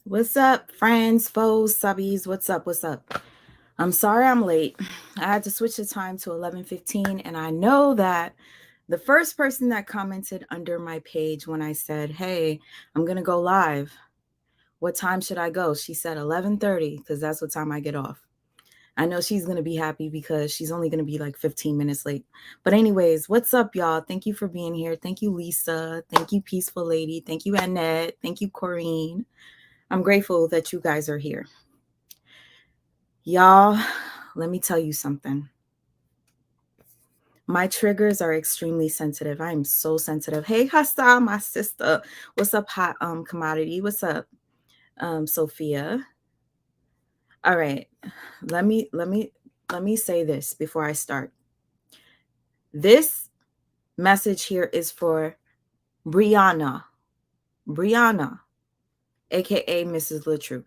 What's up, friends, foes, subbies? What's up? What's up? I'm sorry I'm late. I had to switch the time to 11:15, and I know that the first person that commented under my page when I said, "Hey, I'm gonna go live. What time should I go?" She said 11:30 because that's what time I get off. I know she's gonna be happy because she's only gonna be like 15 minutes late. But anyways, what's up, y'all? Thank you for being here. Thank you, Lisa. Thank you, Peaceful Lady. Thank you, Annette. Thank you, Corrine. I'm grateful that you guys are here. Y'all, let me tell you something. My triggers are extremely sensitive. I am so sensitive. Hey, Hassan, my sister. What's up, hot commodity? What's up, Sophia? All right. Let me say this before I start. This message here is for Brianna. Brianna, aka Mrs. LaTruth.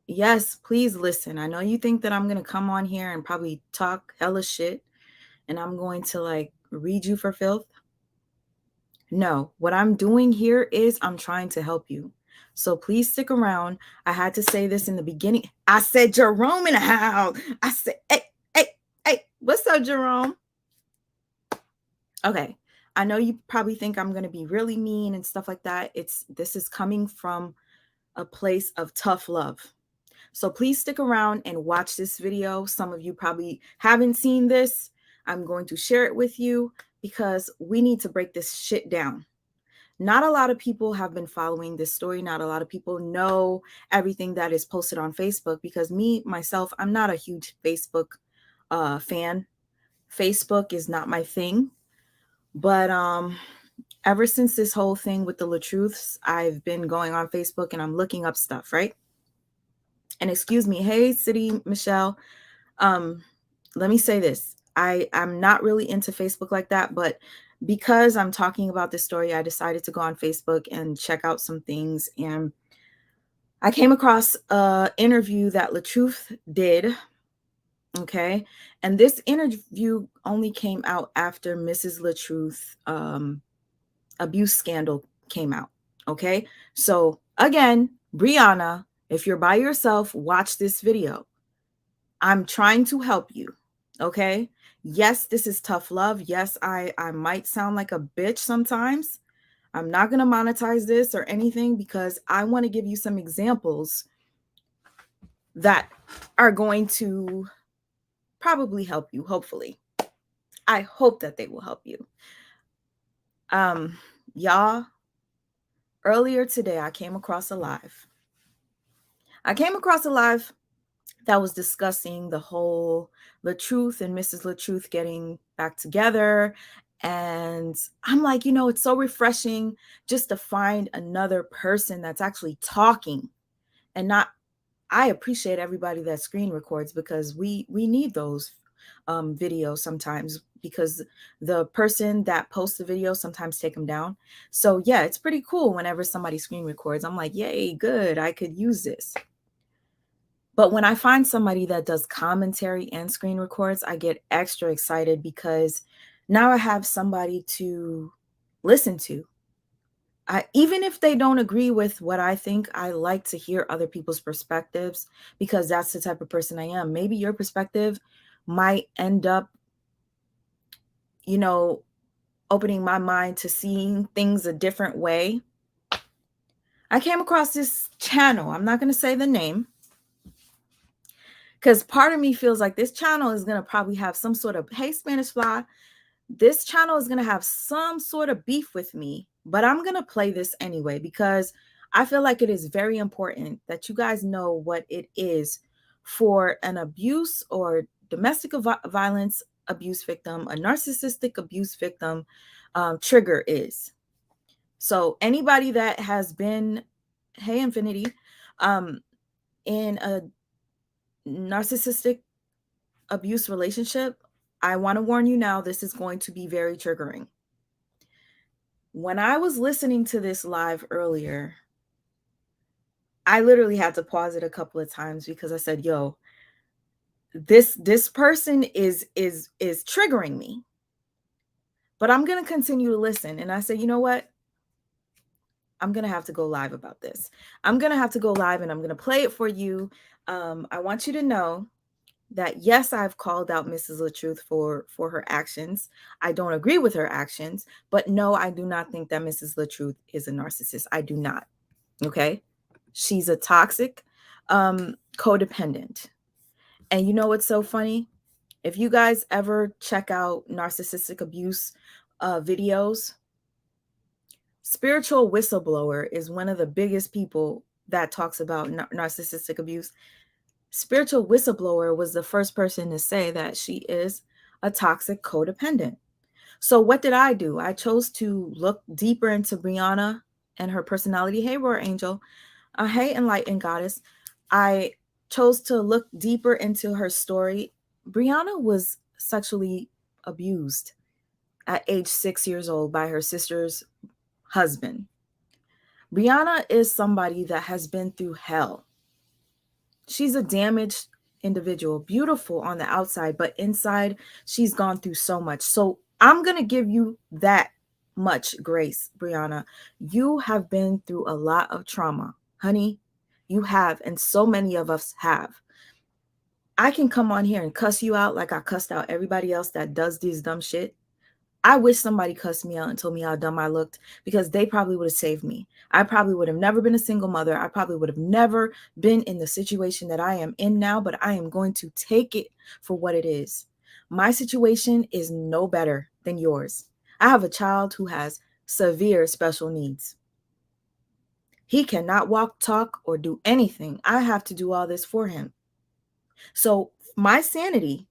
Yes, please listen. I know you think that I'm gonna come on here and probably talk hella shit and I'm going to like read you for filth. No, what I'm doing here is I'm trying to help you. So please stick around. I had to say this in the beginning. I said Jerome in the house. I said, hey, hey, hey, what's up, Jerome? Okay. I know you probably think I'm gonna be really mean and stuff like that. This is coming from a place of tough love. So please stick around and watch this video. Some of you probably haven't seen this. I'm going to share it with you because we need to break this shit down. Not a lot of people have been following this story. Not a lot of people know everything that is posted on Facebook because myself, I'm not a huge Facebook fan. Facebook is not my thing. But ever since this whole thing with the LaTruth'S, I've been going on Facebook and I'm looking up stuff, right? And excuse me, hey, City Michelle. Um, Let me say this. I'm not really into Facebook like that, but because I'm talking about this story, I decided to go on Facebook and check out some things. And I came across a interview that LaTruth did. Okay. And this interview only came out after Mrs. LaTruth abuse scandal came out. Okay. So again, Brianna, if you're by yourself, watch this video. I'm trying to help you. Okay. Yes, this is tough love. Yes, I might sound like a bitch sometimes. I'm not going to monetize this or anything because I want to give you some examples that are going to probably help you, hopefully. I hope that they will help you. Y'all, earlier today I came across a live. I came across a live that was discussing the whole LaTruth and Mrs. LaTruth getting back together. And I'm like, it's so refreshing just to find another person that's actually talking and not. I appreciate everybody that screen records because we need those videos sometimes because the person that posts the video sometimes take them down. So yeah, it's pretty cool whenever somebody screen records. I'm like, yay, good, I could use this. But when I find somebody that does commentary and screen records, I get extra excited because now I have somebody to listen to. Even if they don't agree with what I think, I like to hear other people's perspectives because that's the type of person I am. Maybe your perspective might end up, you know, opening my mind to seeing things a different way. I came across this channel. I'm not going to say the name because part of me feels like this channel is going to probably have some sort of, hey, Spanish Fly, this channel is going to have some sort of beef with me, but I'm going to play this anyway because I feel like it is very important that you guys know what it is for an abuse or domestic violence abuse victim, a narcissistic abuse victim trigger is. So anybody that has been, hey, Infinity, in a narcissistic abuse relationship, I want to warn you now, this is going to be very triggering. When I was listening to this live earlier, I literally had to pause it a couple of times because I said, yo, this person is triggering me. But I'm going to continue to listen. And I said, you know what? I'm going to have to go live about this. I'm going to have to go live and I'm going to play it for you. I want you to know that yes, I've called out Mrs. LaTruth for her actions. I don't agree with her actions, but no, I do not think that Mrs. LaTruth is a narcissist. I do not. Okay? She's a toxic codependent. And you know what's so funny? If you guys ever check out narcissistic abuse videos, spiritual whistleblower is one of the biggest people that talks about narcissistic abuse. Spiritual whistleblower was the first person to say that she is a toxic codependent. So what did I do? I chose to look deeper into Brianna and her personality. Hey, Roar Angel. Hey, Enlightened Goddess. I chose to look deeper into her story. Brianna was sexually abused at age 6 years old by her sister's husband. Brianna is somebody that has been through hell. She's a damaged individual, beautiful on the outside, but inside she's gone through so much. So I'm going to give you that much grace, Brianna. You have been through a lot of trauma, honey. You have, and so many of us have. I can come on here and cuss you out like I cussed out everybody else that does this dumb shit. I wish somebody cussed me out and told me how dumb I looked, because they probably would have saved me. I probably would have never been a single mother. I probably would have never been in the situation that I am in now, but I am going to take it for what it is. My situation is no better than yours. I have a child who has severe special needs. He cannot walk, talk, or do anything. I have to do all this for him. So my sanity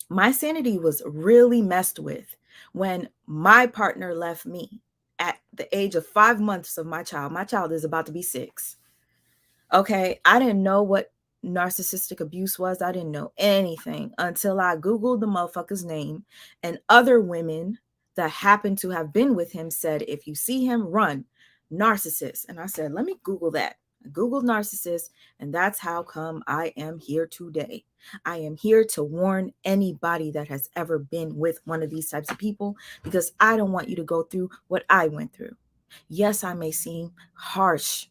was really messed with when my partner left me at the age of 5 months of my child. My child is about to be 6. Okay, I didn't know what narcissistic abuse was. I didn't know anything until I Googled the motherfucker's name, and other women that happened to have been with him said, if you see him, run. Narcissist. And I said, let me Google that. I Googled narcissist, and that's how come I am here today. I am here to warn anybody that has ever been with one of these types of people, because I don't want you to go through what I went through. Yes, I may seem harsh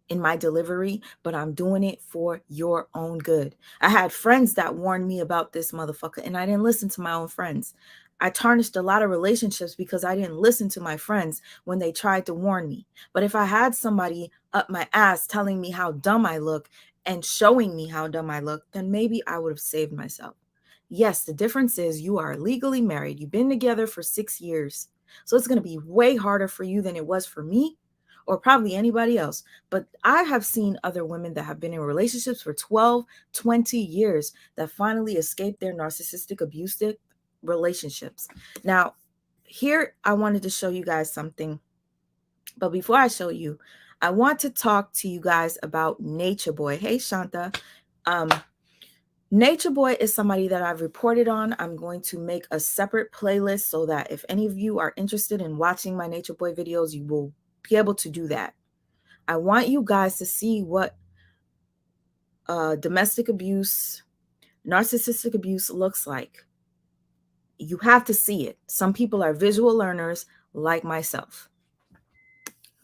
in my delivery, but I'm doing it for your own good. I had friends that warned me about this motherfucker, and I didn't listen to my own friends. I tarnished a lot of relationships because I didn't listen to my friends when they tried to warn me. But if I had somebody up my ass telling me how dumb I look and showing me how dumb I look, then maybe I would have saved myself. Yes, the difference is you are legally married. You've been together for 6 years. So it's going to be way harder for you than it was for me, or probably anybody else. But I have seen other women that have been in relationships for 12, 20 years that finally escaped their narcissistic abusive relationships. Now, here I wanted to show you guys something. But before I show you, I want to talk to you guys about Nature Boy. Hey, Shanta. Nature Boy is somebody that I've reported on. I'm going to make a separate playlist so that if any of you are interested in watching my Nature Boy videos, you will be able to do that. I want you guys to see what domestic abuse, narcissistic abuse looks like. You have to see it. Some people are visual learners like myself.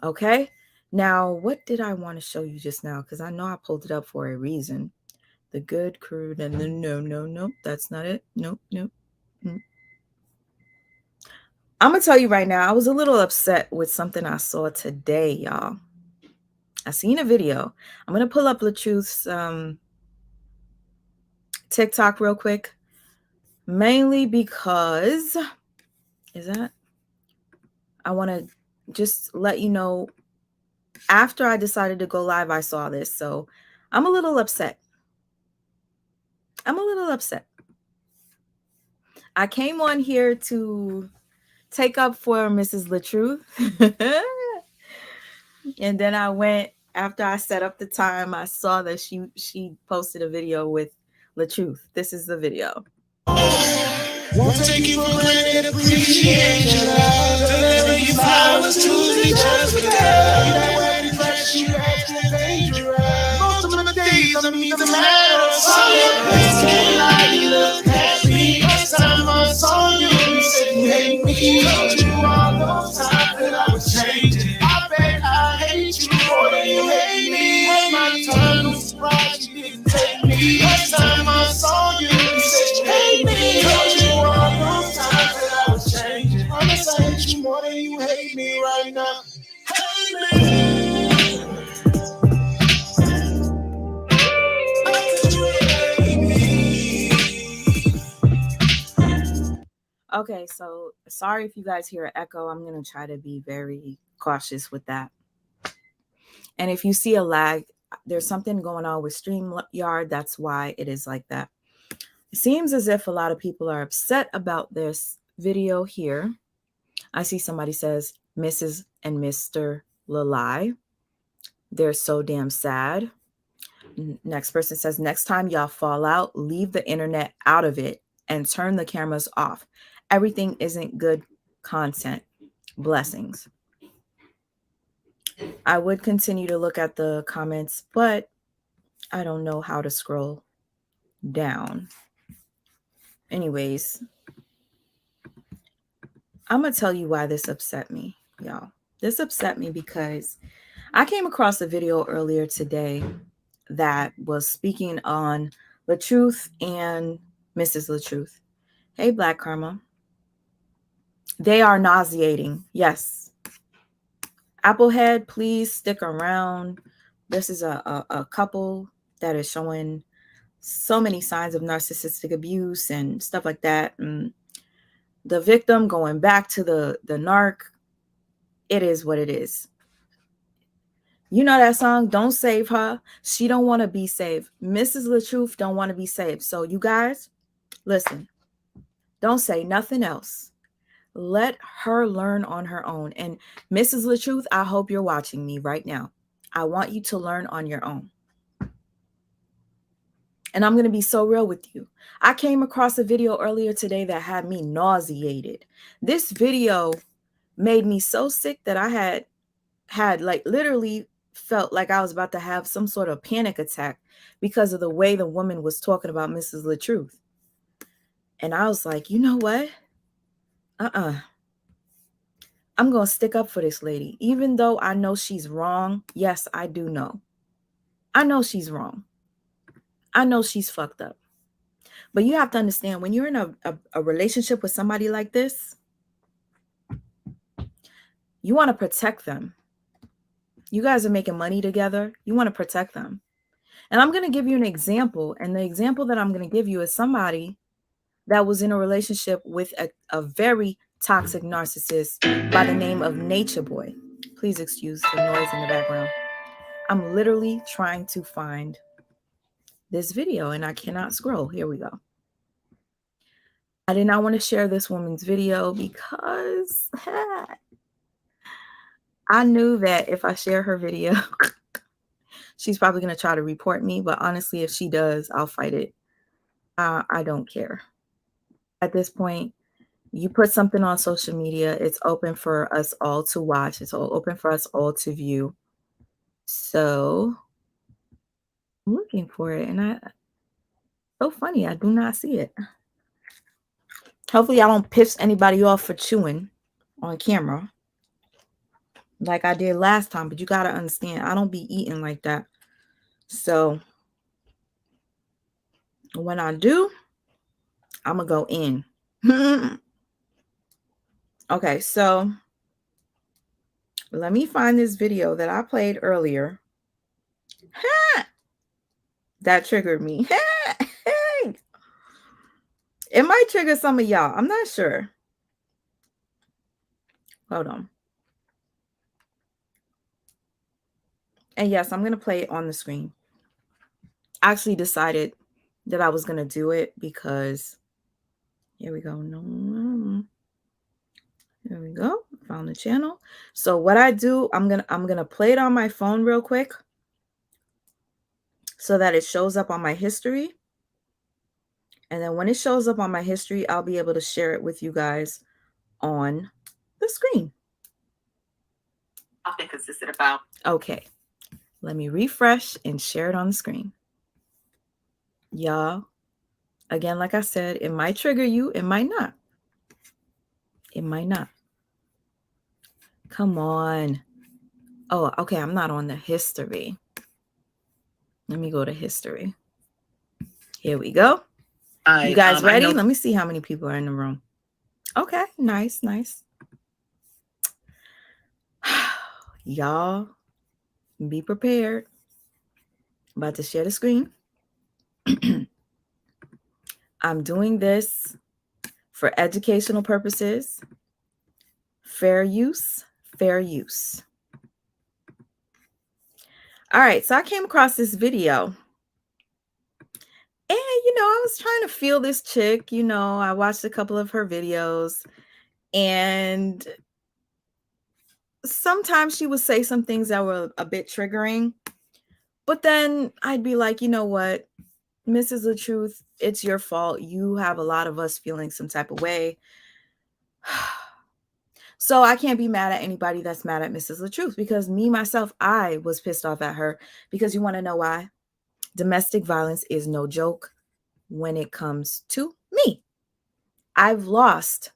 Okay? Now, what did I want to show you just now? Because I know I pulled it up for a reason. The good, crude, and the no, that's not it. Nope. I'm going to tell you right now, I was a little upset with something I saw today, y'all. I seen a video. I'm going to pull up LaTruth's TikTok real quick. Mainly because, I want to just let you know, after I decided to go live, I saw this. So I'm a little upset. I came on here to take up for Mrs. LaTruth. And then I went, after I set up the time, I saw that she posted a video with LaTruth. This is the video. Won't take you for granted, appreciate your love. Deliver your flowers to the just girl. That way the fresh you acting dangerous. Most of the days I meet the man I saw your face can't lie, you look happy. First time I saw you, you said you hate me. Told you all those times that I was changing. Okay, so sorry if you guys hear an echo. I'm going to try to be very cautious with that. And if you see a lag, there's something going on with StreamYard. That's why it is like that. It seems as if a lot of people are upset about this video here. I see somebody says, Mrs. and Mr. Lalai. They're so damn sad. Next person says, next time y'all fall out, leave the internet out of it and turn the cameras off. Everything isn't good content. Blessings. I would continue to look at the comments, but I don't know how to scroll down. Anyways, I'm going to tell you why this upset me, y'all. This upset me because I came across a video earlier today that was speaking on LATRUTH and Mrs. LATRUTH. Hey, Black Karma. They are nauseating. Yes. Applehead, please stick around. This is a couple that is showing so many signs of narcissistic abuse and stuff like that. And the victim going back to the narc. It is what it is. You know that song, Don't Save Her. She don't want to be saved. Mrs. LATRUTH don't want to be saved. So you guys, listen, don't say nothing else. Let her learn on her own. And Mrs. LATRUTH, I hope you're watching me right now. I want you to learn on your own. And I'm going to be so real with you. I came across a video earlier today that had me nauseated. This video made me so sick that I had like literally felt like I was about to have some sort of panic attack because of the way the woman was talking about Mrs. LATRUTH. And I was like, you know what? I'm going to stick up for this lady. Even though I know she's wrong. Yes, I do know. I know she's wrong. I know she's fucked up. But you have to understand, when you're in a relationship with somebody like this, you want to protect them. You guys are making money together. You want to protect them. And I'm going to give you an example. And the example that I'm going to give you is somebody that was in a relationship with a very toxic narcissist by the name of Nature Boy. Please excuse the noise in the background. I'm literally trying to find this video and I cannot scroll. Here we go. I did not want to share this woman's video because I knew that if I share her video, she's probably going to try to report me. But honestly, if she does, I'll fight it. I don't care. At this point, you put something on social media, it's open for us all to watch. It's all open for us all to view. So I'm looking for it, and so funny, I do not see it. Hopefully I don't piss anybody off for chewing on camera like I did last time, but you got to understand, I don't be eating like that. So when I do, I'm going to go in. Okay, so let me find this video that I played earlier. That triggered me. It might trigger some of y'all. I'm not sure. Hold on. And yes, I'm going to play it on the screen. I actually decided that I was going to do it because here we go. No. There we go. Found the channel. So what I do, I'm going to play it on my phone real quick so that it shows up on my history. And then when it shows up on my history, I'll be able to share it with you guys on the screen. Often consisted about. Okay. Let me refresh and share it on the screen. Y'all, again, like I said, it might trigger you. It might not. It might not. Come on. Oh, okay. I'm not on the history. Let me go to history. Here we go. You guys ready? Let me see how many people are in the room. Okay. Nice. Y'all, be prepared. I'm about to share the screen. I'm doing this For educational purposes, fair use, fair use. All right, so I came across this video. And, I was trying to feel this chick. I watched a couple of her videos. And sometimes she would say some things that were a bit triggering. But then I'd be like, you know what, Mrs. The Truth, it's your fault. You have a lot of us feeling some type of way. So I can't be mad at anybody that's mad at Mrs. The Truth, because me, myself, I was pissed off at her. Because you want to know why? Domestic violence is no joke when it comes to me. I've lost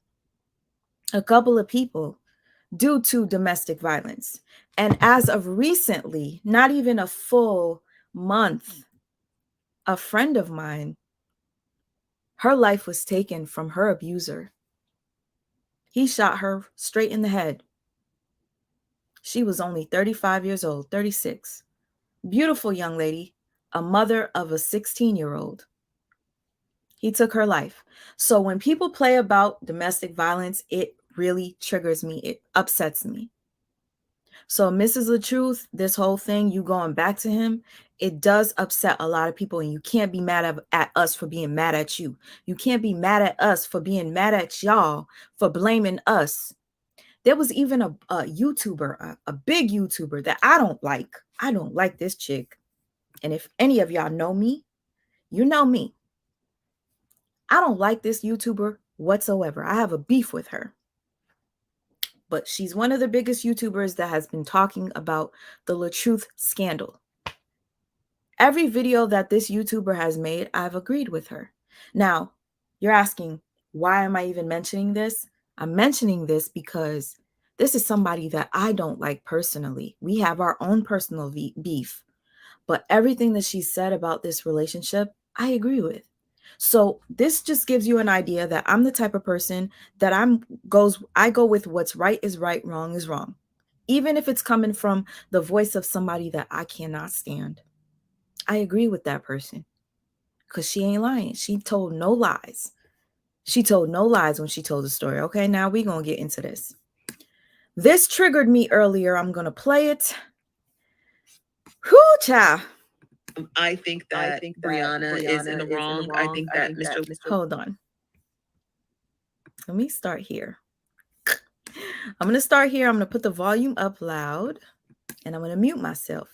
a couple of people due to domestic violence. And as of recently, not even a full month, a friend of mine, her life was taken from her abuser. He shot her straight in the head. She was only 35 years old, 36. Beautiful young lady, a mother of a 16-year-old. He took her life. So when people play about domestic violence, it really triggers me. It upsets me. So Mrs. The Truth, this whole thing, you going back to him, it does upset a lot of people. And you can't be mad at us for being mad at you. You can't be mad at us for being mad at y'all, for blaming us. There was even a YouTuber, a big YouTuber that I don't like. I don't like this chick. And if any of y'all know me, you know me. I don't like this YouTuber whatsoever. I have a beef with her. But she's one of the biggest YouTubers that has been talking about the LATRUTH'S scandal. Every video that this YouTuber has made, I've agreed with her. Now, you're asking, why am I even mentioning this? I'm mentioning this because this is somebody that I don't like personally. We have our own personal beef. But everything that she said about this relationship, I agree with. So this just gives you an idea that I'm the type of person that I go with what's right is right, wrong is wrong. Even if it's coming from the voice of somebody that I cannot stand. I agree with that person because she ain't lying. She told no lies. She told no lies when she told the story. Okay, now we're going to get into this. This triggered me earlier. I'm going to play it. Whoo, child. I think that Brianna is in the wrong. I think that Mr. Hold on. Let me start here. I'm going to start here. I'm going to put the volume up loud and I'm going to mute myself.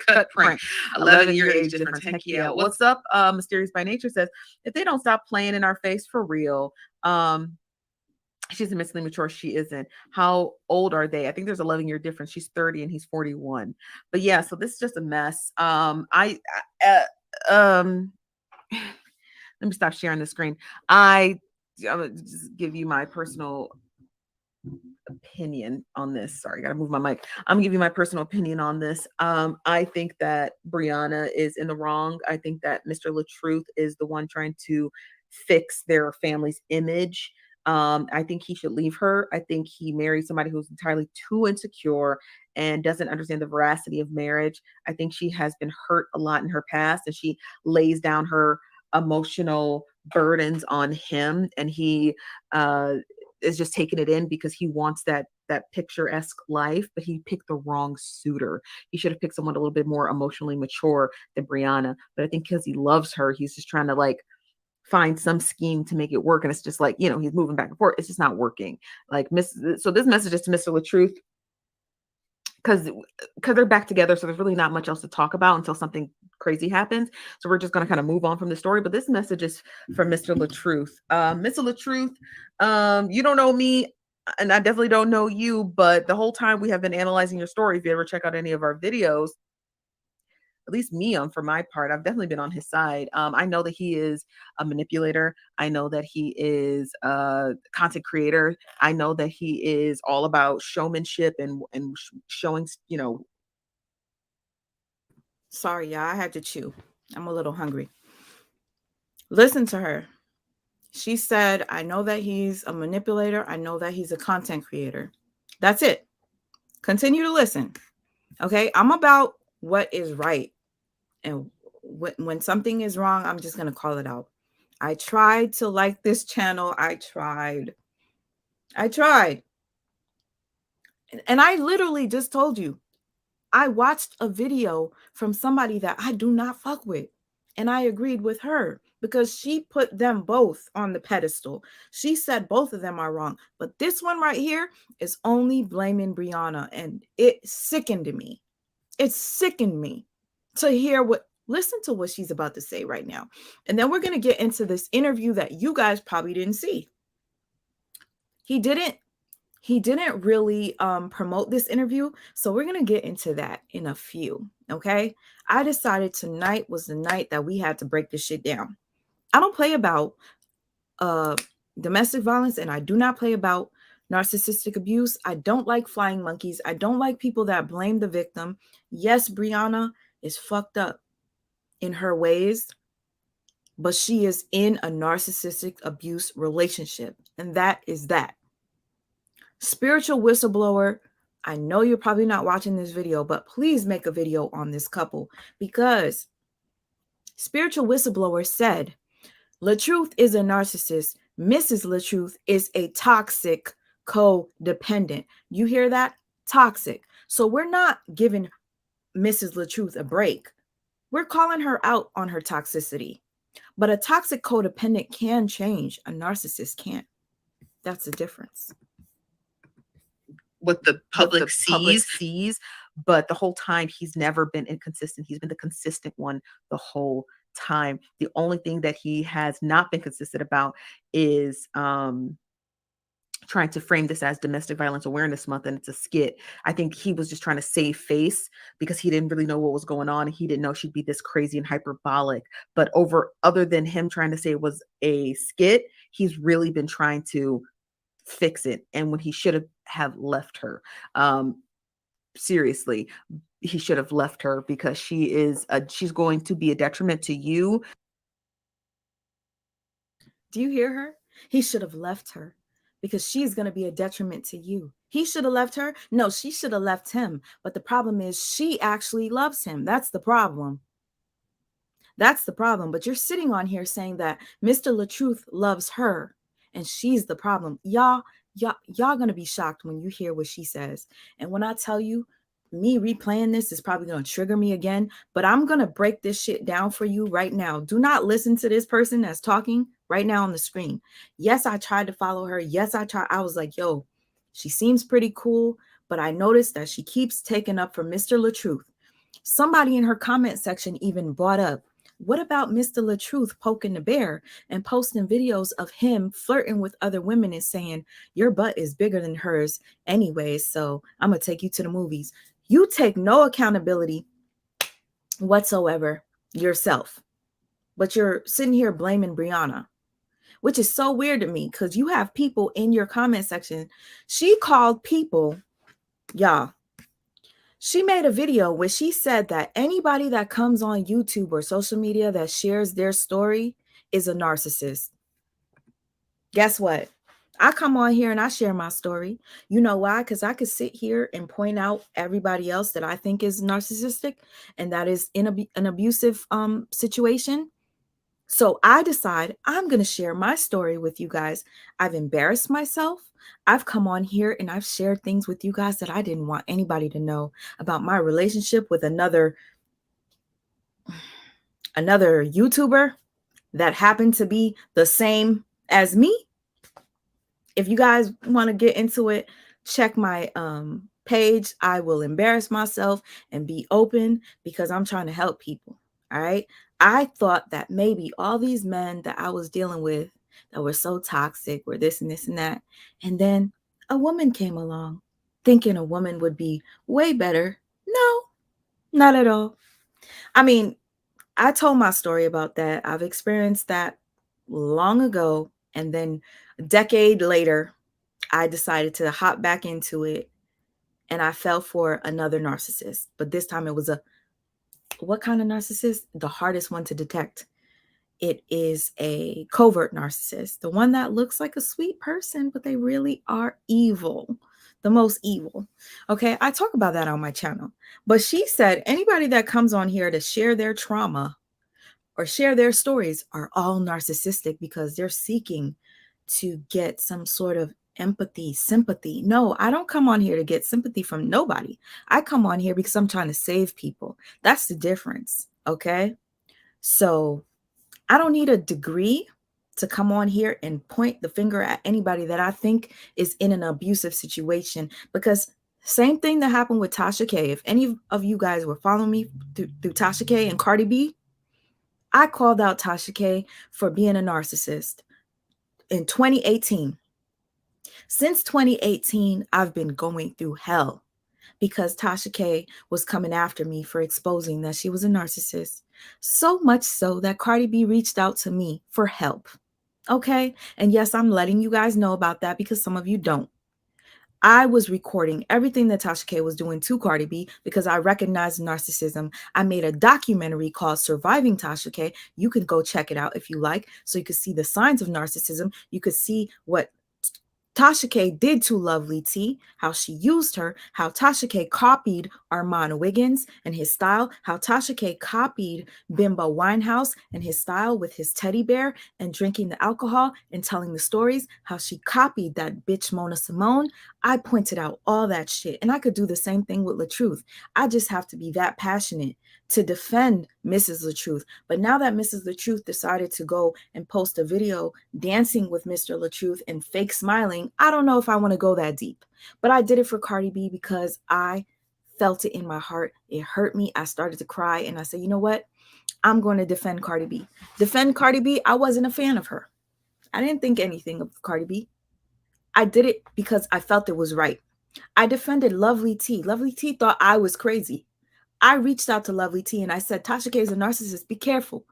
Cut prank. 11-year age difference. Heck yeah. What's up? Mysterious by Nature says, if they don't stop playing in our face for real, she's mentally mature. She isn't. How old are they? I think there's 11-year difference. She's 30 and he's 41. But yeah, so this is just a mess. Let me stop sharing the screen. I'm gonna just give you my personal opinion on this. Sorry, gotta move my mic. I'm gonna give you my personal opinion on this. I think that Brianna is in the wrong. I think that Mr. LaTruth is the one trying to fix their family's image. I think he should leave her. I think he married somebody who's entirely too insecure and doesn't understand the veracity of marriage. I think she has been hurt a lot in her past and she lays down her emotional burdens on him, and he is just taking it in because he wants that picturesque life, but he picked the wrong suitor. He should have picked someone a little bit more emotionally mature than Brianna. But I think because he loves her, he's just trying to like find some scheme to make it work. And it's just like, he's moving back and forth. It's just not working. So this message is to Mr. LaTruth because they're back together. So there's really not much else to talk about until something crazy happens. So we're just going to kind of move on from the story. But this message is from Mr. LaTruth. Mr. LaTruth, you don't know me and I definitely don't know you, but the whole time we have been analyzing your story, if you ever check out any of our videos, at least me, for my part, I've definitely been on his side. I know that he is a manipulator. I know that he is a content creator. I know that he is all about showmanship and showing, Sorry, y'all. I had to chew. I'm a little hungry. Listen to her. She said, I know that he's a manipulator. I know that he's a content creator. That's it. Continue to listen. Okay. I'm about what is right. And when something is wrong, I'm just going to call it out. I tried to like this channel. I tried. And I literally just told you, I watched a video from somebody that I do not fuck with. And I agreed with her because she put them both on the pedestal. She said both of them are wrong. But this one right here is only blaming Brianna. And it sickened me. It sickened me to hear listen to what she's about to say right now. And then we're going to get into this interview that you guys probably didn't see. He didn't really promote this interview, so we're gonna get into that in a few. Okay, I decided tonight was the night that we had to break this shit down. I don't play about domestic violence, and I do not play about narcissistic abuse. I don't like flying monkeys. I don't like people that blame the victim. Yes, Brianna is fucked up in her ways, but she is in a narcissistic abuse relationship, and that is that. Spiritual whistleblower, I know you're probably not watching this video, but please make a video on this couple, because spiritual whistleblower said LaTruth is a narcissist. Mrs. LaTruth is a toxic codependent. You hear that? Toxic. So we're not giving Mrs. LaTruth a break. We're calling her out on her toxicity. But a toxic codependent can change. A narcissist can't. That's the difference. What the public sees, but the whole time he's never been inconsistent. He's been the consistent one the whole time. The only thing that he has not been consistent about is trying to frame this as Domestic Violence Awareness Month, and it's a skit. I think he was just trying to save face because he didn't really know what was going on. He didn't know she'd be this crazy and hyperbolic. But other than him trying to say it was a skit, he's really been trying to fix it. And when he should have left her, seriously, he should have left her, because she's going to be a detriment to you. Do you hear her? He should have left her because she's going to be a detriment to you. He should have left her. No, she should have left him. But the problem is she actually loves him. That's the problem. That's the problem. But you're sitting on here saying that Mr. LaTruth loves her and she's the problem. Y'all going to be shocked when you hear what she says. And when I tell you, me replaying this is probably going to trigger me again, but I'm going to break this shit down for you right now. Do not listen to this person that's talking right now on the screen. Yes, I tried to follow her. Yes, I was like, yo, she seems pretty cool, but I noticed that she keeps taking up for Mr. LaTruth. Somebody in her comment section even brought up, what about Mr. LaTruth poking the bear and posting videos of him flirting with other women and saying, your butt is bigger than hers anyway, so I'm going to take you to the movies. You take no accountability whatsoever yourself, but you're sitting here blaming Brianna, which is so weird to me because you have people in your comment section. She called people, y'all. She made a video where she said that anybody that comes on YouTube or social media that shares their story is a narcissist. Guess what? I come on here and I share my story. You know why? Because I could sit here and point out everybody else that I think is narcissistic and that is in an abusive situation. So I decide I'm going to share my story with you guys. I've embarrassed myself. I've come on here and I've shared things with you guys that I didn't want anybody to know about my relationship with another YouTuber that happened to be the same as me. If you guys want to get into it, check my page. I will embarrass myself and be open because I'm trying to help people. All right. I thought that maybe all these men that I was dealing with that were so toxic were this and this and that. And then a woman came along thinking a woman would be way better. No, not at all. I mean, I told my story about that. I've experienced that long ago. And then a decade later, I decided to hop back into it and I fell for another narcissist. But this time it was what kind of narcissist? The hardest one to detect. It is a covert narcissist, the one that looks like a sweet person, but they really are evil, the most evil. Okay, I talk about that on my channel. But she said anybody that comes on here to share their trauma or share their stories are all narcissistic because they're seeking to get some sort of empathy, sympathy. No, I don't come on here to get sympathy from nobody. I come on here because I'm trying to save people. That's the difference. Okay. So I don't need a degree to come on here and point the finger at anybody that I think is in an abusive situation, because same thing that happened with Tasha K. If any of you guys were following me through Tasha K and Cardi B, I called out Tasha K for being a narcissist in 2018. Since 2018, I've been going through hell because Tasha K was coming after me for exposing that she was a narcissist. So much so that Cardi B reached out to me for help. Okay. And yes, I'm letting you guys know about that because some of you don't. I was recording everything that Tasha K was doing to Cardi B because I recognized narcissism. I made a documentary called Surviving Tasha K. You can go check it out if you like. So you could see the signs of narcissism. You could see what Tasha K did to Lovely T, how she used her, how Tasha K copied Armand Wiggins and his style, how Tasha K copied Bimbo Winehouse and his style with his teddy bear and drinking the alcohol and telling the stories, how she copied that bitch Mona Simone. I pointed out all that shit. And I could do the same thing with LaTruth. I just have to be that passionate to defend Mrs. LaTruth. But now that Mrs. LaTruth decided to go and post a video dancing with Mr. LaTruth and fake smiling, I don't know if I want to go that deep. But I did it for Cardi B because I felt it in my heart. It hurt me. I started to cry and I said, you know what? I'm going to defend Cardi B. Defend Cardi B. I wasn't a fan of her. I didn't think anything of Cardi B. I did it because I felt it was right. I defended Lovely T. Lovely T thought I was crazy. I reached out to Lovely T and I said, Tasha K is a narcissist. Be careful.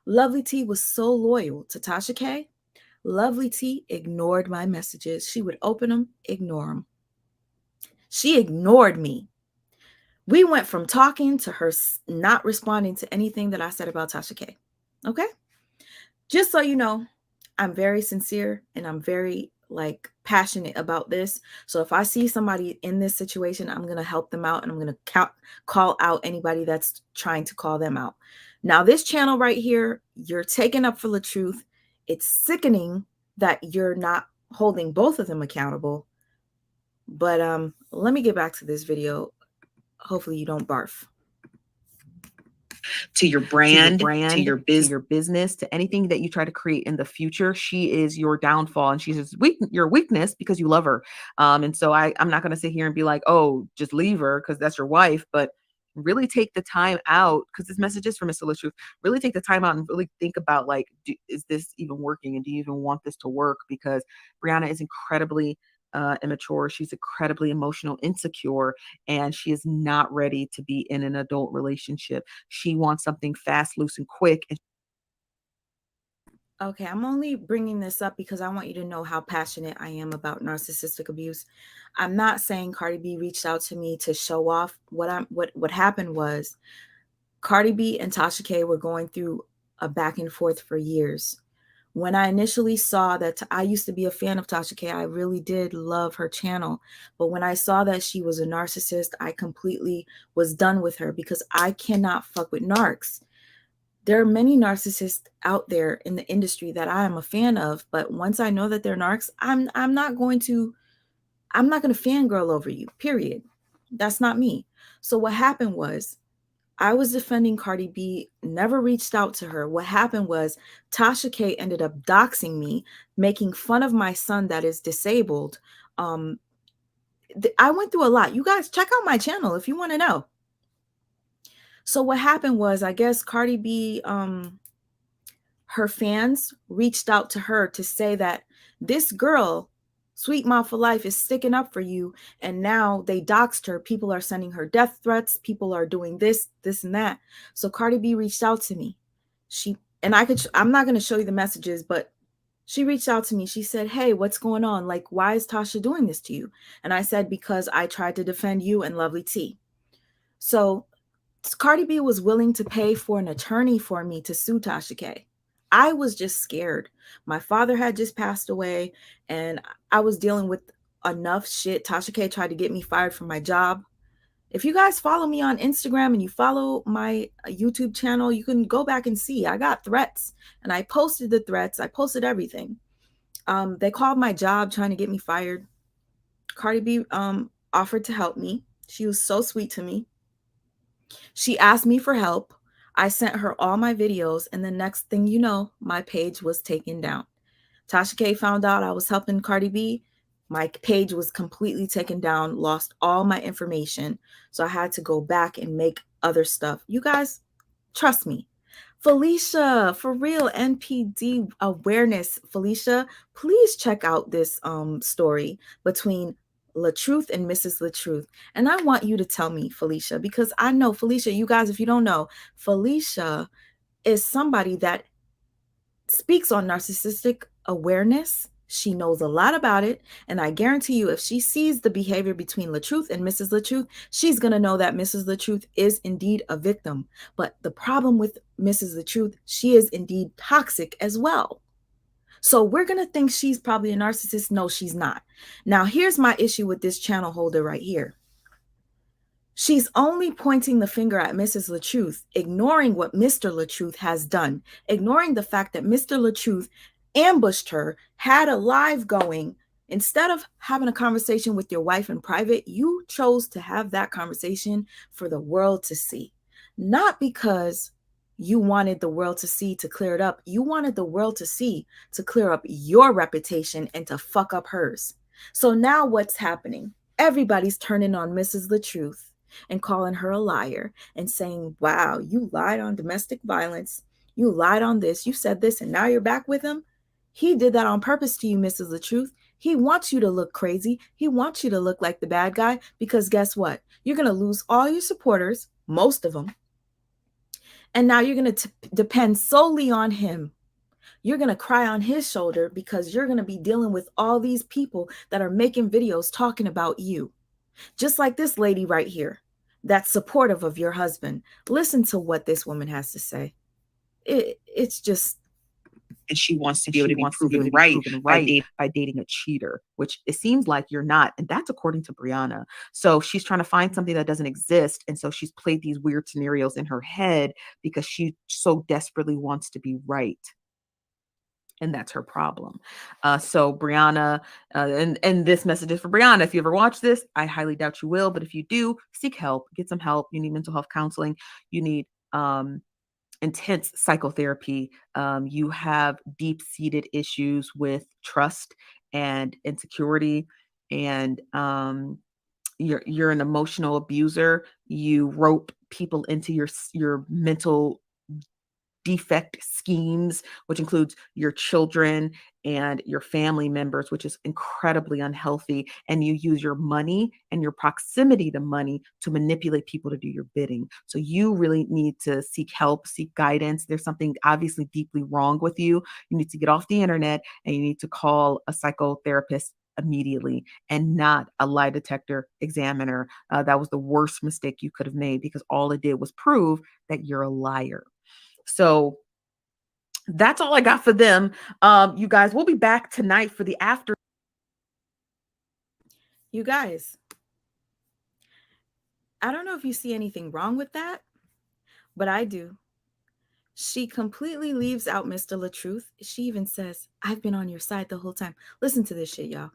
Lovely T was so loyal to Tasha K. Lovely T ignored my messages. She would open them, ignore them. She ignored me. We went from talking to her not responding to anything that I said about Tasha K. Okay? Just so you know, I'm very sincere and I'm very passionate about this. So if I see somebody in this situation, I'm going to help them out and I'm going to call out anybody that's trying to call them out. Now, this channel right here, you're taking up for LaTruth. It's sickening that you're not holding both of them accountable. But let me get back to this video. Hopefully you don't barf. To your brand, to your business, to anything that you try to create in the future, she is your downfall and she's your weakness because you love her. And so I'm not going to sit here and be like, oh, just leave her because that's your wife, but really take the time out, because this message is for Mr. LaTruth. Really take the time out and really think about, like, is this even working? And do you even want this to work? Because Brianna is incredibly immature. She's incredibly emotional, insecure, and she is not ready to be in an adult relationship. She wants something fast, loose, and quick. Okay, I'm only bringing this up because I want you to know how passionate I am about narcissistic abuse. I'm not saying Cardi B reached out to me to show off. What happened was Cardi B and Tasha K were going through a back and forth for years. When I initially saw that, I used to be a fan of Tasha K. I really did love her channel. But when I saw that she was a narcissist, I completely was done with her because I cannot fuck with narcs. There are many narcissists out there in the industry that I am a fan of, but once I know that they're narcs, I'm not going to fangirl over you, period. That's not me. So what happened was, I was defending Cardi B, never reached out to her. What happened was Tasha K ended up doxing me, making fun of my son that is disabled. I went through a lot. You guys check out my channel if you want to know. So what happened was, I guess Cardi B, her fans reached out to her to say that this girl, Sweet Mouth for Life, is sticking up for you. And now they doxed her. People are sending her death threats. People are doing this, and that. So Cardi B reached out to me. I'm not going to show you the messages, but she reached out to me. She said, hey, what's going on? Like, why is Tasha doing this to you? And I said, because I tried to defend you and Lovely T. So Cardi B was willing to pay for an attorney for me to sue Tasha K. I was just scared. My father had just passed away and I was dealing with enough shit. Tasha K tried to get me fired from my job. If you guys follow me on Instagram and you follow my YouTube channel, you can go back and see I got threats, and I posted the threats. I posted everything. They called my job trying to get me fired. Cardi B offered to help me. She was so sweet to me. She asked me for help. I sent her all my videos, and the next thing you know, my page was taken down. Tasha K found out I was helping Cardi B. My page was completely taken down, lost all my information. So I had to go back and make other stuff. You guys, trust me. Felicia, for real, NPD awareness. Felicia, please check out this story between LaTruth and Mrs. LaTruth. And I want you to tell me, Felicia, because I know Felicia, you guys, if you don't know, Felicia is somebody that speaks on narcissistic awareness. She knows a lot about it. And I guarantee you, if she sees the behavior between LaTruth and Mrs. LaTruth, she's going to know that Mrs. LaTruth is indeed a victim. But the problem with Mrs. LaTruth, she is indeed toxic as well. So we're going to think she's probably a narcissist. No, she's not. Now, here's my issue with this channel holder right here. She's only pointing the finger at Mrs. LaTruth, ignoring what Mr. LaTruth has done, ignoring the fact that Mr. LaTruth ambushed her, had a live going. Instead of having a conversation with your wife in private, you chose to have that conversation for the world to see. Not because you wanted the world to see to clear it up. You wanted the world to see to clear up your reputation and to fuck up hers. So now what's happening? Everybody's turning on Mrs. LaTruth and calling her a liar and saying, wow, you lied on domestic violence. You lied on this. You said this, and now you're back with him. He did that on purpose to you, Mrs. LaTruth. He wants you to look crazy. He wants you to look like the bad guy, because guess what? You're going to lose all your supporters, most of them. And now you're going to depend solely on him. You're going to cry on his shoulder because you're going to be dealing with all these people that are making videos talking about you. Just like this lady right here, that's supportive of your husband. Listen to what this woman has to say. It's just... And she wants to be able to be proven right by dating a cheater, which it seems like you're not. And that's according to Brianna. So she's trying to find something that doesn't exist. And so she's played these weird scenarios in her head because she so desperately wants to be right. And that's her problem. So Brianna, and this message is for Brianna. If you ever watch this, I highly doubt you will. But if you do, seek help, get some help. You need mental health counseling. You need intense psychotherapy. You have deep-seated issues with trust and insecurity, and you're an emotional abuser. You rope people into your mental defect schemes, which includes your children and your family members, which is incredibly unhealthy. And you use your money and your proximity to money to manipulate people to do your bidding. So you really need to seek help, seek guidance. There's something obviously deeply wrong with you. You need to get off the internet and you need to call a psychotherapist immediately, and not a lie detector examiner. That was the worst mistake you could have made, because all it did was prove that you're a liar. So that's all I got for them. You guys, we'll be back tonight for the after. You guys, I don't know if you see anything wrong with that, but I do. She completely leaves out Mr. LaTruth. She even says, I've been on your side the whole time. Listen to this shit, y'all.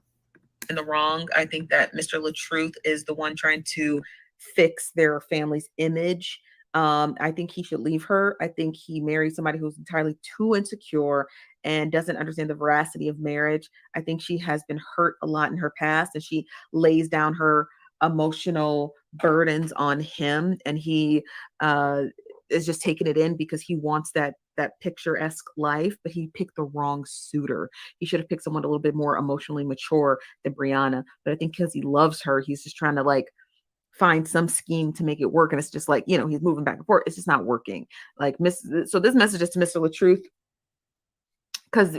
In the wrong. I think that Mr. LaTruth is the one trying to fix their family's image. I think he should leave her. I think he married somebody who's entirely too insecure and doesn't understand the veracity of marriage. I think she has been hurt a lot in her past, and she lays down her emotional burdens on him, and he is just taking it in because he wants that picturesque life, but he picked the wrong suitor. He should have picked someone a little bit more emotionally mature than Brianna. But I think because he loves her, he's just trying to like find some scheme to make it work. And it's just like, he's moving back and forth. It's just not working. Like so this message is to Mr. LaTruth, because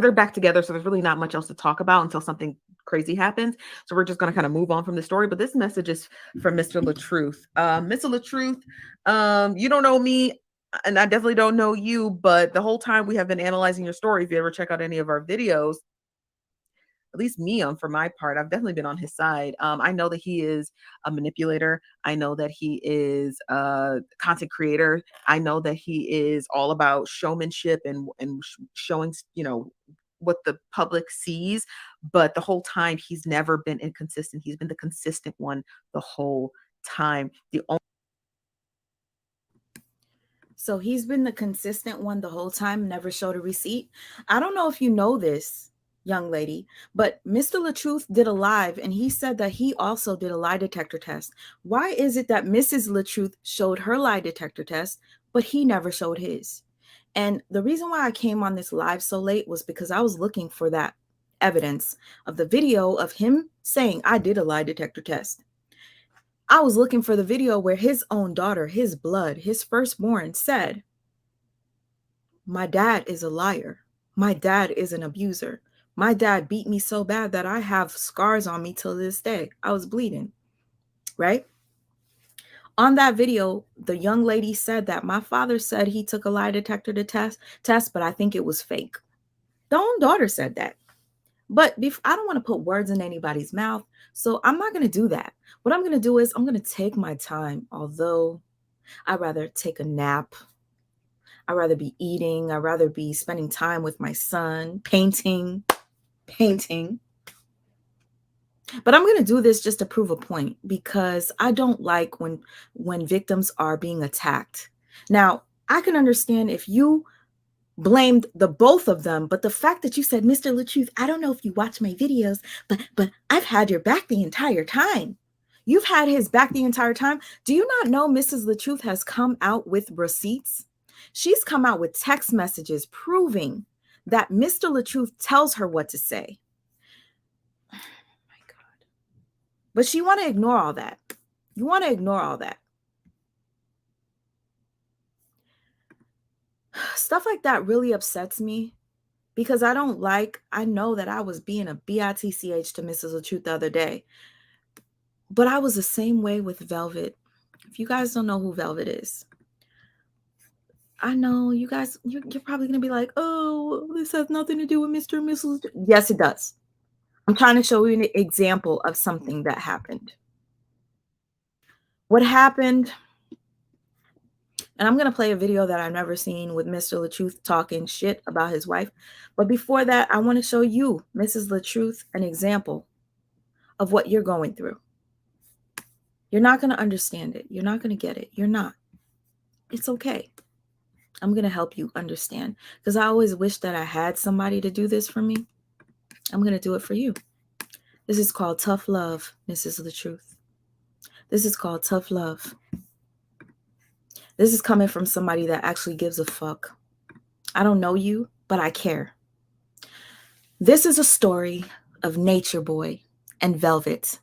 they're back together. So there's really not much else to talk about until something crazy happens. So we're just going to kind of move on from the story. But this message is from Mr. LaTruth. Mr. LaTruth, you don't know me, and I definitely don't know you, but the whole time we have been analyzing your story, if you ever check out any of our videos, at least me, for my part, I've definitely been on his side. I know that he is a manipulator. I know that he is a content creator. I know that he is all about showmanship and showing, what the public sees. But the whole time, he's never been inconsistent. He's been the consistent one the whole time. So he's been the consistent one the whole time, never showed a receipt. I don't know if you know this, young lady, but Mr. LaTruth did a live and he said that he also did a lie detector test. Why is it that Mrs. LaTruth showed her lie detector test, but he never showed his? And the reason why I came on this live so late was because I was looking for that evidence of the video of him saying, I did a lie detector test. I was looking for the video where his own daughter, his blood, his firstborn said, my dad is a liar. My dad is an abuser. My dad beat me so bad that I have scars on me till this day. I was bleeding, right? On that video, the young lady said that my father said he took a lie detector to test, but I think it was fake. The own daughter said that. But I don't want to put words in anybody's mouth, so I'm not going to do that. What I'm going to do is I'm going to take my time, although I'd rather take a nap. I'd rather be eating. I'd rather be spending time with my son, painting. But I'm going to do this just to prove a point, because I don't like when victims are being attacked. Now, I can understand if you blamed the both of them, but the fact that you said, Mr. LaTruth, I don't know if you watch my videos, but I've had your back the entire time. You've had his back the entire time. Do you not know Mrs. LaTruth has come out with receipts? She's come out with text messages proving that Mr. LaTruth tells her what to say. Oh my God. But she want to ignore all that. You want to ignore all that. Stuff like that really upsets me, because I know that I was being a bitch to Mrs. LaTruth the other day. But I was the same way with Velvet. If you guys don't know who Velvet is, I know you guys, you're probably going to be like, oh, this has nothing to do with Mr. and Mrs. Yes, it does. I'm trying to show you an example of something that happened. What happened, and I'm going to play a video that I've never seen with Mr. LaTruth talking shit about his wife. But before that, I want to show you, Mrs. LaTruth, an example of what you're going through. You're not going to understand it. You're not going to get it. You're not. It's okay. I'm going to help you understand, because I always wish that I had somebody to do this for me. I'm going to do it for you. This is called tough love, Mrs. LaTruth. This is called tough love. This is coming from somebody that actually gives a fuck. I don't know you, but I care. This is a story of Nature Boy and Velvet.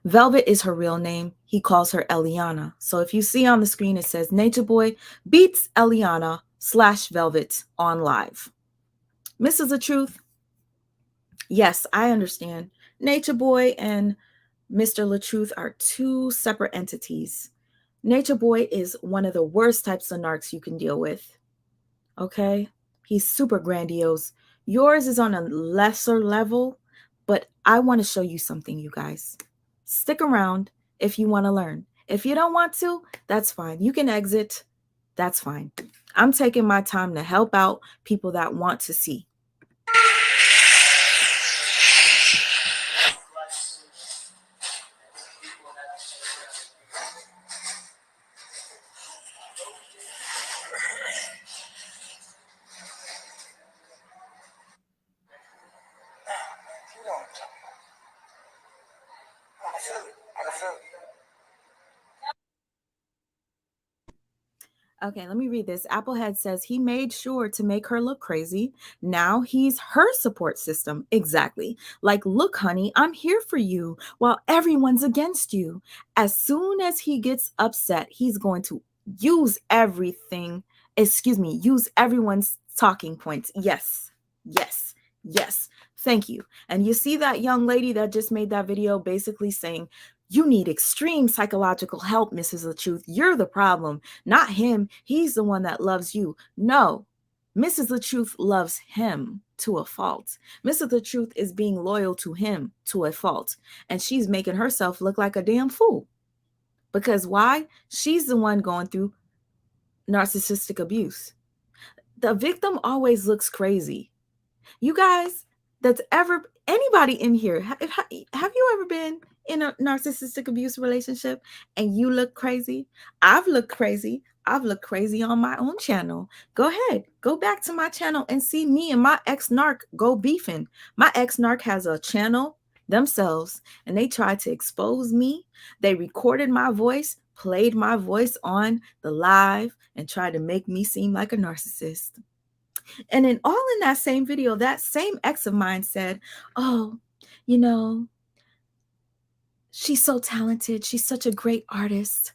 Velvet is her real name. He calls her Eliana. So if you see on the screen, it says Nature Boy beats Eliana / Velvet on live. Mrs. LaTruth, yes, I understand. Nature Boy and Mr. LaTruth are two separate entities. Nature Boy is one of the worst types of narcs you can deal with. Okay? He's super grandiose. Yours is on a lesser level, but I want to show you something, you guys. Stick around if you want to learn. If you don't want to, that's fine. You can exit. That's fine. I'm taking my time to help out people that want to see. Okay, let me read this. Applehead says he made sure to make her look crazy. Now he's her support system. Exactly. Like, look, honey, I'm here for you while everyone's against you. As soon as he gets upset, he's going to use use everyone's talking points. Yes, yes, yes. Thank you. And you see that young lady that just made that video basically saying, you need extreme psychological help, Mrs. LaTruth. You're the problem, not him. He's the one that loves you. No, Mrs. The Truth loves him to a fault. Mrs. The Truth is being loyal to him to a fault. And she's making herself look like a damn fool. Because why? She's the one going through narcissistic abuse. The victim always looks crazy. You guys, that's ever anybody in here, have you ever been in a narcissistic abuse relationship and you look crazy? I've looked crazy. I've looked crazy on my own channel. Go ahead, go back to my channel and see me and my ex-narc go beefing. My ex-narc has a channel themselves and they tried to expose me. They recorded my voice, played my voice on the live, and tried to make me seem like a narcissist. And in that same video, that same ex of mine said, oh, you know, she's so talented. She's such a great artist.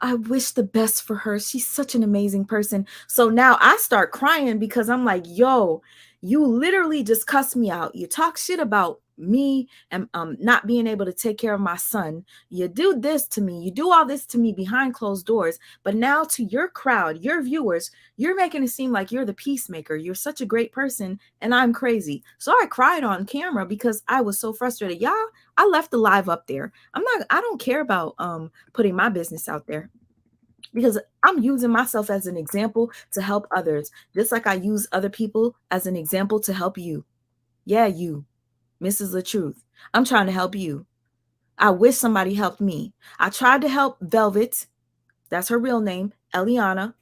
I wish the best for her. She's such an amazing person. So now I start crying because I'm like, yo, you literally just cussed me out. You talk shit about me and not being able to take care of my son. You do this to me. You do all this to me behind closed doors. But now to your crowd, your viewers, you're making it seem like you're the peacemaker. You're such a great person and I'm crazy. So I cried on camera because I was so frustrated. Y'all, I left the live up there. I don't care about putting my business out there because I'm using myself as an example to help others, just like I use other people as an example to help you. Yeah, you, Mrs. The Truth. I'm trying to help you. I wish somebody helped me. I tried to help Velvet. That's her real name, Eliana.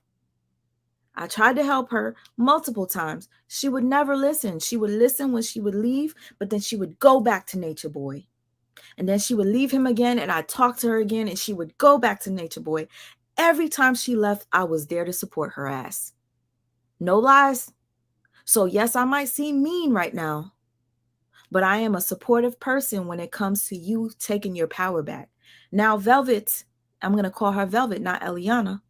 I tried to help her multiple times. She would never listen. She would listen when she would leave, but then she would go back to Nature Boy. And then she would leave him again, and I'd talk to her again, and she would go back to Nature Boy. Every time she left, I was there to support her ass. No lies. So yes, I might seem mean right now, but I am a supportive person when it comes to you taking your power back. Now, Velvet, I'm going to call her Velvet, not Eliana.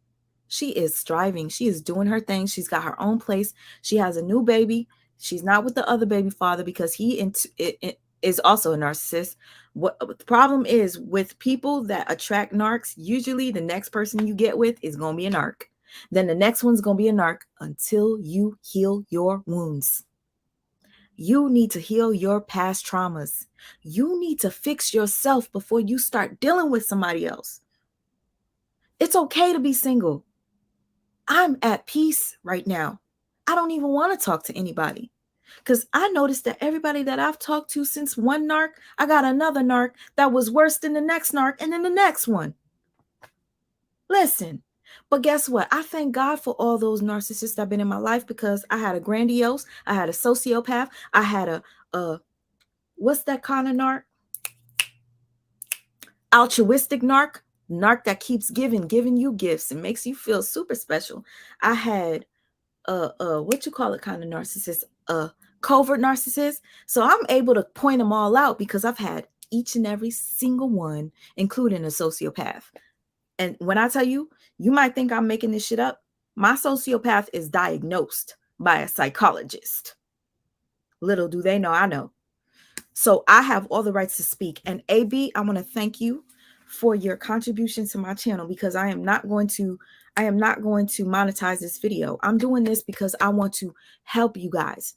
She is striving. She is doing her thing. She's got her own place. She has a new baby. She's not with the other baby father because he is also a narcissist. What the problem is with people that attract narcs, usually the next person you get with is going to be a narc. Then the next one's going to be a narc until you heal your wounds. You need to heal your past traumas. You need to fix yourself before you start dealing with somebody else. It's okay to be single. I'm at peace right now. I don't even want to talk to anybody because I noticed that everybody that I've talked to since one narc, I got another narc that was worse than the next narc and then the next one. Listen, but guess what? I thank God for all those narcissists that have been in my life because I had a grandiose, I had a sociopath, I had a what's that kind of narc? Altruistic narc that keeps giving you gifts and makes you feel super special. I had what you call it kind of narcissist, covert narcissist. So I'm able to point them all out because I've had each and every single one, including a sociopath. And when I tell you, you might think I'm making this shit up. My sociopath is diagnosed by a psychologist. Little do they know I know. So I have all the rights to speak. And AB, I want to thank you for your contribution to my channel because I am not going to monetize this video. I'm doing this because I want to help you guys.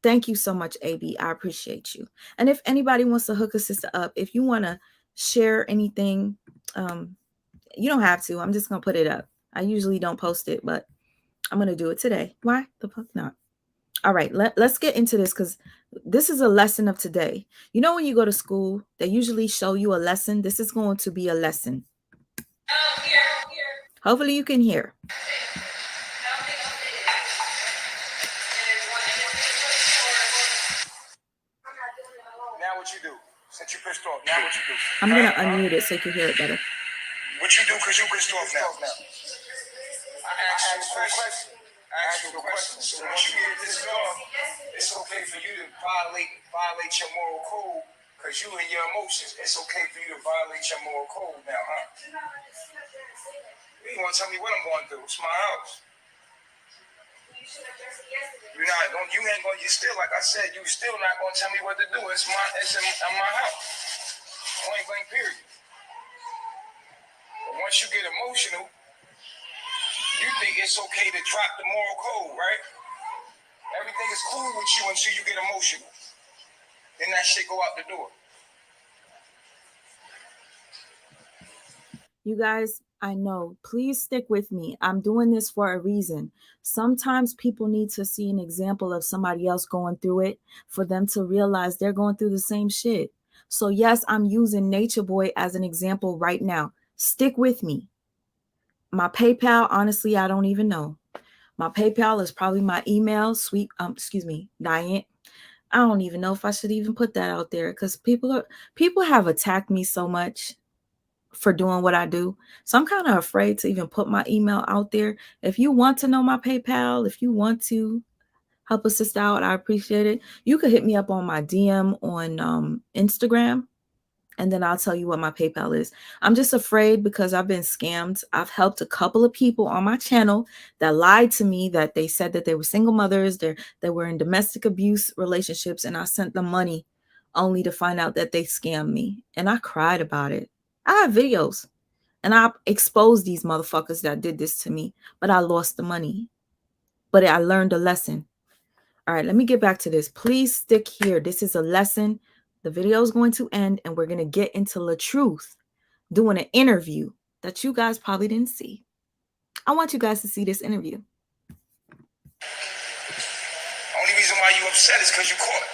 Thank you so much, AB. I appreciate you. And if anybody wants to hook a sister up, if you want to share anything, you don't have to. I'm just going to put it up. I usually don't post it, but I'm going to do it today. Why the fuck not? All right, let's get into this because this is a lesson of today. You know, when you go to school, they usually show you a lesson. This is going to be a lesson. Hopefully you can hear. Now what you do? Since you pissed off, now what you do? I'm going to unmute it so you can hear it better. What you do because you pissed off now? I asked you a question. So once you get pissed off, it's okay for you to violate your moral code because you and your emotions. It's okay for you to violate your moral code now, huh? You want to tell me what I'm going to do? It's my house. You're not going. You ain't going. You still, like I said, you still not going to tell me what to do. It's in my house. Point blank. Period. But once you get emotional, you think it's okay to drop the moral code, right? Everything is cool with you until you get emotional. Then that shit go out the door. You guys, I know, please stick with me. I'm doing this for a reason. Sometimes people need to see an example of somebody else going through it for them to realize they're going through the same shit. So yes, I'm using Nature Boy as an example right now. Stick with me. My PayPal, honestly, I don't even know. My PayPal is probably my email, Diane. I don't even know if I should even put that out there because people have attacked me so much for doing what I do. So I'm kind of afraid to even put my email out there. If you want to know my PayPal, if you want to help a sister out, I appreciate it. You could hit me up on my DM on Instagram, and then I'll tell you what my PayPal is. I'm just afraid because I've been scammed. I've helped a couple of people on my channel that lied to me, that they said that they were single mothers, they were in domestic abuse relationships, and I sent them money only to find out that they scammed me. And I cried about it. I have videos and I exposed these motherfuckers that did this to me, but I lost the money. But I learned a lesson. All right, let me get back to this. Please stick here. This is a lesson. The video is going to end and we're going to get into LATRUTH doing an interview that you guys probably didn't see. I want you guys to see this interview. Only reason why you upset is because you caught it.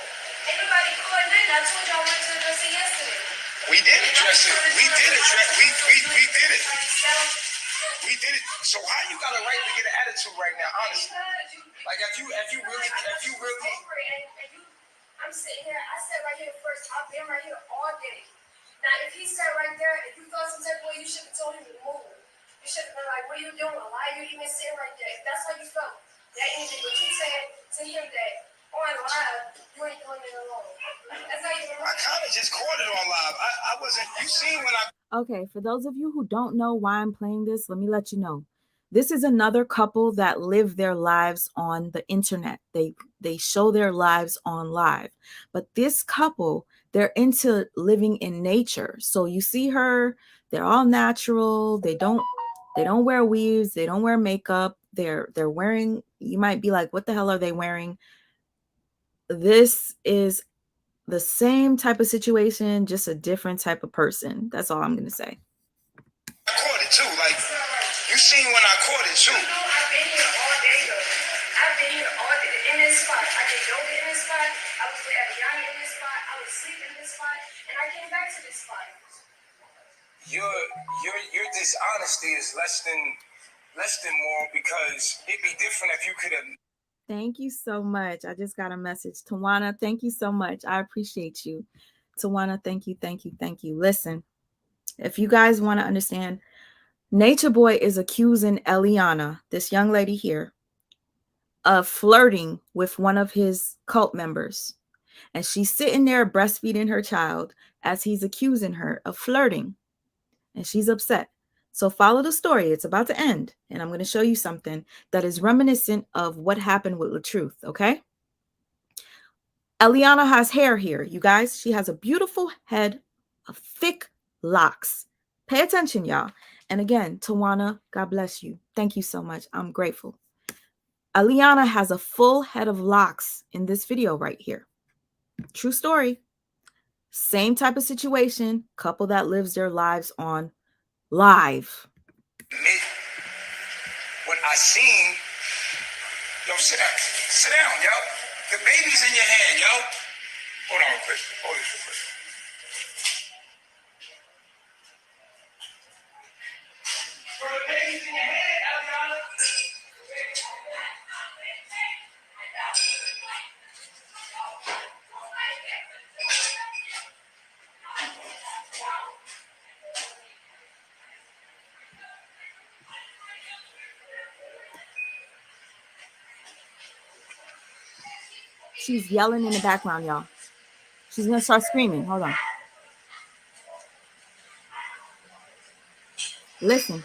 Everybody caught it. I told y'all went to address it yesterday. We did address it. We did address. We did it. We did it. So how you got a right to get an attitude right now, honestly? Like if you really. I'm sitting here. I sat right here first. I've been right here all day. Now, if he sat right there, if you thought some type of way, you should have told him to move. You should have been like, "What are you doing? Why are you even sitting right there?" If that's how you felt, that energy. But you said to him that on live, you ain't doing it alone. That's how you. I kind of just caught it on live. I wasn't. You seen when I. Okay, for those of you who don't know why I'm playing this, let me let you know. This is another couple that live their lives on the internet. They show their lives on live. But this couple, they're into living in nature. So you see her, they're all natural. They don't wear weaves, they don't wear makeup. They're wearing, you might be like, what the hell are they wearing? This is the same type of situation, just a different type of person. That's all I'm going to say. I caught it too. Like, you seen when I caught it too. You know, I've been here all day though. I've been here all day in this spot. I did yoga in this spot. I was with Eliana in this spot. I was sleeping in this spot, and I came back to this spot. Your dishonesty is less than moral, because it'd be different if you could have. Thank you so much. I just got a message. Tawana, thank you so much. I appreciate you. Tawana, thank you, thank you, thank you. Listen, if you guys want to understand, Nature Boy is accusing Eliana, this young lady here, of flirting with one of his cult members. And she's sitting there breastfeeding her child as he's accusing her of flirting. And she's upset. So follow the story. It's about to end. And I'm going to show you something that is reminiscent of what happened with LATRUTH, okay? Eliana has hair here, you guys. She has a beautiful head of thick locks. Pay attention, y'all. And again, Tawana, God bless you. Thank you so much. I'm grateful. Eliana has a full head of locks in this video right here. True story. Same type of situation. Couple that lives their lives on live. What I seen. Yo, sit down. Sit down, yo. The baby's in your hand, yo. Hold on real quick. Hold this real quick. Bro, the baby's in your hand, Eliana. She's yelling in the background, y'all. She's going to start screaming. Hold on. Listen.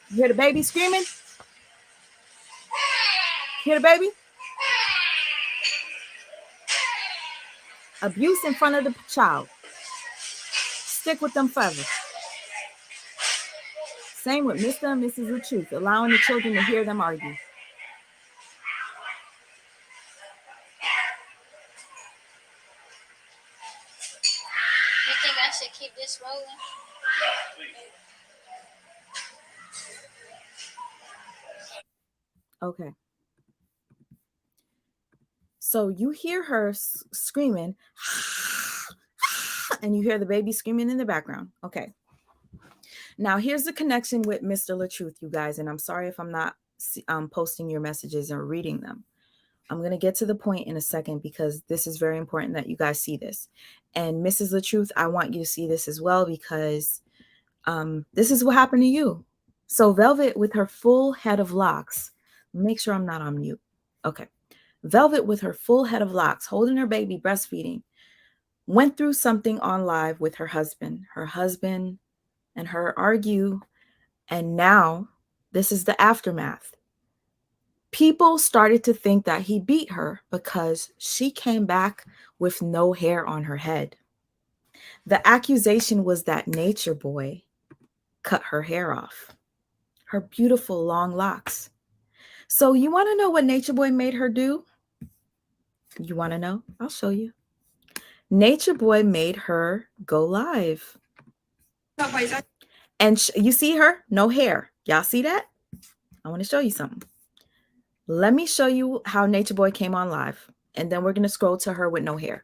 You hear the baby screaming? Hear the baby? Abuse in front of the child. Stick with them forever. Same with Mr. and Mrs. LaTruth, allowing the children to hear them argue. You think I should keep this rolling? Okay. So you hear her screaming, and you hear the baby screaming in the background. Okay. Now here's the connection with Mr. LaTruth, you guys, and I'm sorry if I'm not posting your messages or reading them. I'm going to get to the point in a second because this is very important that you guys see this. And Mrs. LaTruth, I want you to see this as well because this is what happened to you. So Velvet with her full head of locks, make sure I'm not on mute. Okay. Velvet with her full head of locks, holding her baby, breastfeeding, went through something on live with her husband. Her husband and her argue, and now this is the aftermath. People started to think that he beat her because she came back with no hair on her head. The accusation was that Nature Boy cut her hair off, her beautiful long locks. So you want to know what Nature Boy made her do? You want to know? I'll show you. Nature Boy made her go live. And you see her? No hair. Y'all see that? I want to show you something. Let me show you how Nature Boy came on live. And then we're going to scroll to her with no hair.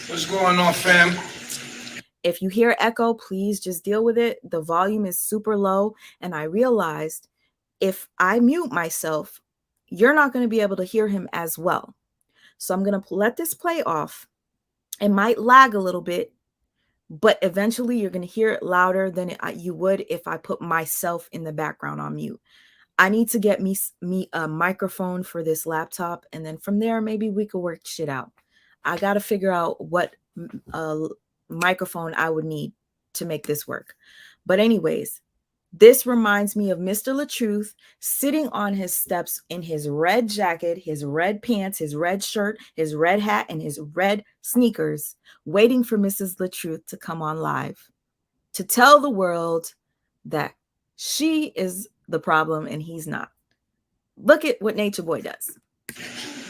What's going on, fam? If you hear echo, please just deal with it. The volume is super low. And I realized if I mute myself, you're not going to be able to hear him as well. So I'm going to let this play off. It might lag a little bit, but eventually you're going to hear it louder than you would if I put myself in the background on mute. I need to get me a microphone for this laptop, and then from there, maybe we could work shit out. I got to figure out what microphone I would need to make this work. But anyways, this reminds me of Mr. LaTruth sitting on his steps in his red jacket, his red pants, his red shirt, his red hat, and his red sneakers, waiting for Mrs. LaTruth to come on live to tell the world that she is the problem and he's not. Look at what Nature Boy does.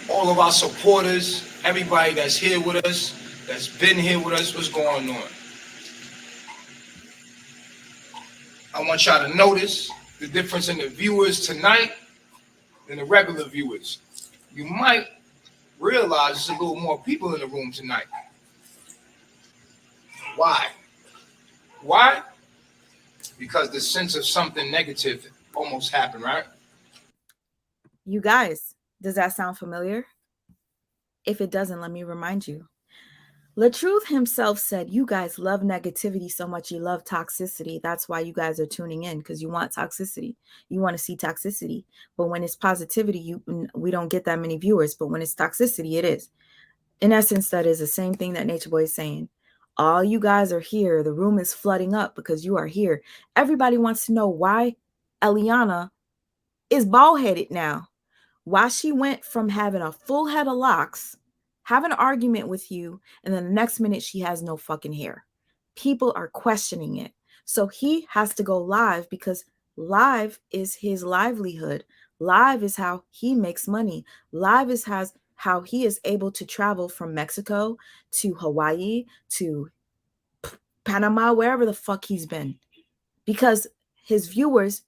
All of our supporters, everybody that's here with us, that's been here with us, what's going on? I want y'all to notice the difference in the viewers tonight than the regular viewers. You might realize there's a little more people in the room tonight. Why? Why? Because the sense of something negative almost happened, right? You guys, does that sound familiar? If it doesn't, let me remind you. LaTruth himself said, you guys love negativity so much, you love toxicity. That's why you guys are tuning in, because you want toxicity. You want to see toxicity. But when it's positivity, we don't get that many viewers. But when it's toxicity, it is. In essence, that is the same thing that Nature Boy is saying. All you guys are here. The room is flooding up because you are here. Everybody wants to know why Eliana is bald-headed now. Why she went from having a full head of locks, have an argument with you, and then the next minute she has no fucking hair. People are questioning it. So he has to go live because live is his livelihood. Live is how he makes money. Live is how he is able to travel from Mexico to Hawaii to Panama, wherever the fuck he's been, because his viewers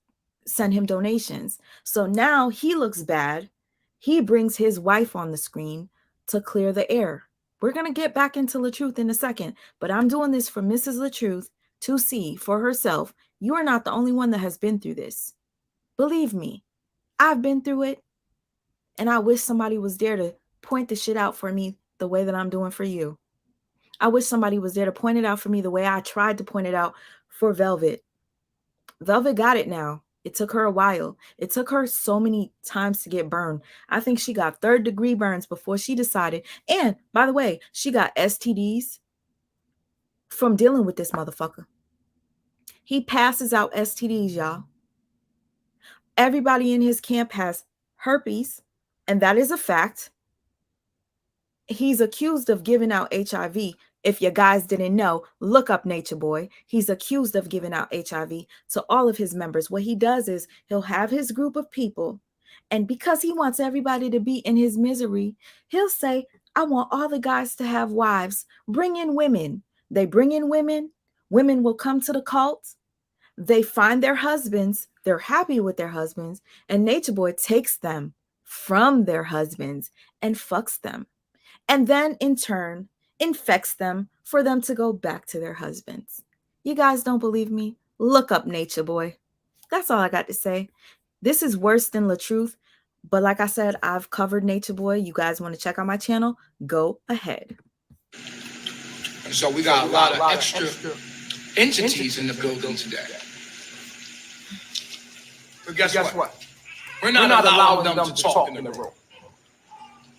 send him donations. So now he looks bad. He brings his wife on the screen to clear the air. We're going to get back into LaTruth in a second, but I'm doing this for Mrs. LaTruth to see for herself. You are not the only one that has been through this. Believe me, I've been through it, and I wish somebody was there to point the shit out for me the way that I'm doing for you. I wish somebody was there to point it out for me the way I tried to point it out for Velvet. Velvet got it now. It took her a while. It took her so many times to get burned. I think she got 3rd-degree burns before she decided. And by the way, she got STDs from dealing with this motherfucker. He passes out STDs, y'all. Everybody in his camp has herpes, and that is a fact. He's accused of giving out HIV. If you guys didn't know, look up Nature Boy. He's accused of giving out HIV to all of his members. What he does is he'll have his group of people, and because he wants everybody to be in his misery, he'll say, I want all the guys to have wives. Bring in women. They bring in women. Women will come to the cult. They find their husbands. They're happy with their husbands. And Nature Boy takes them from their husbands and fucks them. And then in turn, infects them for them to go back to their husbands. You guys don't believe me? Look up Nature Boy. That's all I got to say. This is worse than LATRUTH, but like I said, I've covered Nature Boy. You guys want to check out my channel? Go ahead. And so we got a lot of extra entities in the building today. But guess what? We're not allowing them to talk in the room.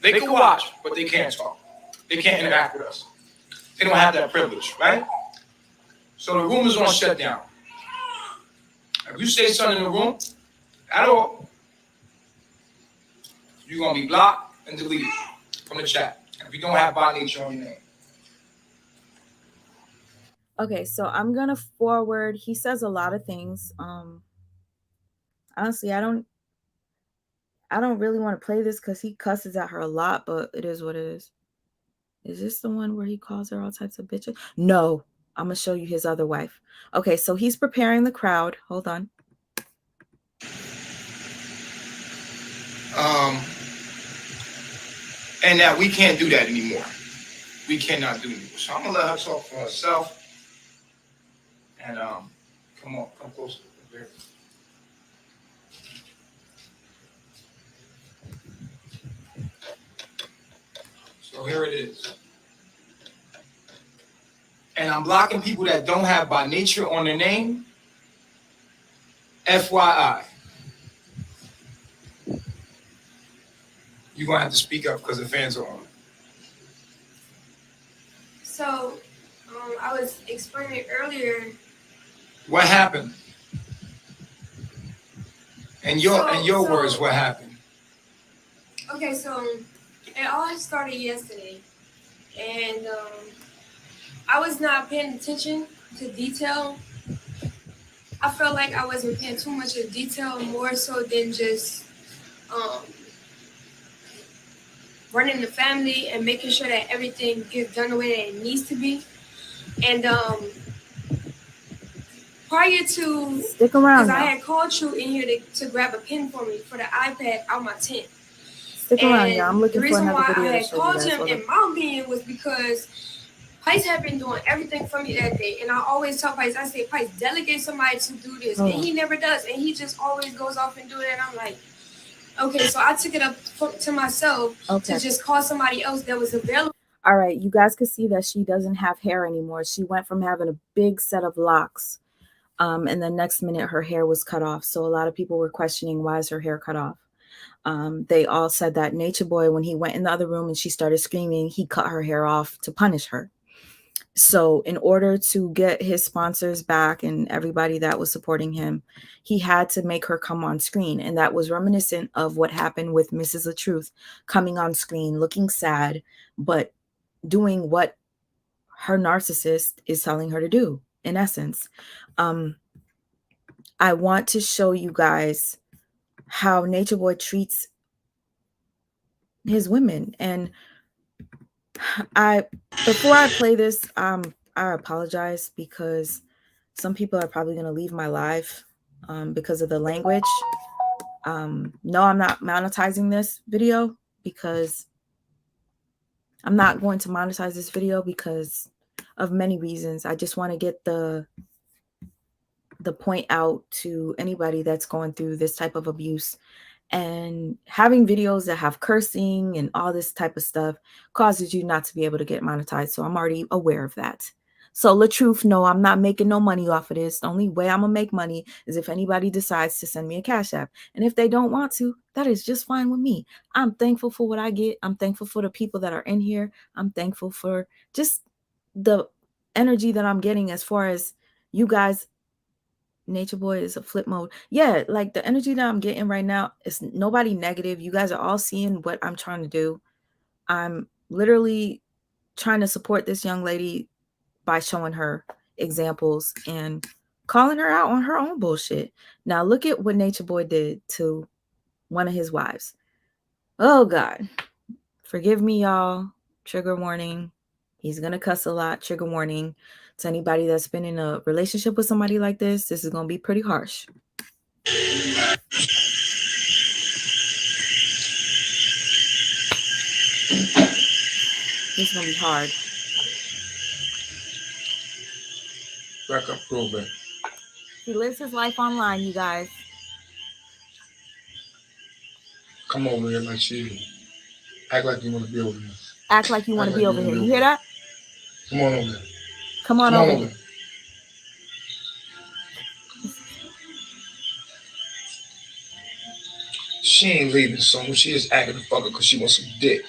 They can watch, but they can't talk. They can't interact with us. They don't have that privilege, right? So the room is on shutdown. If you say something in the room at all, you're going to be blocked and deleted from the chat. If you don't have by nature on your name. Okay, so I'm going to forward. He says a lot of things. Honestly, I don't really want to play this because he cusses at her a lot, but it is what it is. Is this the one where he calls her all types of bitches? No, I'm going to show you his other wife. Okay, so he's preparing the crowd. Hold on. And that we can't do that anymore. We cannot do it anymore. So I'm going to let her talk for herself. And come on, come closer. So here it is. And I'm blocking people that don't have by nature on their name. FYI. You're going to have to speak up because the fans are on. So, I was explaining earlier. What happened? In your words, what happened? Okay, so it all started yesterday, and I was not paying attention to detail. I felt like I wasn't paying too much of detail, more so than just running the family and making sure that everything gets done the way that it needs to be. And prior to, stick around, because I had called you in here to grab a pin for me for the iPad out my tent. Stick around, y'all. I'm looking for another video. The reason why I had to show called you him, guys. in my opinion, was because Pice had been doing everything for me that day. And I always tell Pice, I say, Pice, delegate somebody to do this. And he never does. And he just always goes off and do it. And I'm like, okay, so I took it up to myself to just call somebody else that was available. All right, you guys can see that she doesn't have hair anymore. She went from having a big set of locks, and the next minute her hair was cut off. So a lot of people were questioning, why is her hair cut off? They all said that Nature Boy, when he went in the other room and she started screaming, he cut her hair off to punish her. So in order to get his sponsors back and everybody that was supporting him, he had to make her come on screen. And that was reminiscent of what happened with Mrs. LATRUTH coming on screen, looking sad, but doing what her narcissist is telling her to do, in essence. I want to show you guys how Nature Boy treats his women. And before I play this, I apologize because some people are probably going to leave my live because of the language. No, I'm not monetizing this video because I'm not going to monetize this video because of many reasons. I just want to get the point out to anybody that's going through this type of abuse. And having videos that have cursing and all this type of stuff causes you not to be able to get monetized. So I'm already aware of that. So LATRUTH, no, I'm not making no money off of this. The only way I'm going to make money is if anybody decides to send me a Cash App. And if they don't want to, that is just fine with me. I'm thankful for what I get. I'm thankful for the people that are in here. I'm thankful for just the energy that I'm getting as far as you guys. Nature Boy is a flip mode. Yeah, like the energy that I'm getting right now is nobody negative. You guys are all seeing what I'm trying to do. I'm literally trying to support this young lady by showing her examples and calling her out on her own bullshit. Now look at what Nature Boy did to one of his wives. Oh God. Forgive me, y'all. Trigger warning. He's gonna cuss a lot. Trigger warning to anybody that's been in a relationship with somebody like this. This is gonna be pretty harsh. This is gonna be hard. Back up a little bit. He lives his life online, you guys. Come over here like she. Act like you want to be over here. Act like you want to be over here. You hear that? Come on over here. Come on over here. She ain't leaving soon. She is acting the fucker because she wants some dick.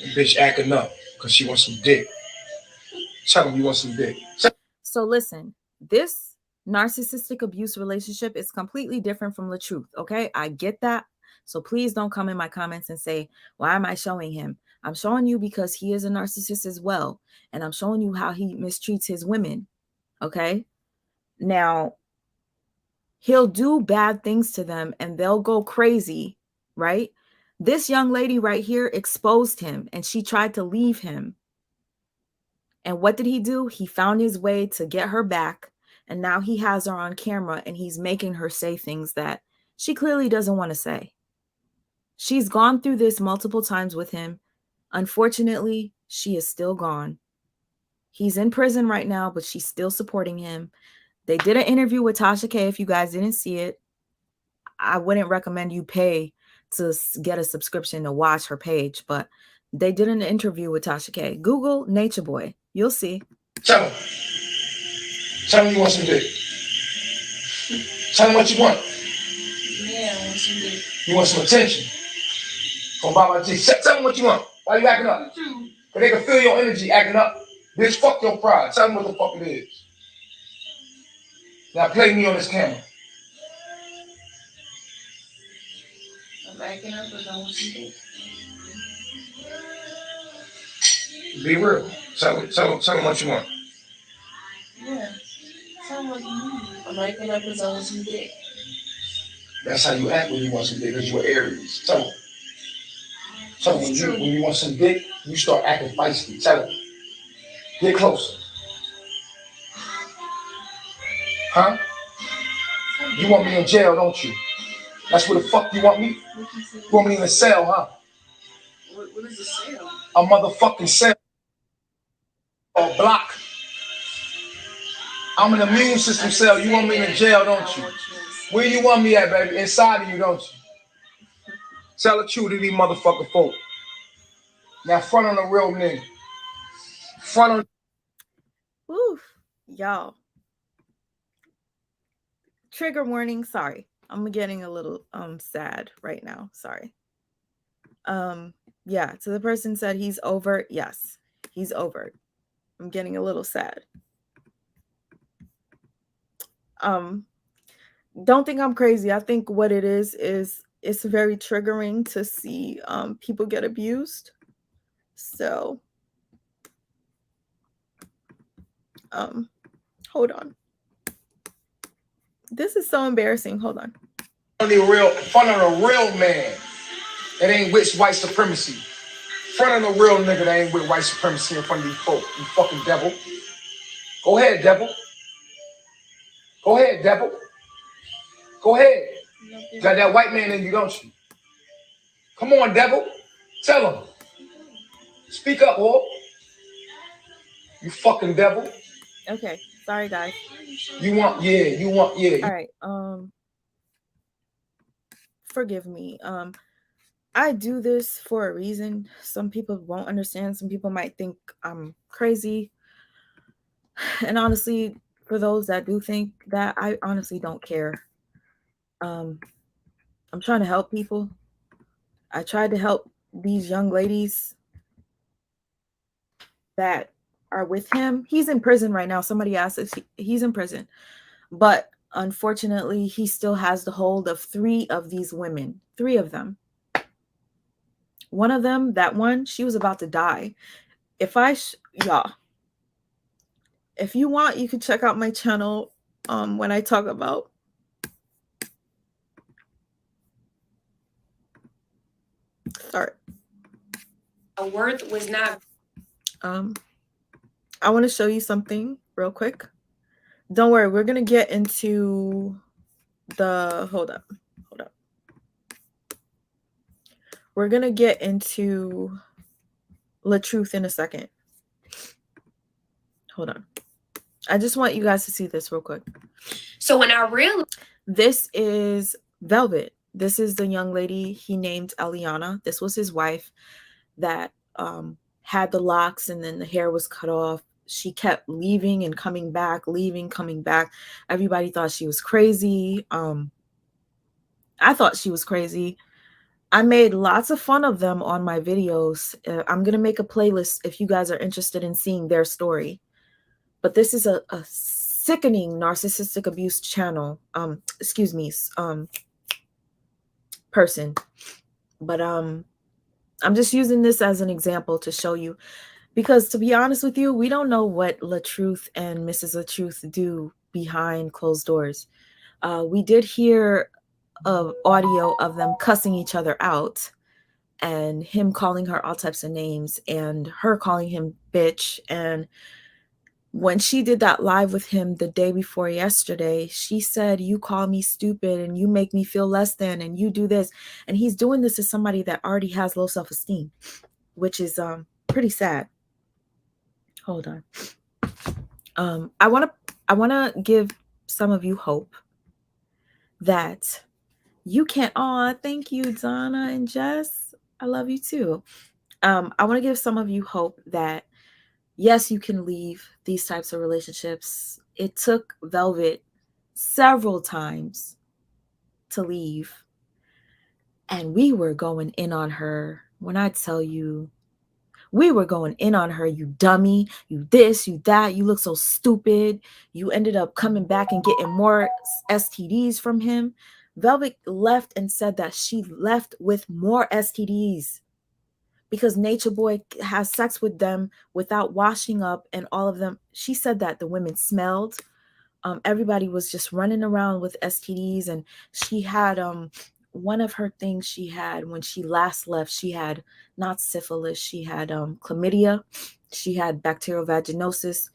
The bitch acting up because she wants some dick. Tell him you want some dick. So listen, this narcissistic abuse relationship is completely different from LATRUTH, okay? I get that. So please don't come in my comments and say, why am I showing him? I'm showing you because he is a narcissist as well. And I'm showing you how he mistreats his women, okay? Now, he'll do bad things to them and they'll go crazy, right? This young lady right here exposed him and she tried to leave him. And what did he do? He found his way to get her back. And now he has her on camera and he's making her say things that she clearly doesn't want to say. She's gone through this multiple times with him. Unfortunately, she is still gone. He's in prison right now, but she's still supporting him. They did an interview with Tasha K. If you guys didn't see it, I wouldn't recommend you pay to get a subscription to watch her page, but they did an interview with Tasha K. Google Nature Boy. You'll see. Tell him. Tell him you want some dick. Tell him what you want. Yeah, I want some dick. You want some attention. From Baba G. Tell him what you want. Why you acting up? Because they can feel your energy acting up. Bitch, fuck your pride. Tell them what the fuck it is. Now play me on this camera. I'm acting up because I want some dick. Be real. Tell them what you want. Yeah. Tell me what you need. I'm acting up because I want some dick. That's how you act when you want some dick, because you're Aries. Tell them. Tell them when you want some dick, you start acting feisty. Tell them. Get closer. Huh? You want me in jail, don't you? That's where the fuck you want me? You want me in a cell, huh? What is a cell? A motherfucking cell. Or block. I'm an immune system cell. You want me in jail, don't you? Where you want me at, baby? Inside of you, don't you? Tell the truth to these motherfucking folk. Now front on a real nigga. Front on. Oof, y'all. Trigger warning. Sorry, I'm getting a little sad right now. Sorry. Yeah. So the person said he's overt. Yes, he's overt. I'm getting a little sad. Don't think I'm crazy. I think what it is it's very triggering to see people get abused. So hold on. This is so embarrassing. Hold on. Front of a real man that ain't with white supremacy. Front of a real nigga that ain't with white supremacy in front of these folk. You fucking devil. Go ahead, devil. Go ahead, devil. Go ahead. You got that white man in you, don't you? Come on, devil. Tell him. Speak up, whore. You fucking devil. Okay. Sorry, guys. You want. All right. Forgive me. I do this for a reason. Some people won't understand. Some people might think I'm crazy. And honestly, for those that do think that, I honestly don't care. I'm trying to help people. I tried to help these young ladies that are with him. He's in prison right now. Somebody asked if he's in prison. But unfortunately, he still has the hold of 3 of these women. 3 of them. One of them, that one, she was about to die. Y'all, if you want, you can check out my channel when I talk about worth was not. I want to show you something real quick. Don't worry, we're gonna get into the hold up. We're gonna get into LATRUTH in a second. Hold on. I just want you guys to see this real quick. So when I realized, this is Velvet. This is the young lady he named Eliana. This was his wife that had the locks and then the hair was cut off. She kept leaving and coming back, leaving, coming back. Everybody thought she was crazy. I thought she was crazy. I made lots of fun of them on my videos. I'm going to make a playlist if you guys are interested in seeing their story. But this is a sickening narcissistic abuse channel. Person. But I'm just using this as an example to show you, because to be honest with you, we don't know what LATRUTH and Mrs. LATRUTH do behind closed doors. We did hear of audio of them cussing each other out and him calling her all types of names and her calling him bitch. And when she did that live with him the day before yesterday, she said, you call me stupid and you make me feel less than and you do this. And he's doing this to somebody that already has low self-esteem, which is pretty sad. Hold on. I want to give some of you hope that you can't. Oh, thank you, Donna and Jess. I love you too. I want to give some of you hope that yes, you can leave these types of relationships. It took Velvet several times to leave. And we were going in on her. When I tell you, we were going in on her. You dummy, you this, you that, you look so stupid. You ended up coming back and getting more STDs from him. Velvet left and said that she left with more STDs because Nature Boy has sex with them without washing up, and all of them. She said that the women smelled. Everybody was just running around with STDs, and she had one of her things she had when she last left, she had not syphilis, she had chlamydia, she had bacterial vaginosis,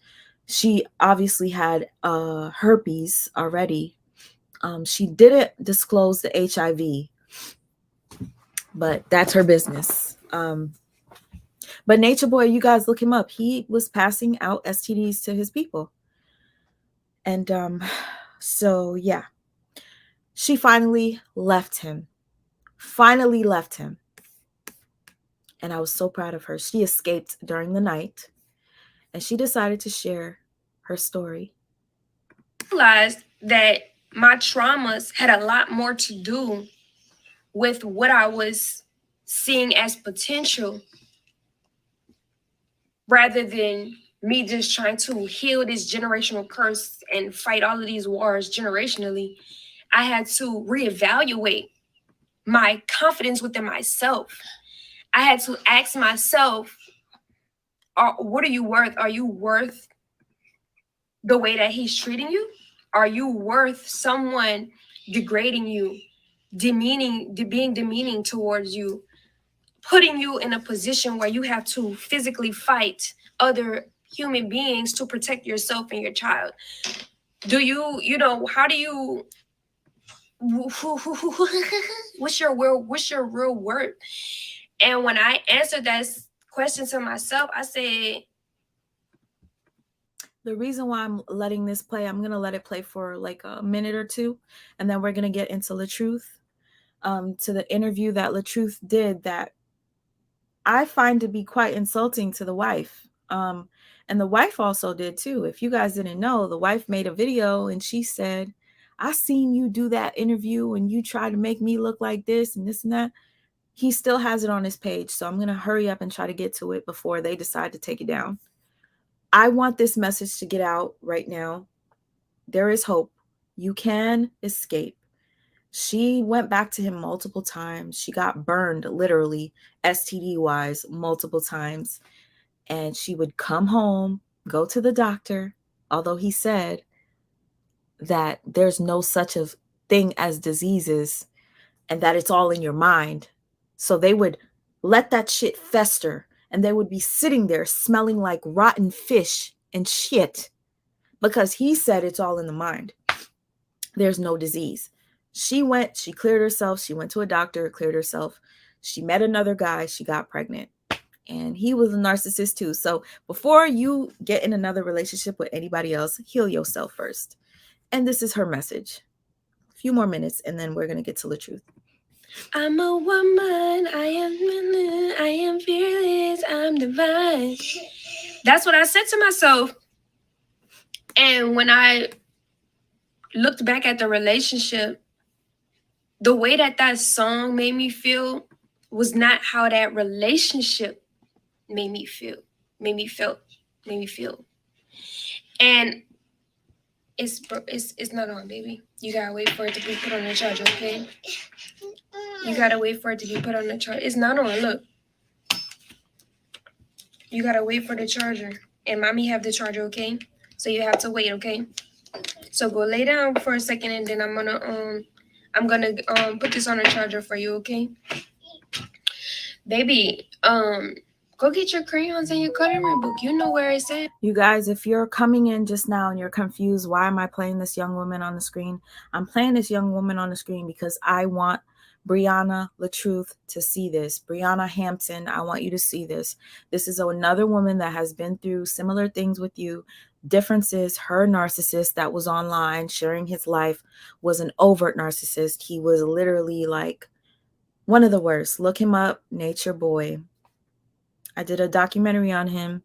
she obviously had herpes already. She didn't disclose the HIV, but that's her business. But Nature Boy, you guys look him up. He was passing out STDs to his people. And so yeah, she finally left him. And I was so proud of her. She escaped during the night and she decided to share her story. I realized that my traumas had a lot more to do with what I was seeing as potential rather than me just trying to heal this generational curse and fight all of these wars generationally. I had to reevaluate my confidence within myself. I had to ask myself, what are you worth? Are you worth the way that he's treating you? Are you worth someone degrading you, being demeaning towards you, putting you in a position where you have to physically fight other human beings to protect yourself and your child? Do how do you, what's your real worth? And when I answered that question to myself, I said, the reason why I'm letting this play, I'm going to let it play for like a minute or two, and then we're going to get into LATRUTH, to the interview that LATRUTH did that I find to be quite insulting to the wife. And the wife also did too. If you guys didn't know, the wife made a video and she said, I seen you do that interview and you tried to make me look like this and this and that. He still has it on his page. So I'm going to hurry up and try to get to it before they decide to take it down. I want this message to get out right now. There is hope. You can escape. She went back to him multiple times. She got burned, literally, STD wise, multiple times. And she would come home, go to the doctor, although he said that there's no such a thing as diseases and that it's all in your mind. So they would let that shit fester and they would be sitting there smelling like rotten fish and shit because he said it's all in the mind. There's no disease. She cleared herself. She went to a doctor, cleared herself. She met another guy. She got pregnant. And he was a narcissist too. So before you get in another relationship with anybody else, heal yourself first. And this is her message. A few more minutes and then we're going to get to the truth. I'm a woman, I am fearless, I'm divine. That's what I said to myself. And when I looked back at the relationship, the way that song made me feel was not how that relationship made me feel. And it's not on, baby. You gotta wait for it to be put on the charger, okay? You gotta wait for it to be put on the charger. It's not on, look. You gotta wait for the charger. And mommy have the charger, okay? So you have to wait, okay? So go lay down for a second and then I'm gonna put this on the charger for you, okay? Baby, go get your crayons and your coloring book. You know where it's at. You guys, if you're coming in just now and you're confused, why am I playing this young woman on the screen? I'm playing this young woman on the screen because I want Brianna LaTruth to see this. Brianna Hampton, I want you to see this. This is another woman that has been through similar things with you. Difference is her narcissist that was online sharing his life was an overt narcissist. He was literally like one of the worst. Look him up, Nature Boy. I did a documentary on him.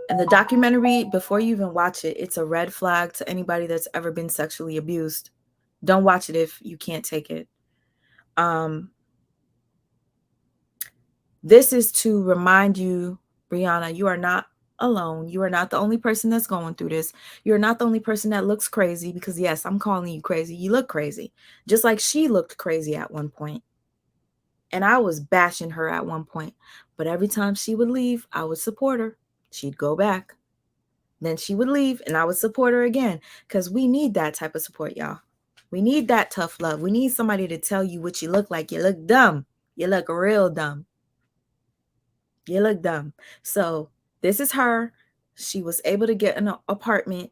And the documentary, before you even watch it, it's a red flag to anybody that's ever been sexually abused. Don't watch it if you can't take it. This is to remind you, Brianna, you are not alone. You are not the only person that's going through this. You're not the only person that looks crazy because, yes, I'm calling you crazy. You look crazy. Just like she looked crazy at one point. And I was bashing her at one point. But every time she would leave, I would support her. She'd go back. Then she would leave and I would support her again. Because we need that type of support, y'all. We need that tough love. We need somebody to tell you what you look like. You look dumb. You look real dumb. You look dumb. So this is her. She was able to get an apartment.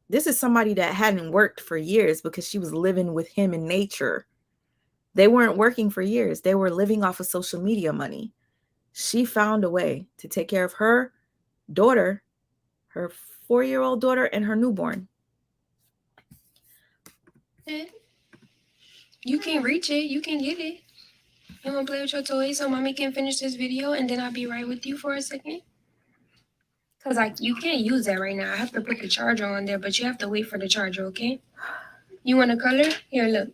This is somebody that hadn't worked for years because she was living with him in nature. They weren't working for years. They were living off of social media money. She found a way to take care of her daughter, her 4-year-old daughter, and her newborn. You can reach it. You can get it. You want to play with your toys so mommy can finish this video and then I'll be right with you for a second? Because you can't use that right now. I have to put the charger on there, but you have to wait for the charger, okay? You want to color? Here, look.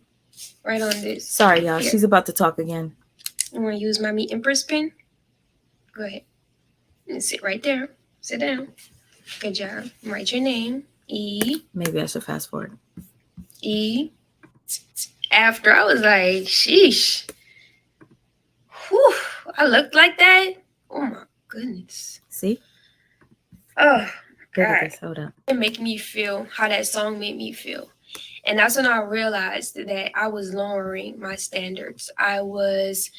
Right on this. Sorry, y'all. She's about to talk again. You want to use mommy Empress pen? Go ahead. And sit right there. Sit down. Good job. Write your name. E. Maybe I should fast forward. E. After I was like, sheesh. Whew. I looked like that. Oh my goodness. See? Oh, God. Hold up. It made me feel how that song made me feel. And that's when I realized that I was lowering my standards. I was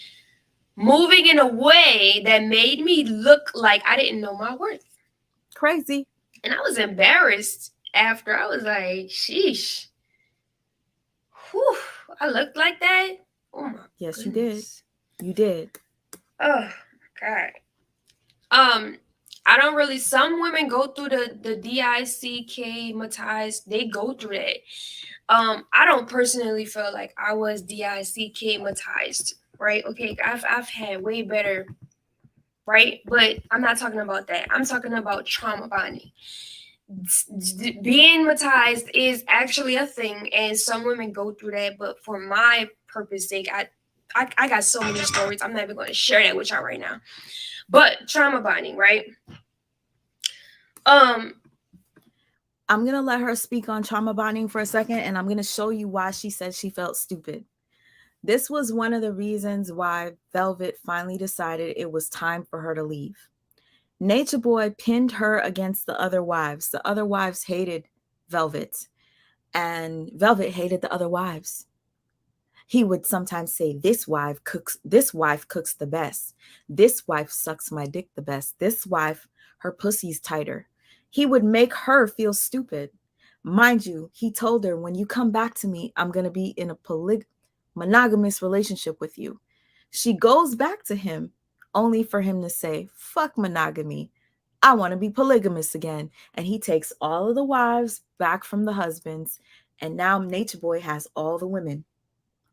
moving in a way that made me look like I didn't know my worth. Crazy. And I was embarrassed after. I was like, sheesh. Whew, I looked like that? Oh my Yes, goodness. You did. Oh, God. I don't really, some women go through the DICK-matized. They go through that. I don't personally feel like I was DICK-matized, right? Okay, I've had way better, right? But I'm not talking about that. I'm talking about trauma bonding. Being matized is actually a thing, and some women go through that. But for my purpose sake, I got so many stories. I'm not even going to share that with y'all right now. But trauma bonding, right? I'm going to let her speak on trauma bonding for a second, and I'm going to show you why she said she felt stupid. This was one of the reasons why Velvet finally decided it was time for her to leave. Nature Boy pinned her against the other wives. The other wives hated Velvet, and Velvet hated the other wives. He would sometimes say, this wife cooks the best. This wife sucks my dick the best. This wife, her pussy's tighter. He would make her feel stupid. Mind you, he told her, when you come back to me, I'm going to be in a monogamous relationship with you. She goes back to him only for him to say, fuck monogamy. I want to be polygamous again. And he takes all of the wives back from the husbands. And now Nature Boy has all the women.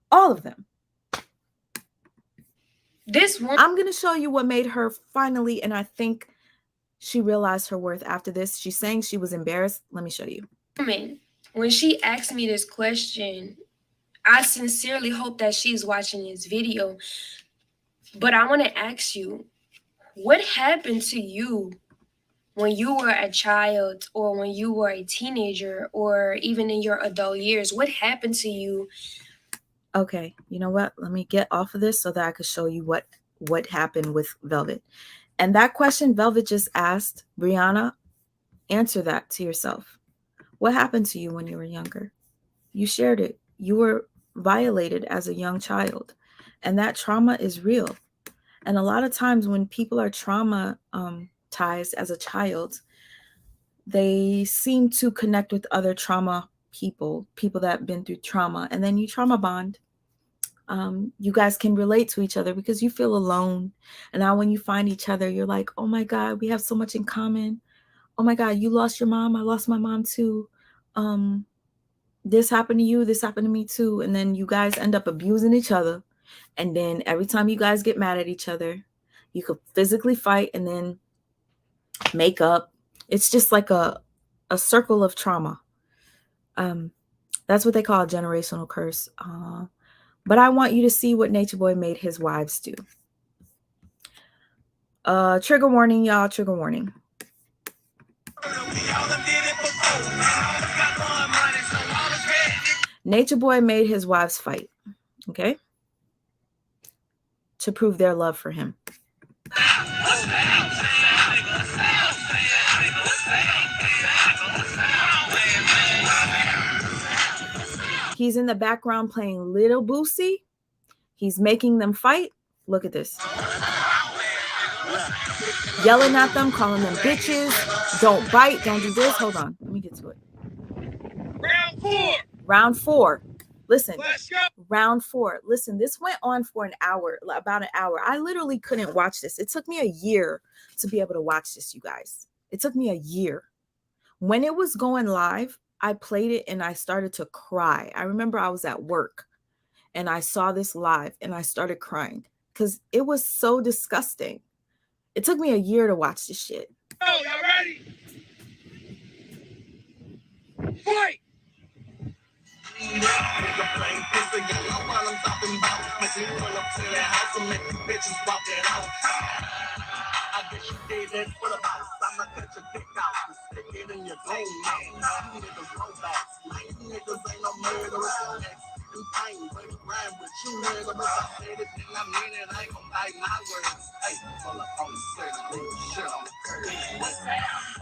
All of them. This one, I'm going to show you what made her finally, and I think she realized her worth after this. She's saying she was embarrassed. Let me show you. woman, when she asked me this question, I sincerely hope that she's watching this video. But I want to ask you, what happened to you when you were a child, or when you were a teenager, or even in your adult years? What happened to you? Okay, you know what? Let me get off of this so that I could show you what happened with Velvet. And that question Velvet just asked, Brianna, answer that to yourself. What happened to you when you were younger? You shared it. You were violated as a young child. And that trauma is real. And a lot of times when people are traumatized as a child, they seem to connect with other trauma people that have been through trauma. And then you trauma bond. You guys can relate to each other because you feel alone. And now when you find each other, you're like, oh my God, we have so much in common. Oh my God, you lost your mom. I lost my mom too. This happened to you. This happened to me too. And then you guys end up abusing each other. And then every time you guys get mad at each other, you could physically fight and then make up. It's just like a circle of trauma. That's what they call a generational curse. But I want you to see what Nature Boy made his wives do. Trigger warning, y'all. Trigger warning. Nature Boy made his wives fight. Okay? To prove their love for him. He's in the background playing Little Boosie. He's making them fight. Look at this. Yelling at them, calling them bitches. Don't bite. Don't do this. Hold on. Let me get to it. Round four. Listen. Round four. Listen, this went on for an hour, about an hour. I literally couldn't watch this. It took me a year to be able to watch this, you guys. It took me a year. When it was going live, I played it and I started to cry. I remember I was at work and I saw this live and I started crying because it was so disgusting. It took me a year to watch this shit. Oh, y'all ready? Fight! I guess you did that for the boss. I'ma cut your dick out and stick it in your gold mouth. You niggas rollbacks. You niggas ain't no murderers. And pain, but it rhyme with you niggas. I said it, then I mean it. I ain't gon' bite my words. Hey, pull up on the set, leave shit on the curb. What's down?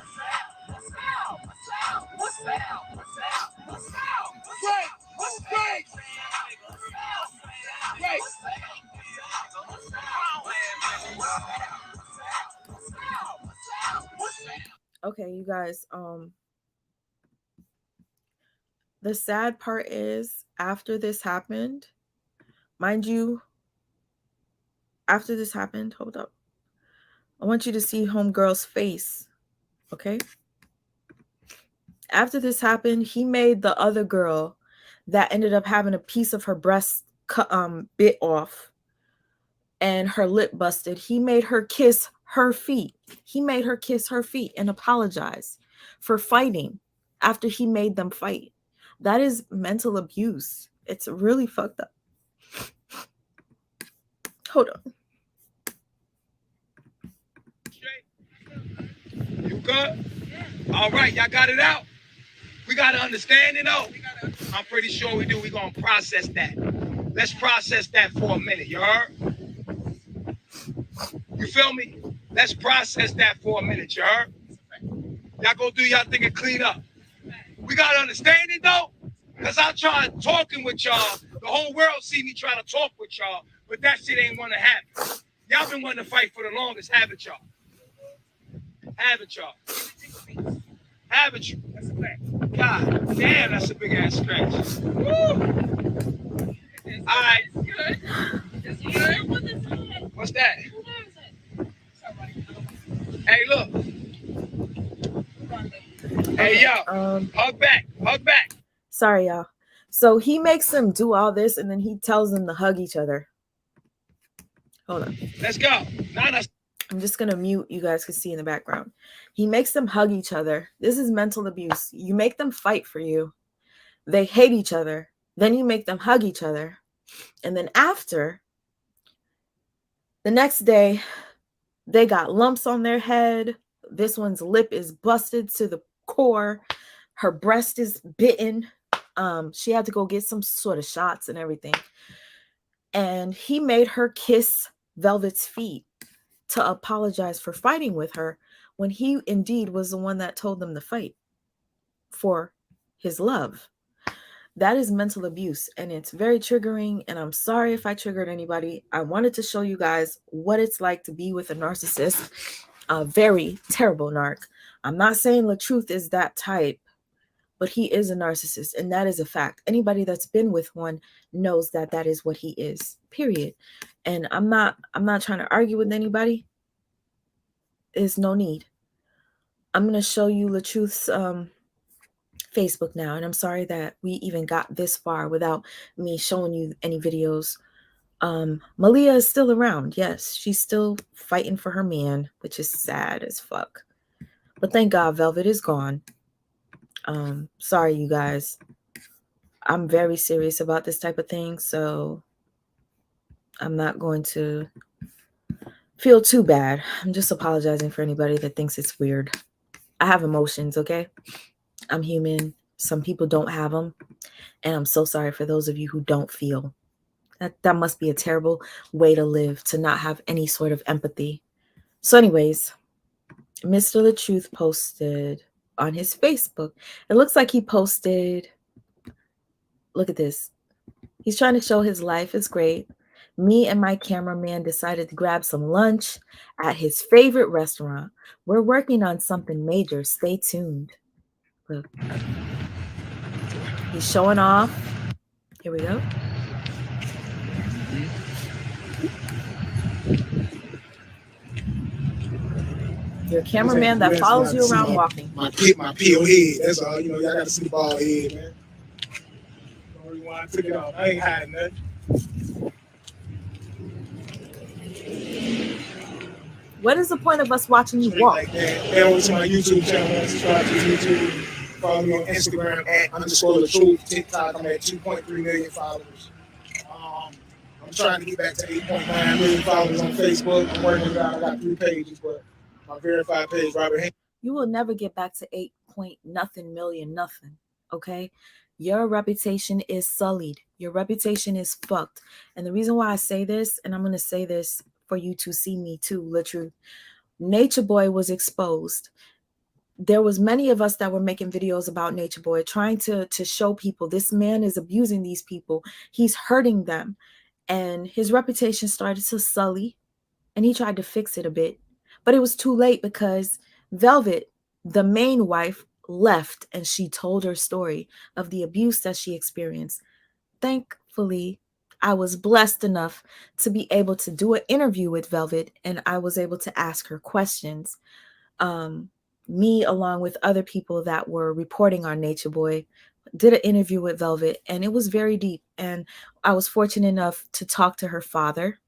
What's down? What's down? What's down? What's down? What's down? Wait! What's down? Wait! Okay, you guys, the sad part is after this happened, mind you, after this happened, hold up. I want you to see homegirl's face, okay? After this happened, he made the other girl that ended up having a piece of her breast bit off and her lip busted. He made her kiss her feet. He made her kiss her feet and apologize for fighting after he made them fight. That is mental abuse. It's really fucked up. Hold on. You good? All right, y'all got it out? We got to understand it, though. I'm pretty sure we do. We're going to process that. Let's process that for a minute, you heard? You feel me? Let's process that for a minute, you heard? Y'all go do y'all thing and clean up. We got to understand it, though. Because I'm trying talking with y'all. The whole world see me trying to talk with y'all, but that shit ain't want to happen. Y'all been wanting to fight for the longest, haven't y'all? Haven't y'all? Haven't you? That's a fact. God damn, that's a big ass stretch. Woo! All right. It's good. What's that? Hey, look. Hey, yo. Hug back. Hug back. Sorry, y'all. So he makes them do all this, and then he tells them to hug each other. Hold on. Let's go. I'm just going to mute. You guys can see in the background. He makes them hug each other. This is mental abuse. You make them fight for you. They hate each other. Then you make them hug each other. And then after, the next day, they got lumps on their head. This one's lip is busted to the core. Her breast is bitten. She had to go get some sort of shots and everything. And he made her kiss Velvet's feet to apologize for fighting with her when he indeed was the one that told them to fight for his love. That is mental abuse, and it's very triggering, and I'm sorry if I triggered anybody. I wanted to show you guys what it's like to be with a narcissist, a very terrible narc. I'm not saying LaTruth is that type, but he is a narcissist, and that is a fact. Anybody that's been with one knows that that is what he is, period. And I'm not trying to argue with anybody. There's no need. I'm going to show you LaTruth's Facebook now, and I'm sorry that we even got this far without me showing you any videos. Malia is still around. Yes, she's still fighting for her man, which is sad as fuck. But thank God Velvet is gone. Sorry, you guys. I'm very serious about this type of thing, so I'm not going to feel too bad. I'm just apologizing for anybody that thinks it's weird. I have emotions, okay? I'm human. Some people don't have them. And I'm so sorry for those of you who don't feel. That must be a terrible way to live, to not have any sort of empathy. So anyways, Mr. LaTruth posted on his Facebook. It looks like he posted, look at this. He's trying to show his life is great. Me and my cameraman decided to grab some lunch at his favorite restaurant. We're working on something major. Stay tuned. Look. He's showing off. Here we go. Your cameraman that follows you around walking. My peel head. That's all. You know, y'all got to see the bald head, man. Don't rewind. I took it off. I ain't hiding nothing. What is the point of us watching you walk? Like that. Head over to my YouTube channel. Subscribe to YouTube. Follow me on Instagram @_LaTruth. TikTok, I'm at 2.3 million followers. I'm trying to get back to 8.9 million followers on Facebook. I'm working it out. I got 3 pages, but my verified page, Robert Hank. You will never get back to 8.nothing million, okay? Your reputation is sullied. Your reputation is fucked. And the reason why I say this, and I'm going to say this for you to see me too, LaTruth, Nature Boy was exposed. There was many of us that were making videos about Nature Boy, trying to show people this man is abusing these people. He's hurting them. And his reputation started to sully, and he tried to fix it a bit. But it was too late because Velvet, the main wife, left, and she told her story of the abuse that she experienced. Thankfully, I was blessed enough to be able to do an interview with Velvet, and I was able to ask her questions. Me, along with other people that were reporting on Nature Boy, did an interview with Velvet, and it was very deep. And I was fortunate enough to talk to her father.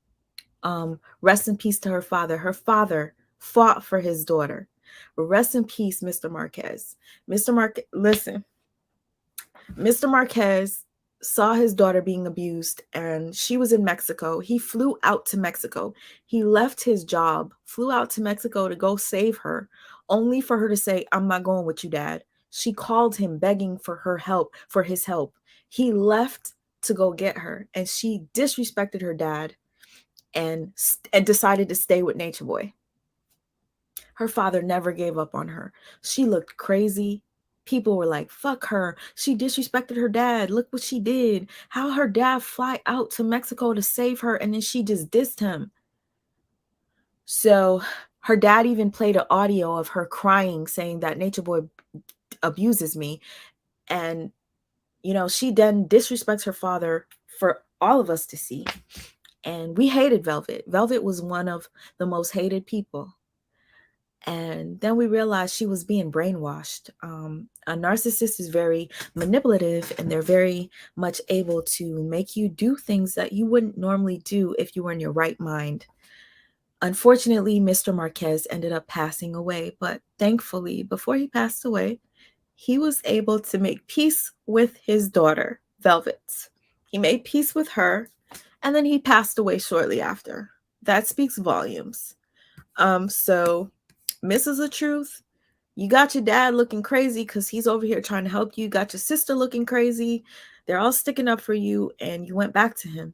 Rest in peace to her father. Her father fought for his daughter. Rest in peace, Mr. Marquez. Listen. Mr. Marquez saw his daughter being abused, and she was in Mexico. He flew out to Mexico. He left his job, flew out to Mexico to go save her, only for her to say, I'm not going with you, Dad. She called him begging for her help, for his help. He left to go get her, and she disrespected her dad and decided to stay with Nature Boy. Her father never gave up on her. She looked crazy. People were like, fuck her. She disrespected her dad. Look what she did. How her dad fly out to Mexico to save her, and then she just dissed him. So her dad even played an audio of her crying, saying that Nature Boy abuses me. And, you know, she then disrespects her father for all of us to see. And we hated Velvet. Velvet was one of the most hated people. And then we realized she was being brainwashed. A narcissist is very manipulative, and they're very much able to make you do things that you wouldn't normally do if you were in your right mind. Unfortunately, Mr. Marquez ended up passing away, but thankfully, before he passed away, he was able to make peace with his daughter, Velvet. He made peace with her, and then he passed away shortly after. That speaks volumes. So Mrs. LaTruth, you got your dad looking crazy because he's over here trying to help you. You got your sister looking crazy. They're all sticking up for you, and you went back to him.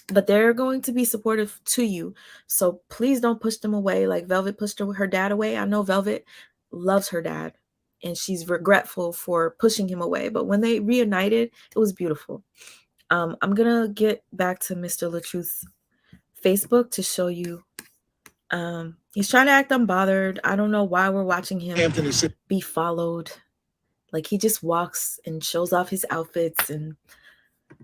But they're going to be supportive to you. So please don't push them away like Velvet pushed her dad away. I know Velvet loves her dad, and she's regretful for pushing him away. But when they reunited, it was beautiful. I'm going to get back to Mr. LaTruth's Facebook to show you. He's trying to act unbothered. I don't know why we're watching him be followed. Like, he just walks and shows off his outfits, and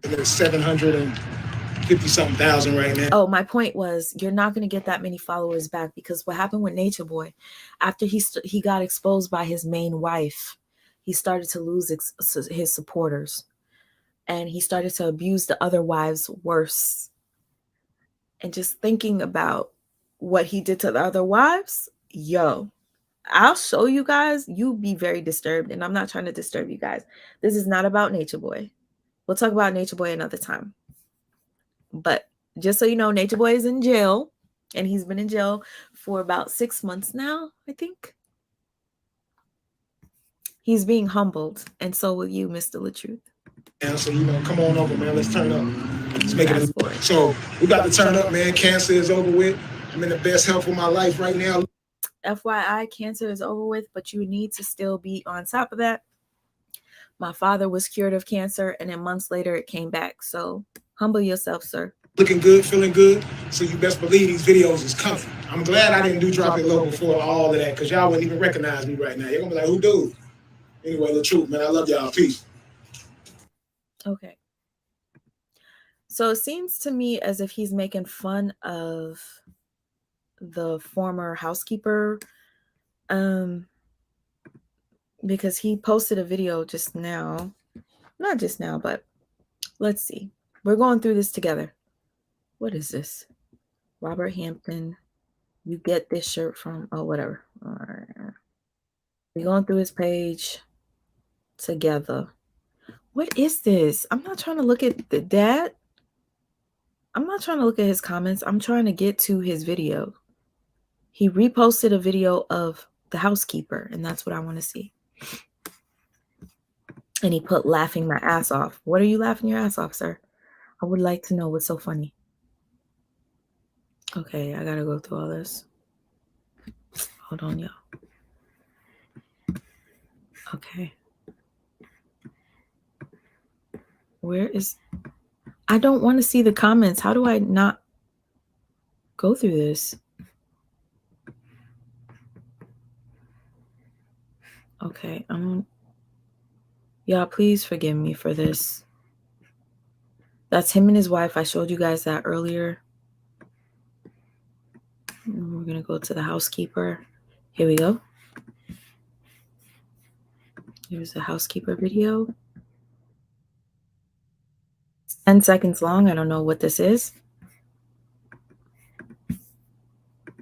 there's 750-something thousand right now. Oh, my point was, you're not going to get that many followers back, because what happened with Nature Boy, after he got exposed by his main wife, he started to lose his supporters, and he started to abuse the other wives worse. And just thinking about what he did to the other wives, yo, I'll show you guys. You'll be very disturbed, and I'm not trying to disturb you guys. This is not about Nature Boy. We'll talk about Nature Boy another time. But just so you know, Nature Boy is in jail, and he's been in jail for about 6 months now, I think. He's being humbled, and so will you, Mr. LaTruth. Yeah, so, come on over, man. Let's turn up. Let's make it. So we got to turn up, man. Cancer is over with. I'm in the best health of my life right now. FYI, cancer is over with, but you need to still be on top of that. My father was cured of cancer, and then months later it came back. So humble yourself, sir. Looking good, feeling good. So you best believe these videos is coming. I'm glad I didn't do Drop It Low before all of that, because y'all wouldn't even recognize me right now. You're going to be like, who dude? Anyway, the truth, man. I love y'all. Peace. Okay. So it seems to me as if he's making fun of the former housekeeper, because he posted a video just now. Not just now, but let's see. We're going through this together. What is this? Robert Hampton. You get this shirt from, oh, whatever. All right. We're going through his page together. What is this? I'm not trying to look at the dad. I'm not trying to look at his comments. I'm trying to get to his video. He reposted a video of the housekeeper, and that's what I want to see. And he put laughing my ass off. What are you laughing your ass off, sir? I would like to know what's so funny. Okay, I gotta go through all this. Hold on, y'all. Okay. Where is... I don't want to see the comments. How do I not go through this? Okay, y'all, please forgive me for this. That's him and his wife. I showed you guys that earlier. We're gonna go to the housekeeper. Here we go. Here's the housekeeper video. 10 seconds long. I don't know what this is.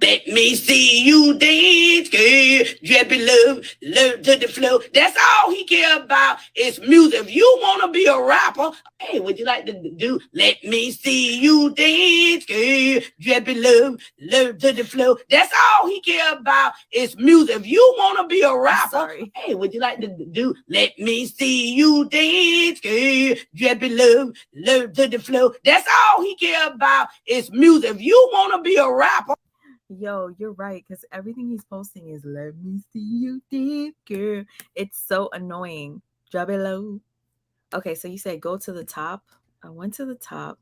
Let me see you dance, girl. Drop it low, low to the floor. That's all he care about is music. If you want to be a rapper, hey, would you like to do? Let me see you dance, girl. Drop it low, low to the floor. That's all he care about is music. If you want to be a rapper, hey, would you like to do? Let me see you dance, girl. Drop it low, low to the floor. That's all he care about is music. If you want to be a rapper. Yo, you're right, because everything he's posting is "Let me see you dip, girl." It's so annoying. Drop it low. Okay, so you said go to the top. I went to the top,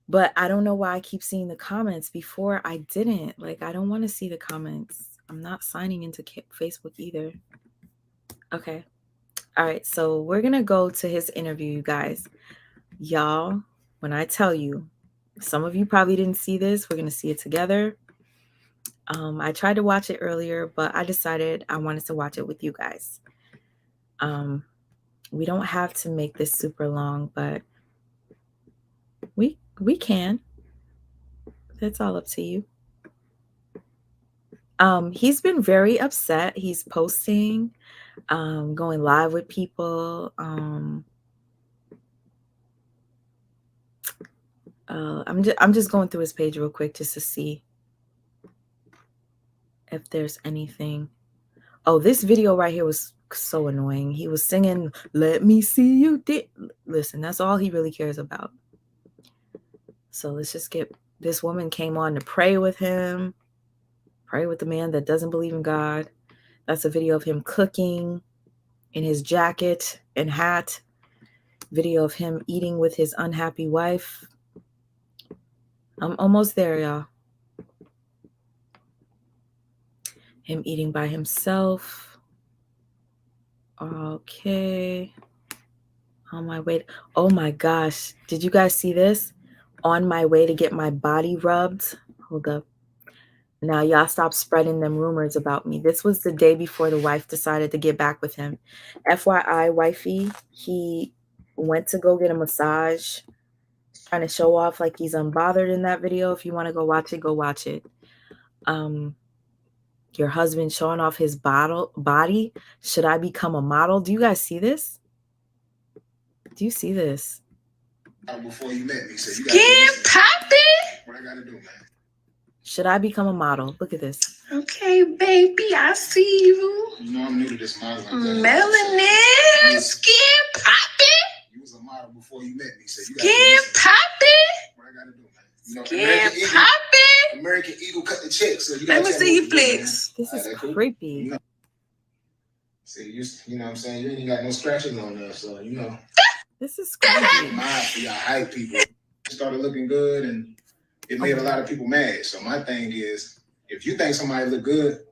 but I don't know why I keep seeing the comments. Before I didn't. Like, I don't want to see the comments. I'm not signing into Facebook either. Okay. All right, so we're gonna go to his interview, you guys. Y'all, when I tell you, some of you probably didn't see this. We're going to see it together. I tried to watch it earlier, but I decided I wanted to watch it with you guys. We don't have to make this super long, but we can. That's all up to you. He's been very upset. He's posting, going live with people. I'm just going through his page real quick just to see if there's anything. Oh, this video right here was so annoying. He was singing, "Let me see you dip." Listen, that's all he really cares about. So let's just get, this woman came on to pray with him, pray with the man that doesn't believe in God. That's a video of him cooking in his jacket and hat. Video of him eating with his unhappy wife. I'm almost there, y'all. Him eating by himself. Okay. On my way. Oh my gosh. Did you guys see this? On my way to get my body rubbed. Hold up. Now y'all stop spreading them rumors about me. This was the day before the wife decided to get back with him. FYI, wifey, he went to go get a massage. Trying to show off like he's unbothered in that video. If you want to go watch it, go watch it. Your husband showing off his body. Should I become a model? Do you guys see this? Do you see this? Before you met me, so you Get popping. What I gotta do, man? Should I become a model? Look at this. Okay, baby, I see you. You know I'm new to this modeling. Melanin, skin popping. You was a model before you met me, so you Skin popping. What I gotta do, man? You know, Skin popping. American Eagle cut the check, so you Let me see you flex. This is creepy. You know, see, you know what I'm saying? You ain't got no scratches on there, so you know. This is creepy. Mind for y'all hype people. It started looking good, and it made a lot of people mad. So my thing is, if you think somebody look good,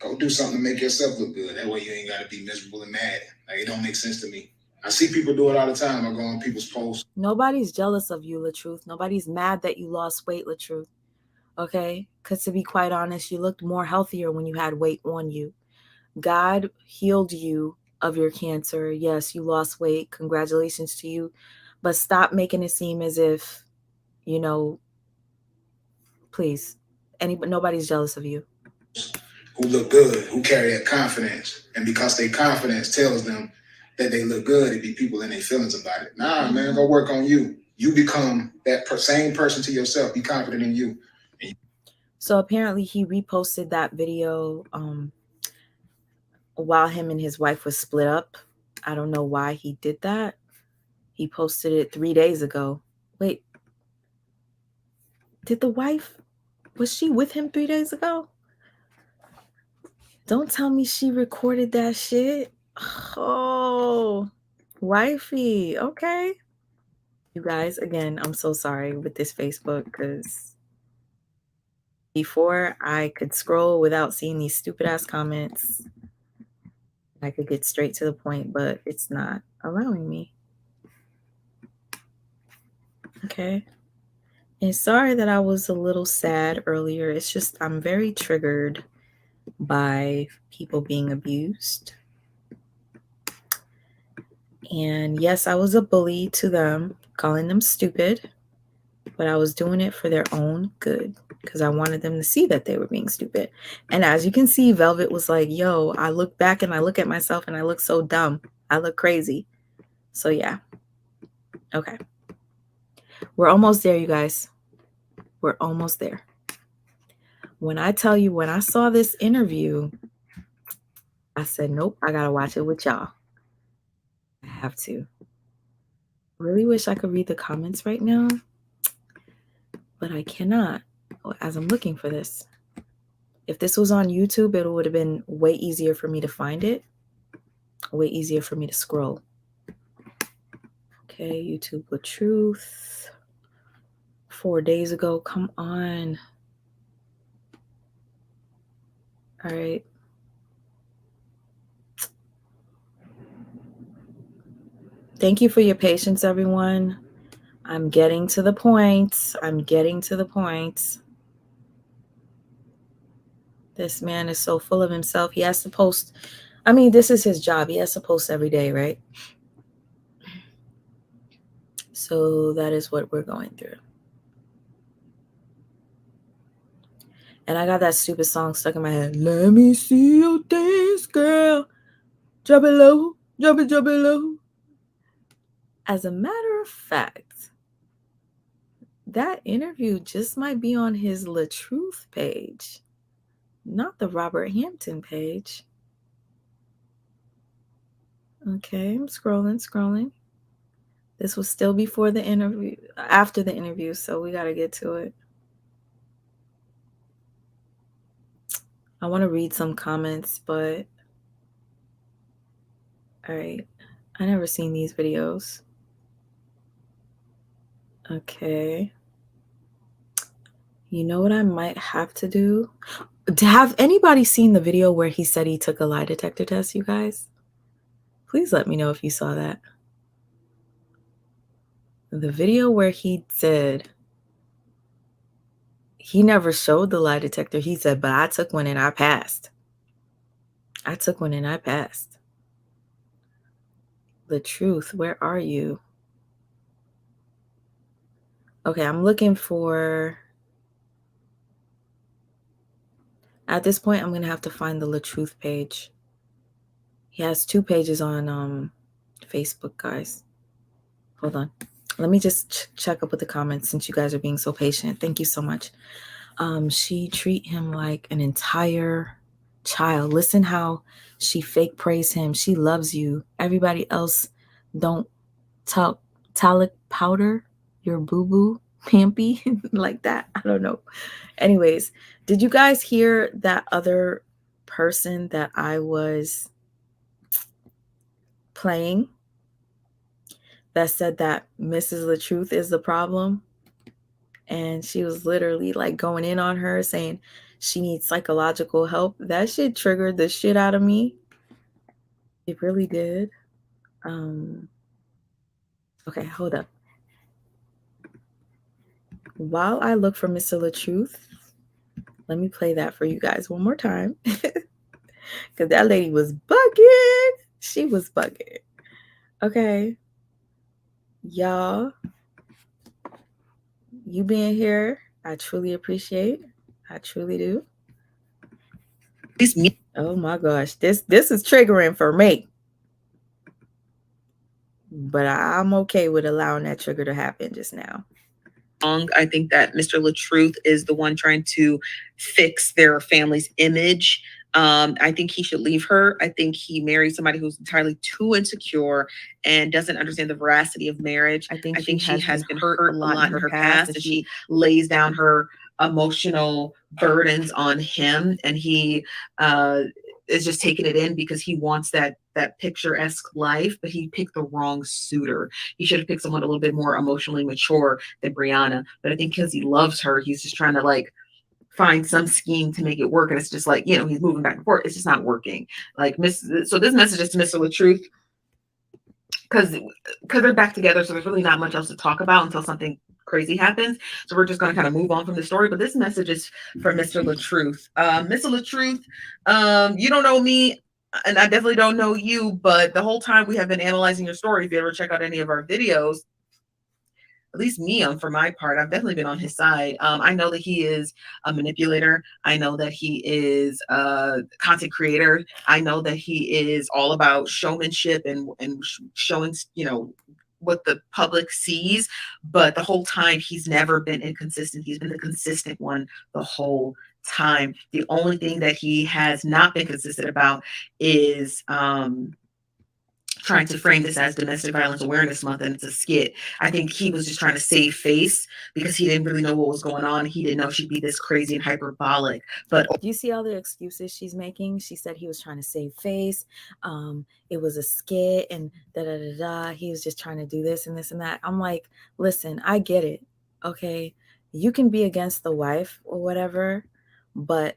go do something to make yourself look good. That way you ain't got to be miserable and mad. Like, it don't make sense to me. I see people do it all the time. I go on people's posts. Nobody's jealous of you, LaTruth. Nobody's mad that you lost weight, LaTruth. Okay? Because to be quite honest, you looked more healthier when you had weight on you. God healed you of your cancer. Yes, you lost weight. Congratulations to you. But stop making it seem as if, you know, please, nobody's jealous of you. Who look good, who carry that confidence. And because their confidence tells them that they look good, it be people in their feelings about it. Nah, man, go work on you. You become that same person to yourself. Be confident in you. So apparently he reposted that video while him and his wife was split up. I don't know why he did that. He posted it 3 days ago. Wait. Did the wife, was she with him 3 days ago? Don't tell me she recorded that shit. Oh, wifey. Okay. You guys, again, I'm so sorry with this Facebook because before I could scroll without seeing these stupid ass comments, I could get straight to the point, but it's not allowing me. Okay. And sorry that I was a little sad earlier. It's just I'm very triggered by people being abused. And yes, I was a bully to them, calling them stupid. but I was doing it for their own good because I wanted them to see that they were being stupid. And as you can see, Velvet was like, yo, I look back and I look at myself and I look so dumb. I look crazy. So yeah. Okay. We're almost there, you guys. We're almost there. When I tell you, when I saw this interview, I said, nope, I got to watch it with y'all. I have to. Really wish I could read the comments right now, but I cannot as I'm looking for this. If this was on YouTube, it would have been way easier for me to find it. Way easier for me to scroll. Okay, YouTube LATRUTH. 4 days ago. Come on. All right. Thank you for your patience, everyone. I'm getting to the point. I'm getting to the point. This man is so full of himself. He has to post. I mean, this is his job. He has to post every day, right? So that is what we're going through. And I got that stupid song stuck in my head. Let me see your dance, girl. Drop it low. Drop it low. As a matter of fact, that interview just might be on his LATRUTH page, not the Robert Hampton page. Okay, I'm scrolling. This was still before the interview, after the interview, so we got to get to it. I want to read some comments, but all right. I never seen these videos. Okay. You know what I might have to do? Have anybody seen the video where he said he took a lie detector test, you guys? Please let me know if you saw that. The video where he said he never showed the lie detector. He said, but I took one and I passed. I took one and I passed. LATRUTH, where are you? Okay, I'm looking for... At this point, I'm going to have to find the LATRUTH page. He has 2 pages on Facebook, guys. Hold on. Let me just check up with the comments since you guys are being so patient. Thank you so much. She treat him like an entire child. Listen how she fake praise him. She loves you. Everybody else don't talc powder your boo-boo pampy like that. I don't know. Anyways, did you guys hear that other person that I was playing that said that Mrs. LATRUTH is the problem? And she was literally like going in on her saying she needs psychological help. That shit triggered the shit out of me. It really did. Okay, hold up. While I look for Mr. LATRUTH, let me play that for you guys one more time. Because that lady was bugging. She was bugging. Okay. Y'all, you being here, I truly appreciate. I truly do. Oh my gosh, this is triggering for me. But I'm okay with allowing that trigger to happen just now. I think that Mr. LATRUTH is the one trying to fix their family's image. I think he should leave her. I think he married somebody who's entirely too insecure and doesn't understand the veracity of marriage. I think she has been hurt a lot in her past, and she lays down her emotional burdens on him, and he is just taking it in because he wants that picturesque life, but he picked the wrong suitor. He should have picked someone a little bit more emotionally mature than Brianna. But I think because he loves her, he's just trying to like find some scheme to make it work. And it's just like, you know, he's moving back and forth. It's just not working. Like so this message is to Mr. LATRUTH because they're back together. So there's really not much else to talk about until something crazy happens. So we're just going to kind of move on from the story. But this message is for Mr. LATRUTH. Mr. LATRUTH, you don't know me, and I definitely don't know you, but the whole time we have been analyzing your story, if you ever check out any of our videos, at least me, for my part, I've definitely been on his side. I know that he is a manipulator. I know that he is a content creator. I know that he is all about showmanship and showing, what the public sees. But the whole time, he's never been inconsistent. He's been the consistent one the whole time. The only thing that he has not been consistent about is trying to frame this as Domestic Violence Awareness Month, and it's a skit. I think he was just trying to save face because he didn't really know what was going on. He didn't know she'd be this crazy and hyperbolic. But do you see all the excuses she's making? She said he was trying to save face. It was a skit and da da da da. He was just trying to do this and this and that. I'm like, listen, I get it. Okay. You can be against the wife or whatever, but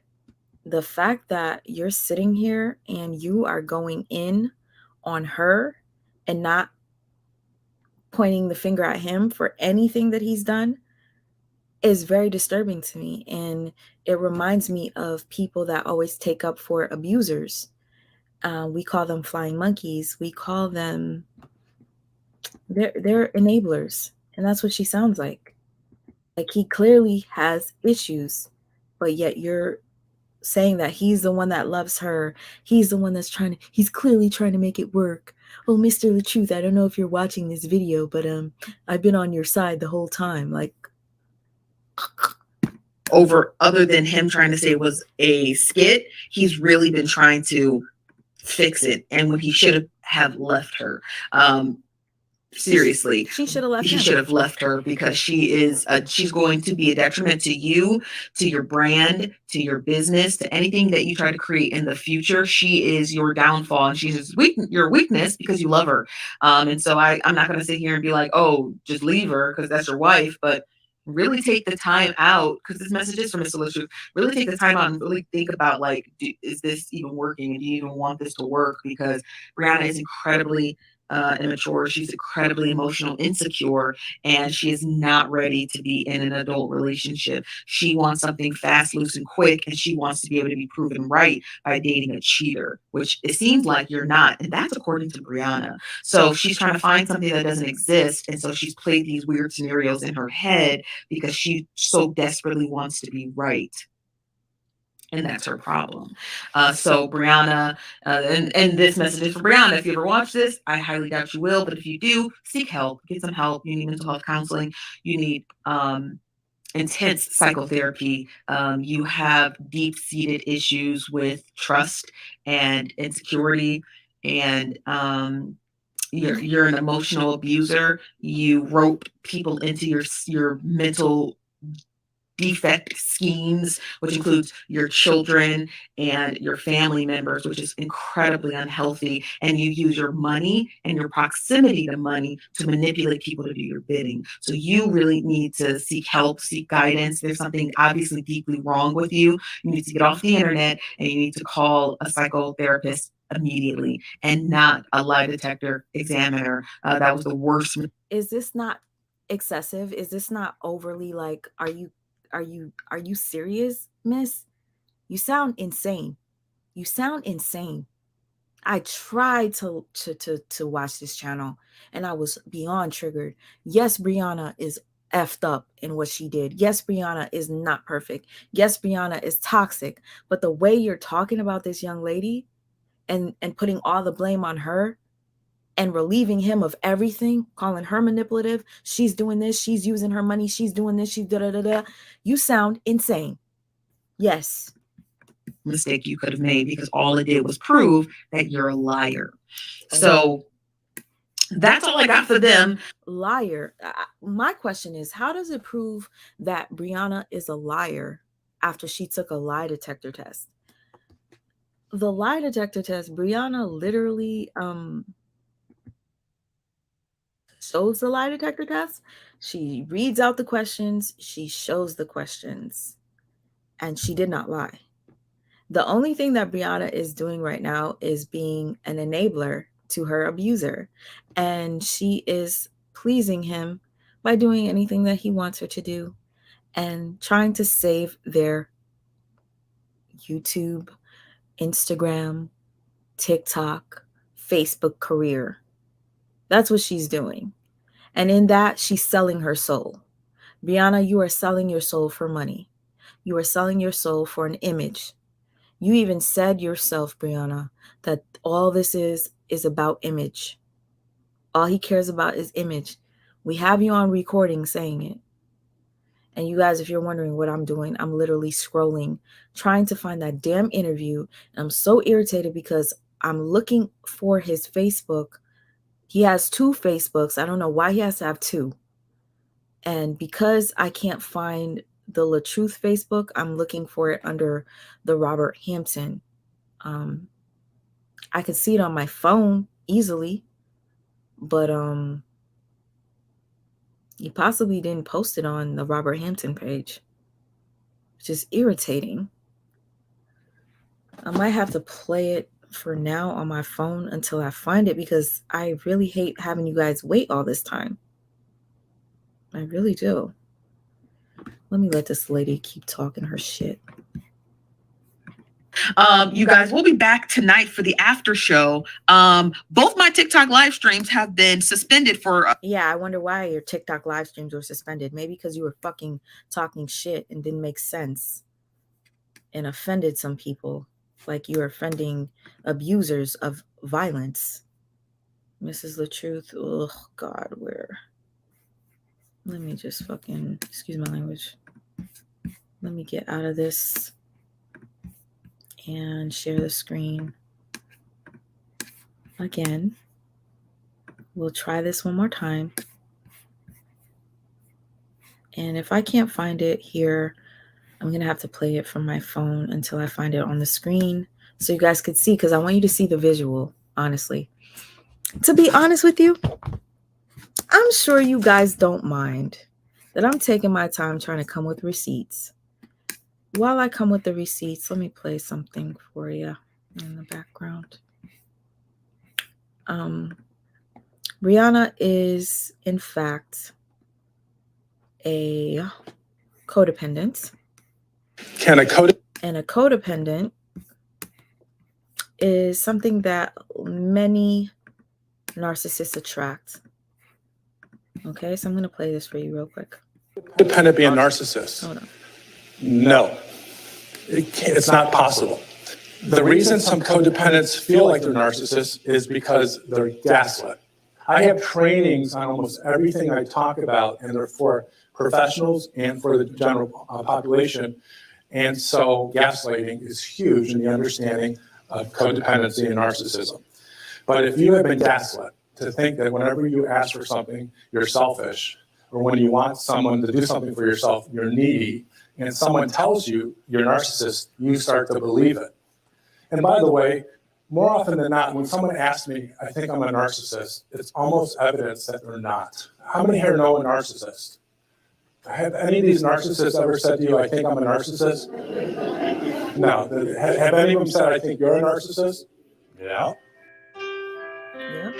the fact that you're sitting here and you are going in on her and not pointing the finger at him for anything that he's done is very disturbing to me. And it reminds me of people that always take up for abusers. We call them flying monkeys. We call them, they're enablers. And that's what she sounds like. Like, he clearly has issues, but yet you're saying that he's the one that loves her. He's the one that's he's clearly trying to make it work. Oh, Mr. LaTruth, I don't know if you're watching this video, but I've been on your side the whole time. Like, other than him trying to say it was a skit, he's really been trying to fix it. And when he should have left her, seriously, she should have left he him. should have left her, because she's going to be a detriment to you, to your brand, to your business, to anything that you try to create in the future. She is your downfall, and she's your weakness because you love her. And so I'm not going to sit here and be like, oh, just leave her because that's your wife. But really take the time out, because this message is from Mr. LaTruth. Really take the time out and really think about, like, is this even working? And do you even want this to work? Because Brianna is incredibly immature. She's incredibly emotional, insecure, and she is not ready to be in an adult relationship. She wants something fast, loose, and quick, and she wants to be able to be proven right by dating a cheater, which it seems like you're not. And that's according to Brianna. So she's trying to find something that doesn't exist. And so she's played these weird scenarios in her head because she so desperately wants to be right. And that's her problem. So Brianna, and this message is for Brianna. If you ever watch this, I highly doubt you will, but if you do, seek help, get some help. You need mental health counseling. You need intense psychotherapy. You have deep-seated issues with trust and insecurity, and you're an emotional abuser. You rope people into your mental defect schemes, which includes your children and your family members, which is incredibly unhealthy. And you use your money and your proximity to money to manipulate people to do your bidding. So you really need to seek help, seek guidance. There's something obviously deeply wrong with you. You need to get off the internet, and you need to call a psychotherapist immediately, and not a lie detector examiner. That was the worst. Is this not excessive? Is this not overly, like, are you serious, miss? You sound insane. You sound insane. I tried to watch this channel, and I was beyond triggered. Yes, Brianna is effed up in what she did. Yes, Brianna is not perfect. Yes, Brianna is toxic. But the way you're talking about this young lady and putting all the blame on her and relieving him of everything, calling her manipulative, she's doing this, she's using her money, she's doing this, she's da-da-da-da. You sound insane. Yes. Mistake you could have made, because all it did was prove that you're a liar. So that's all I got for them. Liar. My question is, how does it prove that Brianna is a liar after she took a lie detector test? The lie detector test, Brianna literally shows the lie detector test. She reads out the questions, she shows the questions, and she did not lie. The only thing that Brianna is doing right now is being an enabler to her abuser, and she is pleasing him by doing anything that he wants her to do and trying to save their YouTube, Instagram, TikTok, Facebook career. That's what she's doing. And in that, she's selling her soul. Brianna, you are selling your soul for money. You are selling your soul for an image. You even said yourself, Brianna, that all this is about image. All he cares about is image. We have you on recording saying it. And you guys, if you're wondering what I'm doing, I'm literally scrolling, trying to find that damn interview. And I'm so irritated because I'm looking for his Facebook. He has 2 Facebooks. I don't know why he has to have 2. And because I can't find the LATRUTH Facebook, I'm looking for it under the Robert Hampton. I could see it on my phone easily, but he possibly didn't post it on the Robert Hampton page, which is irritating. I might have to play it for now on my phone until I find it, because I really hate having you guys wait all this time. I really do. Let me let this lady keep talking her shit. You guys, we'll be back tonight for the after show. Both my TikTok live streams have been suspended for. Yeah, I wonder why your TikTok live streams were suspended. Maybe because you were fucking talking shit and didn't make sense and offended some people. Like you're offending abusers of violence. Mrs. LATRUTH, oh God, where? Let me just fucking, excuse my language. Let me get out of this and share the screen again. We'll try this one more time. And if I can't find it here, I'm going to have to play it from my phone until I find it on the screen so you guys could see, because I want you to see the visual, honestly. To be honest with you, I'm sure you guys don't mind that I'm taking my time trying to come with receipts. While I come with the receipts, let me play something for you in the background. Brianna is, in fact, a codependent. And a codependent is something that many narcissists attract. Okay, so I'm going to play this for you real quick. Codependent be a narcissist? Hold on. No, it's not possible. The reason some codependents feel like they're narcissists is because they're gaslit. I have trainings on almost everything I talk about, and they're for professionals and for the general population. And so gaslighting is huge in the understanding of codependency and narcissism. But if you have been gaslit to think that whenever you ask for something, you're selfish, or when you want someone to do something for yourself, you're needy, and someone tells you you're a narcissist, you start to believe it. And by the way, more often than not, when someone asks me, I think I'm a narcissist, it's almost evidence that they're not. How many here know a narcissist? Have any of these narcissists ever said to you, I think I'm a narcissist? No. Have any of them said, I think you're a narcissist? Yeah. Yep.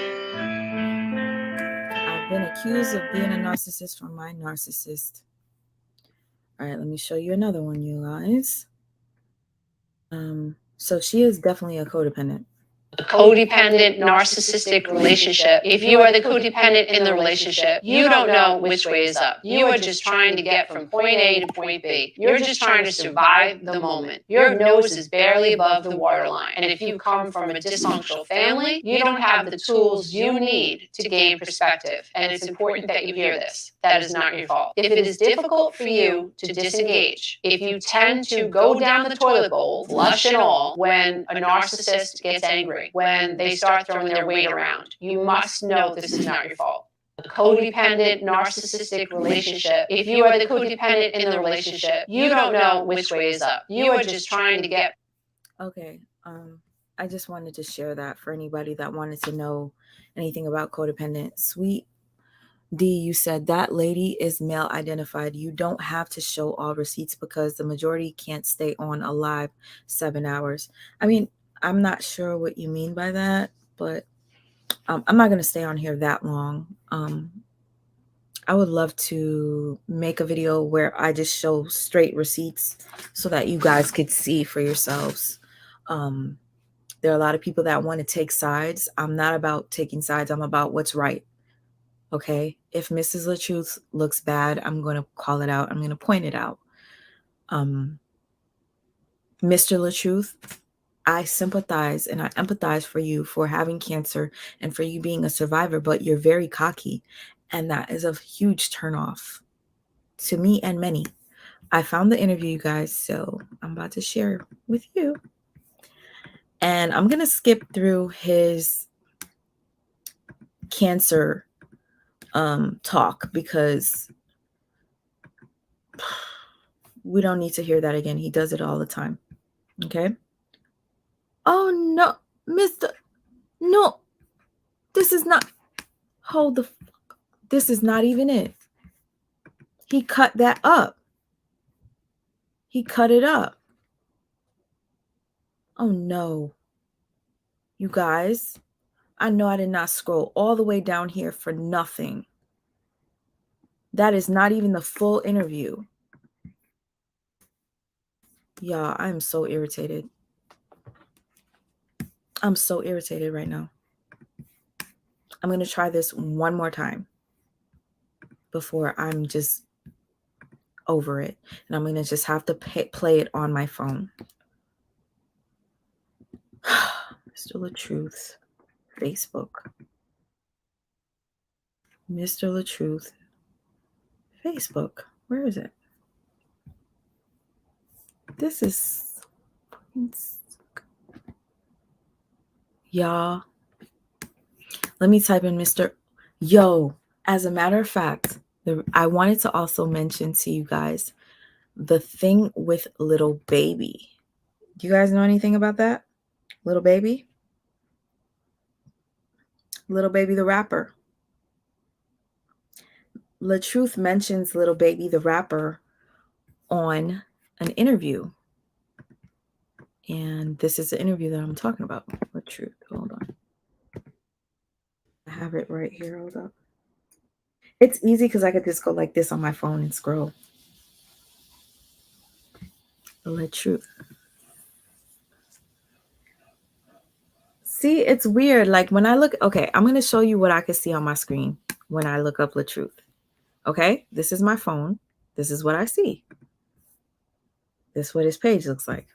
I've been accused of being a narcissist from my narcissist. All right, let me show you another one, you guys. So she is definitely a codependent. A codependent, narcissistic relationship. If you are the codependent in the relationship, you don't know which way is up. You are just trying to get from point A to point B. You're just trying to survive the moment. Your nose is barely above the waterline. And if you come from a dysfunctional family, you don't have the tools you need to gain perspective. And it's important that you hear this. That is not your fault. If it is difficult for you to disengage, if you tend to go down the toilet bowl, flush and all, when a narcissist gets angry, when they start throwing their weight around, you must know this is not your fault. A codependent, narcissistic relationship. If you are the codependent in the relationship, you don't know which way is up. You are just trying to get. Okay. I just wanted to share that for anybody that wanted to know anything about codependent. Sweet D, you said that lady is male identified. You don't have to show all receipts because the majority can't stay on alive 7 hours. I mean, I'm not sure what you mean by that, but I'm not going to stay on here that long. I would love to make a video where I just show straight receipts so that you guys could see for yourselves. There are a lot of people that want to take sides. I'm not about taking sides. I'm about what's right. Okay. if Mrs. LaTruth looks bad, I'm going to call it out. I'm going to point it out. Mr. LaTruth, I sympathize and I empathize for you for having cancer and for you being a survivor, but you're very cocky. And that is a huge turnoff to me and many. I found the interview, you guys, so I'm about to share with you. And I'm going to skip through his cancer talk because we don't need to hear that again. He does it all the time. Okay? Oh, no, Mr. No, this is not. Hold the fuck. This is not even it. He cut that up. He cut it up. Oh, no. You guys, I know I did not scroll all the way down here for nothing. That is not even the full interview. Y'all, I'm so irritated. I'm so irritated right now. I'm going to try this one more time before I'm just over it. And I'm going to just have to play it on my phone. Mr. LaTruth, Facebook. Mr. LaTruth, Facebook. Where is it? This is... Y'all. Let me type in Mr. Yo, as a matter of fact, I wanted to also mention to you guys the thing with Little Baby. Do you guys know anything about that? Little Baby? Little Baby the rapper. LaTruth mentions Little Baby the rapper on an interview. And this is the interview that I'm talking about. LaTruth. Hold on. I have it right here. Hold up. It's easy because I could just go like this on my phone and scroll. LaTruth. See, it's weird. Like when I look, okay, I'm going to show you what I can see on my screen when I look up LaTruth. Okay, this is my phone. This is what I see. This is what his page looks like.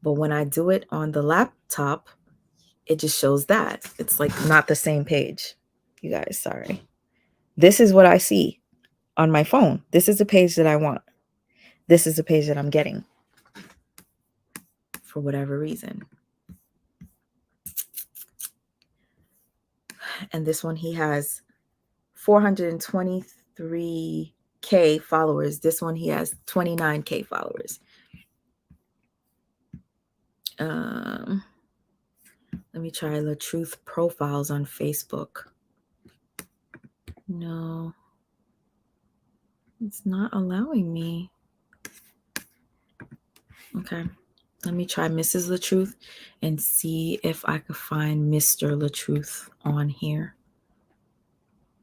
But when I do it on the laptop, it just shows that. It's like not the same page. You guys, sorry. This is what I see on my phone. This is the page that I want. This is the page that I'm getting for whatever reason. And this one, he has 423K followers. This one, he has 29K followers. Let me try LaTruth profiles on Facebook. No, it's not allowing me. Okay, let me try Mrs. LaTruth and see if I could find Mr. LaTruth on here,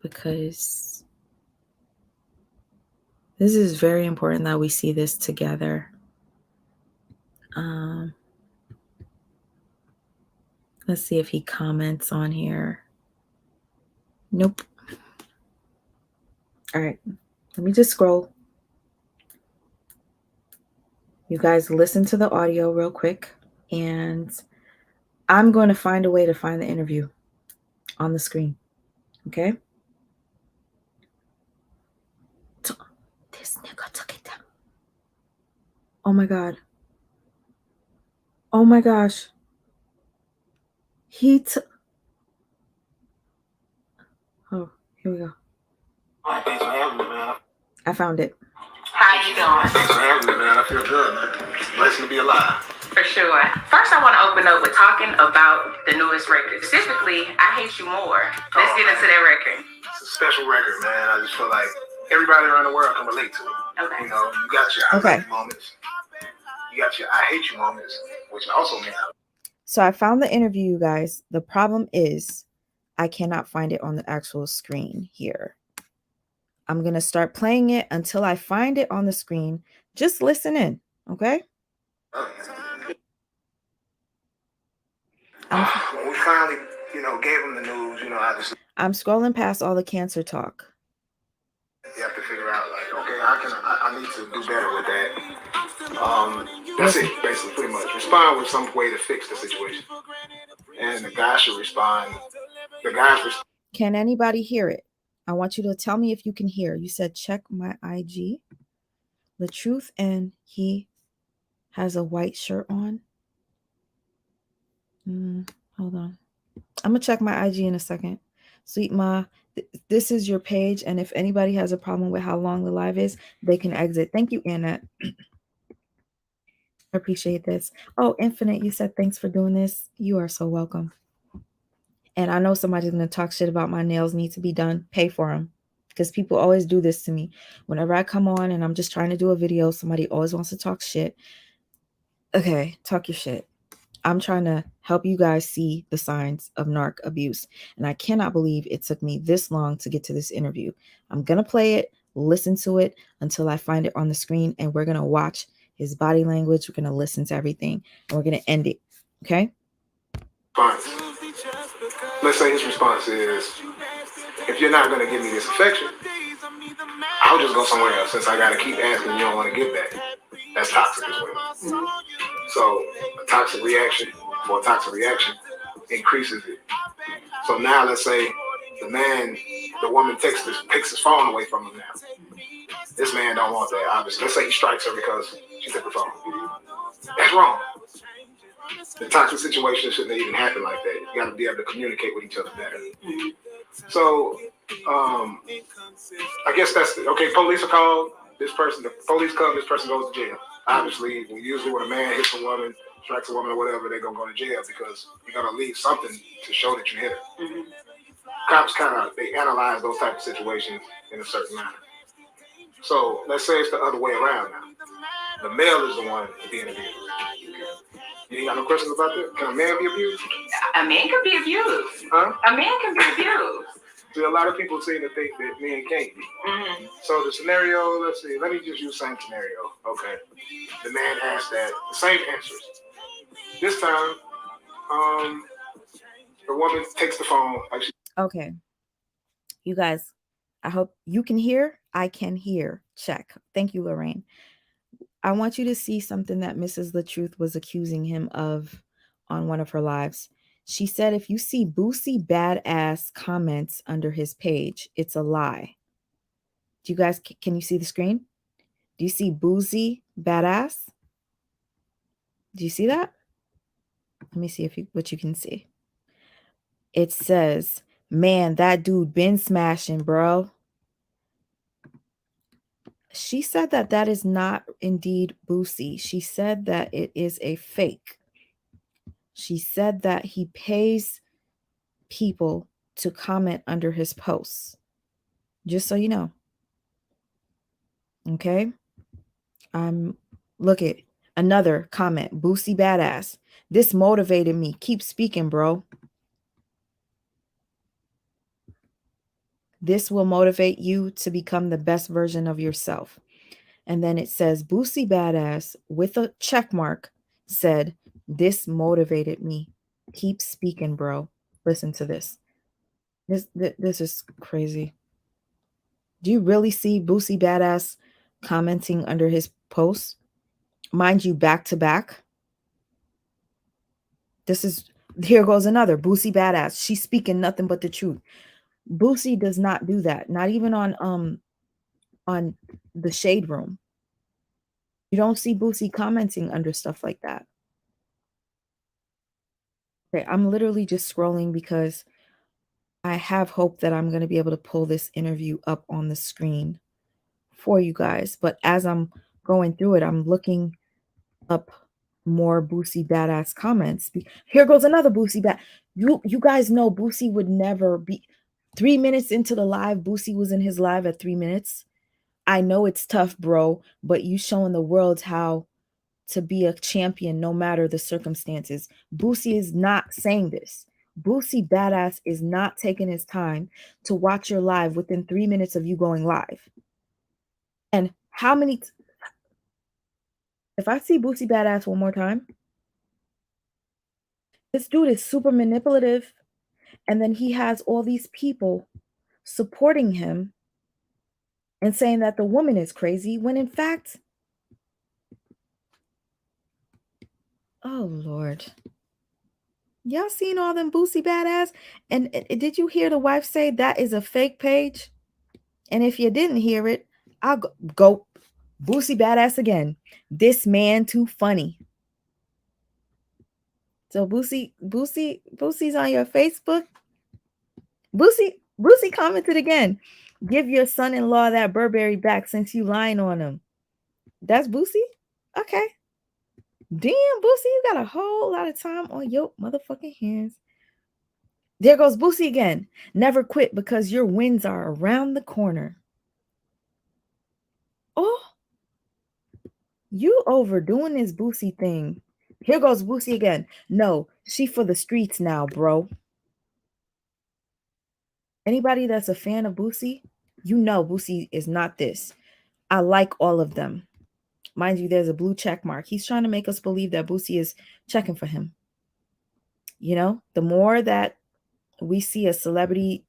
because this is very important that we see this together. Let's see if he comments on here. Nope. All right, let me just scroll. You guys listen to the audio real quick, and I'm going to find a way to find the interview on the screen. Okay? This nigga took it down. Oh my God. Oh my gosh. Oh, here we go. Thanks for having me, man. I found it. How you doing? Thanks for having me, man. I feel good, man. Blessed to be alive. For sure. First, I want to open up with talking about the newest record. Specifically, I Hate You More. Let's get into that record. It's a special record, man. I just feel like everybody around the world can relate to it. Okay. You know, you got your I love you moments. You got your I hate you moments, which also mean So I found the interview, you guys. The problem is I cannot find it on the actual screen here. I'm going to start playing it until I find it on the screen. Just listen in, okay? when we finally, gave him the news, I just... I'm scrolling past all the cancer talk. You have to figure out, like, okay, I need to do better with that. That's it, basically, pretty much. Respond with some way to fix the situation. And the guy should respond. Can anybody hear it? I want you to tell me if you can hear. You said check my IG. The truth, and he has a white shirt on. Hold on. I'm gonna check my IG in a second. Sweet Ma, this is your page, and if anybody has a problem with how long the live is, they can exit. Thank you, Annette. I appreciate this. Oh, Infinite, you said thanks for doing this. You are so welcome. And I know somebody's gonna talk shit about my nails need to be done. Pay for them. Because people always do this to me. Whenever I come on and I'm just trying to do a video, somebody always wants to talk shit. Okay, talk your shit. I'm trying to help you guys see the signs of narc abuse. And I cannot believe it took me this long to get to this interview. I'm going to play it, listen to it until I find it on the screen. And we're going to watch his body language. We're going to listen to everything. And we're going to end it. Okay? Let's say his response is, if you're not going to give me this affection, I'll just go somewhere else since I got to keep asking, you don't want to give that. That's toxic as well. So a toxic reaction for a toxic reaction increases it. So now let's say the woman takes his phone away from him now. This man don't want that, obviously. Let's say he strikes her because she took the phone. That's wrong. The toxic situation shouldn't even happen like that. You got to be able to communicate with each other better. So, I guess that's it. Okay, police are called. The police come, this person goes to jail. Obviously, usually when a man hits a woman, strikes a woman or whatever, they're going to go to jail because you got to leave something to show that you hit her. Cops they analyze those type of situations in a certain manner. So, let's say it's the other way around now. The male is the one being abused. You ain't got no questions about that? Can a man be abused? A man can be abused. Huh? A man can be abused. See, a lot of people seem to think that men can't be. Mm-hmm. So the scenario, let's see, let me just use the same scenario. Okay. The man asked that, the same answers. This time, the woman takes the phone. Okay. You guys, I hope you can hear. I can hear. Check. Thank you, Lorraine. I want you to see something that Mrs. LaTruth was accusing him of on one of her lives. She said, if you see Boosie badass comments under his page, it's a lie. Do you guys, can you see the screen? Do you see Boosie badass? Do you see that? Let me see what you can see. It says, man, that dude been smashing, bro. She said that that is not indeed Boosie. She said that it is a fake. She said that he pays people to comment under his posts. Just so you know. Okay? Look at another comment. Boosie badass. This motivated me. Keep speaking, bro. This will motivate you to become the best version of yourself. And then it says, Boosie badass with a check mark said, this motivated me. Keep speaking, bro. Listen to this. This is crazy. Do you really see Boosie badass commenting under his posts? Mind you, back to back. Here goes another Boosie badass. She's speaking nothing but the truth. Boosie does not do that. Not even on the Shade Room. You don't see Boosie commenting under stuff like that. Okay, I'm literally just scrolling because I have hope that I'm going to be able to pull this interview up on the screen for you guys. But as I'm going through it, I'm looking up more Boosie badass comments. Here goes another Boosie bad. You guys know Boosie would never be 3 minutes into the live. Boosie was in his live at 3 minutes. I know it's tough, bro, but you showing the world how to be a champion no matter the circumstances. Boosie is not saying this. Boosie badass is not taking his time to watch your live within 3 minutes of you going live. And how many if I see Boosie badass one more time, this dude is super manipulative, and then he has all these people supporting him and saying that the woman is crazy when in fact, oh Lord. Y'all seen all them Boosie badass? And did you hear the wife say that is a fake page? And if you didn't hear it, I'll go Boosie badass again. This man too funny. So Boosie's on your Facebook. Boosie commented again. Give your son-in-law that Burberry back since you lying on him. That's Boosie? Okay. Damn, Boosie, you got a whole lot of time on your motherfucking hands. There goes Boosie again. Never quit because your wins are around the corner. Oh, you overdoing this Boosie thing. Here goes Boosie again. No, she for the streets now, bro. Anybody that's a fan of Boosie, you know Boosie is not this. I like all of them. Mind you, there's a blue check mark. He's trying to make us believe that Boosie is checking for him. You know, the more that we see a celebrity,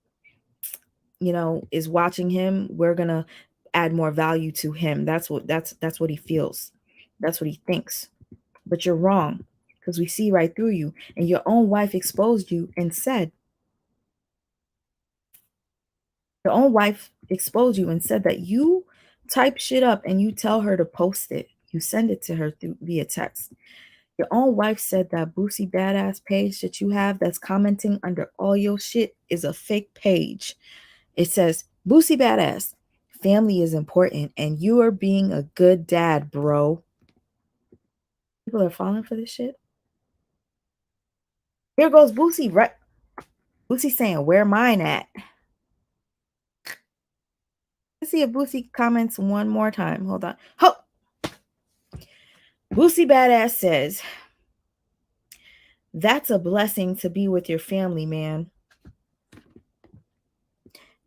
you know, is watching him, we're going to add more value to him. That's what he feels. That's what he thinks. But you're wrong, because we see right through you, and your own wife exposed you and said, your own wife exposed you and said that you type shit up and you tell her to post it. You send it to her via text. Your own wife said that Boosie Badass page that you have that's commenting under all your shit is a fake page. It says, Boosie Badass, family is important and you are being a good dad, bro. People are falling for this shit. Here goes Boosie, right? Boosie saying, where mine at? Let's see if Boosie comments one more time. Hold on. Ho! Boosie Badass says, that's a blessing to be with your family, man.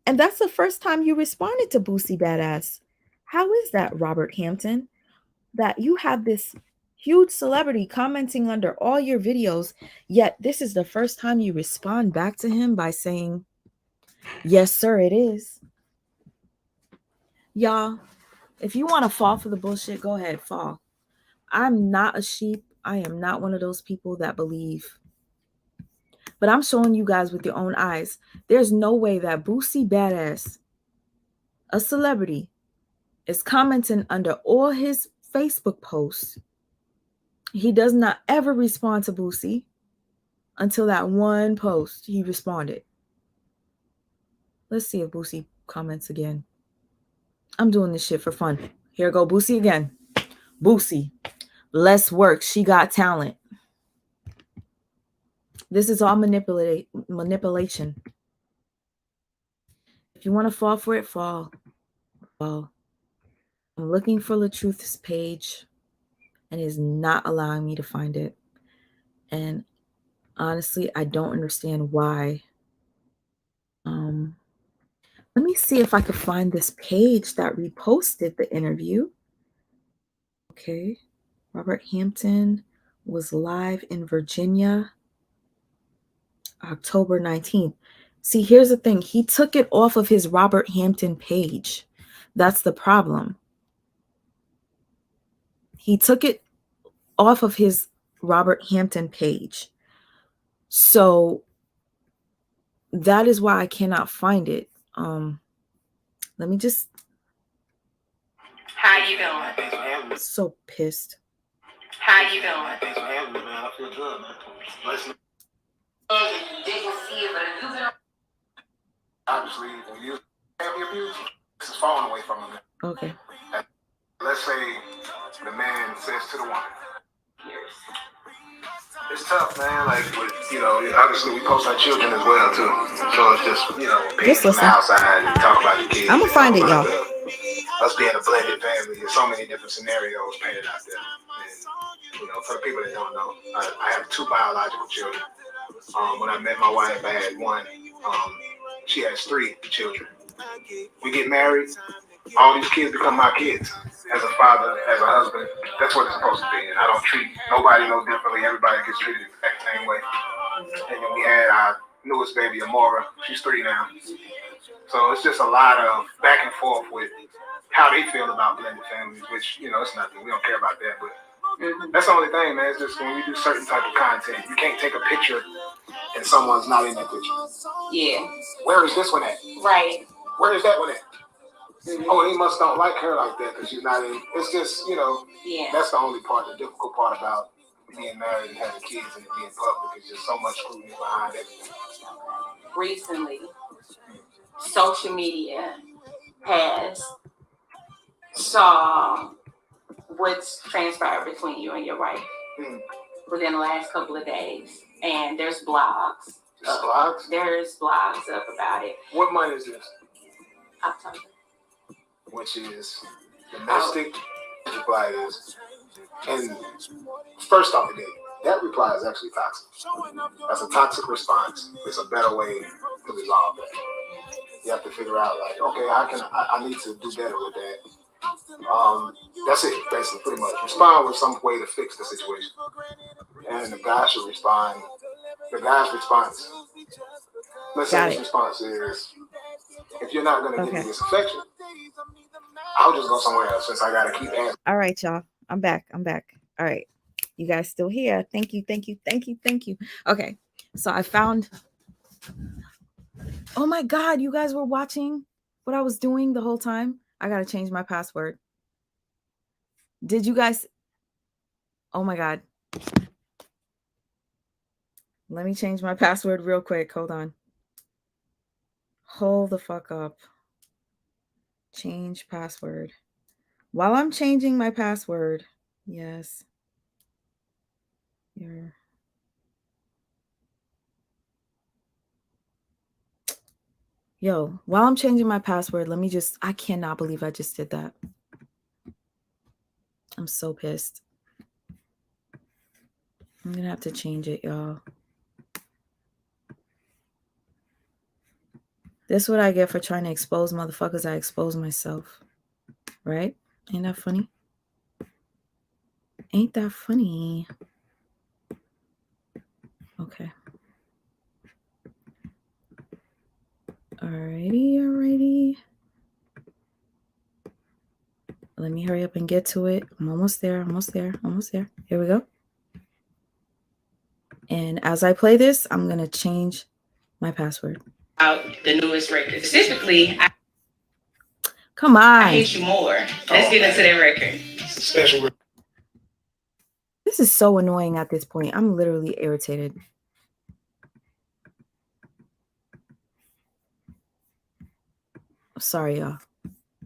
And that's the first time you responded to Boosie Badass. How is that, Robert Hampton? That you have this huge celebrity commenting under all your videos, yet this is the first time you respond back to him by saying, yes, sir, it is. Y'all, if you want to fall for the bullshit, go ahead, fall. I'm not a sheep. I am not one of those people that believe. But I'm showing you guys with your own eyes. There's no way that Boosie Badass, a celebrity, is commenting under all his Facebook posts. He does not ever respond to Boosie until that one post he responded. Let's see if Boosie comments again. I'm doing this shit for fun. Here go Boosie again. Boosie, less work. She got talent. This is all manipulation. If you want to fall for it, fall. Fall. I'm looking for LATRUTH'S page and is not allowing me to find it. And honestly, I don't understand why. Let me see if I could find this page that reposted the interview. Okay. Robert Hampton was live in Virginia, October 19th. See, here's the thing. He took it off of his Robert Hampton page. That's the problem. He took it off of his Robert Hampton page. So that is why I cannot find it. Let me just. How you doing? I'm so pissed. How you doing? I feel good, man. Obviously, when you family abuse, this is falling away from them. Okay. Let's say the man says to the woman, it's tough, man. Like, you know, obviously we post our children as well, too. So it's just, you know, being Just from the listen. outside and talk about the kids. I'm going to find it, y'all. Us being a blended family, there's so many different scenarios painted out there. And, you know, for the people that don't know, I have 2 biological children. When I met my wife, I had 1. She has 3 children. We get married, all these kids become my kids. As a father, as a husband, that's what it's supposed to be. And I don't treat nobody no differently. Everybody gets treated the exact same way. And then we had our newest baby, Amora. She's 3 now. So it's just a lot of back and forth with how they feel about blended families, which, you know, it's nothing. We don't care about that. But that's the only thing, man. It's just when we do certain type of content, you can't take a picture and someone's not in that picture. Yeah. Where is this one at? Right. Where is that one at? Oh, they must don't like her like that because she's not in. It's just, you know, that's the only part, the difficult part about being married and having kids and it being public. It's just so much scrutiny behind everything. Recently, social media has saw what's transpired between you and your wife within the last couple of days. And there's blogs. Blogs? There's blogs up about it. What month is this? October. Which is domestic reply is, and first off the gate, that reply is actually toxic. That's a toxic response. It's a better way to resolve that. You have to figure out, like, okay, I need to do better with that. That's it, basically, pretty much. Respond with some way to fix the situation. And the guy should respond. The guy's response, let's say his response is, if you're not going to give me this affection, I'll just go somewhere else since I got to keep asking. All right, y'all. I'm back. All right. You guys still here? Thank you. Okay. So I found, oh my God, you guys were watching what I was doing the whole time. I got to change my password. Did you guys? Oh my God. Let me change my password real quick. Hold on. Hold the fuck up. Change password. While I'm changing my password, yes. Yo, while I'm changing my password, I cannot believe I just did that. I'm so pissed. I'm gonna have to change it, y'all. This is what I get for trying to expose motherfuckers. I expose myself. Right? Ain't that funny? Ain't that funny? Okay. Alrighty. Let me hurry up and get to it. I'm almost there. Here we go. And as I play this, I'm going to change my password. Out the newest record. Specifically, Come on. I Hate You More. Let's get into that record. Special record. This is so annoying at this point. I'm literally irritated. Sorry, y'all.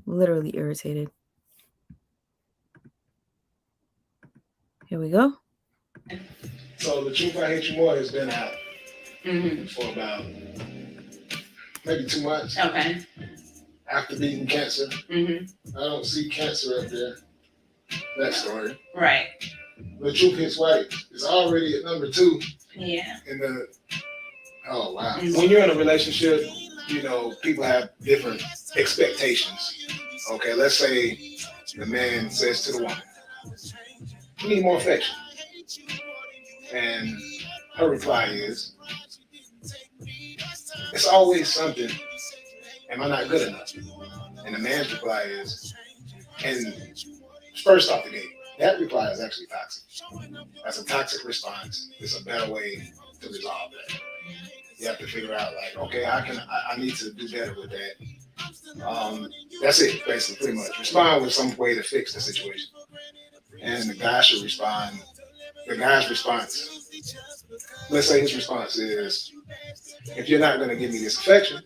Literally irritated. Here we go. So The Truth, I Hate You More has been out for about maybe 2 months. Okay. After beating cancer. I don't see cancer up there. That story. Right. The Truth Hits White is already at number 2. Yeah. Oh, wow. When you're in a relationship, you know, people have different expectations. Okay, let's say the man says to the woman, "You need more affection." And her reply is, "It's always something. Am I not good enough?" And the man's reply is, and first off the gate, that reply is actually toxic. That's a toxic response. It's a better way to resolve that. You have to figure out, like, okay, I need to do better with that. That's it, basically, pretty much. Respond with some way to fix the situation. And the guy should respond. The guy's response, let's say his response is, "If you're not going to give me this affection,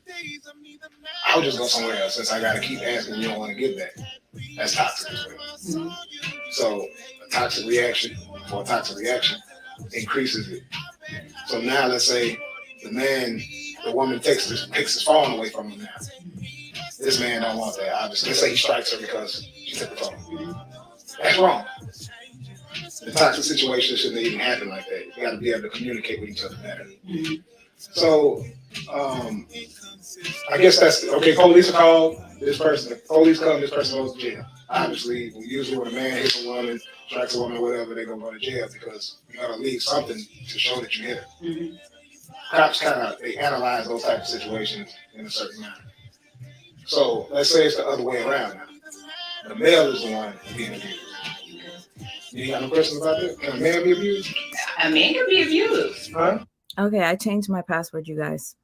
I'll just go somewhere else since I got to keep asking, you don't want to give that." That's toxic as well. So a toxic reaction for a toxic reaction increases it. So now let's say the woman takes his phone away from him now. This man don't want that, obviously. Let's say he strikes her because she took the phone. That's wrong. The toxic situation shouldn't even happen like that. You got to be able to communicate with each other better. So, I guess that's okay. Police are called. This person, the police come. This person goes to jail. Obviously, usually when a man hits a woman, strikes a woman, whatever, they're gonna go to jail because you gotta leave something to show that you hit her. Cops they analyze those types of situations in a certain manner. So let's say it's the other way around now. The male is the one being abused. You got no questions about that? Can a man be abused? A man can be abused. Huh? Okay, I changed my password, you guys.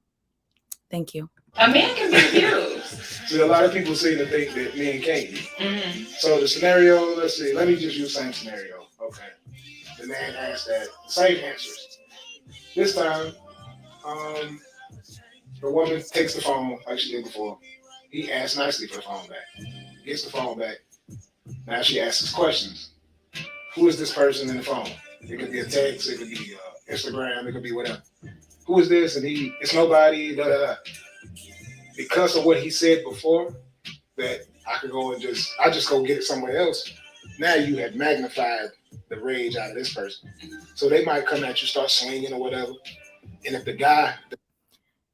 Thank you. A man can be abused. See, a lot of people seem to think that men can't be. So the scenario, let's see, let me just use the same scenario. Okay. The man asked that, same answers. This time, the woman takes the phone like she did before. He asked nicely for the phone back. Gets the phone back. Now she asks questions. Who is this person in the phone? It could be a text, it could be Instagram, it could be whatever. Who is this? And it's nobody, da da da. Because of what he said before, that I could go and I just go get it somewhere else. Now you have magnified the rage out of this person. So they might come at you, start swinging or whatever. And if the guy...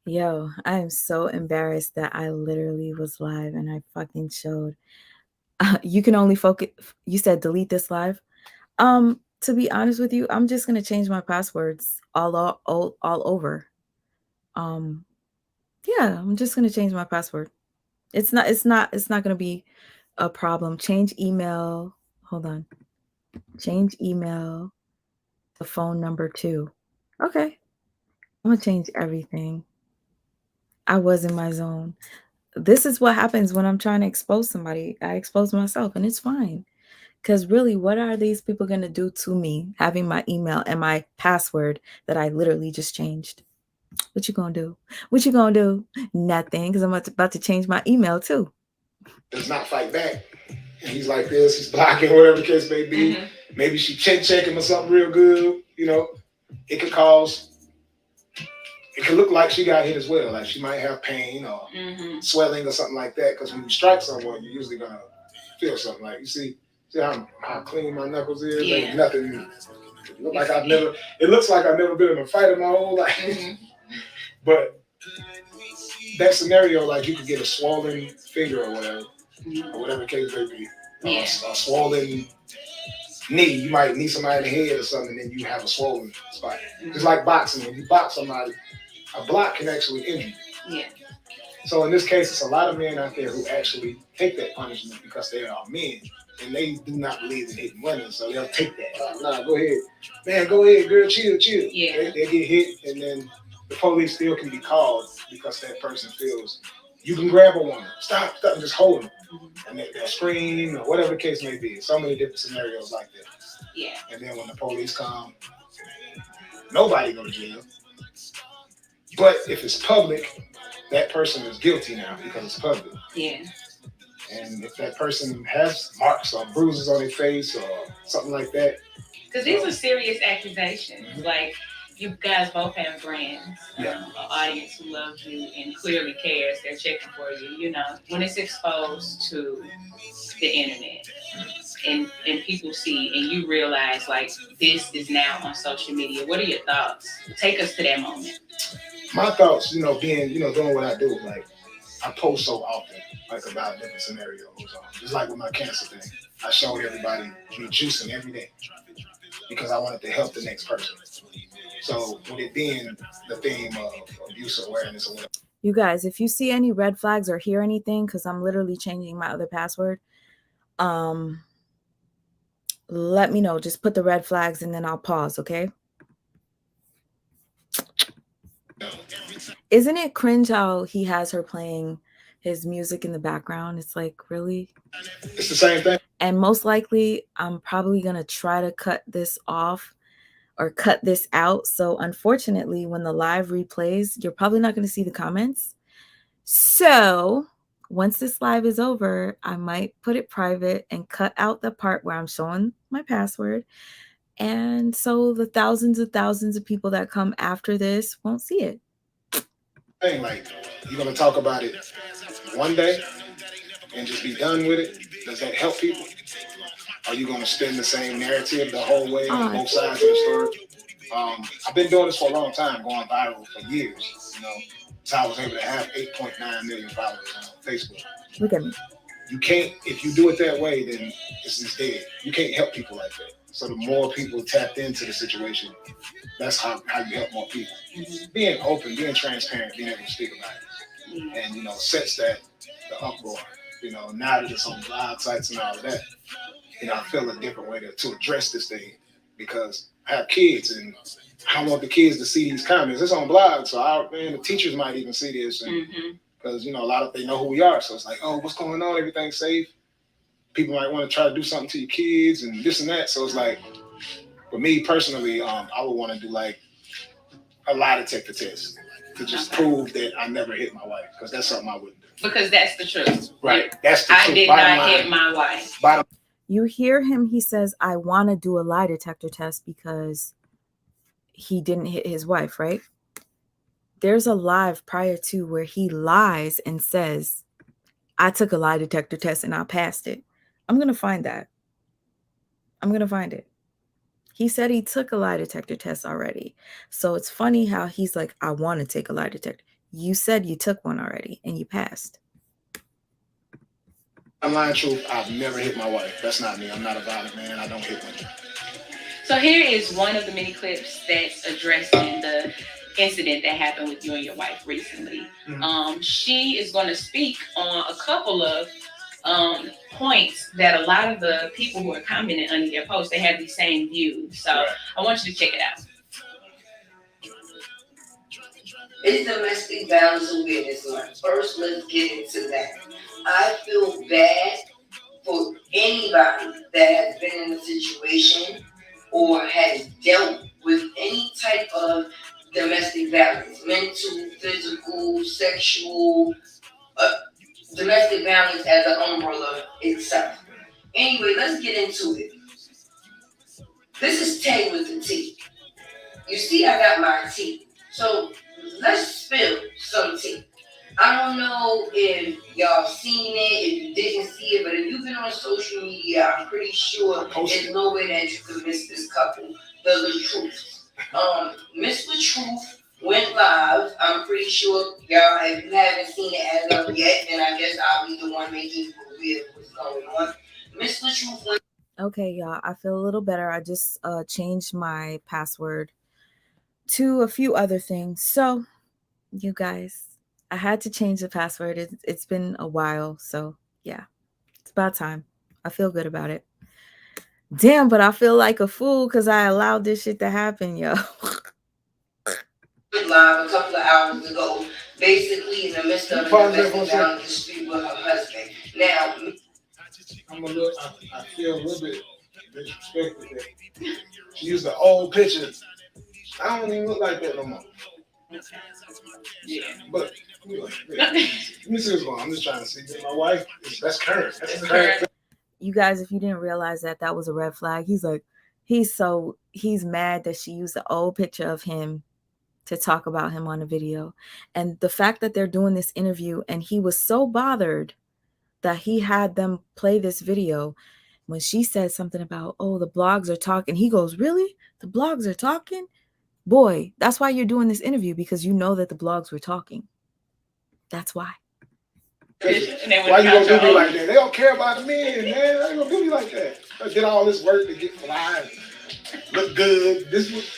Yo, I am so embarrassed that I literally was live and I fucking showed. You can only focus. You said delete this live. To be honest with you, I'm just gonna change my passwords all over. Yeah, I'm just gonna change my password. It's not gonna be a problem. Change email. Hold on. Change email. The phone number too. Okay. I'm gonna change everything. I was in my zone. This is what happens when I'm trying to expose somebody. I expose myself and it's fine. Because really, what are these people going to do to me having my email and my password that I literally just changed? What you going to do? What you going to do? Nothing, because I'm about to change my email too. Does not fight back. And he's like this, he's blocking, whatever the case may be. Maybe she check him or something real good. You know, it could look like she got hit as well. Like she might have pain or swelling or something like that. Because when you strike someone, you're usually going to feel something. Like, you see how clean my knuckles is? Yeah. Like nothing. It looks like I've never been in a fight in my whole life. But that scenario, like you could get a swollen finger or whatever the case may be. A swollen knee. You might knee somebody in the head or something, and then you have a swollen spot. It's like boxing. When you box somebody, a block can actually injure you. Yeah. So in this case, it's a lot of men out there who actually take that punishment because they are men. And they do not believe in hitting women, so they'll take that. Nah, go ahead. Man, go ahead, girl, chill. Yeah. They get hit, and then the police still can be called because that person feels you can grab a woman. Stop, and just hold them. And they'll scream or whatever the case may be. So many different scenarios like that. Yeah. And then when the police come, nobody go to jail. But if it's public, that person is guilty now because it's public. Yeah. And if that person has marks or bruises on their face or something like that. Because these are serious accusations. Like, you guys both have brands, an audience who loves you and clearly cares. They're checking for you. You know, when it's exposed to the internet and people see and you realize, like, this is now on social media, what are your thoughts? Take us to that moment. My thoughts, doing what I do, like, I post so often, like, about different scenarios. Just like with my cancer thing. I showed everybody juicing every day because I wanted to help the next person. So with it being the theme of abuse awareness or whatever. You guys, if you see any red flags or hear anything, because I'm literally changing my other password, let me know. Just put the red flags and then I'll pause, okay? Isn't it cringe how he has her playing his music in the background? It's like, really? It's the same thing. And most likely, I'm probably going to try to cut this off or cut this out. So unfortunately, when the live replays, you're probably not going to see the comments. So once this live is over, I might put it private and cut out the part where I'm showing my password. And so the thousands of people that come after this won't see it. Like, you're going to talk about it one day and just be done with it? Does that help people? Are you going to spin the same narrative the whole way on both sides of the story? I've been doing this for a long time, going viral for years. So I was able to have 8.9 million followers on Facebook. Look at me. You can't, if you do it that way, then it's just dead. You can't help people like that. So the more people tapped into the situation, that's how you help more people. Being open, being transparent, being able to speak about it. And, sets that the uproar. You know, now that it's on blog sites and all of that, you know, I feel a different way to address this thing because I have kids and I want the kids to see these comments. It's on blog, so the teachers might even see this, because you know, a lot of they know who we are. So it's like, oh, what's going on? Everything's safe. People might want to try to do something to your kids and this and that. So it's like, for me personally, I would want to do like a lie detector test to just prove that I never hit my wife, because that's something I wouldn't do. Because that's the truth. Right. That's the truth. I did not hit my wife. You hear him, he says, I want to do a lie detector test because he didn't hit his wife, right? There's a live prior to where he lies and says, I took a lie detector test and I passed it. I'm going to find that. I'm going to find it. He said he took a lie detector test already. So it's funny how he's like, I want to take a lie detector. You said you took one already and you passed. I'm lying truth. I've never hit my wife. That's not me. I'm not a violent man. I don't hit women. So here is one of the many clips that's addressing the incident that happened with you and your wife recently. She is going to speak on a couple of points that a lot of the people who are commenting under your post, they have the same views. So I want you to check it out. It's domestic violence awareness month. First, let's get into that. I feel bad for anybody that has been in a situation or has dealt with any type of domestic violence, mental, physical, sexual, domestic violence as an umbrella itself. Anyway, let's get into it. This is Tay with the tea. You see, I got my tea. So let's spill some tea. I don't know if y'all seen it, if you didn't see it, but if you've been on social media, I'm pretty sure there's no way that you could miss this couple, the LATRUTH'S. Miss LATRUTH went live. I'm pretty sure y'all, if you haven't seen it as of yet, then I guess I'll be the one making you aware of what's going on. Miss LATRUTH went. Okay, y'all, I feel a little better. I just changed my password to a few other things. So, you guys, I had to change the password. It's been a while. So, yeah, it's about time. I feel good about it. Damn, but I feel like a fool because I allowed this shit to happen, yo. Live a couple of hours ago, basically in the midst of a domestic violence dispute with her husband. Now, I feel a little bit disrespected that she used the old picture. I don't even look like that no more. Yeah. But anyway, let me see what's going on. I'm just trying to see. My wife, that's current. That's current. You guys, if you didn't realize that was a red flag, he's like, he's mad that she used the old picture of him to talk about him on a video. And the fact that they're doing this interview and he was so bothered that he had them play this video when she said something about, oh, the blogs are talking. He goes, really? The blogs are talking? Boy, that's why you're doing this interview, because you know that the blogs were talking. That's why. Why you gonna do me like that? They don't care about men, man. They ain't gonna do me like that. I did all this work to get fly, look good.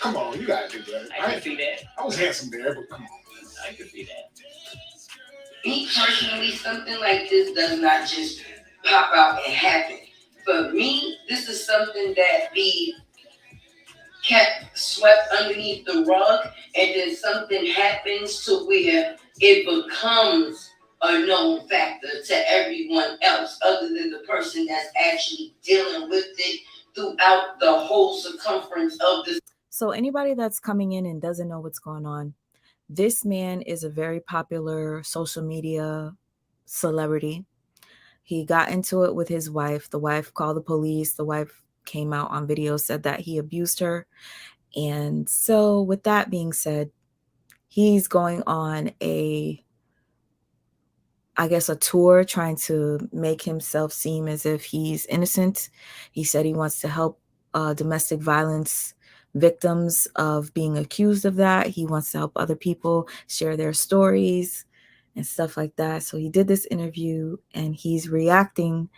Come on, you gotta do that. I can see that. I was handsome there, but come on. I can see that. Me personally, something like this does not just pop out and happen. For me, this is something that be kept swept underneath the rug, and then something happens to where it becomes a known factor to everyone else other than the person that's actually dealing with it throughout the whole circumference of this. So anybody that's coming in and doesn't know what's going on, this man is a very popular social media celebrity. He got into it with his wife. The wife called the police. The wife came out on video, said that he abused her. And so with that being said, he's going on a tour trying to make himself seem as if he's innocent. He said he wants to help domestic violence victims of being accused of that. He wants to help other people share their stories and stuff like that. So he did this interview and he's reacting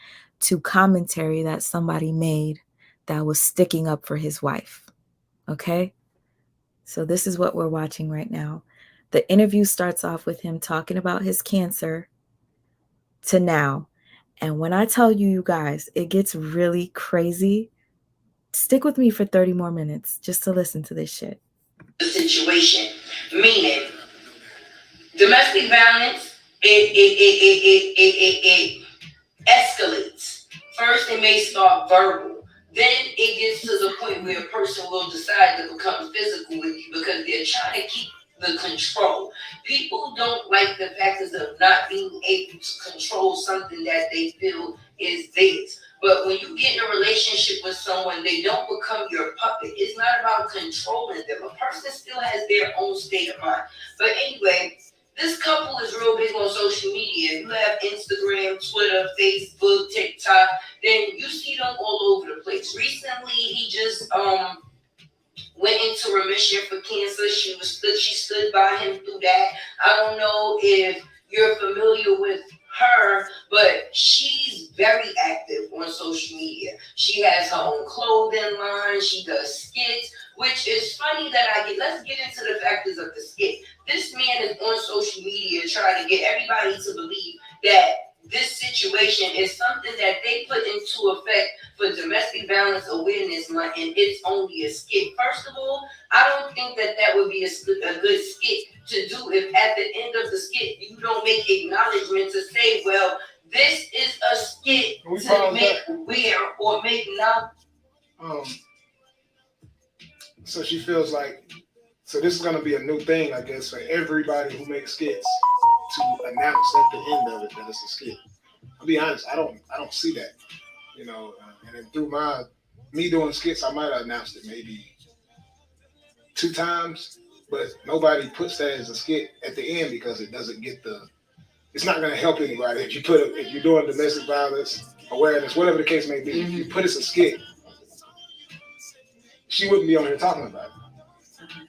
to commentary that somebody made that was sticking up for his wife. Okay? So this is what we're watching right now. The interview starts off with him talking about his cancer. to now. And when I tell you, you guys, it gets really crazy. Stick with me for 30 more minutes just to listen to this shit. The situation, meaning domestic violence, it escalates. First, it may start verbal. Then it gets to the point where a person will decide to become physical with you because they're trying to keep the control. People don't like the factors of not being able to control something that they feel is theirs. But when you get in a relationship with someone, they don't become your puppet. It's not about controlling them. A person still has their own state of mind. But anyway, this couple is real big on social media. You have Instagram, Twitter, Facebook, TikTok. Then you see them all over the place. Recently, he just went into remission for cancer. She stood by him through that. I don't know if you're familiar with her, but she's very active on social media. She has her own clothing line. She does skits, which is funny that let's get into the factors of the skit. This man is on social media trying to get everybody to believe that this situation is something that they put into effect for Domestic Violence Awareness Month, and it's only a skit. First of all, I don't think that would be a good skit to do if at the end of the skit you don't make acknowledgement to say, well, this is a skit to make aware or make knowledge. So she feels like, so this is going to be a new thing, I guess, for everybody who makes skits to announce at the end of it that it's a skit. I'll be honest, I don't see that, you know. And then through me doing skits, I might have announced it maybe 2 times, but nobody puts that as a skit at the end because it doesn't get it's not going to help anybody. If you're doing domestic violence awareness, whatever the case may be, if you put it as a skit, she wouldn't be on here talking about it.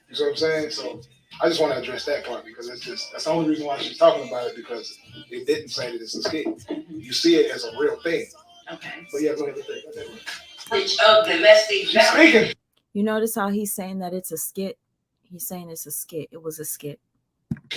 You see what I'm saying? So I just want to address that part because that's the only reason why she's talking about it, because it didn't say that it's a skit. You see it as a real thing. Okay. But yeah, go ahead. Of domestic violence. You notice how he's saying that it's a skit? He's saying it's a skit. It was a skit.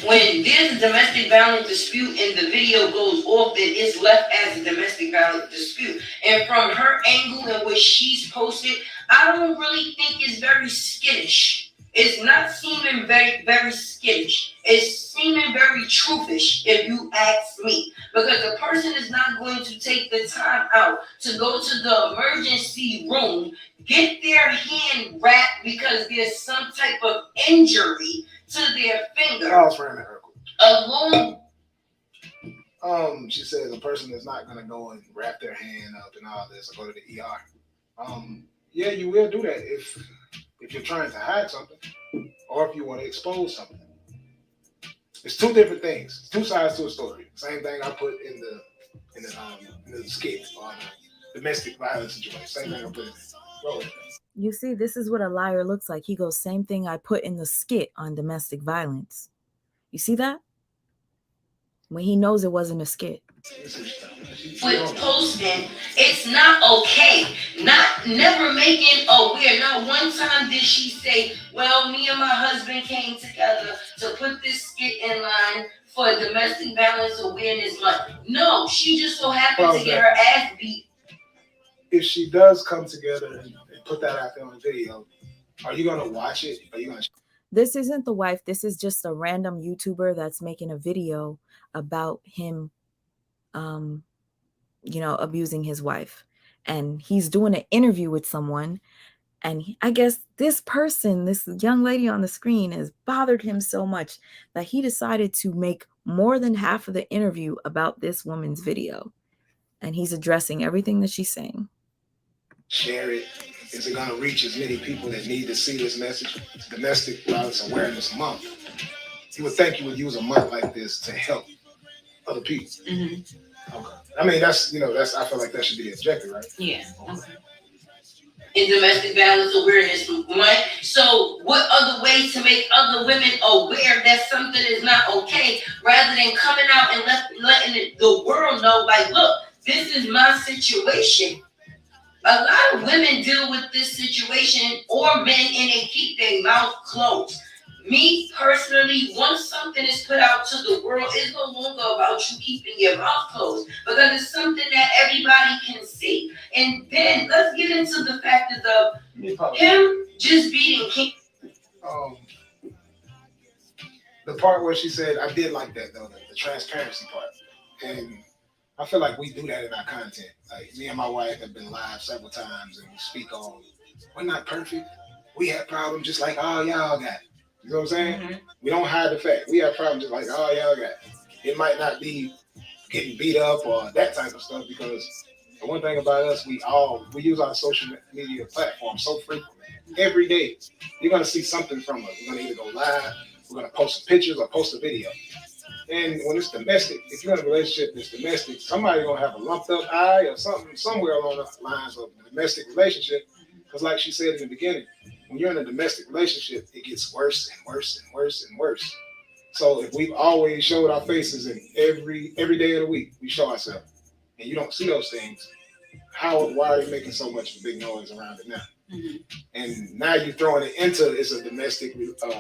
When there's a domestic violence dispute and the video goes off, then it's left as a domestic violence dispute. And from her angle and what she's posted, I don't really think it's very skittish. It's not seeming very, very skittish. It's seeming very truthish, if you ask me. Because the person is not going to take the time out to go to the emergency room, get their hand wrapped because there's some type of injury to their finger. I was framing her. Alone. She says a person is not going to go and wrap their hand up and all this or go to the ER. Yeah, you will do that if you're trying to hide something or if you want to expose something. It's 2 different things. It's 2 sides to a story. Same thing I put in the skit on domestic violence situation. Same thing I put in there. You see, this is what a liar looks like. He goes, same thing I put in the skit on domestic violence. You see that? When he knows it wasn't a skit. With posting, it's not okay. Never making aware. Not one time did she say, well, me and my husband came together to put this skit in line for Domestic Violence Awareness Month. No, she just so happened to get her ass beat. If she does come together and put that out there on the video, are you going to watch it? Are you going to? This isn't the wife. This is just a random YouTuber that's making a video about him, abusing his wife. And he's doing an interview with someone. And I guess this young lady on the screen has bothered him so much that he decided to make more than half of the interview about this woman's video. And he's addressing everything that she's saying. Share it. Is it going to reach as many people that need to see this message? Domestic Violence Awareness Month. You would think you would use a month like this to help other people. Mm-hmm. Okay. I mean, I feel like that should be the objective, right? Yeah. Okay. In Domestic Violence Awareness Month. So what other way to make other women aware that something is not okay, rather than coming out and letting the world know, like, look, this is my situation. A lot of women deal with this situation, or men, and they keep their mouth closed. Me personally, once something is put out to the world, it's no longer about you keeping your mouth closed because it's something that everybody can see. And then let's get into the factors of him just beating King. The part where she said, I did like that though, the transparency part. And I feel like we do that in our content. Like me and my wife have been live several times and we speak on, we're not perfect. We have problems just like all y'all got. You know what I'm saying? Mm-hmm. We don't hide the fact. We have problems just like all y'all got. It might not be getting beat up or that type of stuff because the one thing about us, we use our social media platform so frequently. Every day, you're going to see something from us. We're going to either go live, we're going to post some pictures or post a video. And when it's domestic, if you're in a relationship that's domestic, somebody's going to have a lumped up eye or something somewhere along the lines of the domestic relationship. Because like she said in the beginning, when you're in a domestic relationship, it gets worse and worse and worse and worse. So if we've always showed our faces in every day of the week, we show ourselves, and you don't see those things, why are they making so much of a big noise around it now? Mm-hmm. And now you're throwing it into it's a domestic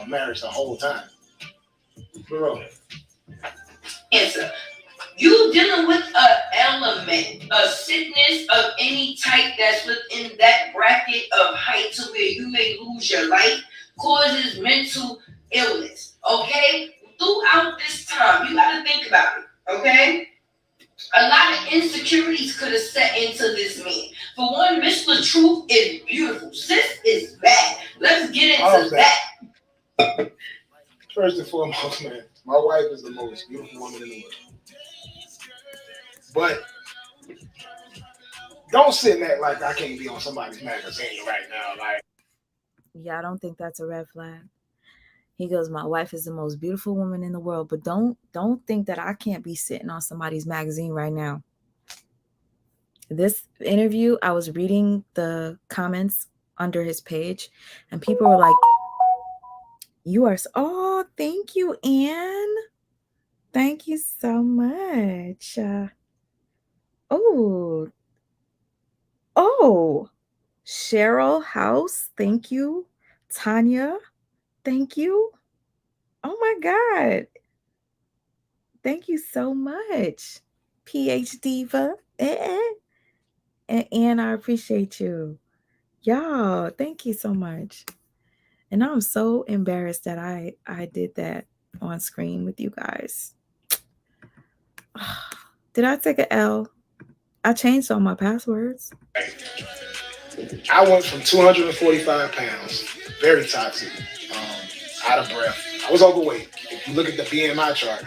marriage the whole time. Bro. Answer. You dealing with an element, a sickness of any type that's within that bracket of height to where you may lose your life, causes mental illness. Okay? Throughout this time, you got to think about it. Okay? A lot of insecurities could have set into this man. For one, Miss LaTruth is beautiful. Sis is bad. Let's get into that. First and foremost, man, my wife is the most beautiful woman in the world. But don't sit and act like I can't be on somebody's magazine right now. Like, yeah, I don't think that's a red flag. He goes, my wife is the most beautiful woman in the world, but don't think that I can't be sitting on somebody's magazine right now. This interview, I was reading the comments under his page, and people were like, you are, oh, thank you, Anne. Thank you so much. Oh, Cheryl House, thank you. Tanya, thank you. Oh my God. Thank you so much. PH Diva. And I appreciate you. Y'all, thank you so much. And I'm so embarrassed that I did that on screen with you guys. Did I take an L? I changed all my passwords. I went from 245 pounds, very toxic, out of breath. I was overweight. If you look at the BMI chart,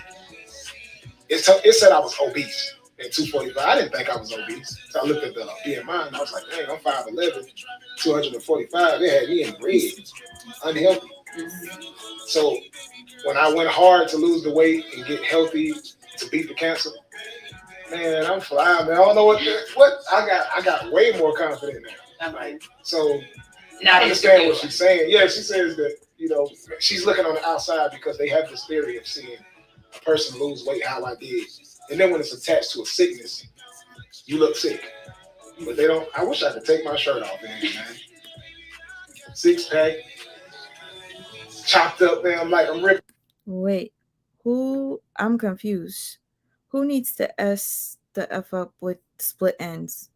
it said I was obese at 245. I didn't think I was obese. So I looked at the BMI and I was like, dang, I'm 5'11", 245. They had me in red, unhealthy. So when I went hard to lose the weight and get healthy to beat the cancer, man, I'm flying, man. I don't know what I got way more confident now. Like, so I understand what she's saying. Yeah, she says that, she's looking on the outside because they have this theory of seeing a person lose weight, how I did. And then when it's attached to a sickness, you look sick. But they don't. I wish I could take my shirt off, man. 6-pack, chopped up, man. I'm ripping. Wait, I'm confused. Who needs to S the F up with split ends?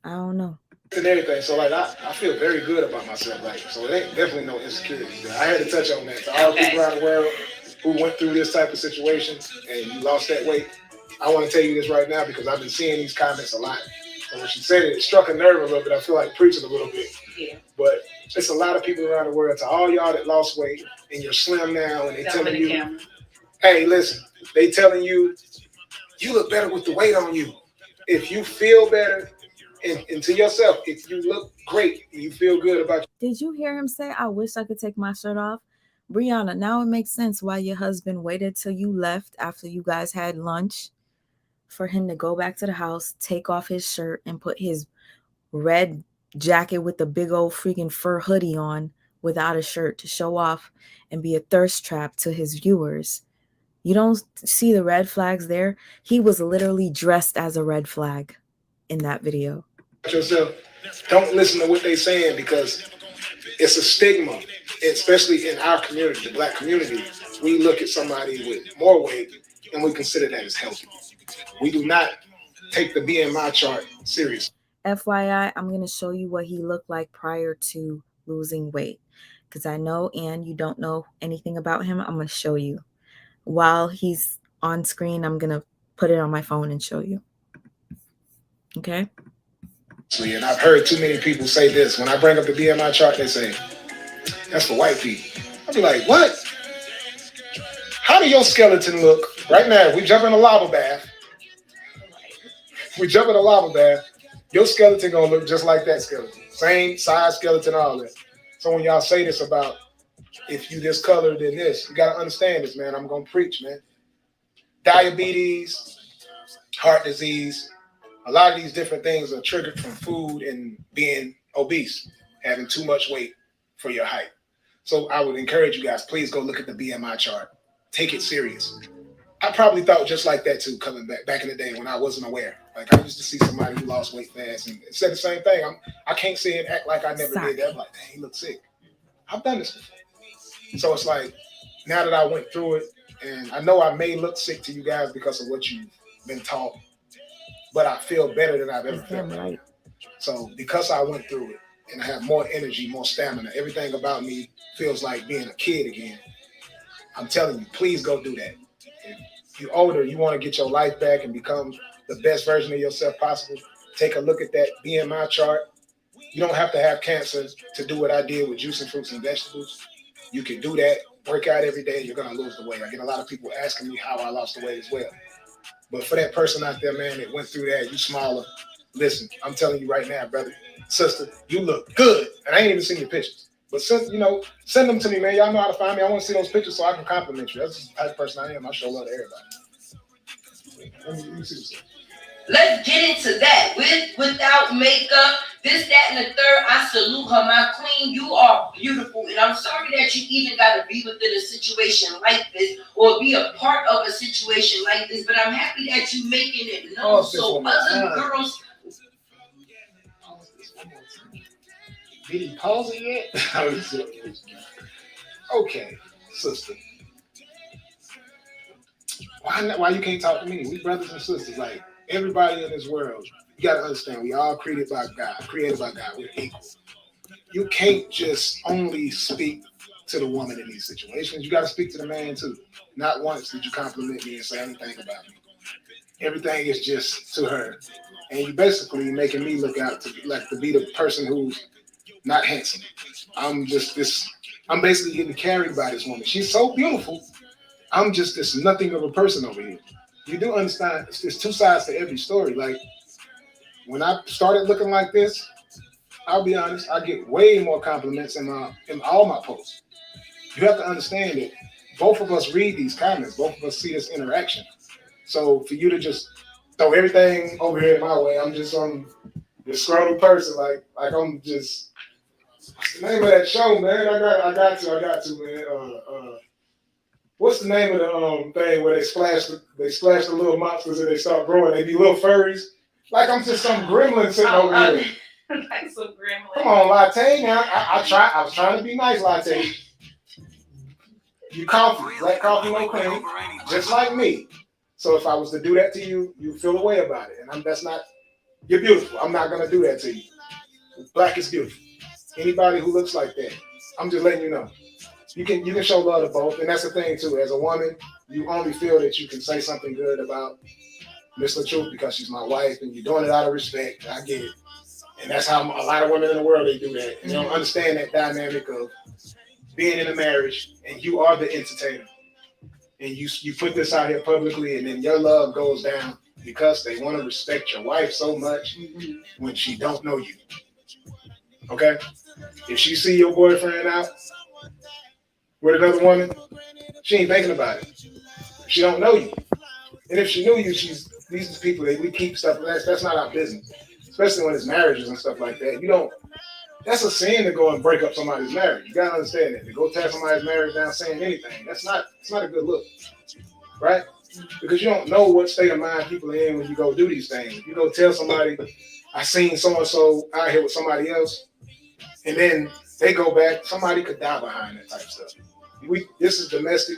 I don't know. And everything. So I feel very good about myself. So it ain't definitely no insecurities there. I had to touch on that. To all people around the world who went through this type of situation and you lost that weight, I want to tell you this right now because I've been seeing these comments a lot. So when she said it struck a nerve a little bit. I feel like preaching a little bit. Yeah. But it's a lot of people around the world, to all y'all that lost weight and you're slim now and they telling you, hey, listen, they telling you, you look better with the weight on you. If you feel better and to yourself, if you look great and you feel good about you. Did you hear him say, I wish I could take my shirt off? Brianna, now it makes sense why your husband waited till you left after you guys had lunch for him to go back to the house, take off his shirt and put his red jacket with the big old freaking fur hoodie on without a shirt to show off and be a thirst trap to his viewers. You don't see the red flags there? He was literally dressed as a red flag in that video. Yourself, don't listen to what they're saying because it's a stigma. especially in our community, the Black community, we look at somebody with more weight and we consider that as healthy. We do not take the BMI chart seriously. FYI, I'm going to show you what he looked like prior to losing weight. Because I know, and you don't know anything about him, I'm going to show you. While he's on screen, I'm going to put it on my phone and show you. Okay? And I've heard too many people say this. When I bring up the BMI chart, they say, that's for white people. I'll be like, what? How do your skeleton look right now? We jump in a lava bath. We jump in a lava bath. Your skeleton gonna look just like that skeleton. Same size skeleton, all that. So when y'all say this about if you this color than this, you gotta understand this, man. I'm gonna preach, man. Diabetes, heart disease, a lot of these different things are triggered from food and being obese, having too much weight for your height. So I would encourage you guys, please go look at the BMI chart. Take it serious. I probably thought just like that too, coming back in the day when I wasn't aware. Like I used to see somebody who lost weight fast and said the same thing. I can't say it, act like I never did that. I'm like, dang, he looks sick. I've done this before. So it's like, now that I went through it, and I know I may look sick to you guys because of what you've been taught, but I feel better than I've ever felt. Right. So because I went through it and I have more energy, more stamina, everything about me feels like being a kid again. I'm telling you, please go do that. If you're older, you want to get your life back and become the best version of yourself possible, take a look at that BMI chart. You don't have to have cancer to do what I did with juicing fruits and vegetables. You can do that, work out every day, you're going to lose the weight. I get a lot of people asking me how I lost the weight as well. But for that person out there, man, that went through that, you smaller, listen, I'm telling you right now, brother, sister, you look good. And I ain't even seen your pictures. But send them to me, man. Y'all know how to find me. I want to see those pictures so I can compliment you. That's the type of person I am. I show love to everybody. Let me see this. Let's get into that. With, without makeup, this, that, and the third. I salute her, my queen. You are beautiful. And I'm sorry that you even got to be within a situation like this or be a part of a situation like this. But I'm happy that you're making it known so other girls. Did he pause it yet? Okay, sister. Why you can't talk to me? We brothers and sisters. Like, everybody in this world, you got to understand, we all created by God. We're equal. You can't just only speak to the woman in these situations. You got to speak to the man too. Not once did you compliment me and say anything about me. Everything is just to her. And you basically making me look out to be the person who's not handsome. I'm basically getting carried by this woman. She's so beautiful. I'm just this nothing of a person over here. You do understand, there's two sides to every story. Like, when I started looking like this, I'll be honest, I get way more compliments in all my posts. You have to understand that both of us read these comments. Both of us see this interaction. So for you to just throw everything over here my way, I'm just this scrawny person. Like I'm just, what's the name of that show, man? I got to, man. What's the name of the thing where they splash the little monsters and they start growing? They be little furries. Like I'm just some gremlin sitting over here. Like some gremlin. Come on, Latte. Now I was trying to be nice, Latte. You coffee, black coffee, no cream, just like me. So if I was to do that to you, you feel a way about it, and you're beautiful. I'm not gonna do that to you. Black is beautiful. Anybody who looks like that, I'm just letting you know. You can show love to both, and that's the thing too. As a woman, you only feel that you can say something good about Miss LaTruth because she's my wife, and you're doing it out of respect. I get it, and that's how a lot of women in the world they do that. And they don't understand that dynamic of being in a marriage, and you are the entertainer, and you put this out here publicly, and then your love goes down because they want to respect your wife so much when she don't know you. Okay, if she see your boyfriend out with another woman, she ain't thinking about it. She don't know you. And if she knew you, these people, we keep stuff, that's not our business. Especially when it's marriages and stuff like that. That's a sin to go and break up somebody's marriage. You gotta understand that. To go tear somebody's marriage down saying anything, it's not a good look. Right? Because you don't know what state of mind people are in when you go do these things. You go tell somebody, I seen so-and-so out here with somebody else, and then they go back. Somebody could die behind that type of stuff. This is Domestic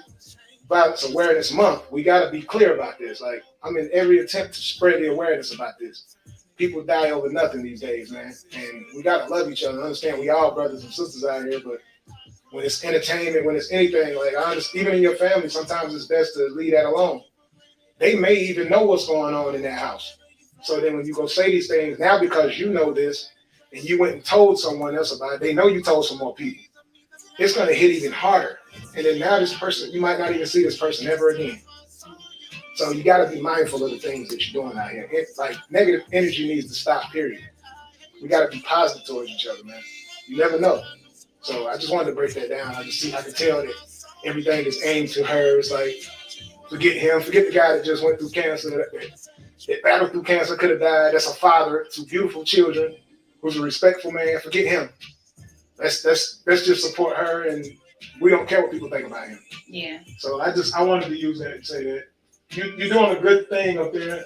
Violence Awareness Month. We got to be clear about this. Like, I'm in every attempt to spread the awareness about this. People die over nothing these days, man. And we got to love each other. Understand we all brothers and sisters out here, but when it's entertainment, when it's anything, like, I understand, even in your family, sometimes it's best to leave that alone. They may even know what's going on in that house. So then when you go say these things, now because you know this, and you went and told someone else about it, they know you told some more people. It's going to hit even harder. And then now this person, you might not even see this person ever again. So you got to be mindful of the things that you're doing out here. Like, negative energy needs to stop, period. We got to be positive towards each other, man. You never know. So I just wanted to break that down. I can tell that everything is aimed to her. It's like, forget him, forget the guy that just went through cancer, that battled through cancer, could have died. That's a father to beautiful children, who's a respectful man. Forget him. Let's just support her, and we don't care what people think about him. Yeah. So I wanted to use that and say that you're doing a good thing up there,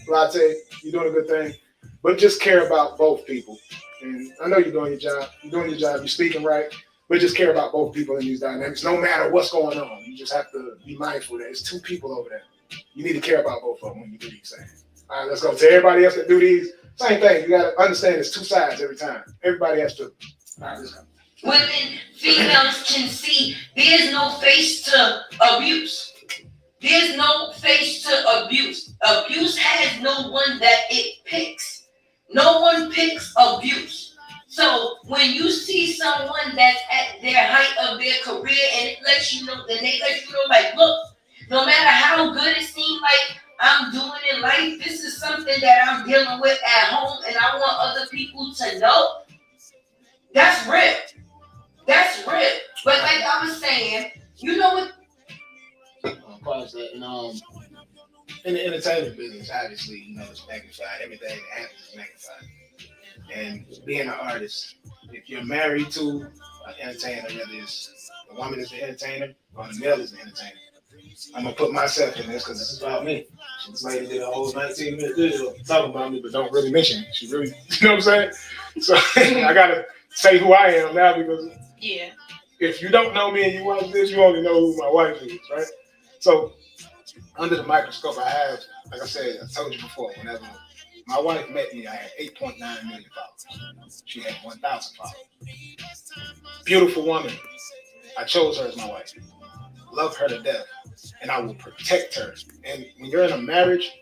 Latte. You're doing a good thing, but just care about both people. And I know you're doing your job. You're speaking right, but just care about both people in these dynamics. No matter what's going on, you just have to be mindful that it's two people over there. You need to care about both of them when you do these things. All right, let's go. To everybody else that do these, same thing. You got to understand it's two sides every time. Everybody has to. All right, let's go. Women, females can see there's no face to abuse. There's no face to abuse. Abuse has no one that it picks. No one picks abuse. So when you see someone that's at their height of their career and it lets you know, then they let you know, like, look, no matter how good it seems like I'm doing in life, this is something that I'm dealing with at home and I want other people to know. That's real. That's real. But like I was saying, you know what? Pause that. And in the entertainment business, obviously, it's magnified. Everything that happens is magnified. And being an artist, if you're married to an entertainer, whether it's the woman is the entertainer or the male is the entertainer, I'm gonna put myself in this because this is about me. This lady did a whole 19-minute video talking about me, but don't really mention me. She really, you know what I'm saying? So I gotta say who I am now, because if you don't know me and you watch this, you only know who my wife is, right? So under the microscope, I have, like I said, I told you before, whenever my wife met me, I had 8.9 million followers. She had 1,000 followers. Beautiful woman. I chose her as my wife. Love her to death. And I will protect her. And when you're in a marriage.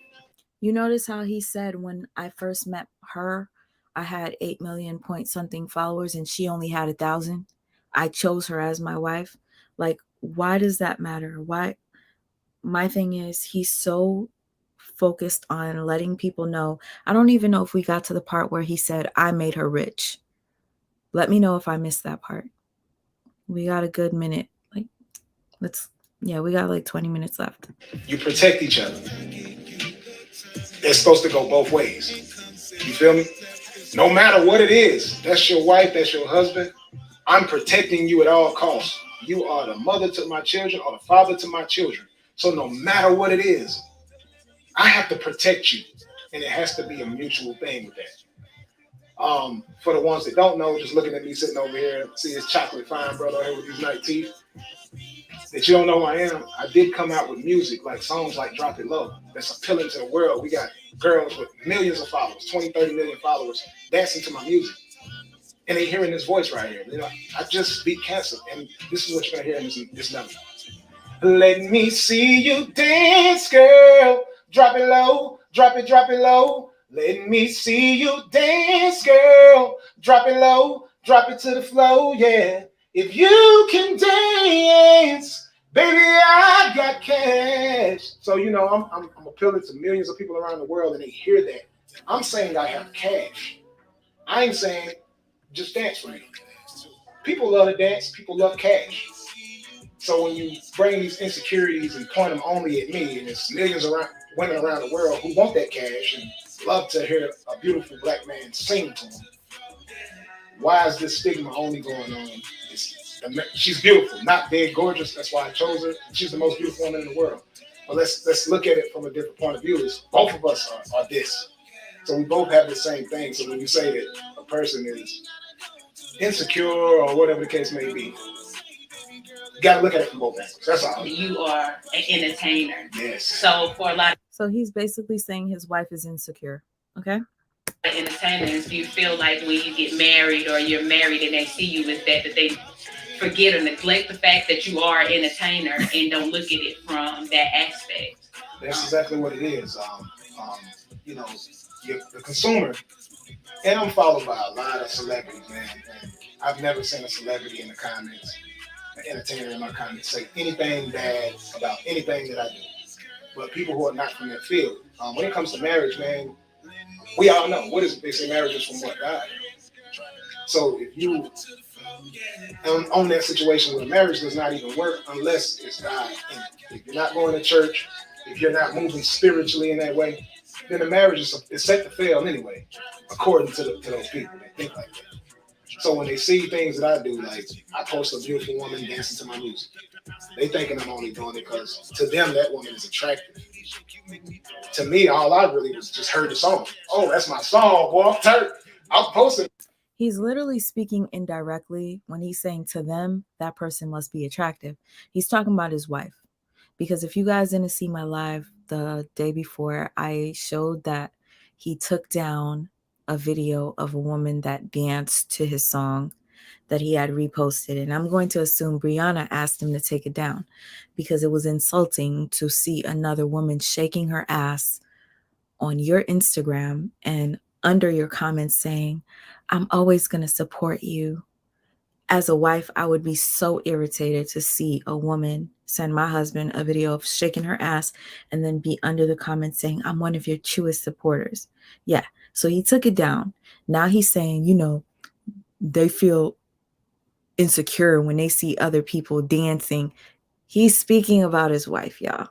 You notice how he said when I first met her, I had 8 million point something followers and she only had 1,000. I chose her as my wife. Like, why does that matter? Why? My thing is, he's so focused on letting people know. I don't even know if we got to the part where he said, I made her rich. Let me know if I missed that part. We got a good minute. We got like 20 minutes left. You protect each other. It's supposed to go both ways. You feel me? No matter what it is, that's your wife, that's your husband. I'm protecting you at all costs. You are the mother to my children or the father to my children. So no matter what it is, I have to protect you. And it has to be a mutual thing with that. For the ones that don't know, just looking at me sitting over here, see this chocolate fine brother here with these nice teeth, that you don't know who I am, I did come out with music, like songs like Drop It Low, that's appealing to the world. We got girls with millions of followers, 20, 30 million followers, dancing to my music. And they hearing this voice right here. I just beat cancer, and this is what you're gonna hear in this number. Let me see you dance, girl. Drop it low, drop it low. Let me see you dance, girl. Drop it low, drop it to the flow, yeah. If you can dance, baby, I got cash. So, I'm appealing to millions of people around the world, and they hear that. I'm saying I have cash. I ain't saying just dance for me. People love to dance. People love cash. So when you bring these insecurities and point them only at me, and it's millions of women around the world who want that cash and love to hear a beautiful black man sing to them, why is this stigma only going on? She's beautiful, not dead gorgeous. That's why I chose her. She's the most beautiful woman in the world. But let's look at it from a different point of view. Both of us are this. So we both have the same thing. So when you say that a person is insecure or whatever the case may be. You got to look at it from both angles. That's all. You are an entertainer. Yes. So for a lot So he's basically saying his wife is insecure. Okay. of entertainers, you feel like when you get married or you're married and they see you with that they forget or neglect the fact that you are an entertainer and don't look at it from that aspect. That's exactly what it is. You know, the consumer, and I'm followed by a lot of celebrities, man. And I've never seen a celebrity in the comments, an entertainer in my comments, say anything bad about anything that I do. But people who are not from that field, when it comes to marriage, man, we all know what is it? They say marriage is from what? God. So if you own that situation where marriage does not even work unless it's God. And if you're not going to church, if you're not moving spiritually in that way, then the marriage is set to fail anyway, according to those people that think like that. So when they see things that I do, like I post a beautiful woman dancing to my music, they thinking I'm only doing it because to them that woman is attractive. To me, all I really was just heard the song. Oh, that's my song, boy. I'm posting. He's literally speaking indirectly when he's saying to them, that person must be attractive. He's talking about his wife. Because if you guys didn't see my live the day before, I showed that he took down a video of a woman that danced to his song that he had reposted. And I'm going to assume Brianna asked him to take it down because it was insulting to see another woman shaking her ass on your Instagram and under your comments saying, I'm always going to support you. As a wife, I would be so irritated to see a woman send my husband a video of shaking her ass and then be under the comments saying, I'm one of your truest supporters. Yeah. So he took it down. Now he's saying, you know, they feel insecure when they see other people dancing. He's speaking about his wife, y'all.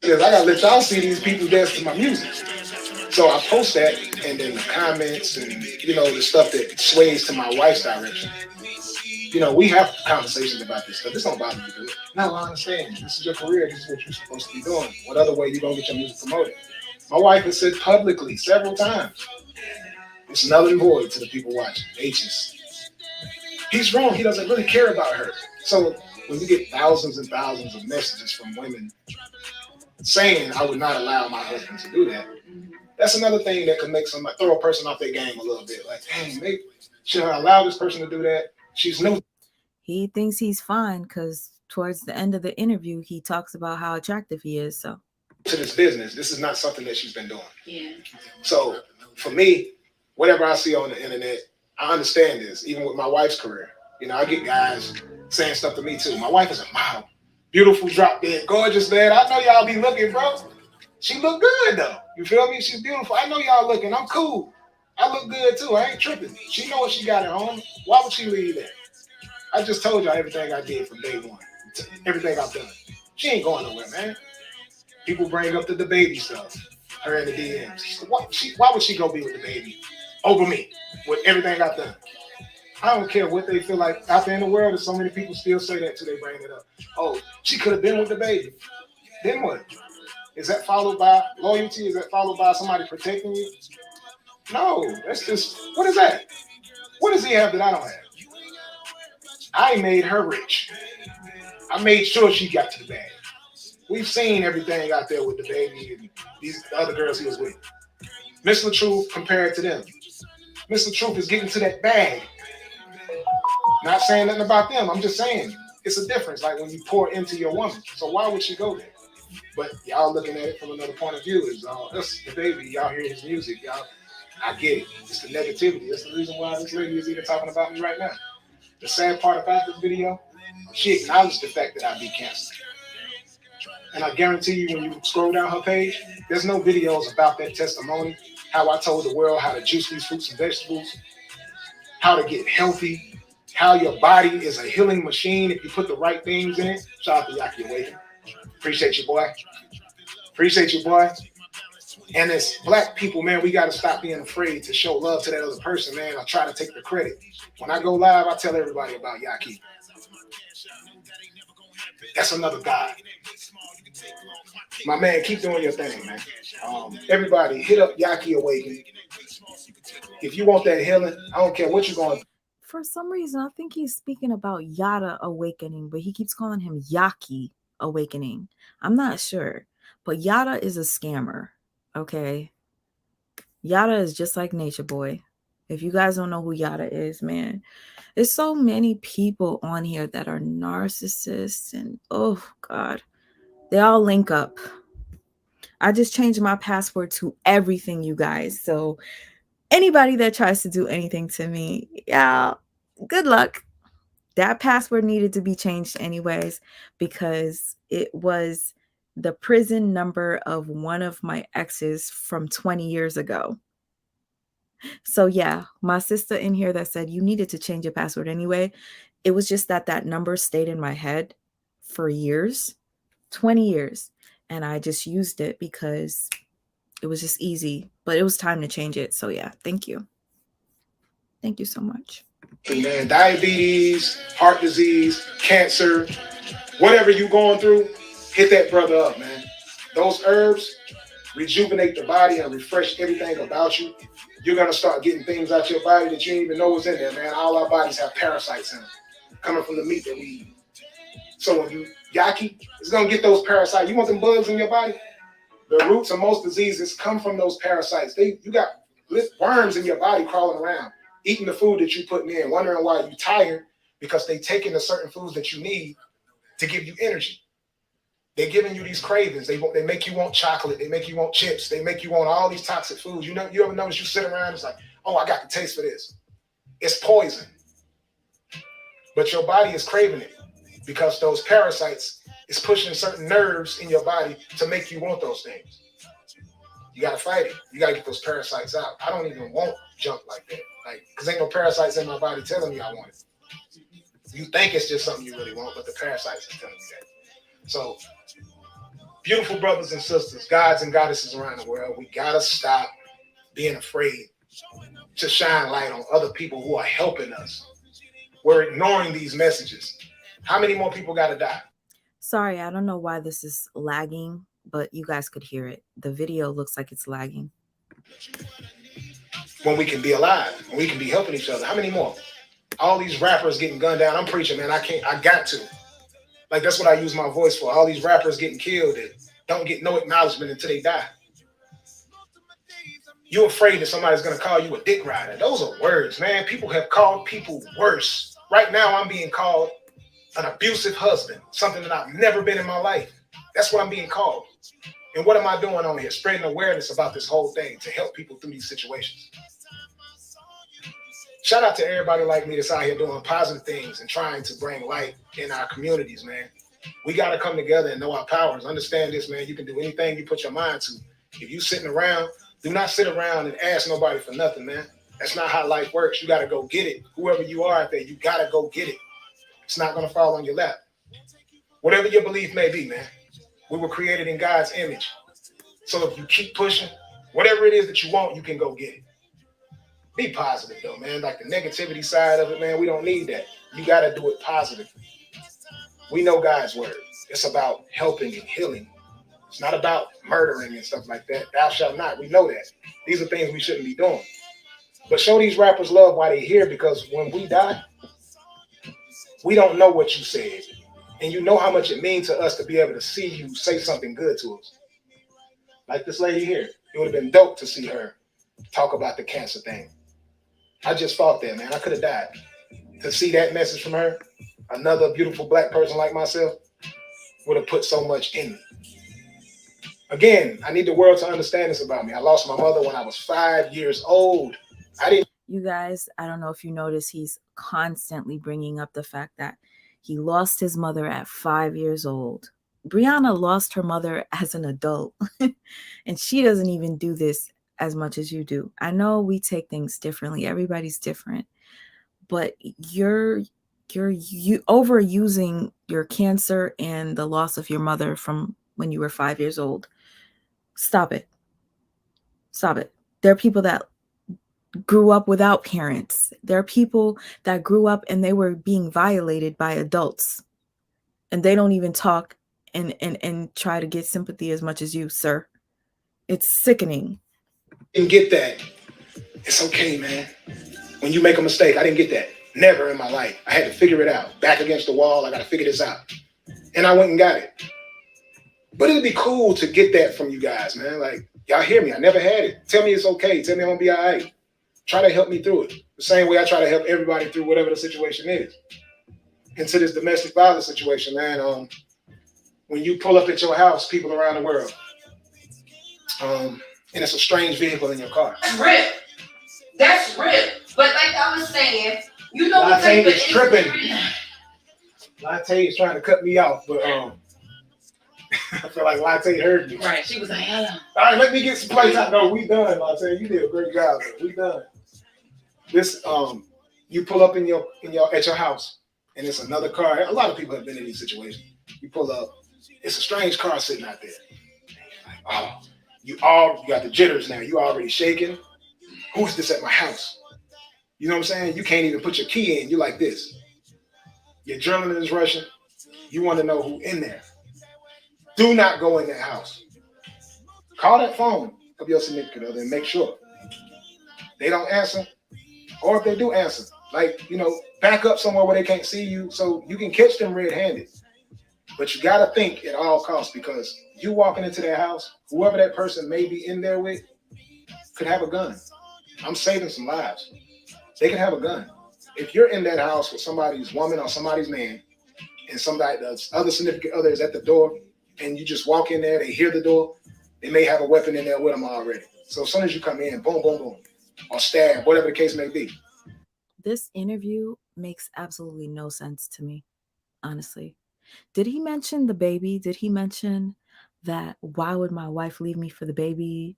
Because I gotta let y'all see these people dance to my music. So I post that, and then the comments and, you know, the stuff that sways to my wife's direction. You know, we have conversations about this stuff. This don't bother me, dude. No, I understand. This is your career. This is what you're supposed to be doing. What other way you gonna get your music promoted? My wife has said publicly several times, it's null and void to the people watching. He's wrong. He doesn't really care about her. So when you get thousands and thousands of messages from women saying I would not allow my husband to do that, that's another thing that could make somebody throw a person off their game a little bit. Like, dang, maybe should I allow this person to do that? She's new. He thinks he's fine because towards the end of the interview, he talks about how attractive he is. So to this business, this is not something that she's been doing. Yeah. So for me, whatever I see on the internet, I understand this. Even with my wife's career, you know, I get guys saying stuff to me too. My wife is a model, beautiful, drop dead, gorgeous, man. I know y'all be looking, bro. She look good though. You feel me? She's beautiful. I know y'all looking. I'm cool. I look good too. I ain't tripping. She know what she got at home. Why would she leave that? I just told y'all everything I did from day one. Everything I've done. She ain't going nowhere, man. People bring up the baby stuff. Her in the DMs. Why would she go be with the baby over me with everything I've done? I don't care what they feel like out there in the world. There's so many people still say that till they bring it up. Oh, she could have been with the baby. Then what? Is that followed by loyalty? Is that followed by somebody protecting you? No, that's just, what is that? What does he have that I don't have? I made her rich. I made sure she got to the bag. We've seen everything out there with the baby and these other girls he was with. Miss LaTruth compared to them. Miss LaTruth is getting to that bag. Not saying nothing about them. I'm just saying it's a difference. Like when you pour into your woman. So why would she go there? But y'all looking at it from another point of view is that's the baby. Y'all hear his music. Y'all, I get it. It's the negativity. That's the reason why this lady is even talking about me right now. The sad part about this video, she acknowledged the fact that I beat cancer. And I guarantee you, when you scroll down her page, there's no videos about that testimony, how I told the world how to juice these fruits and vegetables, how to get healthy, how your body is a healing machine if you put the right things in it. Shout out to Yaki Awaken. Appreciate you, boy. Appreciate you, boy. And as black people, man, we got to stop being afraid to show love to that other person, man. I try to take the credit. When I go live, I tell everybody about Yaki. That's another guy. My man, keep doing your thing, man. Everybody, hit up Yaki Awaken. If you want that healing, I don't care what you're going. for some reason, I think he's speaking about Yada Awakening, but he keeps calling him Yaki Awakening. I'm not sure, but Yada is a scammer, okay? Yada is just like Nature Boy. If you guys don't know who Yada is, man, there's so many people on here that are narcissists, and oh God, they all link up. I just changed my password to everything, you guys. So anybody that tries to do anything to me, yeah, good luck. That password needed to be changed anyways, because it was the prison number of one of my exes from 20 years ago. So yeah, my sister in here that said you needed to change your password anyway. It was just that that number stayed in my head for years, 20 years. And I just used it because it was just easy, but it was time to change it. So yeah, thank you. Thank you so much. Man, diabetes, heart disease, cancer, whatever you're going through, hit that brother up, man. Those herbs rejuvenate the body and refresh everything about you. You're going to start getting things out your body that you didn't even know was in there, man. All our bodies have parasites in them, coming from the meat that we eat. So when you yaki, it's going to get those parasites. You want them bugs in your body? The roots of most diseases come from those parasites. You got worms in your body crawling around, eating the food that you're putting in, wondering why you're tired, because they're taking the certain foods that you need to give you energy. They're giving you these cravings. They make you want chocolate. They make you want chips. They make you want all these toxic foods. You ever notice you sit around, it's like, oh, I got the taste for this. It's poison. But your body is craving it because those parasites is pushing certain nerves in your body to make you want those things. You got to fight it. You got to get those parasites out. I don't even want junk like that. Because ain't no parasites in my body telling me I want it. You think it's just something you really want, but the parasites are telling you that. So, beautiful brothers and sisters, gods and goddesses around the world, we got to stop being afraid to shine light on other people who are helping us. We're ignoring these messages. How many more people got to die? Sorry, I don't know why this is lagging, but you guys could hear it. The video looks like it's lagging. When we can be alive, when we can be helping each other. How many more? All these rappers getting gunned down. I'm preaching, man. I got to. That's what I use my voice for. All these rappers getting killed that don't get no acknowledgement until they die. You're afraid that somebody's going to call you a dick rider. Those are words, man. People have called people worse. Right now, I'm being called an abusive husband, something that I've never been in my life. That's what I'm being called. And what am I doing on here? Spreading awareness about this whole thing to help people through these situations. Shout out to everybody like me that's out here doing positive things and trying to bring light in our communities, man. We got to come together and know our powers. Understand this, man. You can do anything you put your mind to. If you sitting around, do not sit around and ask nobody for nothing, man. That's not how life works. You got to go get it. Whoever you are out there, you got to go get it. It's not going to fall on your lap. Whatever your belief may be, man. We were created in God's image. So if you keep pushing, whatever it is that you want, you can go get it. Be positive, though, man. Like the negativity side of it, man, we don't need that. You got to do it positively. We know God's word. It's about helping and healing. It's not about murdering and stuff like that. Thou shalt not. We know that. These are things we shouldn't be doing. But show these rappers love while they're here, because when we die, we don't know what you said. And you know how much it means to us to be able to see you say something good to us. Like this lady here. It would have been dope to see her talk about the cancer thing. I just fought that, man. I could have died. To see that message from her, another beautiful black person like myself, would have put so much in me. Again, I need the world to understand this about me. I lost my mother when I was 5 years old. You guys, I don't know if you notice, he's constantly bringing up the fact that he lost his mother at 5 years old. Brianna lost her mother as an adult, and she doesn't even do this as much as you do. I know we take things differently. Everybody's different, but you're overusing your cancer and the loss of your mother from when you were 5 years old. Stop it. Stop it. There are people that grew up without parents. There are people that grew up and they were being violated by adults, and they don't even talk and try to get sympathy as much as you, sir. It's sickening. Didn't get that. It's okay, man. When you make a mistake, I didn't get that. Never in my life. I had to figure it out. Back against the wall, I got to figure this out. And I went and got it. But it'd be cool to get that from you guys, man. Like, y'all hear me. I never had it. Tell me it's okay. Tell me I'm going to be all right. Try to help me through it. The same way I try to help everybody through whatever the situation is. And to this domestic violence situation, man, when you pull up at your house, people around the world, and it's a strange vehicle in your car. Real. That's real. But like I was saying, you know, Latte is tripping. Latte is trying to cut me off, but I feel like Latte heard me. Right. She was like, hello. All right, let me get some plates out. No, we done, Latte. You did a great job. We done. This you pull up at your house, and it's another car. A lot of people have been in these situations. You pull up, it's a strange car sitting out there. Like, oh, you got the jitters now. You already shaking. Who's this at my house? You know what I'm saying? You can't even put your key in. You like this. Your adrenaline is rushing. You want to know who in there. Do not go in that house. Call that phone of your significant other and make sure. They don't answer. Or if they do answer, like, you know, back up somewhere where they can't see you so you can catch them red-handed. But you got to think at all costs, because you walking into that house, whoever that person may be in there with could have a gun. I'm saving some lives. They can have a gun. If you're in that house with somebody's woman or somebody's man, and somebody, the other significant other is at the door, and you just walk in there, they hear the door, they may have a weapon in there with them already. So as soon as you come in, boom, boom, boom, or stab, whatever the case may be. This interview makes absolutely no sense to me, honestly. Did he mention the baby? Did he mention that why would my wife leave me for the baby?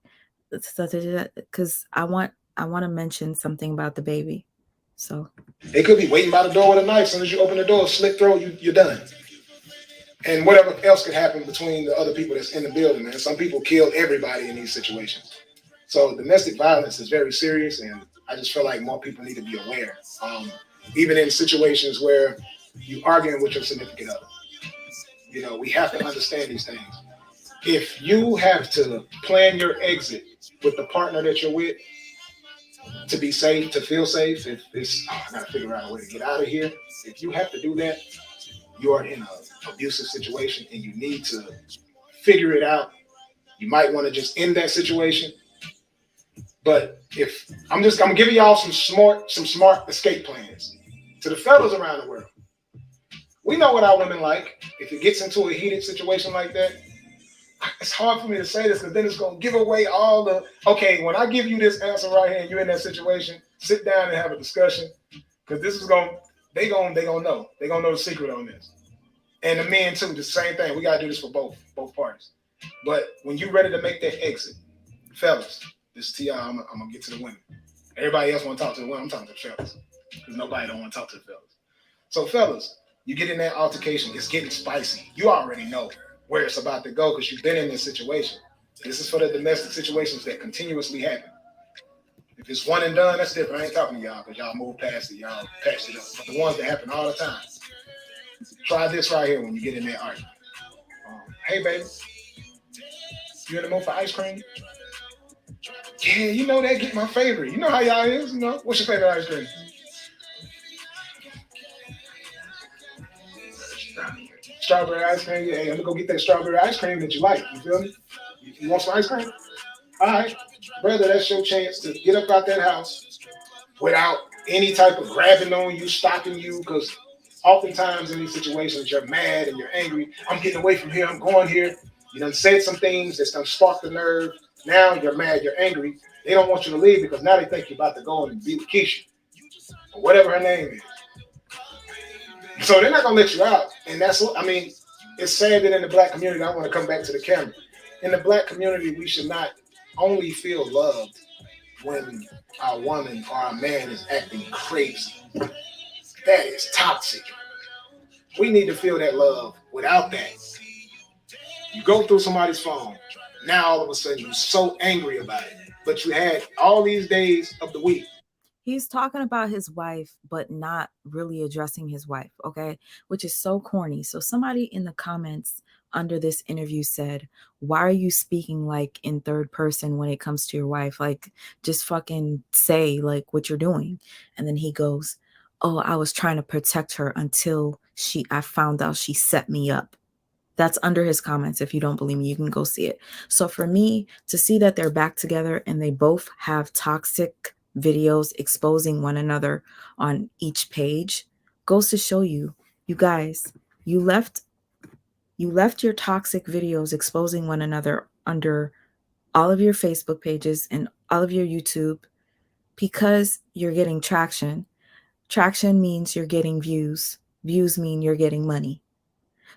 Because I want to mention something about the baby. So they could be waiting by the door with a knife. As soon as you open the door, slit throat, you're done. And whatever else could happen between the other people that's in the building, man. Some people kill everybody in these situations. So domestic violence is very serious, and I just feel like more people need to be aware. Even in situations where you're arguing with your significant other. You know, we have to understand these things. If you have to plan your exit with the partner that you're with to be safe, to feel safe, if it's, I gotta figure out a way to get out of here. If you have to do that, you are in an abusive situation and you need to figure it out. You might want to just end that situation. But if I'm giving y'all some smart escape plans to the fellas around the world. We know what our women like. If it gets into a heated situation like that, it's hard for me to say this because then it's going to give away all the, okay, when I give you this answer right here and you're in that situation, sit down and have a discussion, because this is going to, they're going to know. They're going to know the secret on this. And the men too, the same thing. We got to do this for both parties. But when you're ready to make that exit, fellas, this is to y'all, I'm going to get to the women. Everybody else want to talk to the women. I'm talking to the fellas because nobody don't want to talk to the fellas. So fellas, you get in that altercation, it's getting spicy. You already know where it's about to go because you've been in this situation. This is for the domestic situations that continuously happen. If it's one and done, that's different. I ain't talking to y'all because y'all move past it, y'all patched it up. But the ones that happen all the time, try this right here when you get in that argument. Hey, baby, you in the mood for ice cream? Yeah, you know that get my favorite. You know how y'all is, you know? What's your favorite ice cream? Strawberry ice cream. Hey, I'm gonna go get that strawberry ice cream that you like. You feel me? You want some ice cream? All right, brother, that's your chance to get up out that house without any type of grabbing on you, stopping you, because oftentimes in these situations, you're mad and you're angry. I'm getting away from here. I'm going here. You done said some things that's done sparked the nerve. Now you're mad. You're angry. They don't want you to leave because now they think you're about to go and be with Keisha or whatever her name is. So they're not going to let you out. And that's what, I mean, it's sad that in the black community, I want to come back to the camera. In the black community, we should not only feel loved when our woman or our man is acting crazy. That is toxic. We need to feel that love. Without that, you go through somebody's phone. Now all of a sudden you're so angry about it. But you had all these days of the week. He's talking about his wife, but not really addressing his wife, okay? Which is so corny. So somebody in the comments under this interview said, why are you speaking like in third person when it comes to your wife? Like, just fucking say like what you're doing. And then he goes, oh, I was trying to protect her until I found out she set me up. That's under his comments. If you don't believe me, you can go see it. So for me to see that they're back together and they both have toxic videos exposing one another on each page goes to show you, you guys, you left your toxic videos exposing one another under all of your Facebook pages and all of your YouTube because you're getting traction. Traction means you're getting views. Views mean you're getting money.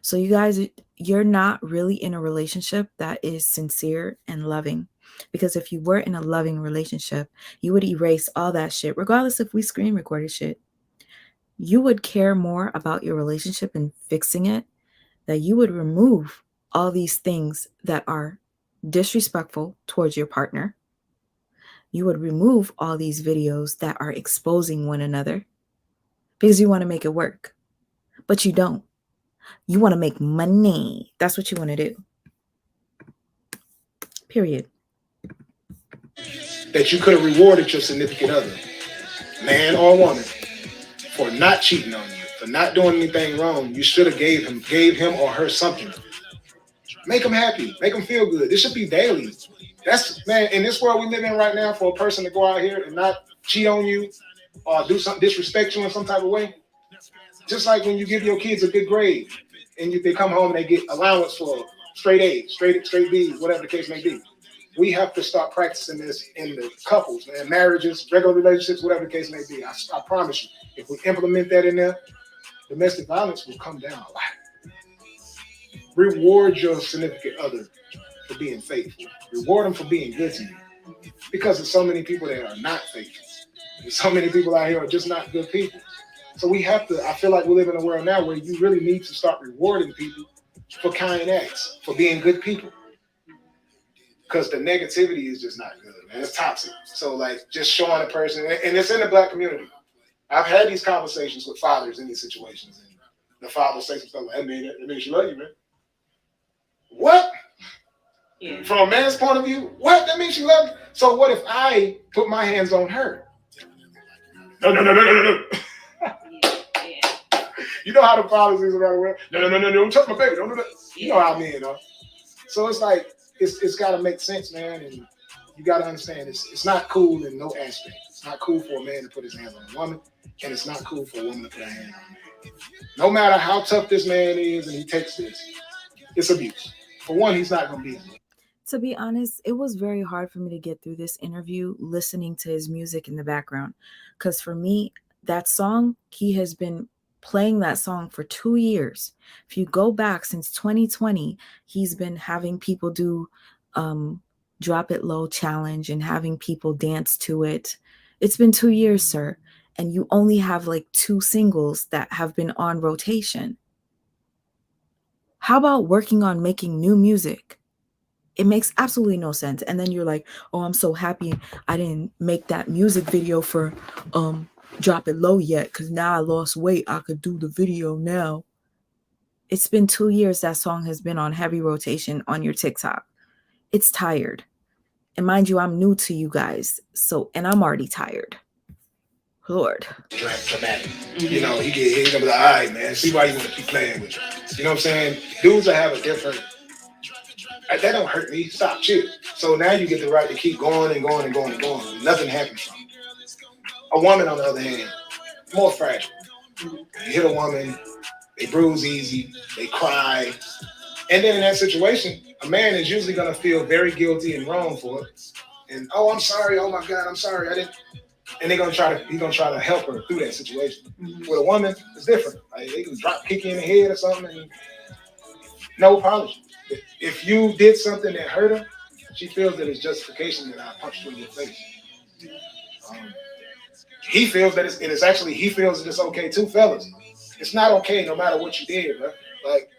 So you guys, you're not really in a relationship that is sincere and loving. Because if you were in a loving relationship, you would erase all that shit, regardless if we screen recorded shit. You would care more about your relationship and fixing it, that you would remove all these things that are disrespectful towards your partner. You would remove all these videos that are exposing one another because you want to make it work. But you don't. You want to make money. That's what you want to do. Period. That you could have rewarded your significant other, man or woman, for not cheating on you, for not doing anything wrong. You should have gave him or her something. Make them happy. Make them feel good. This should be daily. That's, man, in this world we live in right now, for a person to go out here and not cheat on you or do something, disrespect you in some type of way. Just like when you give your kids a good grade and they come home and they get allowance for straight A's, straight B's, whatever the case may be. We have to start practicing this in the couples, man, marriages, regular relationships, whatever the case may be. I promise you, if we implement that in there, domestic violence will come down a lot. Reward your significant other for being faithful. Reward them for being good to you. Because there's so many people that are not faithful. There's so many people out here who are just not good people. So we have to, I feel like we live in a world now where you really need to start rewarding people for kind acts, for being good people. Because the negativity is just not good, man. It's toxic. So like just showing a person, and it's in the Black community. I've had these conversations with fathers in these situations. And the father says something like, that means she love you, man. What? Yeah. From a man's point of view, what? That means she loves you? So what if I put my hands on her? No. You know how the fathers is around the world? No, don't touch my baby. Don't do that. You know how men are. So it's like, it's got to make sense, man. And you got to understand it's not cool in no aspect. It's not cool for a man to put his hands on a woman. And it's not cool for a woman to put her hand on a man. No matter how tough this man is and he takes this, it's abuse. For one, he's not going to be abused. To be honest, it was very hard for me to get through this interview listening to his music in the background. Because for me, that song, he has been playing that song for 2 years. If you go back since 2020, he's been having people do Drop It Low challenge and having people dance to it. It's been 2 years, sir. And you only have like 2 singles that have been on rotation. How about working on making new music? It makes absolutely no sense. And then you're like, oh, I'm so happy I didn't make that music video for Drop It Low yet, because now I lost weight. I could do the video now. It's been 2 years that song has been on heavy rotation on your TikTok. It's tired. And mind you, I'm new to you guys. And I'm already tired. Lord. Dramatic. You know, he gonna be like, all right, man, see why you want to keep playing with you. You know what I'm saying? Dudes that have a different, that don't hurt me. Stop, chill. So now you get the right to keep going and going and going and going. Nothing happens from it. A woman, on the other hand, more fragile. You hit a woman, they bruise easy, they cry. And then in that situation, a man is usually going to feel very guilty and wrong for it. And, oh, I'm sorry. Oh, my God, I'm sorry. I didn't. And he's going to try to help her through that situation. With a woman, it's different. Like, they can kick you in the head or something and no apology. If you did something that hurt her, she feels that it's justification that I punched you in your face. He feels that he feels that it's okay too, fellas. It's not okay no matter what you did, bro. Like,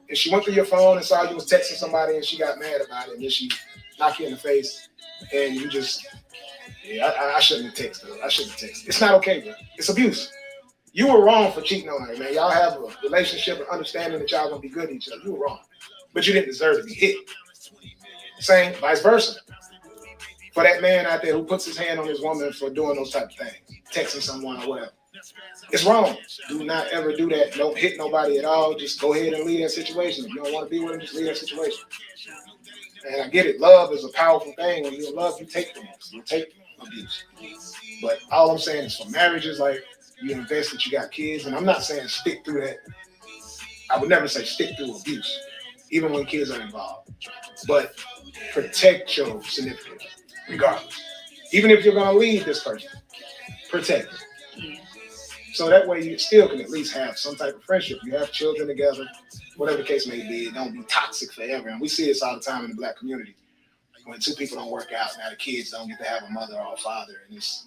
if she went through your phone and saw you was texting somebody and she got mad about it and then she knocked you in the face and you just, I shouldn't have texted her. I shouldn't have texted. It's not okay, bro. It's abuse. You were wrong for cheating on her, man. Y'all have a relationship and understanding that y'all gonna be good to each other. You were wrong. But you didn't deserve to be hit. Same, vice versa. For that man out there who puts his hand on his woman for doing those type of things, texting someone or whatever. It's wrong. Do not ever do that. Don't hit nobody at all. Just go ahead and leave that situation. If you don't want to be with them, just leave that situation. And I get it. Love is a powerful thing. When you're in love, you take things. You take abuse. But all I'm saying is for marriages, like you invested, you got kids, and I'm not saying stick through that. I would never say stick through abuse, even when kids are involved. But protect your significant, regardless. Even if you're going to leave this person, protect it. So that way you still can at least have some type of friendship. You have children together, whatever the case may be. It don't be toxic forever. And we see this all the time in the Black community. When two people don't work out, now the kids don't get to have a mother or a father. And it's,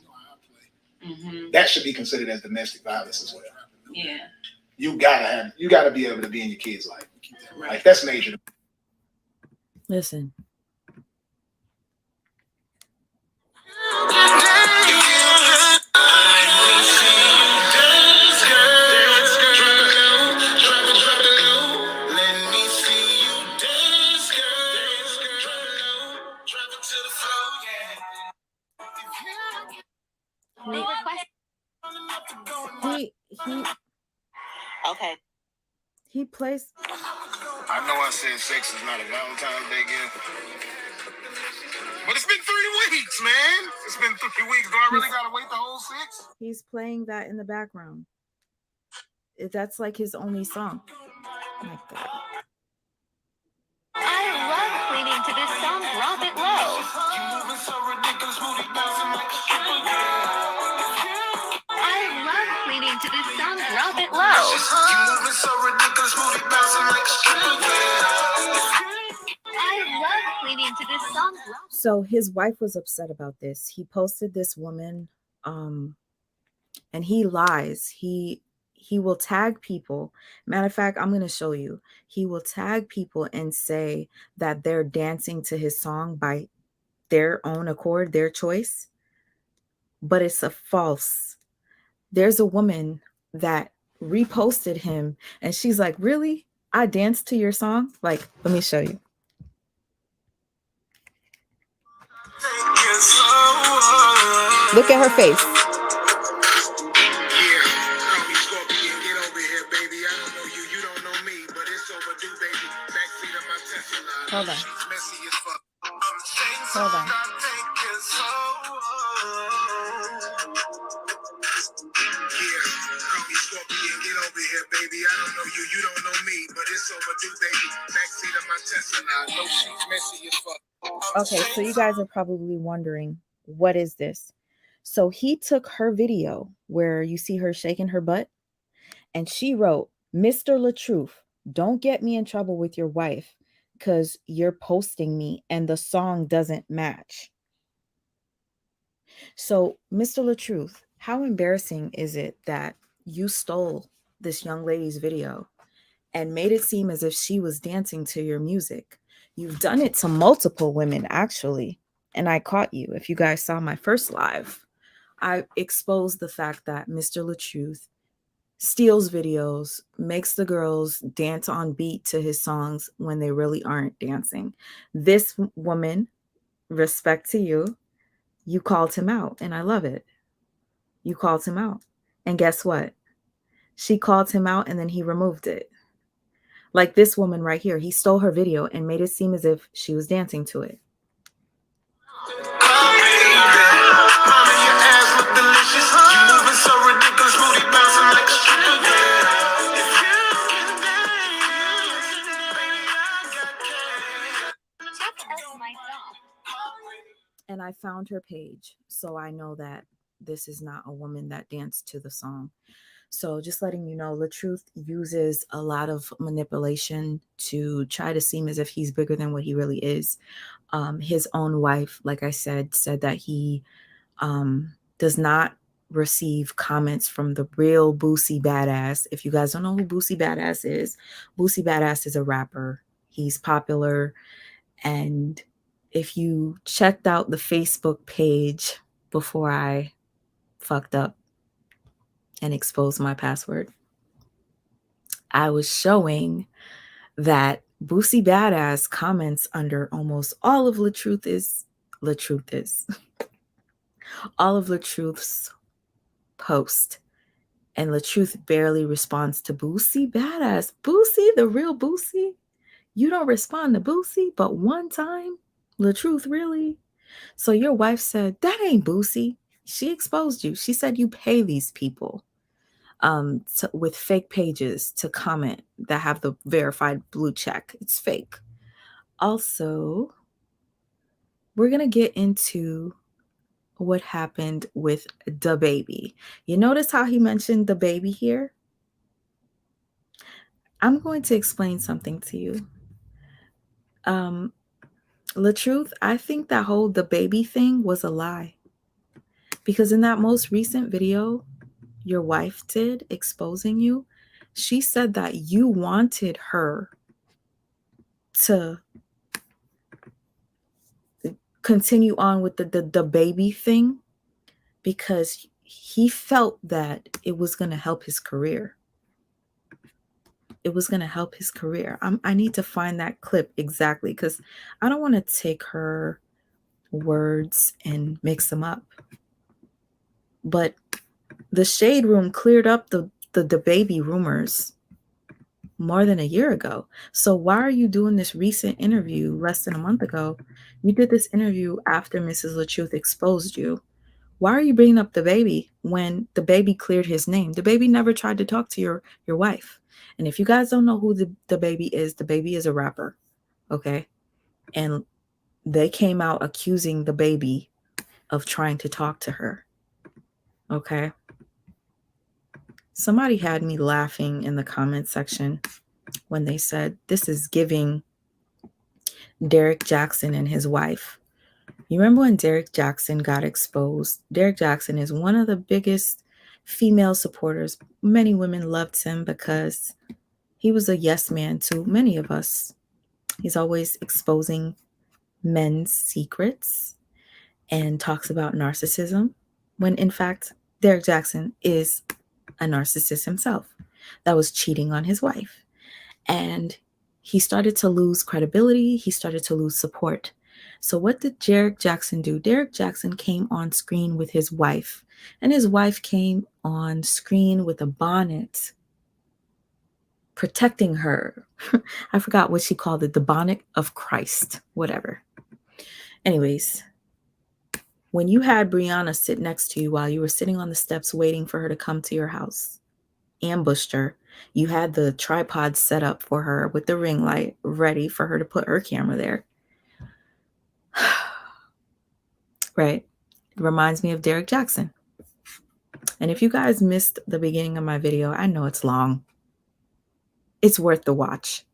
that should be considered as domestic violence as well. Yeah. You gotta be able to be in your kids' life. Like that's major. Listen. Okay. He plays. I know I said sex is not a Valentine's Day gift, but it's been 3 weeks, man. It's been 3 weeks. Do I really gotta wait the whole 6? He's playing that in the background. That's like his only song. Like that. I love cleaning to this song, Drop It Low. I love cleaning to this song, Drop It Low. I love cleaning to this song. So his wife was upset about this. He posted this woman, and he lies. He will tag people. Matter of fact, I'm going to show you. He will tag people and say that they're dancing to his song by their own accord, their choice. But it's a false. There's a woman that reposted him and she's like, really? I danced to your song? Like, let me show you. Look at her face. Hold on. Hold on. Okay, so you guys are probably wondering, what is this? So he took her video where you see her shaking her butt, and she wrote, "Mr. LaTruth, don't get me in trouble with your wife because you're posting me and the song doesn't match." So, Mr. LaTruth, how embarrassing is it that you stole this young lady's video and made it seem as if she was dancing to your music? You've done it to multiple women, actually. And I caught you. If you guys saw my first live, I exposed the fact that Mr. LaTruth steals videos, makes the girls dance on beat to his songs when they really aren't dancing. This woman, respect to you, you called him out, and I love it. You called him out. And guess what? She called him out, and then he removed it. Like this woman right here, he stole her video and made it seem as if she was dancing to it. And I found her page, so I know that this is not a woman that danced to the song. So just letting you know, LaTruth uses a lot of manipulation to try to seem as if he's bigger than what he really is. His own wife, like I said that he does not receive comments from the real Boosie Badass. If you guys don't know who Boosie Badass is a rapper. He's popular. And if you checked out the Facebook page before I fucked up and exposed my password, I was showing that Boosie Badass comments under almost all of LaTruth'S all of LaTruth's post. And LaTruth barely responds to Boosie. Badass. Boosie, the real Boosie. You don't respond to Boosie, but one time? LaTruth, really? So your wife said, that ain't Boosie. She exposed you. She said you pay these people with fake pages to comment that have the verified blue check. It's fake. Also, we're going to get into what happened with the baby. You notice how he mentioned the baby here? I'm going to explain something to you. LaTruth, I think that whole the baby thing was a lie. Because in that most recent video your wife did exposing you, she said that you wanted her to continue on with the baby thing because he felt that it was going to help his career. It was going to help his career. I need to find that clip exactly because I don't want to take her words and mix them up. But the Shade Room cleared up the baby rumors more than a year ago. So why are you doing this recent interview less than a month ago? You did this interview after Mrs. LaTruth exposed you. Why are you bringing up the baby when the baby cleared his name? The baby never tried to talk to your wife. And if you guys don't know who the baby is a rapper, okay? And they came out accusing the baby of trying to talk to her, okay? Somebody had me laughing in the comment section when they said, this is giving Derek Jackson and his wife. You remember when Derek Jackson got exposed? Derek Jackson is one of the biggest female supporters. Many women loved him because he was a yes man to many of us. He's always exposing men's secrets and talks about narcissism, when in fact, Derek Jackson is a narcissist himself that was cheating on his wife. And he started to lose credibility. He started to lose support. So what did Derek Jackson do? Derek Jackson came on screen with his wife, and his wife came on screen with a bonnet protecting her. I forgot what she called it, the bonnet of Christ, whatever. Anyways, when you had Brianna sit next to you while you were sitting on the steps waiting for her to come to your house, ambushed her, you had the tripod set up for her with the ring light ready for her to put her camera there. Right? It reminds me of Derek Jackson. And if you guys missed the beginning of my video, I know it's long. It's worth the watch.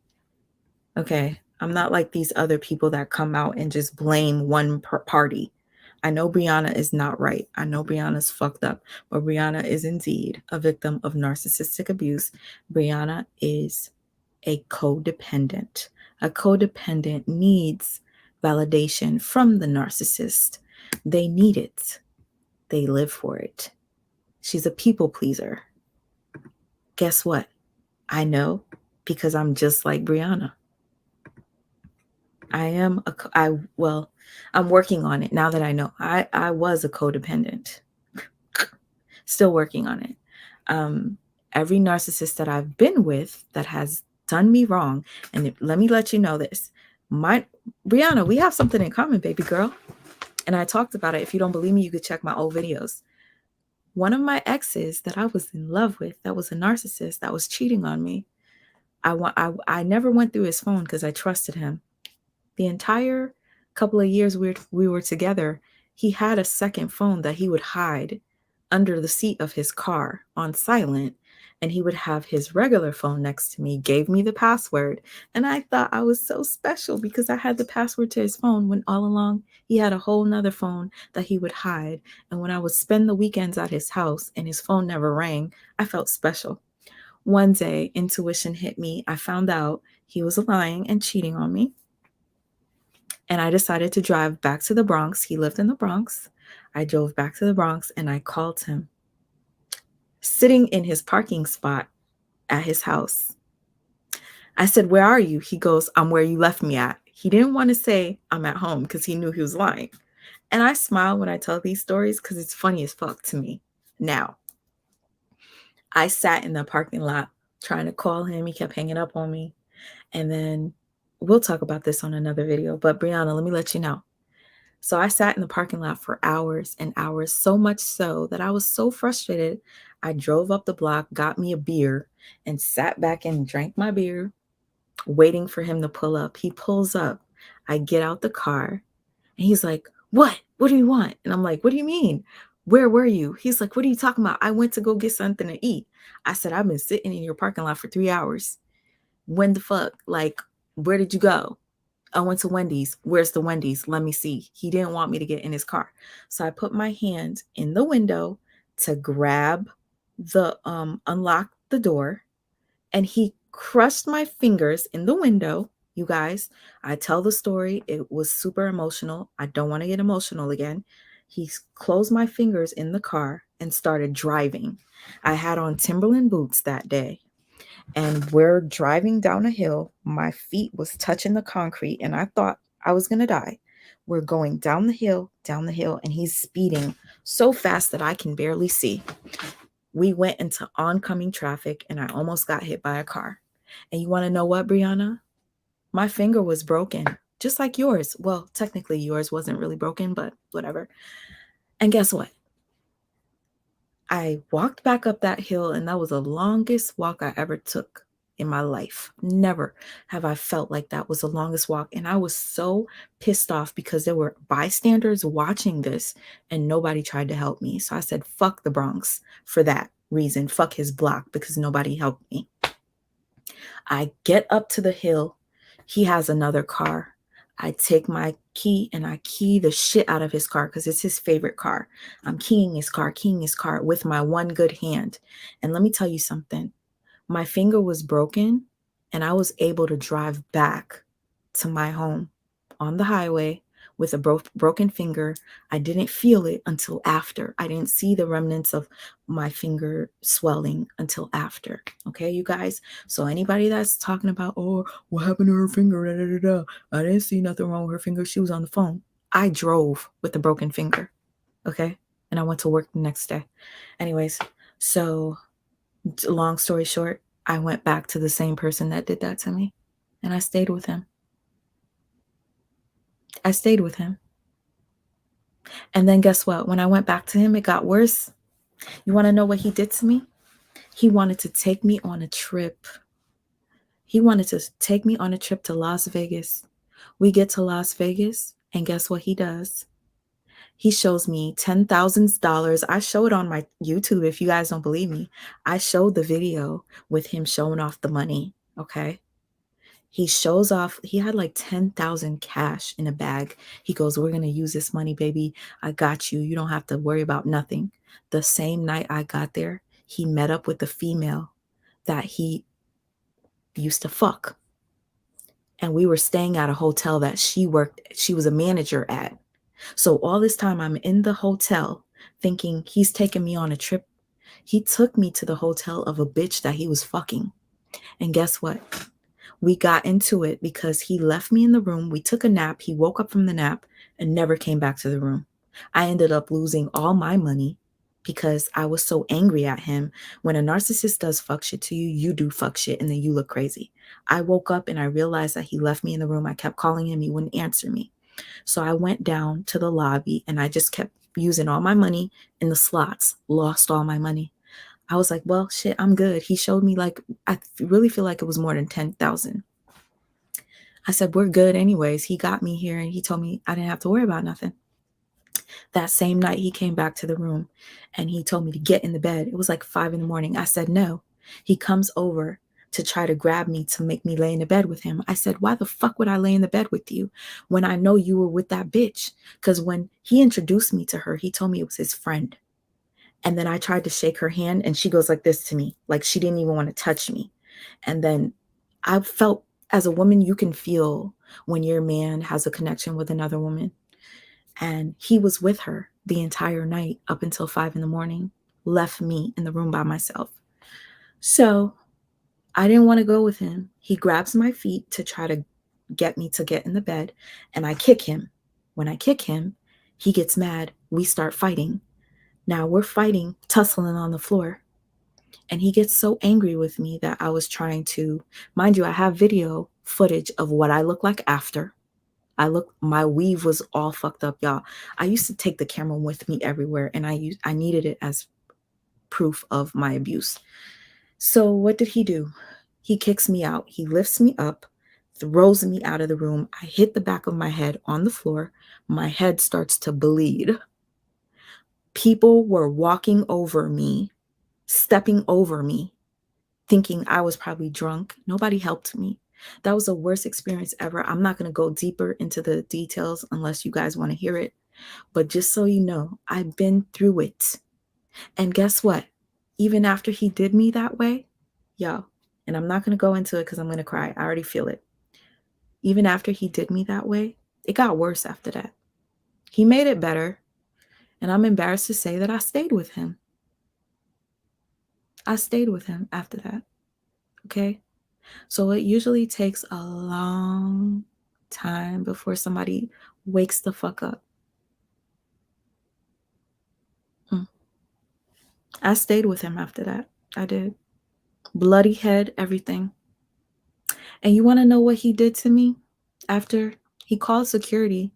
Okay? I'm not like these other people that come out and just blame one party. I know Brianna is not right. I know Brianna's fucked up. But Brianna is indeed a victim of narcissistic abuse. Brianna is a codependent. A codependent needs validation from the narcissist. They need it. They live for it. She's a people pleaser. Guess what? I know because I'm just like Brianna. I'm working on it now that I know. I was a codependent. Still working on it. Every narcissist that I've been with that has done me wrong, and let me let you know this. Brianna, we have something in common, baby girl. And I talked about it. If you don't believe me, you could check my old videos. One of my exes that I was in love with, that was a narcissist, that was cheating on me. I never went through his phone because I trusted him. The entire couple of years we were together, he had a second phone that he would hide under the seat of his car on silent, and he would have his regular phone next to me, gave me the password, and I thought I was so special because I had the password to his phone when all along he had a whole nother phone that he would hide. And when I would spend the weekends at his house and his phone never rang, I felt special. One day, intuition hit me. I found out he was lying and cheating on me. And I decided to drive back to the Bronx. He lived in the Bronx. I drove back to the Bronx and I called him, sitting in his parking spot at his house. I said, "Where are you?" He goes, "I'm where you left me at." He didn't want to say I'm at home because he knew he was lying. And I smile when I tell these stories because it's funny as fuck to me now. I sat in the parking lot trying to call him. He kept hanging up on me. And then we'll talk about this on another video. But Brianna, let me let you know. So I sat in the parking lot for hours and hours, so much so that I was so frustrated. I drove up the block, got me a beer, and sat back and drank my beer, waiting for him to pull up. He pulls up. I get out the car, and he's like, "What? What do you want?" And I'm like, "What do you mean? Where were you?" He's like, "What are you talking about? I went to go get something to eat." I said, "I've been sitting in your parking lot for 3 hours. When the fuck? Like, where did you go?" "I went to Wendy's." "Where's the Wendy's? Let me see." He didn't want me to get in his car. So I put my hand in the window to grab unlock the door, and he crushed my fingers in the window. You guys, I tell the story. It was super emotional. I don't want to get emotional again. He closed my fingers in the car and started driving. I had on Timberland boots that day, and we're driving down a hill. My feet was touching the concrete, and I thought I was going to die. We're going down the hill, and he's speeding so fast that I can barely see. We went into oncoming traffic, and I almost got hit by a car. And you want to know what, Brianna? My finger was broken, just like yours. Well, technically yours wasn't really broken, but whatever. And guess what? I walked back up that hill, and that was the longest walk I ever took in my life. Never have I felt like that was the longest walk. And I was so pissed off because there were bystanders watching this and nobody tried to help me. So I said, fuck the Bronx for that reason. Fuck his block because nobody helped me. I get up to the hill. He has another car. I take my key and I key the shit out of his car because it's his favorite car. I'm keying his car with my one good hand. And let me tell you something. My finger was broken, and I was able to drive back to my home on the highway with a broken finger. I didn't feel it until after. I didn't see the remnants of my finger swelling until after. Okay, you guys? So anybody that's talking about, oh, what happened to her finger? Da, da, da, da. I didn't see nothing wrong with her finger. She was on the phone. I drove with a broken finger. Okay? And I went to work the next day. Anyways, so long story short, I went back to the same person that did that to me, and I stayed with him. And then guess what? When I went back to him, it got worse. You want to know what he did to me? He wanted to take me on a trip. He wanted to take me on a trip to Las Vegas. We get to Las Vegas, and guess what he does? He shows me $10,000. I show it on my YouTube if you guys don't believe me. I showed the video with him showing off the money, okay? He shows off, he had like 10,000 cash in a bag. He goes, "We're going to use this money, baby. I got you. You don't have to worry about nothing." The same night I got there, he met up with the female that he used to fuck. And we were staying at a hotel that she was a manager at. So all this time I'm in the hotel thinking he's taking me on a trip. He took me to the hotel of a bitch that he was fucking. And guess what? We got into it because he left me in the room. We took a nap. He woke up from the nap and never came back to the room. I ended up losing all my money because I was so angry at him. When a narcissist does fuck shit to you, you do fuck shit and then you look crazy. I woke up and I realized that he left me in the room. I kept calling him. He wouldn't answer me. So I went down to the lobby and I just kept using all my money in the slots, lost all my money. I was like, well, shit, I'm good. He showed me like, I really feel like it was more than 10,000. I said, we're good anyways. He got me here and he told me I didn't have to worry about nothing. That same night, he came back to the room and he told me to get in the bed. It was like 5 a.m. I said, no. He comes over to try to grab me to make me lay in the bed with him. I said, why the fuck would I lay in the bed with you when I know you were with that bitch? Because when he introduced me to her, he told me it was his friend. And then I tried to shake her hand and she goes like this to me, like she didn't even want to touch me. And then I felt, as a woman, you can feel when your man has a connection with another woman. And he was with her the entire night up until 5 a.m, left me in the room by myself. So I didn't want to go with him. He grabs my feet to try to get me to get in the bed, and I kick him. When I kick him, he gets mad. We start fighting. Now we're fighting, tussling on the floor. And he gets so angry with me that I was trying to, mind you, I have video footage of what I look like after. My weave was all fucked up, y'all. I used to take the camera with me everywhere, and I needed it as proof of my abuse. So what did he do? He kicks me out. He lifts me up, throws me out of the room. I hit the back of my head on the floor. My head starts to bleed. People were walking over me, stepping over me, thinking I was probably drunk. Nobody helped me. That was the worst experience ever. I'm not going to go deeper into the details unless you guys want to hear it. But just so you know, I've been through it. And guess what? Even after he did me that way, yo, and I'm not going to go into it because I'm going to cry. I already feel it. Even after he did me that way, it got worse after that. He made it better. And I'm embarrassed to say that I stayed with him. I stayed with him after that. Okay? So it usually takes a long time before somebody wakes the fuck up. I stayed with him after that. I did. Bloody head, everything. And you want to know what he did to me after? He called security.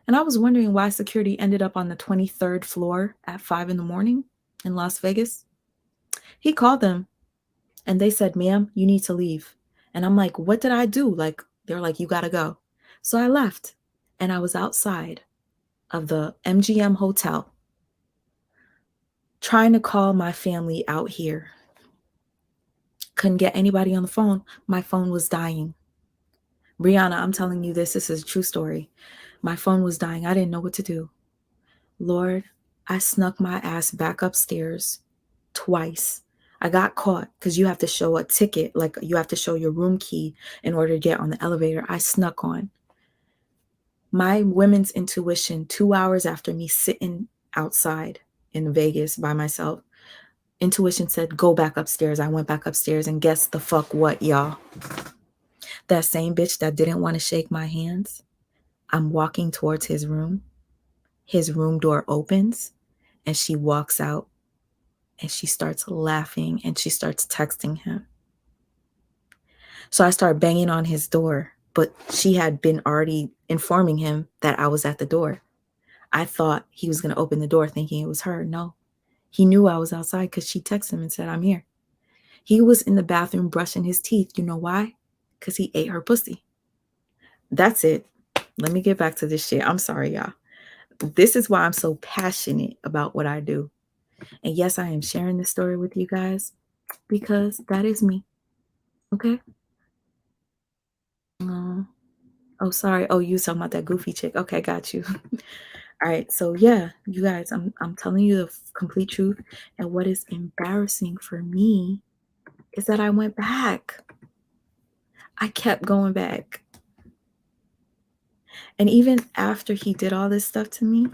And I was wondering why security ended up on the 23rd floor at 5 in the morning in Las Vegas. He called them and they said, ma'am, you need to leave. And I'm like, what did I do? Like, they're like, you got to go. So I left and I was outside of the MGM hotel trying to call my family out here. Couldn't get anybody on the phone. My phone was dying. Brianna, I'm telling you this. This is a true story. My phone was dying. I didn't know what to do. Lord, I snuck my ass back upstairs twice. I got caught because you have to show a ticket, like you have to show your room key in order to get on the elevator. I snuck on. My women's intuition, 2 hours after me sitting outside in Vegas by myself, intuition said, go back upstairs. I went back upstairs and guess the fuck what, y'all? That same bitch that didn't want to shake my hands, I'm walking towards his room. His room door opens and she walks out and she starts laughing and she starts texting him. So I start banging on his door, but she had been already informing him that I was at the door. I thought he was going to open the door thinking it was her. No, he knew I was outside because she texted him and said, I'm here. He was in the bathroom brushing his teeth. You know why? Because he ate her pussy. That's it. Let me get back to this shit. I'm sorry, y'all. This is why I'm so passionate about what I do. And yes, I am sharing this story with you guys because that is me. Okay? Oh, sorry. Oh, you talking about that goofy chick. Okay, got you. All right. So yeah, you guys, I'm telling you the complete truth. And what is embarrassing for me is that I went back. I kept going back. And even after he did all this stuff to me,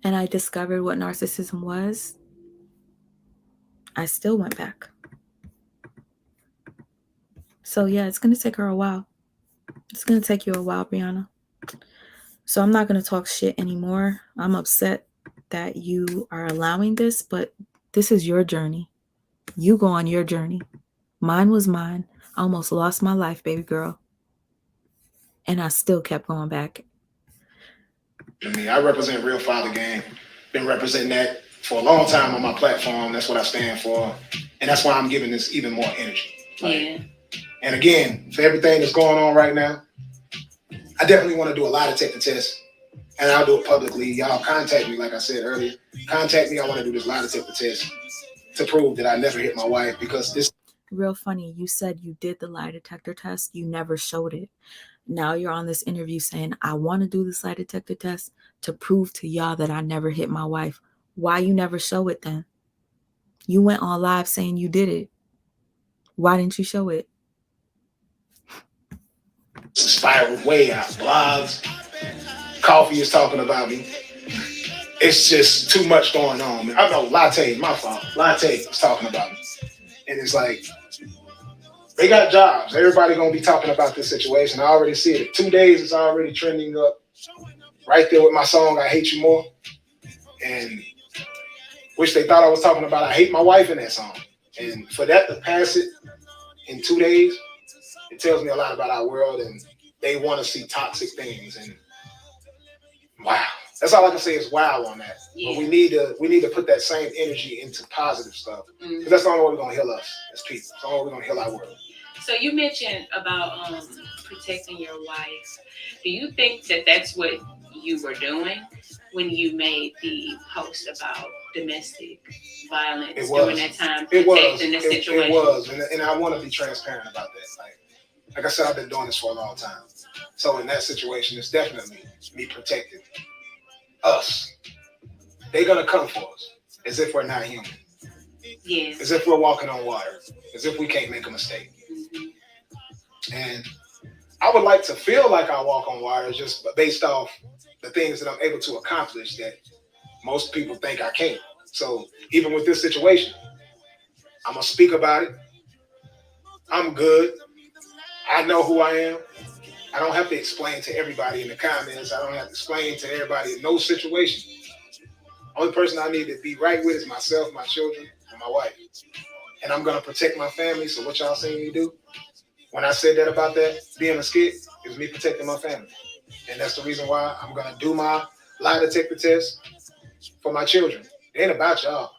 and I discovered what narcissism was, I still went back. So yeah, it's going to take her a while. It's going to take you a while, Brianna. So I'm not going to talk shit anymore. I'm upset that you are allowing this, but this is your journey. You go on your journey. Mine was mine. I almost lost my life, baby girl. And I still kept going back. I represent Real Father Gang. Been representing that for a long time on my platform. That's what I stand for. And that's why I'm giving this even more energy. Yeah. And again, for everything that's going on right now, I definitely want to do a lie detector test. And I'll do it publicly. Y'all contact me, like I said earlier. Contact me. I want to do this lie detector test to prove that I never hit my wife, because this... Real funny. You said you did the lie detector test. You never showed it. Now you're on this interview saying, I want to do this lie detector test to prove to y'all that I never hit my wife. Why you never show it then? You went on live saying you did it. Why didn't you show it? Spiraled way out. Blogs. Coffee is talking about me. It's just too much going on. I know Latte, my fault. Latte is talking about me. And it's like, they got jobs. Everybody gonna be talking about this situation. I already see it. 2 days it's already trending up. Right there with my song, I Hate You More. And which they thought I was talking about I hate my wife in that song. And for that to pass it in 2 days, it tells me a lot about our world, and they want to see toxic things. And wow, that's all I can say is wow on that. Yeah. But we need to put that same energy into positive stuff, because that's the only way we're gonna heal us as people. It's the only way we're gonna heal our world. So you mentioned about protecting your wife. Do you think that that's what you were doing when you made the post about domestic violence during that time, protecting the situation? It was, and I want to be transparent about that. Like I said, I've been doing this for a long time. So in that situation, it's definitely me protecting us. They're gonna come for us as if we're not human. Yeah. As if we're walking on water. As if we can't make a mistake. And I would like to feel like I walk on water just based off the things that I'm able to accomplish that most people think I can't. So even with this situation, I'm gonna speak about it. I'm good. I know who I am. I don't have to explain to everybody in the comments. I don't have to explain to everybody in no situation. Only person I need to be right with is myself, my children, and my wife. And I'm gonna protect my family. So what y'all seen me do? When I said that about that being a skit, it was me protecting my family. And that's the reason why I'm gonna do my lie detector test for my children. It ain't about y'all.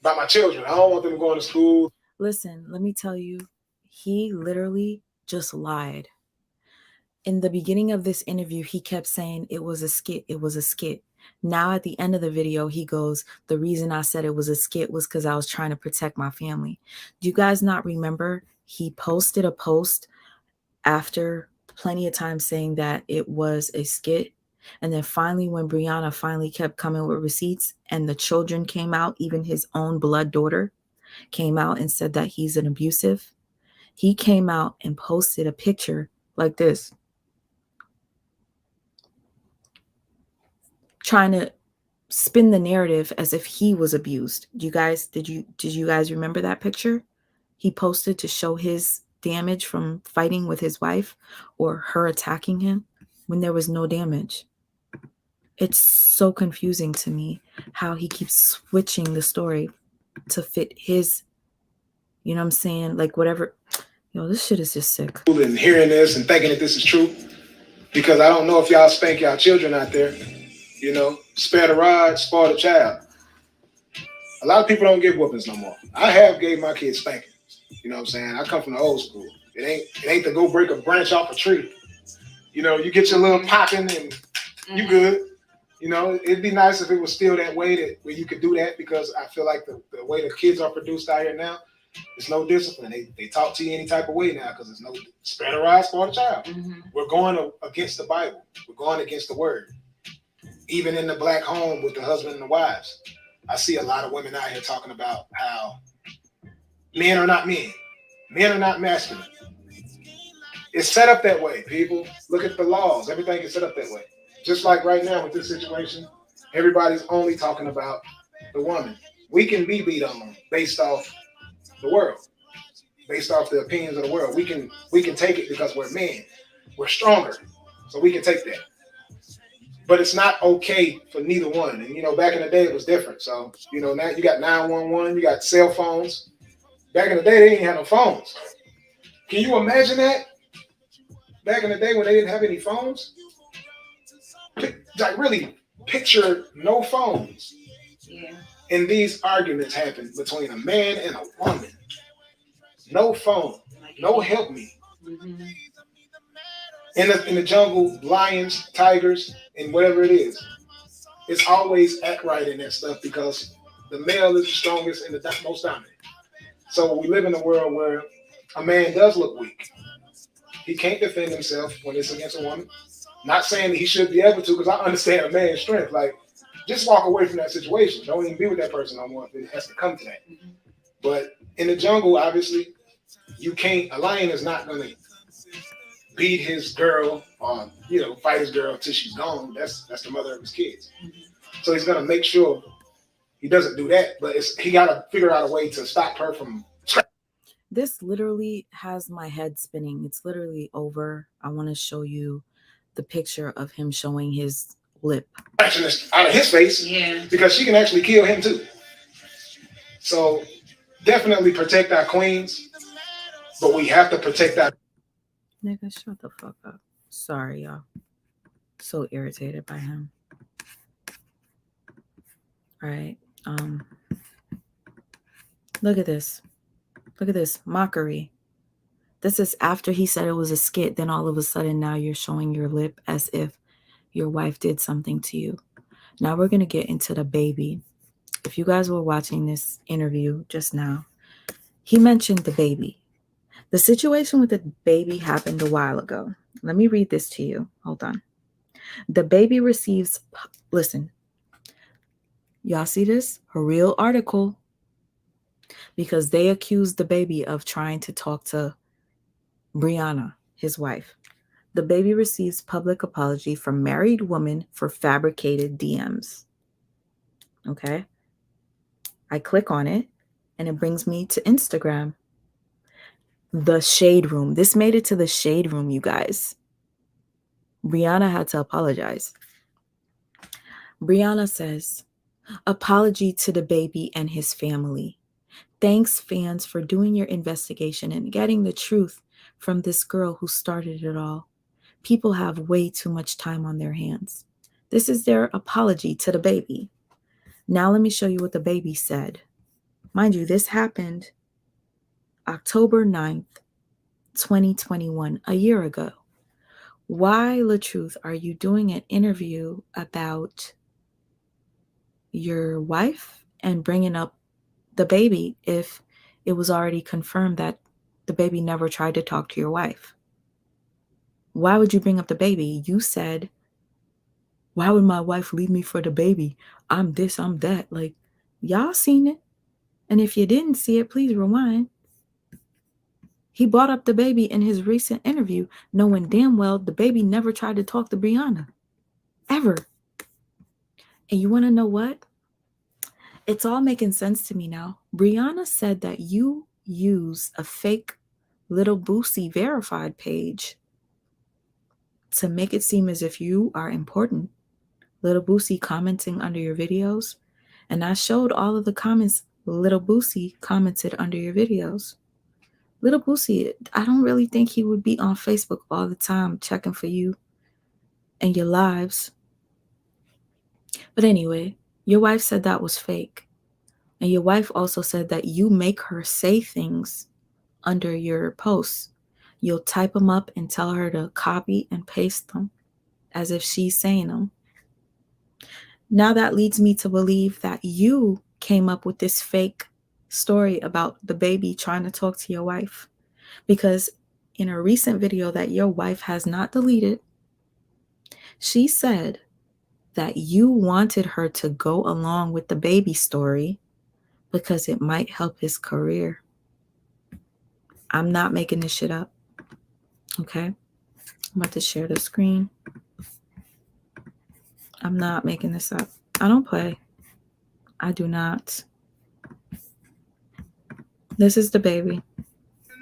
About my children. I don't want them going to school. Listen, let me tell you, he literally just lied. In the beginning of this interview, he kept saying it was a skit. It was a skit. Now at the end of the video, he goes, the reason I said it was a skit was because I was trying to protect my family. Do you guys not remember? He posted a post after plenty of time saying that it was a skit. And then finally, when Brianna finally kept coming with receipts and the children came out, even his own blood daughter came out and said that he's an abusive, he came out and posted a picture like this, trying to spin the narrative as if he was abused. Did you guys remember that picture he posted to show his damage from fighting with his wife or her attacking him when there was no damage? It's so confusing to me how he keeps switching the story to fit his, you know what I'm saying? Like whatever. This shit is just sick. And hearing this and thinking that this is true, because I don't know if y'all spank y'all children out there. Spare the rod, spoil the child. A lot of people don't give whoopings no more. I have gave my kids spankings. You know what I'm saying? I come from the old school. It ain't to go break a branch off a tree. You get your little popping and you good. It'd be nice if it was still that way where you could do that, because I feel like the way the kids are produced out here now, it's no discipline. They talk to you any type of way now because there's no spare the rod, spoil the child. We're going against the Bible. We're going against the word. Even in the black home with the husband and the wives, I see a lot of women out here talking about how men are not men. Men are not masculine. It's set up that way, people. Look at the laws. Everything is set up that way. Just like right now with this situation, everybody's only talking about the woman. We can be beat on based off the world, based off the opinions of the world. We can take it because we're men. We're stronger, so we can take that. But it's not okay for neither one. And back in the day it was different. So now you got 911, you got cell phones. Back in the day they didn't have no phones. Can you imagine that? Back in the day when they didn't have any phones? Like really picture no phones. Yeah. And these arguments happen between a man and a woman. No phone, no help me. In the jungle, lions, tigers, and whatever it is, it's always act right in that stuff because the male is the strongest and the most dominant. So we live in a world where a man does look weak. He can't defend himself when it's against a woman. Not saying that he should be able to, because I understand a man's strength. Like, just walk away from that situation. Don't even be with that person no more if it has to come to that. But in the jungle, obviously, you can't. A lion is not going to beat his girl or fight his girl until she's gone. That's the mother of his kids. So he's going to make sure he doesn't do that. But he got to figure out a way to stop her from. This literally has my head spinning. It's literally over. I want to show you the picture of him showing his lip. Out of his face. Yeah. Because she can actually kill him too. So definitely protect our queens, but we have to protect our Nigga, shut the fuck up. Sorry, y'all. So irritated by him. All right. Look at this. Look at this. Mockery. This is after he said it was a skit. Then all of a sudden now you're showing your lip as if your wife did something to you. Now we're going to get into the baby. If you guys were watching this interview just now, he mentioned the baby. The situation with the baby happened a while ago. Let me read this to you. Hold on. The baby receives, listen, y'all see this? A real article. Because they accused the baby of trying to talk to Brianna, his wife. The baby receives public apology from married woman for fabricated DMs. Okay. I click on it and it brings me to Instagram. The shade room. This made it to the shade room, you guys. Brianna had to apologize. Brianna says, apology to the baby and his family. Thanks, fans, for doing your investigation and getting the truth from this girl who started it all. People have way too much time on their hands. This is their apology to the baby. Now let me show you what the baby said. Mind you, this happened October 9th, 2021, a year ago. Why, LaTruth, are you doing an interview about your wife and bringing up the baby if it was already confirmed that the baby never tried to talk to your wife? Why would you bring up the baby? You said, why would my wife leave me for the baby? I'm this, I'm that. Like, y'all seen it. And if you didn't see it, please rewind. He brought up the baby in his recent interview, knowing damn well the baby never tried to talk to Brianna. Ever. And you want to know what? It's all making sense to me now. Brianna said that you use a fake Little Boosie verified page to make it seem as if you are important. Little Boosie commenting under your videos. And I showed all of the comments Little Boosie commented under your videos. Little Boosie, I don't really think he would be on Facebook all the time checking for you and your lives. But anyway, your wife said that was fake. And your wife also said that you make her say things under your posts. You'll type them up and tell her to copy and paste them as if she's saying them. Now that leads me to believe that you came up with this fake story about the baby trying to talk to your wife. Because in a recent video that your wife has not deleted, she said that you wanted her to go along with the baby story because it might help his career. I'm not making this shit up. Okay? I'm about to share the screen. I'm not making this up. I don't play. I do not. This is the baby.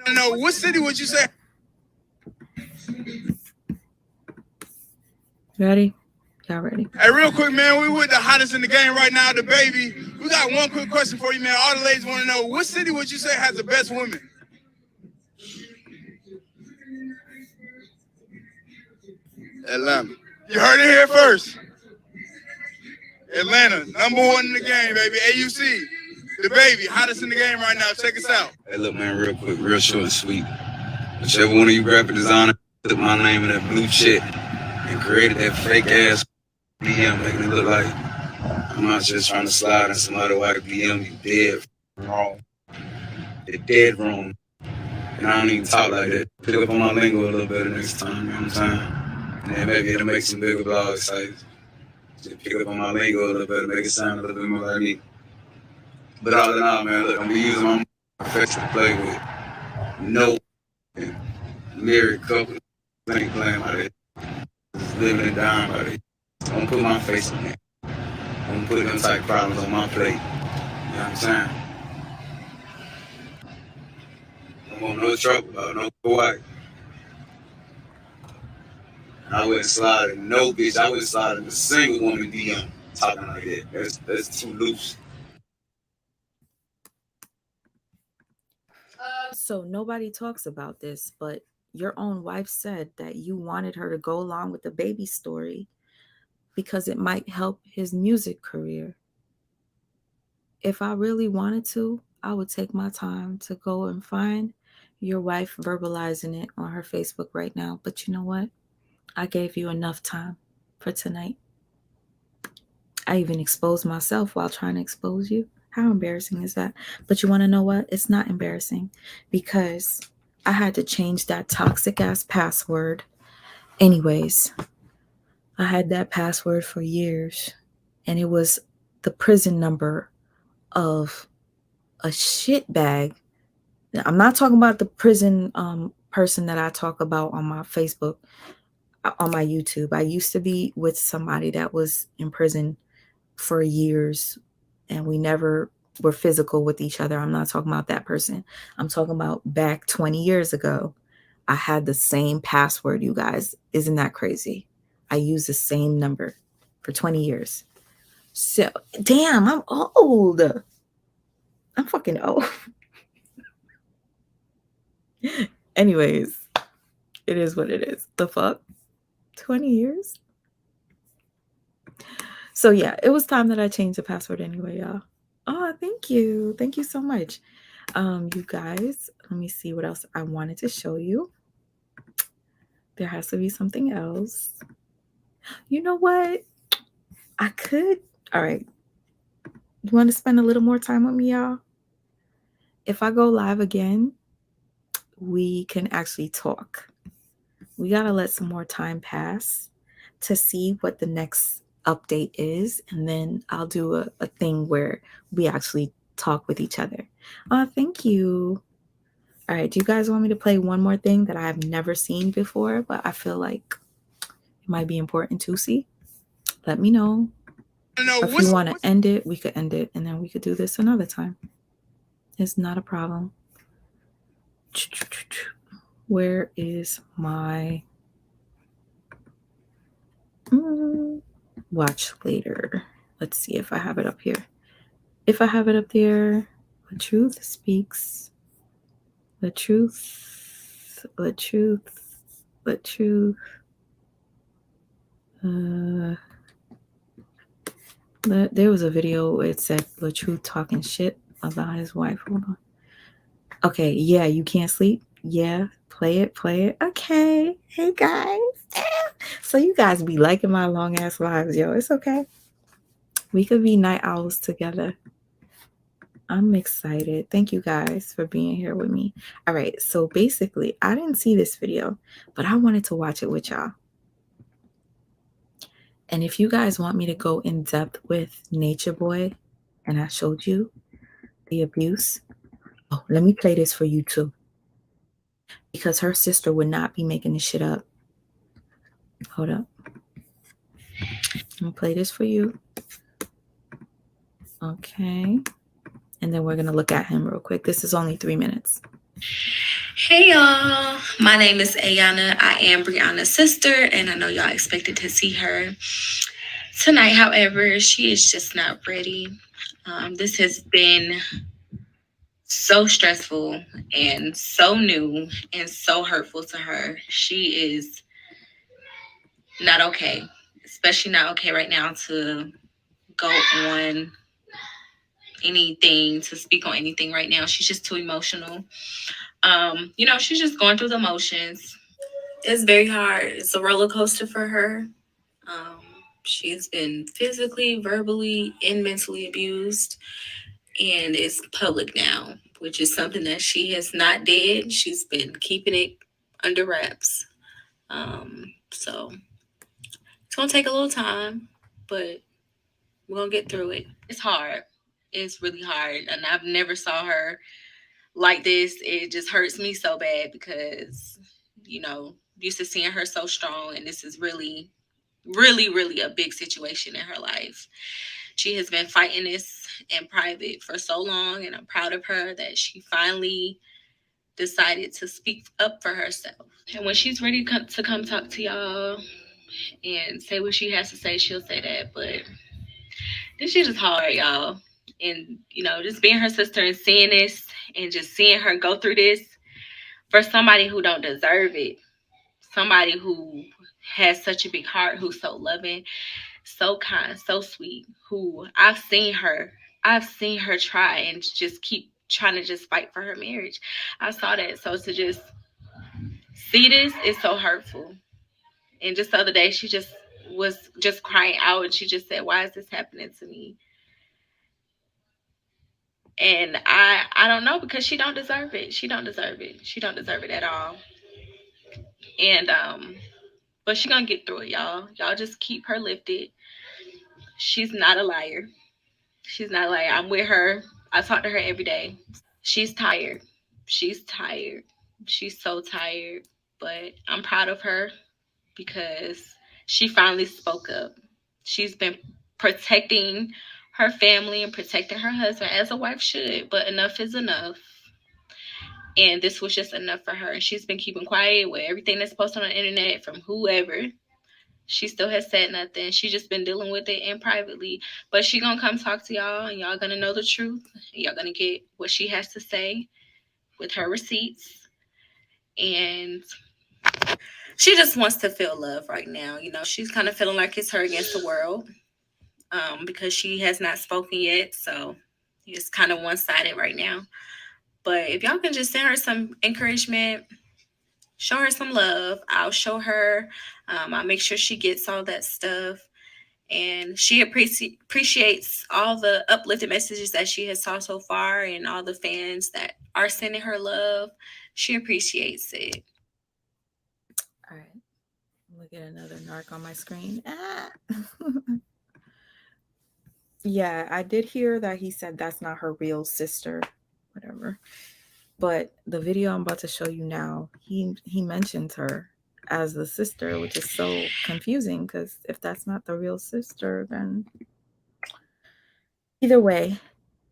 No, what city would you say? Ready? Y'all ready? Hey, real quick, man, we with the hottest in the game right now, the baby. We got one quick question for you, man. All the ladies want to know, what city would you say has the best women? Atlanta. You heard it here first. Atlanta, number one in the game, baby. AUC, the baby, hottest in the game right now. Check us out. Hey, look, man, real quick, real short and sweet. Whichever one of you graphic designers took my name in that blue check and created that fake ass DM, making it look like I'm not just trying to slide in somebody while the DM, you dead wrong. You're dead wrong. And I don't even talk like that. Pick up on my lingo a little better next time, you know what I'm saying? And then maybe it'll make some bigger vlogs sites. Just pick up on my lingo a little better, make it sound a little bit more like me. But all in all, man, look, I'm gonna use my perfection to play with. No married couple ain't playing by that. Just living and dying by that. Don't put my face on it. Don't put them type problems on my plate. You know what I'm saying? I don't want no trouble about no wife. I wouldn't slide in no bitch. I wouldn't slide in a single woman DM talking like that. That's too loose. So nobody talks about this, but your own wife said that you wanted her to go along with the baby story because it might help his music career. If I really wanted to, I would take my time to go and find your wife verbalizing it on her Facebook right now. But you know what? I gave you enough time for tonight. I even exposed myself while trying to expose you. How embarrassing is that? But you want to know what? It's not embarrassing because I had to change that toxic ass password. Anyways, I had that password for years, and it was the prison number of a shit bag. I'm not talking about the prison person that I talk about on my Facebook, on my YouTube. I used to be with somebody that was in prison for years, and we never were physical with each other. I'm not talking about that person. I'm talking about back 20 years ago. I had the same password, you guys. Isn't that crazy? I used the same number for 20 years. So, damn, I'm old. I'm fucking old. Anyways, it is what it is. The fuck? 20 years? So, yeah, it was time that I changed the password anyway, y'all. Oh, thank you. Thank you so much. You guys, let me see what else I wanted to show you. There has to be something else. You know what? I could. All right. You want to spend a little more time with me, y'all? If I go live again, we can actually talk. We got to let some more time pass to see what the next update is. And then I'll do a thing where we actually talk with each other. Thank you. All right. Do you guys want me to play one more thing that I have never seen before, but I feel like it might be important to see? Let me know. Or if you want to end it, we could end it, and then we could do this another time. It's not a problem. Where is my watch later? Let's see if I have it up here. If I have it up there, the truth speaks. The truth. The truth. The truth. There was a video where it said the truth talking shit about his wife. Hold on. Okay, yeah, you can't sleep? Yeah, play it. Okay, hey guys. So you guys be liking my long ass lives, yo. It's okay. We could be night owls together. I'm excited. Thank you guys for being here with me. All right, so basically, I didn't see this video, but I wanted to watch it with y'all. And if you guys want me to go in depth with Nature Boy, and I showed you the abuse, oh, let me play this for you too. Because her sister would not be making this shit up. Hold up. I'm gonna play this for you. Okay. And then we're gonna look at him real quick. This is only 3 minutes. Hey y'all, my name is Ayana. I am Brianna's sister, and I know y'all expected to see her tonight. However, she is just not ready. This has been so stressful and so new and so hurtful to her. She is not okay, especially not okay right now to go on anything, to speak on anything right now. She's just too emotional. She's just going through the motions. It's very hard. It's a roller coaster for her. She's been physically, verbally, and mentally abused, and it's public now, which is something that she has not did. She's been keeping it under wraps. So it's gonna take a little time, but we're gonna get through it. It's hard. It's really hard, and I've never saw her like this. It just hurts me so bad because, used to seeing her so strong, and this is really, really, really a big situation in her life. She has been fighting this in private for so long, and I'm proud of her that she finally decided to speak up for herself. And when she's ready to come talk to y'all and say what she has to say, she'll say that. But this shit is hard, y'all. And, you know, just being her sister and seeing this and just seeing her go through this for somebody who don't deserve it, somebody who has such a big heart, who's so loving, so kind, so sweet, who I've seen her try and just keep trying to just fight for her marriage. I saw that. So to just see this is so hurtful. And just the other day, she just was just crying out and she just said, why is this happening to me? And I don't know, because she don't deserve it. She don't deserve it. She don't deserve it at all. And but she gonna get through it, y'all. Y'all just keep her lifted. She's not a liar. She's not a liar. I'm with her. I talk to her every day. She's tired. She's tired. She's so tired. But I'm proud of her because she finally spoke up. She's been protecting her family and protecting her husband as a wife should, but enough is enough. And this was just enough for her. And she's been keeping quiet with everything that's posted on the internet from whoever. She still has said nothing. She just been dealing with it and privately. But she gonna come talk to y'all and y'all gonna know the truth. And y'all gonna get what she has to say with her receipts. And she just wants to feel love right now. You know, she's kind of feeling like it's her against the world because she has not spoken yet. So it's kind of one-sided right now. But if y'all can just send her some encouragement, show her some love, I'll show her. I'll make sure she gets all that stuff. And she appreciates all the uplifted messages that she has saw so far and all the fans that are sending her love. She appreciates it. All right. Look at another narc on my screen. Yeah, I did hear that he said that's not her real sister, whatever. But the video I'm about to show you now, he mentions her as the sister, which is so confusing because if that's not the real sister, then either way,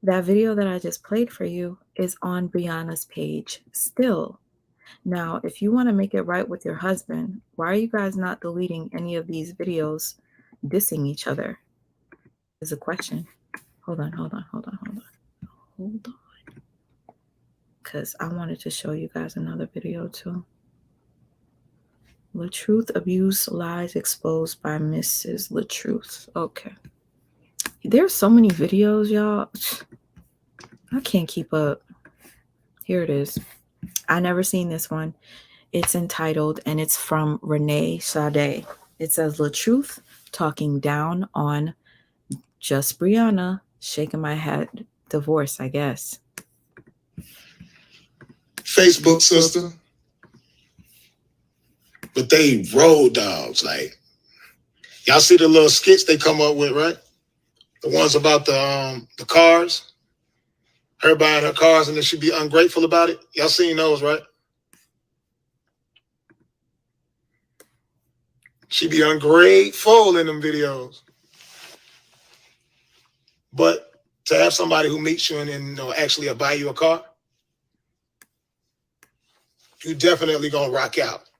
that video that I just played for you is on Brianna's page still. Now, if you want to make it right with your husband, why are you guys not deleting any of these videos dissing each other? Is a question. Hold on. Because I wanted to show you guys another video too. LATRUTH abuse lies exposed by Mrs. LATRUTH. Okay. There's so many videos, y'all. I can't keep up. Here it is. I never seen this one. It's entitled, and it's from Renee Sade. It says, LATRUTH talking down on just Brianna, shaking my head, divorce, I guess. Facebook sister. But they road dogs. Like, y'all see the little skits they come up with, right? The ones about the cars. Her buying her cars and then she'd be ungrateful about it. Y'all seen those, right? She'd be ungrateful in them videos. But to have somebody who meets you and then, you know, actually buy you a car, you definitely gonna rock out.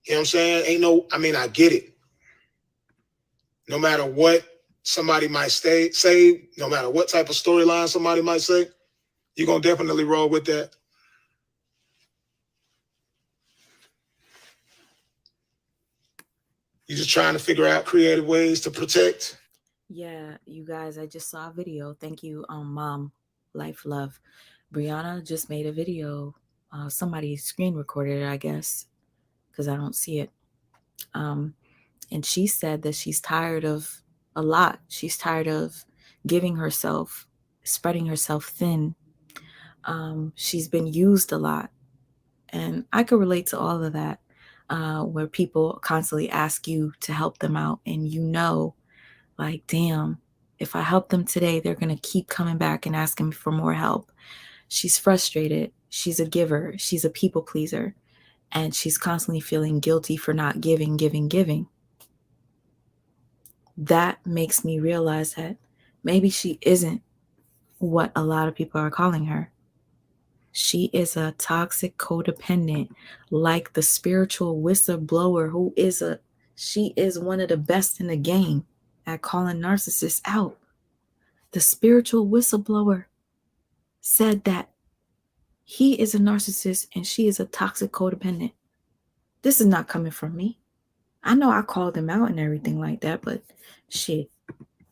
You know what I'm saying? I get it. No matter what somebody might say, no matter what type of storyline somebody might say, you're gonna definitely roll with that. You're just trying to figure out creative ways to protect. Yeah, you guys, I just saw a video. Thank you, Mom, Life Love. Brianna just made a video. Somebody screen recorded it, I guess, because I don't see it. And she said that she's tired of a lot. She's tired of giving herself, spreading herself thin. She's been used a lot. And I could relate to all of that, where people constantly ask you to help them out. And you know, like, damn, if I help them today, they're going to keep coming back and asking me for more help. She's frustrated. She's a giver. She's a people pleaser. And she's constantly feeling guilty for not giving. That makes me realize that maybe she isn't what a lot of people are calling her. She is a toxic codependent, like the spiritual whistleblower she is one of the best in the game at calling narcissists out. The spiritual whistleblower said that he is a narcissist and she is a toxic codependent. This is not coming from me. I know I called him out and everything like that, but shit,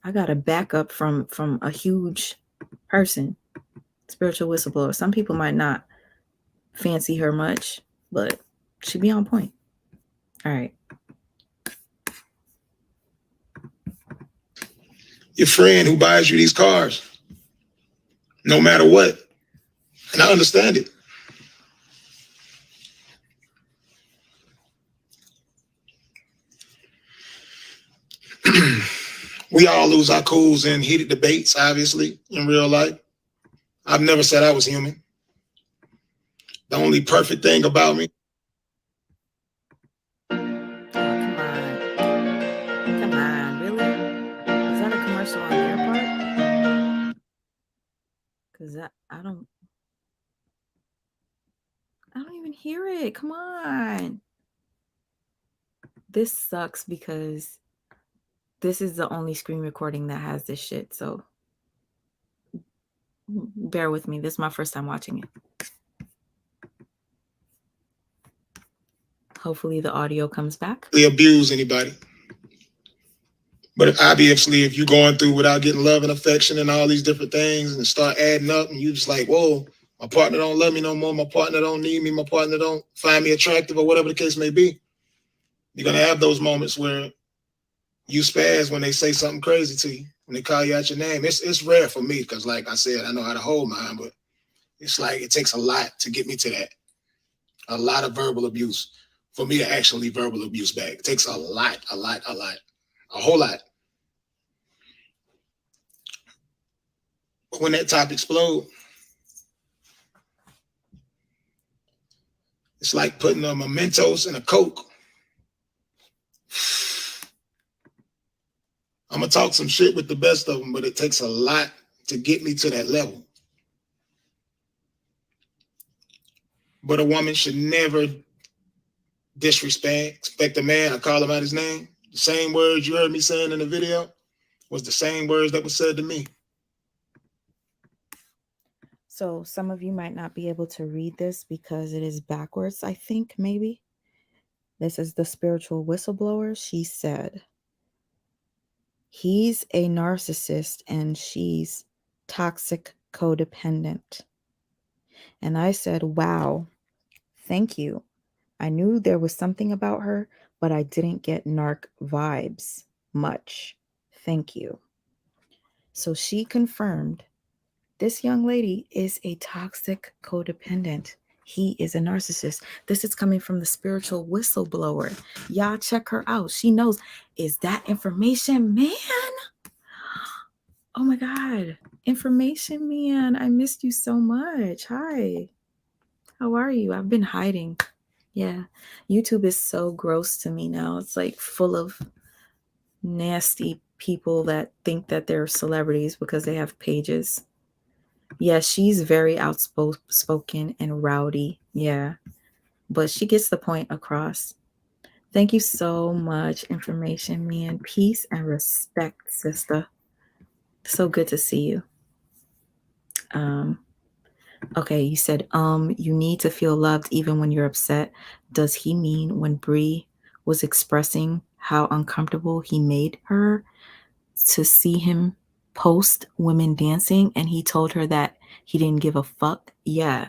I got a backup from a huge person, spiritual whistleblower. Some people might not fancy her much, but she be on point. All right. Your friend who buys you these cars, no matter what. And I understand it. We all lose our cools in heated debates, obviously, in real life. I've never said I was human. The only perfect thing about me. Come on, really? Is that a commercial on their part? Because I don't even hear it. Come on. This sucks because this is the only screen recording that has this shit. So bear with me. This is my first time watching it. Hopefully the audio comes back. They abuse anybody. But obviously, if you're going through without getting love and affection and all these different things and start adding up and you just like, whoa, my partner don't love me no more. My partner don't need me. My partner don't find me attractive or whatever the case may be. You're going to have those moments where you spaz when they say something crazy to you, when they call you out your name. It's rare for me because, like I said, I know how to hold mine, but it's like it takes a lot to get me to that. A lot of verbal abuse for me to actually verbal abuse back. It takes a lot, a whole lot. But when that top explodes, it's like putting a Mentos in a Coke. I'm going to talk some shit with the best of them, but it takes a lot to get me to that level. But a woman should never disrespect a man. I call him out his name. The same words you heard me saying in the video was the same words that were said to me. So some of you might not be able to read this because it is backwards, I think, maybe. This is the spiritual whistleblower. She said, he's a narcissist and she's toxic codependent. And I said, wow, thank you. I knew there was something about her, but I didn't get narc vibes much. Thank you. So she confirmed this young lady is a toxic codependent. He is a narcissist. This is coming from the spiritual whistleblower. Y'all check her out. She knows. Is that information man? Oh my God. Information man. I missed you so much. Hi. How are you? I've been hiding. Yeah. YouTube is so gross to me now. It's like full of nasty people that think that they're celebrities because they have pages. Yeah, she's very outspoken and rowdy. Yeah, but she gets the point across. Thank you so much, information man. Peace and respect, sister. So good to see you. Okay, you said, you need to feel loved even when you're upset. Does he mean when Bree was expressing how uncomfortable he made her to see him post women dancing and he told her that he didn't give a fuck? Yeah,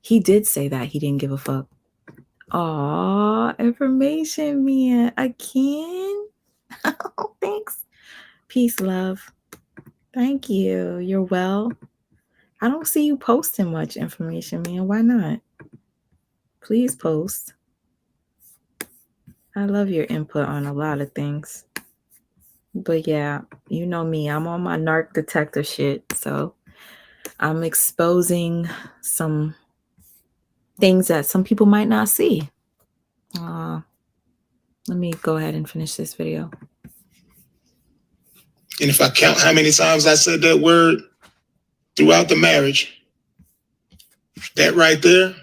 he did say that he didn't give a fuck. Aw, information man. I can. Oh, thanks. Peace, love. Thank you. You're well. I don't see you posting much information, man. Why not? Please post. I love your input on a lot of things. But yeah, you know me. I'm on my narc detector shit. So I'm exposing some things that some people might not see. Let me go ahead and finish this video. And if I count how many times I said that word throughout the marriage, that right there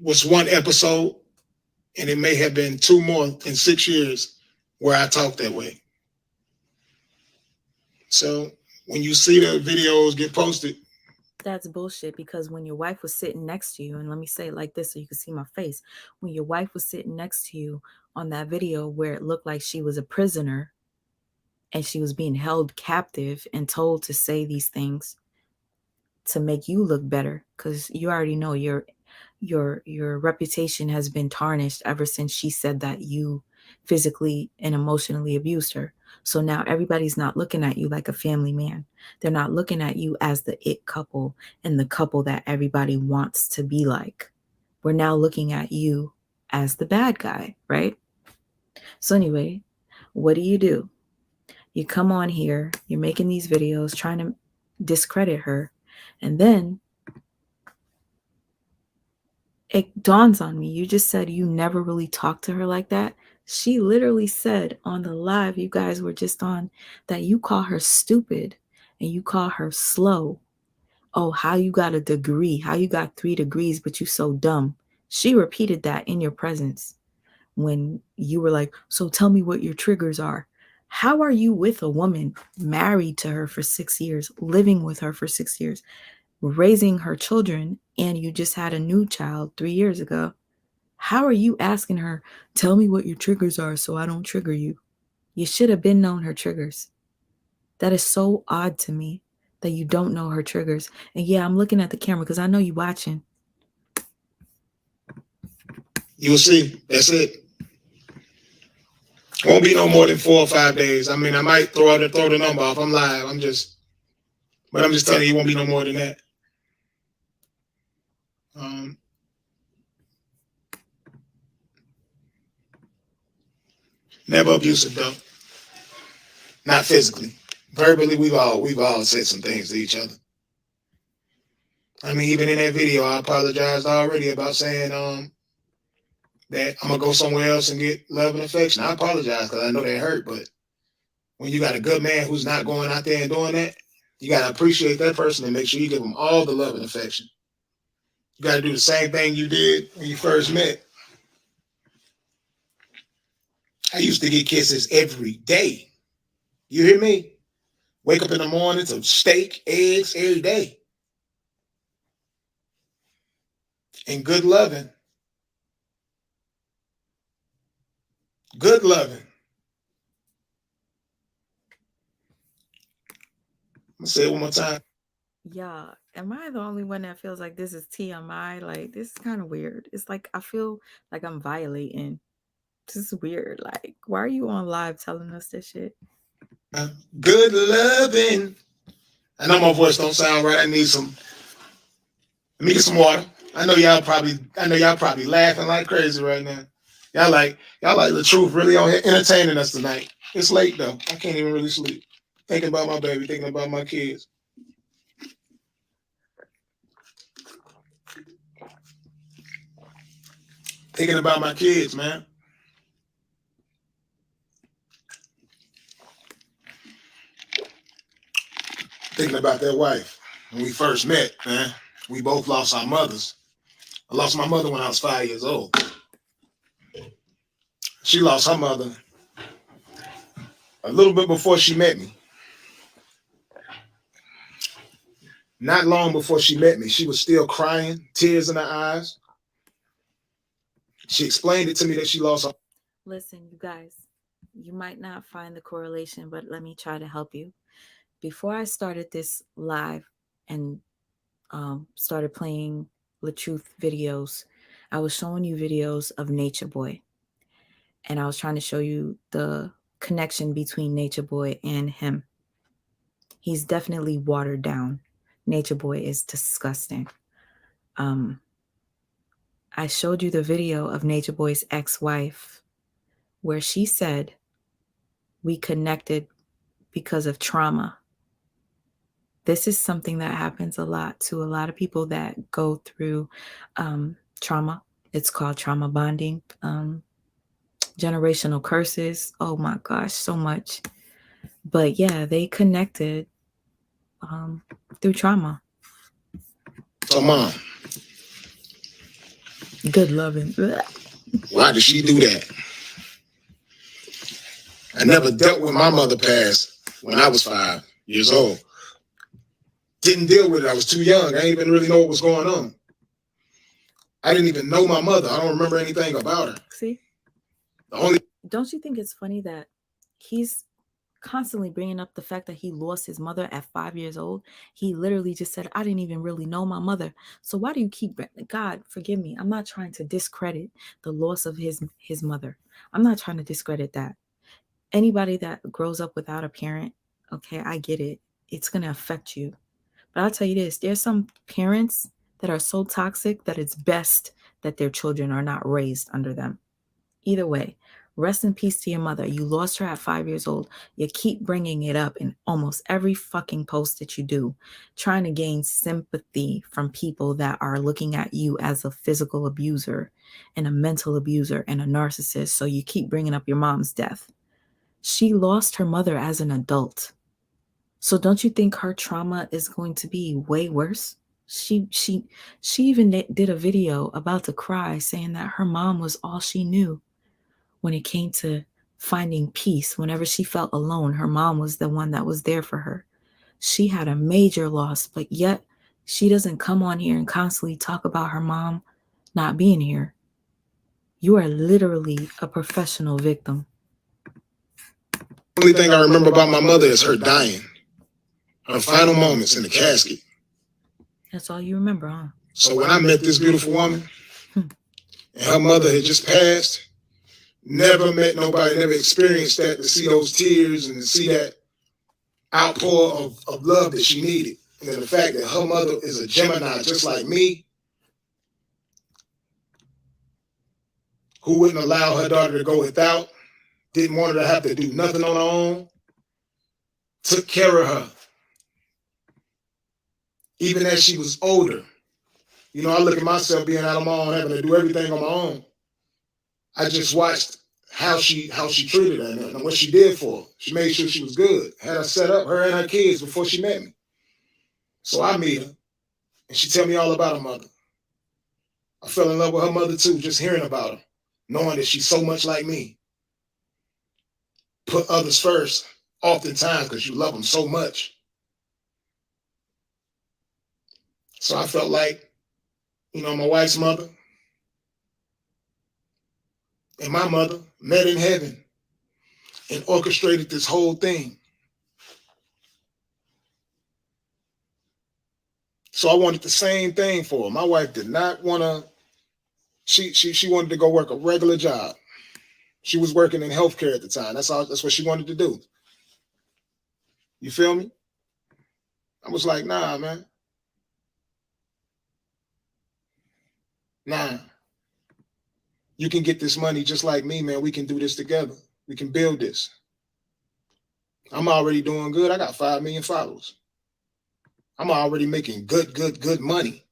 was one episode, and it may have been two more in 6 years where I talked that way. So when you see the videos get posted, that's bullshit, because when your wife was sitting next to you, and let me say it like this so you can see my face, when your wife was sitting next to you on that video where it looked like she was a prisoner and she was being held captive and told to say these things to make you look better, because you already know your reputation has been tarnished ever since she said that you physically and emotionally abused her. So now everybody's not looking at you like a family man. They're not looking at you as the it couple and the couple that everybody wants to be like. We're now looking at you as the bad guy, right? So anyway, what do? You come on here, you're making these videos trying to discredit her, and then it dawns on me, you just said you never really talked to her like that. She literally said on the live you guys were just on that you call her stupid and you call her slow. Oh, how you got a degree, how you got 3 degrees, but you so dumb. She repeated that in your presence when you were like, so tell me what your triggers are. How are you with a woman married to her for 6 years, living with her for 6 years, raising her children, and you just had a new child 3 years ago? How are you asking her, tell me what your triggers are so I don't trigger you? You should have been known her triggers. That is so odd to me that you don't know her triggers. And yeah, I'm looking at the camera because I know you watching. you'll see. That's it. Won't be no more than 4 or 5 days. I mean, I might throw the number off. I'm live. But I'm just telling you, it won't be no more than that. Never abusive though. Not physically. Verbally, we've all said some things to each other. I mean, even in that video, I apologized already about saying that I'm gonna go somewhere else and get love and affection. I apologize because I know that hurt, but when you got a good man who's not going out there and doing that, you gotta appreciate that person and make sure you give them all the love and affection. You gotta do the same thing you did when you first met. I used to get kisses every day. You hear me? Wake up in the morning to steak, eggs every day. And good loving. Good loving. I'm gonna say it one more time. Yeah, am I the only one that feels like this is TMI? Like, this is kind of weird. It's like I feel like I'm violating. This is weird. Like, why are you on live telling us this shit? Good loving. I know my voice don't sound right. Let me get some water. I know y'all probably laughing like crazy right now. Y'all like LATRUTH really on here entertaining us tonight. It's late though. I can't even really sleep. Thinking about my baby, thinking about my kids. Thinking about my kids, man. Thinking about their wife. When we first met, man, we both lost our mothers. I lost my mother when I was 5 years old. She lost her mother a little bit before she met me. Not long before she met me, she was still crying, tears in her eyes. She explained it to me that she lost her. Listen, you guys, you might not find the correlation, but let me try to help you. Before I started this live and started playing LATRUTH videos, I was showing you videos of Nature Boy. And I was trying to show you the connection between Nature Boy and him. He's definitely watered down. Nature Boy is disgusting. I showed you the video of Nature Boy's ex-wife where she said we connected because of trauma. This is something that happens a lot to a lot of people that go through trauma. It's called trauma bonding. Generational curses. Oh my gosh, so much. But yeah, they connected through trauma. So mom, good loving. Why did she do that? I never dealt with my mother passed when I was 5. years old. Didn't deal with it. I was too young. I didn't even really know what was going on. I didn't even know my mother. I don't remember anything about her. See? Only. Don't you think it's funny that he's constantly bringing up the fact that he lost his mother at 5 years old? He literally just said, I didn't even really know my mother. So why do you keep, God, forgive me. I'm not trying to discredit the loss of his mother. I'm not trying to discredit that. Anybody that grows up without a parent, okay, I get it. It's going to affect you. But I'll tell you this, there's some parents that are so toxic that it's best that their children are not raised under them. Either way, rest in peace to your mother. You lost her at 5 years old. You keep bringing it up in almost every fucking post that you do, trying to gain sympathy from people that are looking at you as a physical abuser and a mental abuser and a narcissist. So you keep bringing up your mom's death. She lost her mother as an adult. So don't you think her trauma is going to be way worse? She even did a video about to cry, saying that her mom was all she knew when it came to finding peace. Whenever she felt alone, her mom was the one that was there for her. She had a major loss, but yet she doesn't come on here and constantly talk about her mom not being here. You are literally a professional victim. The only thing I remember about my mother is her dying. Her final moments in the casket. That's all you remember, huh? So when I met this beautiful woman, and her mother had just passed, never met nobody, never experienced that, to see those tears and to see that outpour of love that she needed. And then the fact that her mother is a Gemini just like me, who wouldn't allow her daughter to go without, didn't want her to have to do nothing on her own, took care of her. Even as she was older. You know, I look at myself being out on my own, having to do everything on my own. I just watched how she treated her and what she did for her. She made sure she was good. Had her set up, her and her kids, before she met me. So I meet her, and she tell me all about her mother. I fell in love with her mother too, just hearing about her, knowing that she's so much like me. Put others first, oftentimes, because you love them so much. So I felt like, you know, my wife's mother and my mother met in heaven and orchestrated this whole thing. So I wanted the same thing for her. My wife did not want to, she wanted to go work a regular job. She was working in healthcare at the time. That's what she wanted to do. You feel me? I was like, nah, man. Nah. You can get this money just like me, man. We can do this together. We can build this. I'm already doing good. I got 5 million followers. I'm already making good money.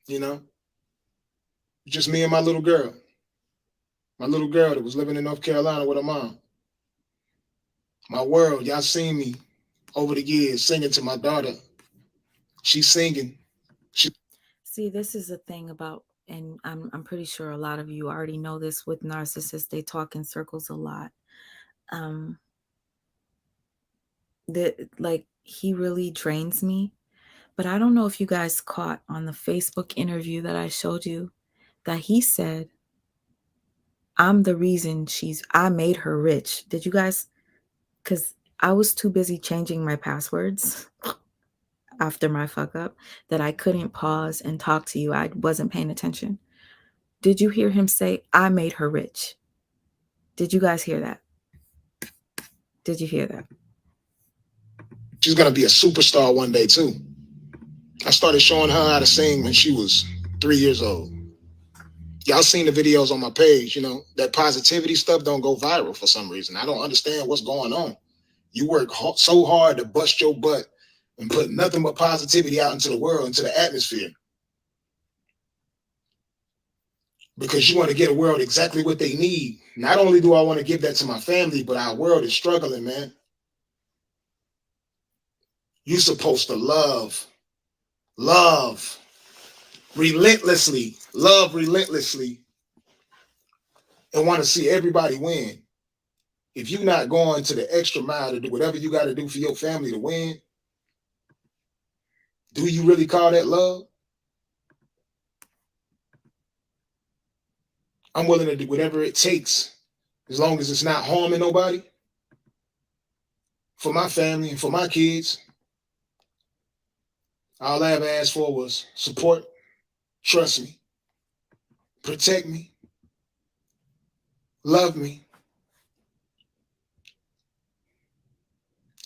You know? Just me and my little girl. My little girl that was living in North Carolina with her mom. My world, y'all seen me over the years singing to my daughter. She's singing. See, this is the thing about, and I'm pretty sure a lot of you already know this with narcissists. They talk in circles a lot. Like, he really drains me. But I don't know if you guys caught on the Facebook interview that I showed you that he said, I'm the reason I made her rich. Did you guys? Because I was too busy changing my passwords after my fuck up that I couldn't pause and talk to you. I wasn't paying attention. Did you hear him say, I made her rich? Did you guys hear that? Did you hear that? She's going to be a superstar one day too. I started showing her how to sing when she was 3 years old. Y'all seen the videos on my page, you know, that positivity stuff don't go viral for some reason. I don't understand what's going on. You work so hard to bust your butt and put nothing but positivity out into the world, into the atmosphere. Because you want to get a world exactly what they need. Not only do I want to give that to my family, but our world is struggling, man. You're supposed to love relentlessly, and want to see everybody win. if you're not going to the extra mile to do whatever you got to do for your family to win, do you really call that love? I'm willing to do whatever it takes, as long as it's not harming nobody, for my family and for my kids. All I ever asked for was support, trust me, protect me, love me,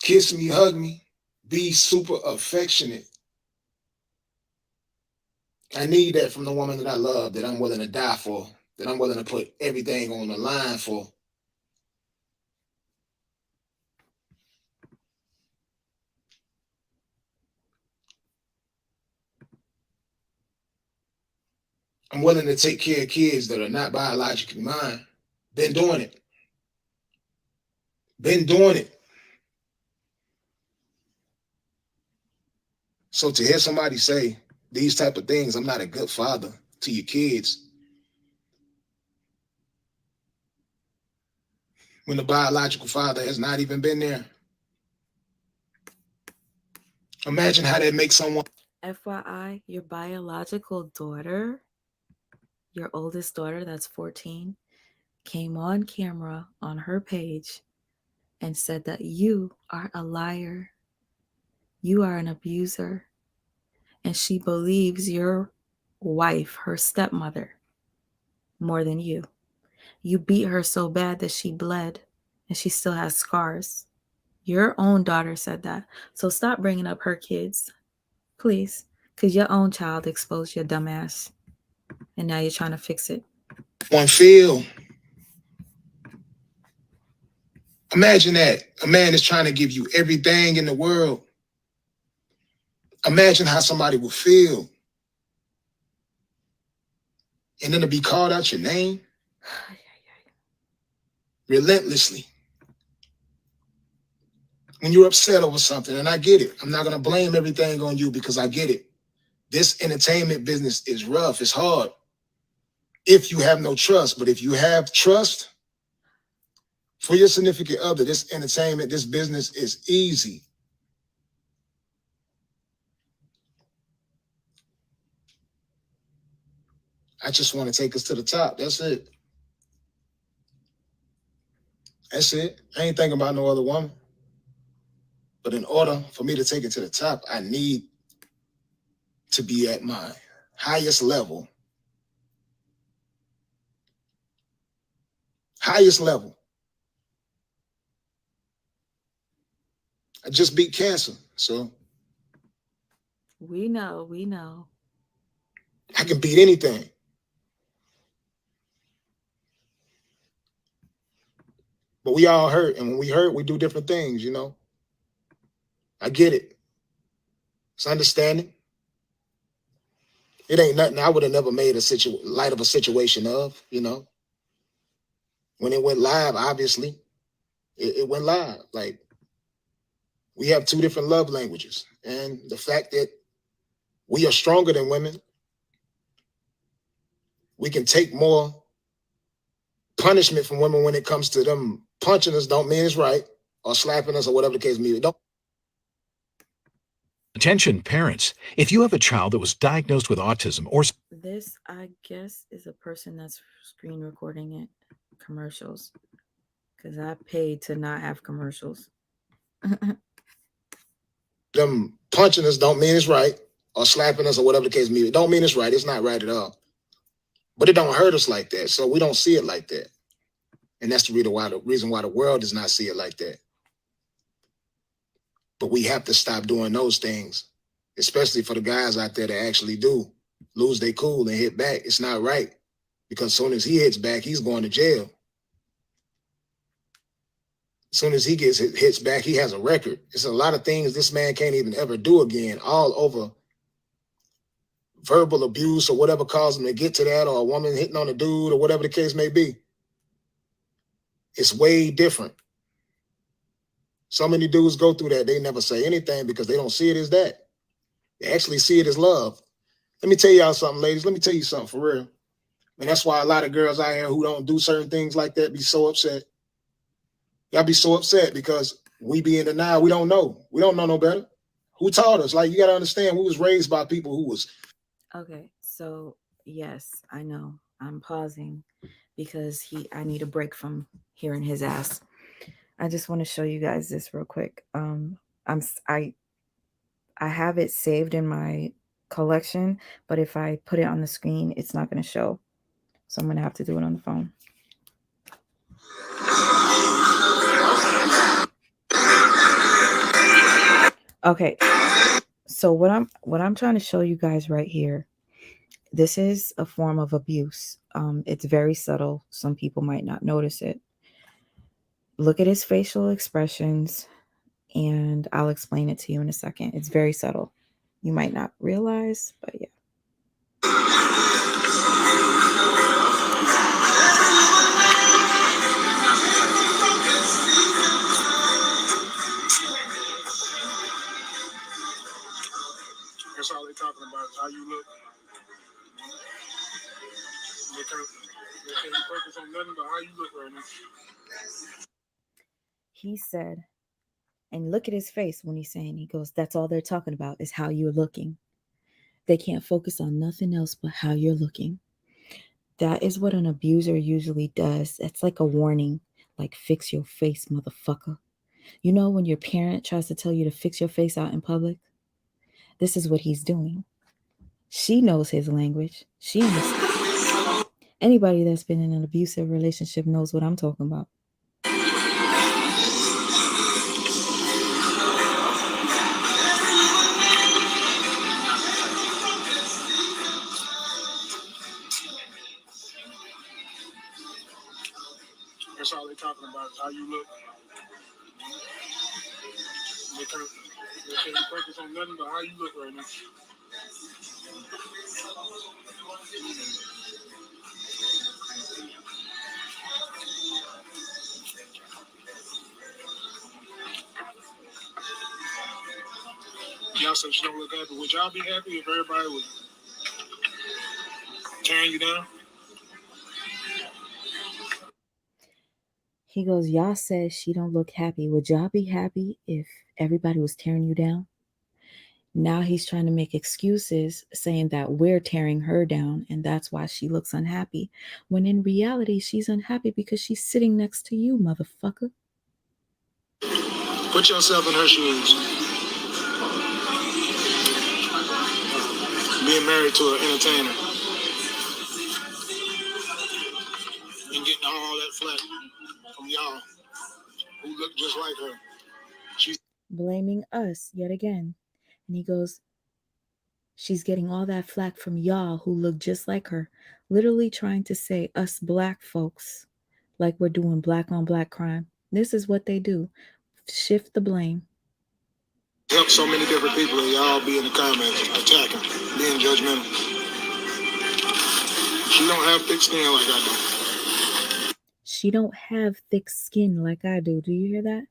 kiss me, hug me, be super affectionate. I need that from the woman that I love, that I'm willing to die for, that I'm willing to put everything on the line for. I'm willing to take care of kids that are not biologically mine. Been doing it. Been doing it. So to hear somebody say these type of things, I'm not a good father to your kids, when the biological father has not even been there. Imagine how that makes someone. FYI, your biological daughter, your oldest daughter that's 14, came on camera on her page and said that you are a liar. You are an abuser. And she believes your wife, her stepmother, more than you. You beat her so bad that she bled and she still has scars. Your own daughter said that. So stop bringing up her kids, please, because your own child exposed your dumb ass. And now you're trying to fix it. One feel. Imagine that. A man is trying to give you everything in the world. Imagine how somebody would feel. And then to be called out your name relentlessly. When you're upset over something, and I get it. I'm not going to blame everything on you because I get it. This entertainment business is rough. It's hard. If you have no trust. But if you have trust for your significant other, this entertainment, this business is easy. I just want to take us to the top. That's it. That's it. I ain't thinking about no other woman. But in order for me to take it to the top, I need to be at my highest level. Highest level. I just beat cancer, so. We know. I can beat anything. But we all hurt, and when we hurt, we do different things, you know. I get it. It's understanding. It ain't nothing I would have never made light of a situation of, you know. When it went live, obviously, it went live. Like, we have two different love languages. And the fact that we are stronger than women, we can take more punishment from women when it comes to them punching us, don't mean it's right, or slapping us, or whatever the case may be. Don't. Attention parents, if you have a child that was diagnosed with autism or... This, I guess, is a person that's screen recording it, commercials, because I paid to not have commercials. Them punching us don't mean it's right, or slapping us, or whatever the case may be. Don't mean it's right. It's not right at all. But it don't hurt us like that, so we don't see it like that. And that's the reason why the world does not see it like that. But we have to stop doing those things, especially for the guys out there that actually do lose their cool and hit back. It's not right, because as soon as he hits back, he's going to jail. As soon as he hits back, he has a record. It's a lot of things this man can't even ever do again, all over verbal abuse or whatever caused him to get to that, or a woman hitting on a dude, or whatever the case may be. It's way different. So many dudes go through that. They never say anything because they don't see it as that. They actually see it as love. Let me tell y'all something, ladies. Let me tell you something for real. And that's why a lot of girls out here who don't do certain things like that be so upset. Y'all be so upset because we be in denial. We don't know. We don't know no better. Who taught us? Like, you got to understand, we was raised by people who was. Okay, so yes, I know. I'm pausing because I need a break from hearing his ass. I just want to show you guys this real quick. I have it saved in my collection, but if I put it on the screen, it's not going to show. So I'm going to have to do it on the phone. Okay. So what I'm trying to show you guys right here, this is a form of abuse. It's very subtle. Some people might not notice it. Look at his facial expressions, and I'll explain it to you in a second. It's very subtle. You might not realize, but yeah. That's all they're talking about is how you look. They can't focus on nothing but how you look right now. He said, and look at his face when he's saying, he goes, that's all they're talking about is how you're looking. They can't focus on nothing else but how you're looking. That is what an abuser usually does. It's like a warning, like, fix your face, motherfucker. You know when your parent tries to tell you to fix your face out in public? This is what he's doing. She knows his language. She understands. Anybody that's been in an abusive relationship knows what I'm talking about. That's all they're talking about is how you look. They can't focus on nothing but how you look right now. Y'all said she don't look happy. Would y'all be happy if everybody was tearing you down? He goes, y'all said she don't look happy. Would y'all be happy if everybody was tearing you down? Now he's trying to make excuses, saying that we're tearing her down and that's why she looks unhappy. When in reality, she's unhappy because she's sitting next to you, motherfucker. Put yourself in her shoes. Being married to an entertainer and getting all that flack from y'all who look just like her. She's blaming us yet again. And he goes, she's getting all that flack from y'all who look just like her. Literally trying to say us black folks like we're doing black on black crime. This is what they do. Shift the blame. Help so many different people and y'all be in the comments attacking, being judgmental. She don't have thick skin like I do. She don't have thick skin like I do. Do you hear that?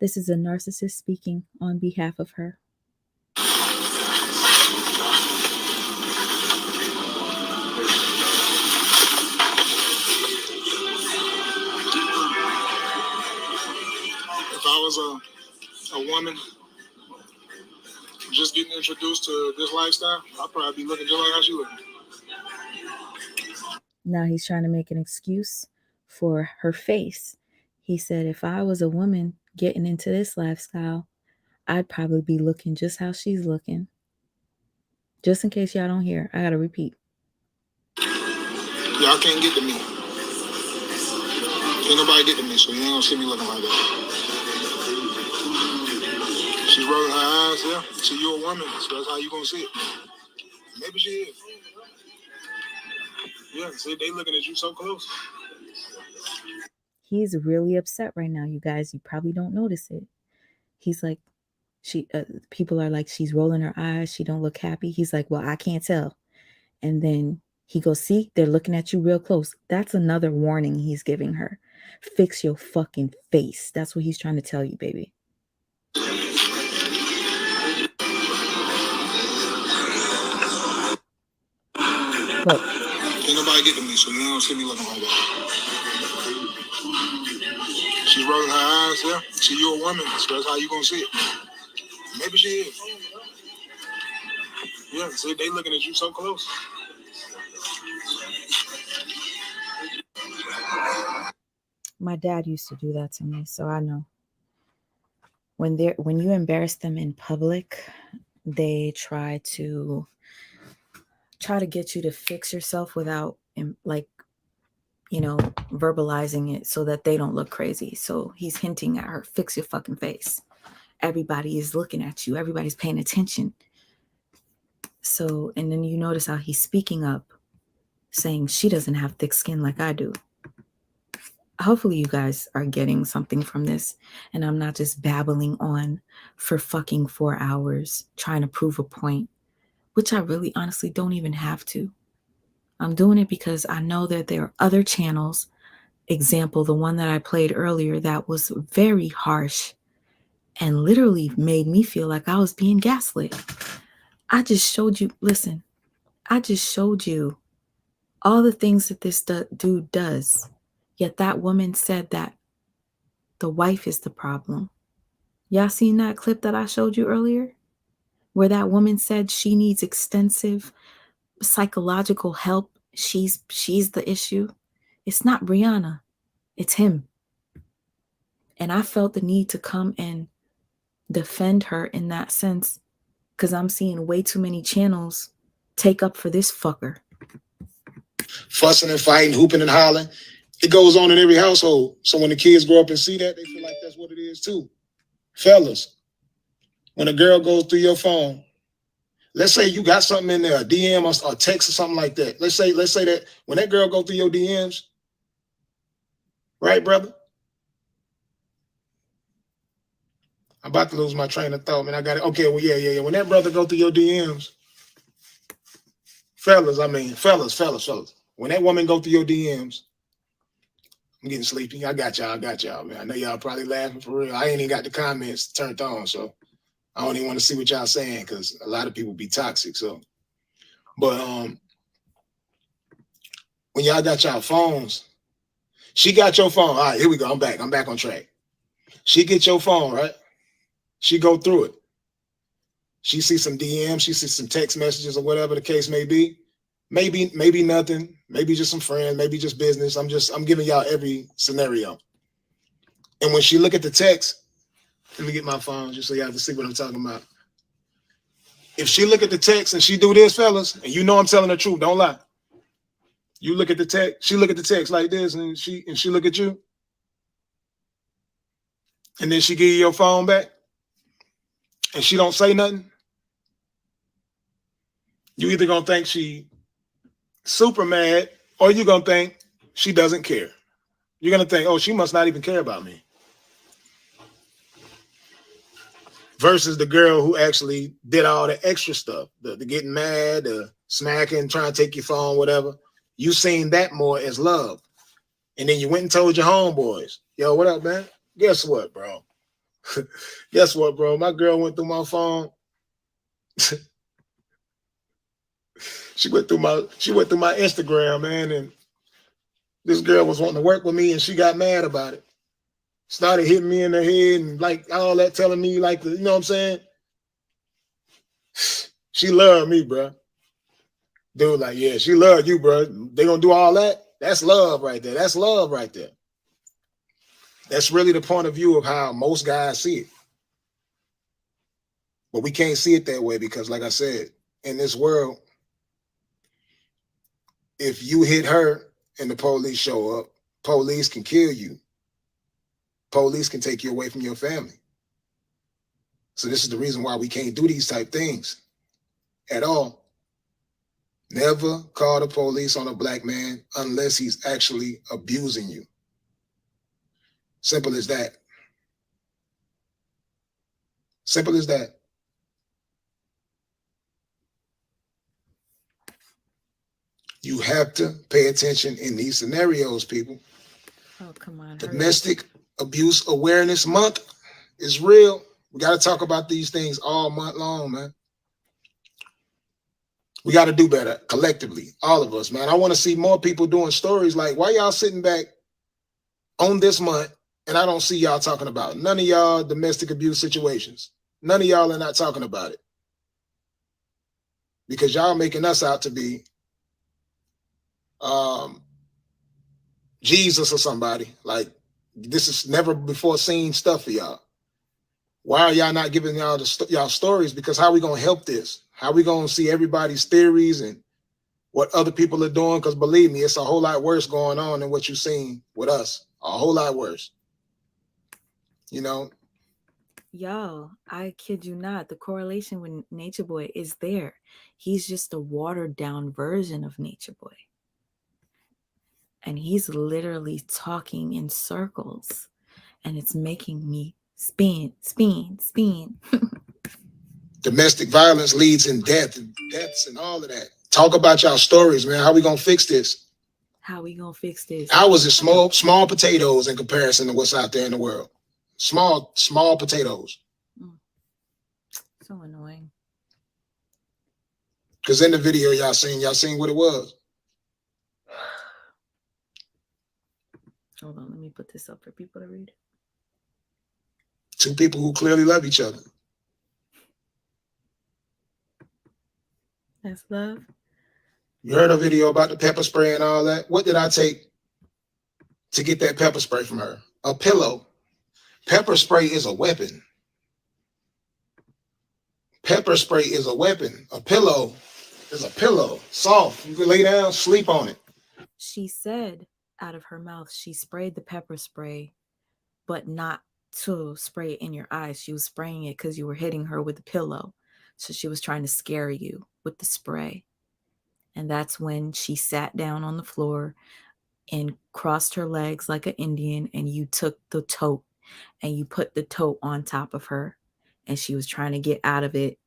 This is a narcissist speaking on behalf of her. If I was a woman just getting introduced to this lifestyle, I'd probably be looking just like how she looking. Now he's trying to make an excuse for her face. He said, if I was a woman getting into this lifestyle, I'd probably be looking just how she's looking. Just in case y'all don't hear, I gotta repeat. Y'all can't get to me. Can't nobody get to me, so you ain't gonna see me looking like that. She's rolling her eyes, yeah. So you're a woman, so that's how you gonna see it. Maybe she is. Yeah, see, they looking at you so close. He's really upset right now, you guys. You probably don't notice it. He's like, people are like, she's rolling her eyes. She don't look happy. He's like, well, I can't tell. And then he goes, see, they're looking at you real close. That's another warning he's giving her. Fix your fucking face. That's what he's trying to tell you, baby. Look. Ain't nobody get to me, so you don't see me looking like that. She She's rolling her eyes, yeah. See, you're a woman, so that's how you gonna see it. Maybe she is. Yeah, see, they looking at you so close. My dad used to do that to me, so I know. When you embarrass them in public, they try to get you to fix yourself without, like, you know, verbalizing it so that they don't look crazy. So he's hinting at her, fix your fucking face. Everybody is looking at you. Everybody's paying attention. So, and then you notice how he's speaking up, saying she doesn't have thick skin like I do. Hopefully you guys are getting something from this, and I'm not just babbling on for fucking 4 hours trying to prove a point, which I really honestly don't even have to. I'm doing it because I know that there are other channels, example, the one that I played earlier that was very harsh and literally made me feel like I was being gaslit. I just showed you, listen, I just showed you all the things that this dude does. Yet that woman said that the wife is the problem. Y'all seen that clip that I showed you earlier? Where that woman said she needs extensive psychological help. She's the issue. It's not Brianna. It's him. And I felt the need to come and defend her in that sense because I'm seeing way too many channels take up for this fucker. Fussing and fighting, hooping and hollering. It goes on in every household. So when the kids grow up and see that, they feel like that's what it is too. Fellas, when a girl goes through your phone, let's say you got something in there, a DM or a text or something like that. Let's say that when that girl go through your DMs, right, brother? I'm about to lose my train of thought, man. I got it. Okay, well, yeah. When that brother go through your DMs, fellas. When that woman go through your DMs, I'm getting sleepy. I got y'all, man. I know y'all probably laughing for real. I ain't even got the comments turned on, so I don't even want to see what y'all saying because a lot of people be toxic. So, but when y'all got y'all phones, she got your phone. All right, here we go. I'm back on track. She get your phone, right? She go through it. She sees some DMs, she sees some text messages or whatever the case may be. Maybe nothing, maybe just some friends, maybe just business. I'm giving y'all every scenario. And when she look at the text, let me get my phone just so y'all can see what I'm talking about. If she look at the text and she do this, fellas, and you know I'm telling the truth, don't lie. You look at the text, she look at the text like this, and she look at you. And then she give you your phone back. And she don't say nothing. You either gonna think she super mad, or you're gonna think she doesn't care. You're gonna think, oh, she must not even care about me. Versus the girl who actually did all the extra stuff, the getting mad, the smacking, trying to take your phone, whatever. You seen that more as love. And then you went and told your homeboys, yo, what up, man? Guess what, bro? Guess what, bro? My girl went through my phone. She went through my Instagram, man, and this girl was wanting to work with me, and she got mad about it. Started hitting me in the head and like all that, telling me like, you know what I'm saying? She loved me, bro. Dude, like, yeah, she loved you, bro. They gonna do all that? That's love right there. That's love right there. That's really the point of view of how most guys see it. But we can't see it that way because, like I said, in this world, if you hit her and the police show up, police can kill you. Police can take you away from your family. So this is the reason why we can't do these type things at all. Never call the police on a black man unless he's actually abusing you. Simple as that. Simple as that. You have to pay attention in these scenarios, people. Oh, come on. Domestic Abuse Awareness Month is real. We got to talk about these things all month long, man. We got to do better collectively, all of us, man. I want to see more people doing stories like, why y'all sitting back on this month And I don't see y'all talking about it. None of y'all domestic abuse situations. None of y'all are not talking about it. Because y'all making us out to be Jesus or somebody. Like, this is never before seen stuff for y'all. Why are y'all not giving y'all y'all stories? Because how are we going to help this? How are we going to see everybody's theories and what other people are doing? Because believe me, it's a whole lot worse going on than what you've seen with us. A whole lot worse. You know? Y'all, I kid you not, the correlation with Nature Boy is there. He's just a watered down version of Nature Boy. And he's literally talking in circles. And it's making me spin. Domestic violence leads in deaths and all of that. Talk about y'all stories, man. How we gonna fix this? How we gonna fix this? Ours is small potatoes in comparison to what's out there in the world. Small potatoes. So annoying. Because in the video y'all seen what it was. Hold on, let me put this up for people to read. Two people who clearly love each other. That's love. You heard a video about the pepper spray and all that. What did I take to get that pepper spray from her? A pillow. Pepper spray is a weapon. Pepper spray is a weapon. A pillow is a pillow. Soft. You can lay down, sleep on it. She said out of her mouth, she sprayed the pepper spray, but not to spray it in your eyes. She was spraying it because you were hitting her with the pillow. So she was trying to scare you with the spray. And that's when she sat down on the floor and crossed her legs like an Indian, and you took the tote and you put the tote on top of her, and she was trying to get out of it,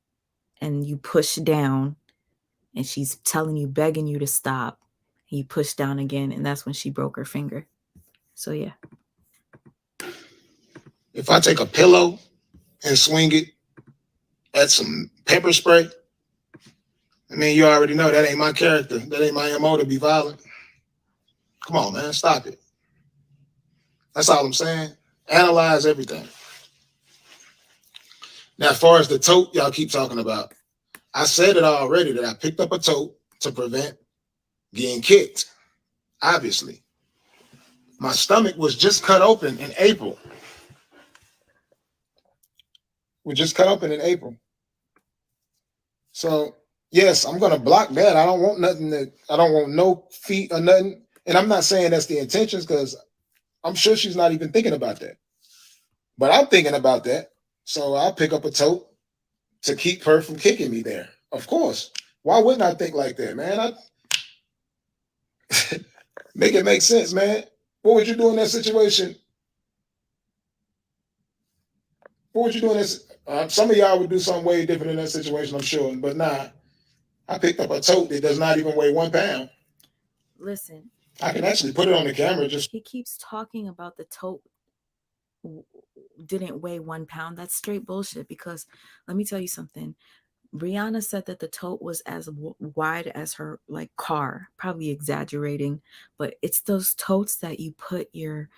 and you pushed down, and she's telling you, begging you to stop. And you push down again, and that's when she broke her finger. So yeah. If I take a pillow and swing it at some pepper spray, I mean, you already know that ain't my character. That ain't my MO to be violent. Come on, man, stop it. That's all I'm saying. Analyze everything. Now, as far as the tote y'all keep talking about, I said it already that I picked up a tote to prevent getting kicked. Obviously. My stomach was just cut open in April. So, yes, I'm going to block that. I don't want nothing I don't want no feet or nothing. And I'm not saying that's the intentions, because I'm sure she's not even thinking about that. But I'm thinking about that. So I'll pick up a tote to keep her from kicking me there. Of course. Why wouldn't I think like that, man? Make it make sense, man. What would you do in that situation? What would you do in this? Some of y'all would do something way different in that situation, I'm sure. But nah, I picked up a tote that does not even weigh 1 pound. Listen. I can actually put it on the camera. He keeps talking about the tote didn't weigh 1 pound. That's straight bullshit, because let me tell you something. Brianna said that the tote was as wide as her car, probably exaggerating, but it's those totes that you put your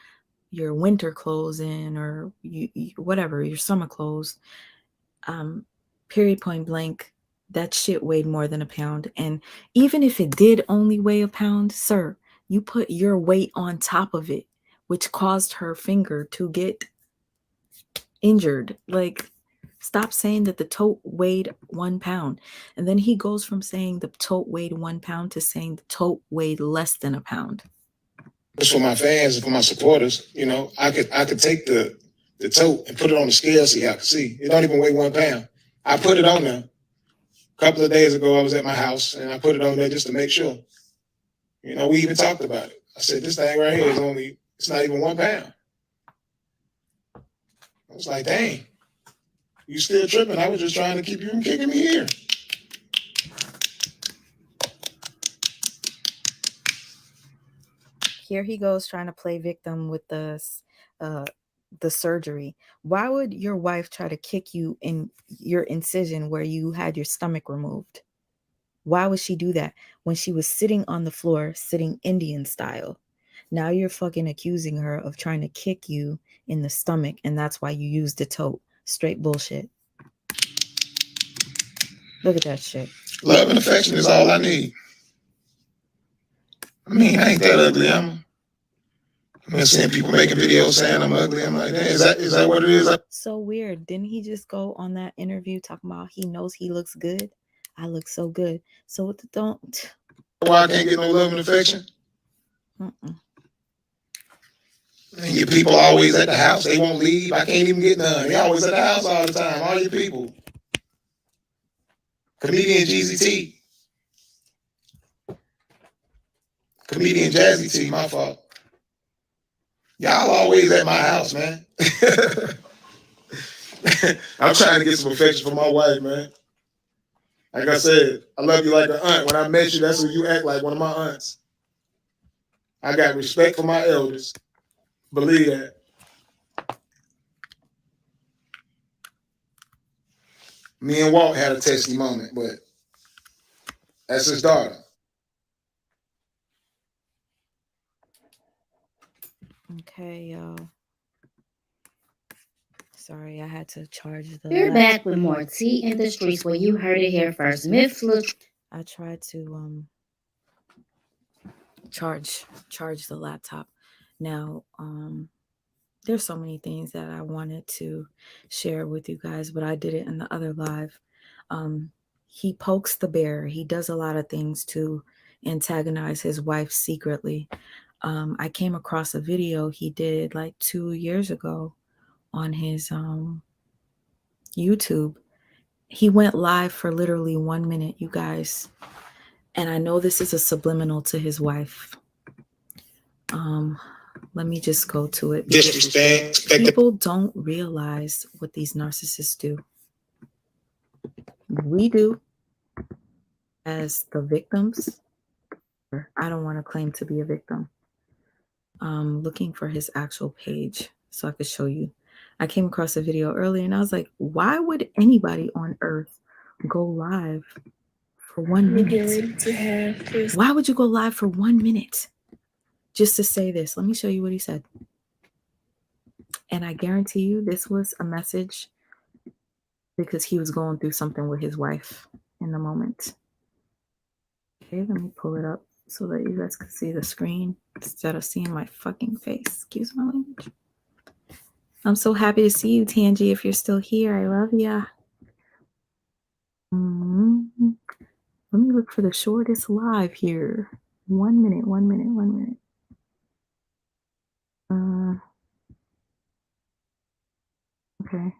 winter clothes in, or you whatever, your summer clothes. Period, point blank, that shit weighed more than 1 pound. And even if it did only weigh 1 pound, sir, you put your weight on top of it, which caused her finger to get injured. Stop saying that the tote weighed 1 pound. And then he goes from saying the tote weighed 1 pound to saying the tote weighed less than 1 pound. Just for my fans and for my supporters, I could take the tote and put it on the scale so y'all can see. It don't even weigh 1 pound. I put it on there. A couple of days ago, I was at my house and I put it on there just to make sure. We even talked about it. I said, this thing right here it's not even 1 pound. I was like, dang, you still tripping. I was just trying to keep you from kicking me here. Here he goes trying to play victim with the surgery. Why would your wife try to kick you in your incision where you had your stomach removed? Why would she do that when she was sitting on the floor, sitting Indian style? Now you're fucking accusing her of trying to kick you in the stomach, and that's why you used the tote. Straight bullshit. Look at that shit. Love and affection is all I need. I mean, I ain't that ugly, am I? I'm seeing people making videos saying I'm ugly. I'm like, is that what it is? So weird. Didn't he just go on that interview talking about he knows he looks good? I look so good. So what the don't? Why I can't get no love and affection? And your people always at the house. They won't leave. I can't even get none. They always at the house all the time. All your people. Comedian Jeezy T. Comedian Jazzy T. My fault. Y'all always at my house, man. I'm trying to get some affection from my wife, man. Like I said, I love you like an aunt. When I met you, that's who you act like, one of my aunts. I got respect for my elders. Believe that. Me and Walt had a testy moment, but that's his daughter. Okay, y'all. Sorry, I had to charge the. We're back with more tea in the streets where you heard it here first. I tried to charge the laptop. Now, there's so many things that I wanted to share with you guys, but I did it in the other live. He pokes the bear. He does a lot of things to antagonize his wife secretly. I came across a video he did like 2 years ago on his YouTube. He went live for literally 1 minute, you guys. And I know this is a subliminal to his wife. Let me just go to it. Disrespect. People don't realize what these narcissists do. We do as the victims. I don't want to claim to be a victim. Looking for his actual page so I could show you. I came across a video earlier and I was like, why would anybody on earth go live for 1 minute? Why would you go live for 1 minute just to say this? Let me show you what he said. And I guarantee you this was a message because he was going through something with his wife in the moment. Okay, let me pull it up so that you guys can see the screen instead of seeing my fucking face. Excuse my language. I'm so happy to see you, Tangi. If you're still here, I love ya. Let me look for the shortest live here. 1 minute, 1 minute, 1 minute. Okay.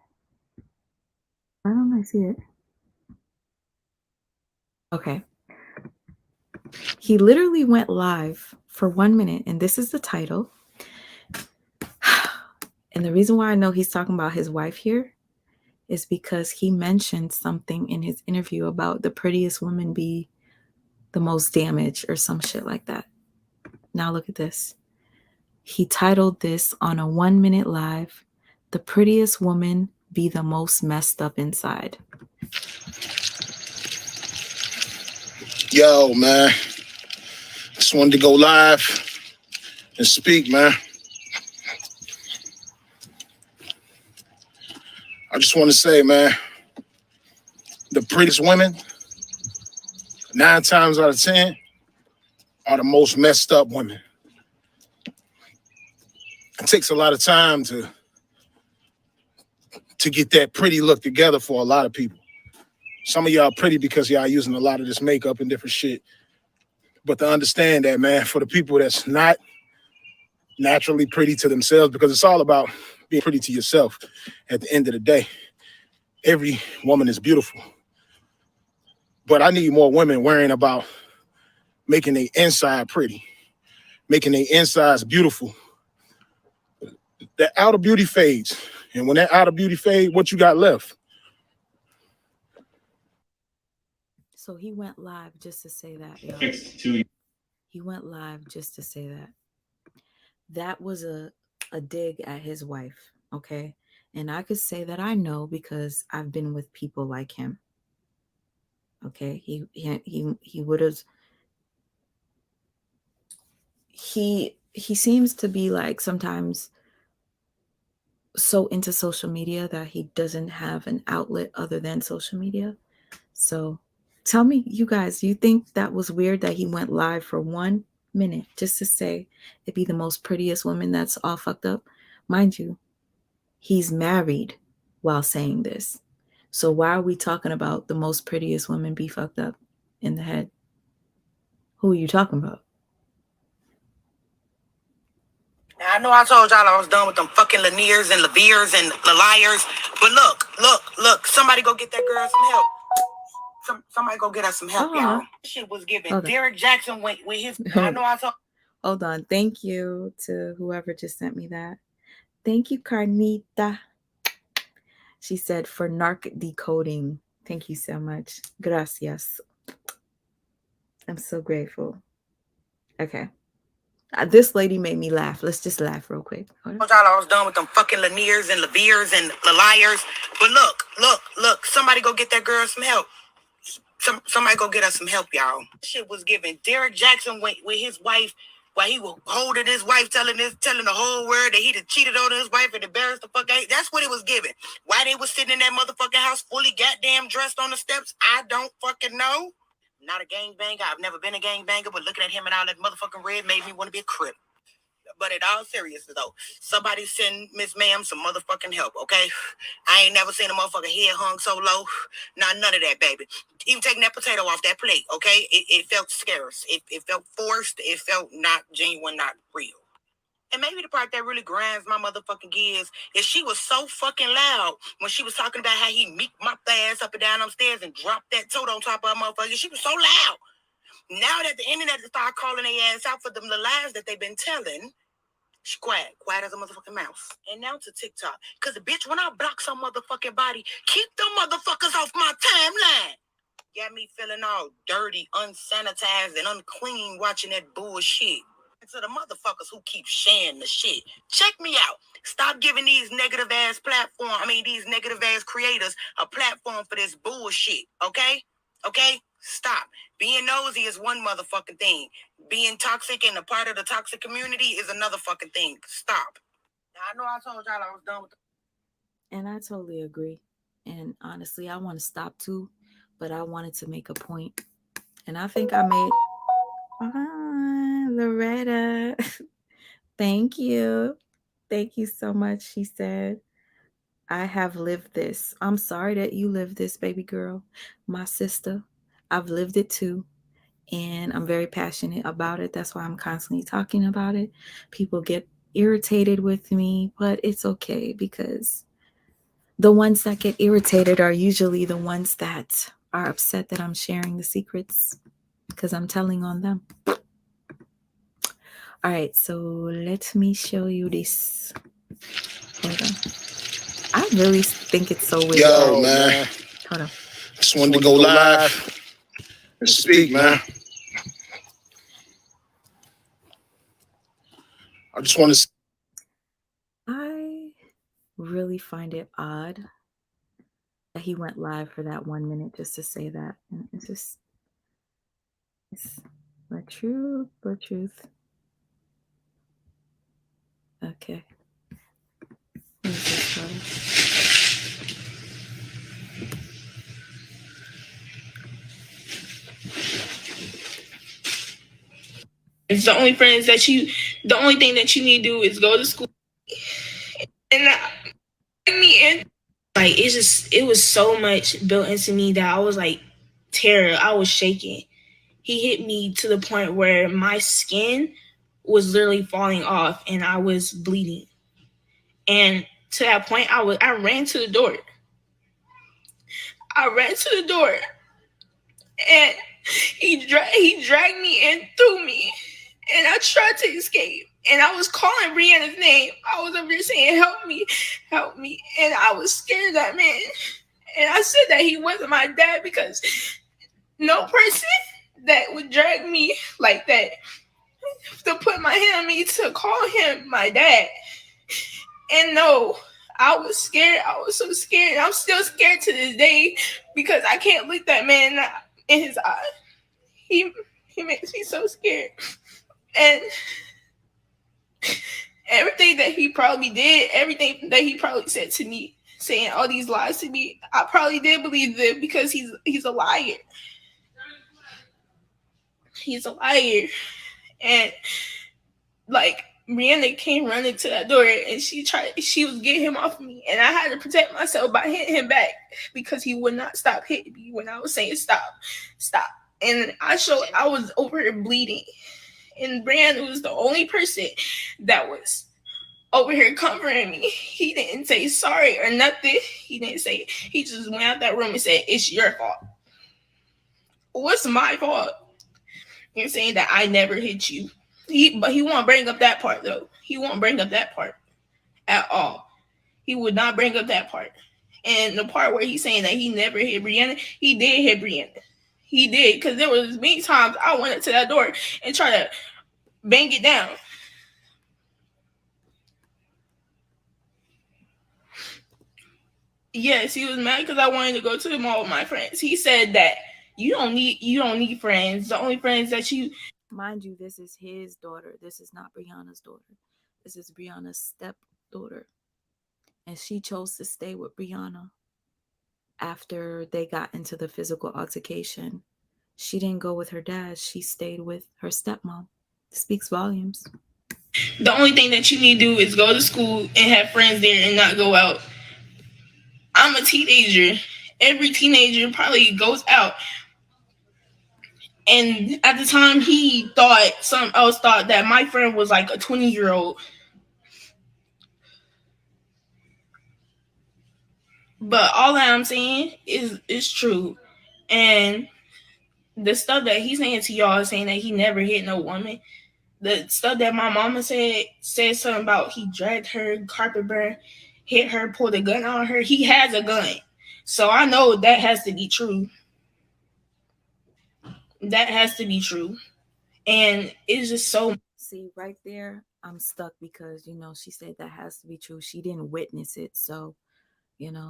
Why don't I see it? Okay. He literally went live for 1 minute, and this is the title. And the reason why I know he's talking about his wife here is because he mentioned something in his interview about the prettiest women be the most damaged or some shit like that. Now look at this. He titled this on a 1 minute live, "The prettiest woman be the most messed up inside." Yo, man. Just wanted to go live and speak, man. I just want to say, man, the prettiest women, 9 times out of 10, are the most messed up women. It takes a lot of time to get that pretty look together for a lot of people. Some of y'all pretty because y'all using a lot of this makeup and different shit. But to understand that, man, for the people that's not naturally pretty to themselves, because it's all about being pretty to yourself at the end of the day. Every woman is beautiful. But I need more women worrying about making their inside pretty, making their insides beautiful. That outer beauty fades. And when that outer beauty fades, what you got left? So he went live just to say that, y'all. He went live just to say that. That was a dig at his wife, okay? And I could say that I know because I've been with people like him. Okay, he would have. he seems to be like sometimes so into social media that he doesn't have an outlet other than social media. So tell me, you guys, do you think that was weird that he went live for 1 minute just to say it'd be the most prettiest woman that's all fucked up? Mind you, he's married while saying this. So why are we talking about the most prettiest woman be fucked up in the head? Who are you talking about? Now, I know I told y'all I was done with them fucking Laniers and Laviers and the liars, but look, somebody go get that girl some help. Somebody go get us some help, y'all. Shit was given. Derek Jackson went with his. I know I told. Hold on. Thank you to whoever just sent me that. Thank you, Carnita. She said for narc decoding. Thank you so much. Gracias. I'm so grateful. Okay. This lady made me laugh. Let's just laugh real quick. I told y'all I was done with them fucking Laniers and Laviers and the liars, but look, somebody go get that girl some help. Somebody go get us some help, y'all. Shit was given. Derek Jackson went with his wife while he was holding his wife, telling the whole world that he'd cheated on his wife and embarrassed the fuck out. That's what it was given. Why they was sitting in that motherfucking house fully goddamn dressed on the steps, I don't fucking know. Not a gangbanger. I've never been a gangbanger, but looking at him and all that motherfucking red made me want to be a crip. But in all seriousness, though, somebody send Miss Ma'am some motherfucking help, okay? I ain't never seen a motherfucker head hung so low. None of that, baby. Even taking that potato off that plate, okay? It felt scarce. It felt forced. It felt not genuine, not real. And maybe the part that really grinds my motherfucking gears is she was so fucking loud when she was talking about how he mopped the ass up and down upstairs and dropped that toad on top of her motherfucker. She was so loud. Now that the internet start calling their ass out for them the lies that they've been telling, she quiet as a motherfucking mouse. And now to TikTok. Cause bitch, when I block some motherfucking body, keep them motherfuckers off my timeline. Got me feeling all dirty, unsanitized, and unclean watching that bullshit. And to the motherfuckers who keep sharing the shit, check me out. Stop giving these negative ass these negative ass creators a platform for this bullshit, okay? Okay? Stop. Being nosy is one motherfucking thing. Being toxic and a part of the toxic community is another fucking thing. Stop. Now, I know I told y'all I was done with And I totally agree. And honestly, I want to stop too, but I wanted to make a point. And I think I made... Loretta. Thank you. Thank you so much. She said, I have lived this. I'm sorry that you lived this, baby girl. My sister, I've lived it too. And I'm very passionate about it. That's why I'm constantly talking about it. People get irritated with me, but it's okay because the ones that get irritated are usually the ones that are upset that I'm sharing the secrets because I'm telling on them. All right, so let me show you this. Hold on. I really think it's so weird. Yo, man. Hold on. Just wanted to go live and speak, man. I just want to... I really find it odd that he went live for that 1 minute just to say that. And it's the truth. Okay. It's the only thing that you need to do is go to school and like it was so much built into me that I was like terror. I was shaking. He hit me to the point where my skin was literally falling off and I was bleeding. And to that point, I ran to the door. And he dragged me and threw me. And I tried to escape. And I was calling Brianna's name. I was over there saying, help me. And I was scared of that man. And I said that he wasn't my dad because no person that would drag me like that to put my hand on me to call him my dad. And no, I was scared. I was so scared. I'm still scared to this day because I can't look that man in his eye. He makes me so scared. And everything that he probably did, everything that he probably said to me, saying all these lies to me, I probably did believe them because he's a liar. He's a liar. And like Brianna came running to that door and she was getting him off of me, and I had to protect myself by hitting him back because he would not stop hitting me when I was saying stop. And I was over here bleeding. And Brianna was the only person that was over here comforting me. He didn't say sorry or nothing. He didn't say, he just went out that room and said, it's your fault. What's my fault? You're saying that I never hit you. But he won't bring up that part though. He won't bring up that part at all. He would not bring up that part. And the part where he's saying that he never hit Brianna, he did hit Brianna. He did, because there was many times I went up to that door and tried to bang it down. Yes, he was mad because I wanted to go to the mall with my friends. He said that you don't need friends. The only friends that you... Mind you, this is his daughter. This is not Brianna's daughter. This is Brianna's stepdaughter. And she chose to stay with Brianna after they got into the physical altercation. She didn't go with her dad. She stayed with her stepmom. It speaks volumes. The only thing that you need to do is go to school and have friends there and not go out. I'm a teenager. Every teenager probably goes out. And at the time, he thought, some else thought that my friend was like a 20-year-old. But all that I'm saying is true. And the stuff that he's saying to y'all is saying that he never hit no woman. The stuff that my mama said something about he dragged her, carpet burn, hit her, pulled a gun on her. He has a gun. So I know that has to be true. That has to be true. And it's just so... See, right there, I'm stuck because, she said that has to be true. She didn't witness it. So,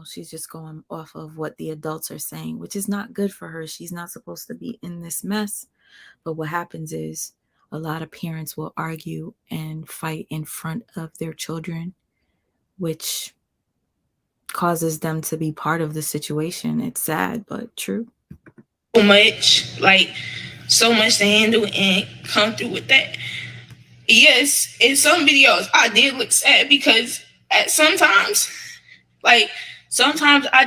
she's just going off of what the adults are saying, which is not good for her. She's not supposed to be in this mess. But what happens is a lot of parents will argue and fight in front of their children, which causes them to be part of the situation. It's sad, but true. So much to handle and come through with that. Yes, in some videos I did look sad because sometimes I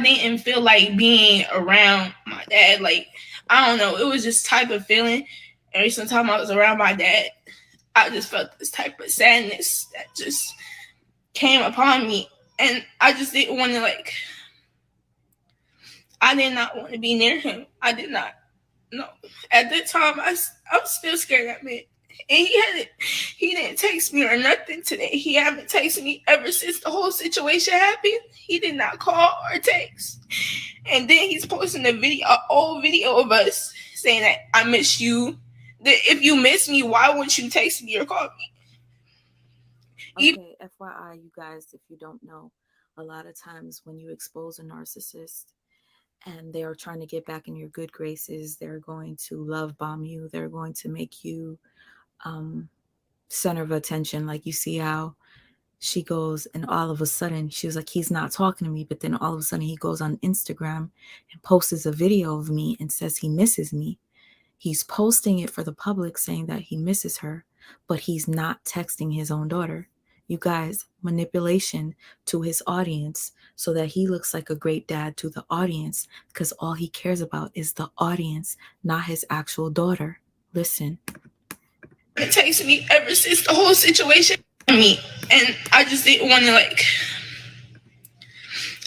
didn't feel like being around my dad. Like, I don't know, it was just type of feeling. Every time I was around my dad, I just felt this type of sadness that just came upon me. And I just didn't want to, I did not want to be near him. I did not. No. At that time, I'm still scared of that man. And he didn't text me or nothing today. He haven't texted me ever since the whole situation happened. He did not call or text. And then he's posting an old video of us saying that I miss you. That if you miss me, why wouldn't you text me or call me? Okay, FYI, you guys, if you don't know, a lot of times when you expose a narcissist and they are trying to get back in your good graces, they're going to love bomb you. They're going to make you center of attention. Like, you see how she goes and all of a sudden she was like, he's not talking to me. But then all of a sudden he goes on Instagram and posts a video of me and says he misses me. He's posting it for the public saying that he misses her, but he's not texting his own daughter. You guys, manipulation to his audience so that he looks like a great dad to the audience, because all he cares about is the audience, not his actual daughter. Listen. It takes me ever since the whole situation me, and I just didn't want to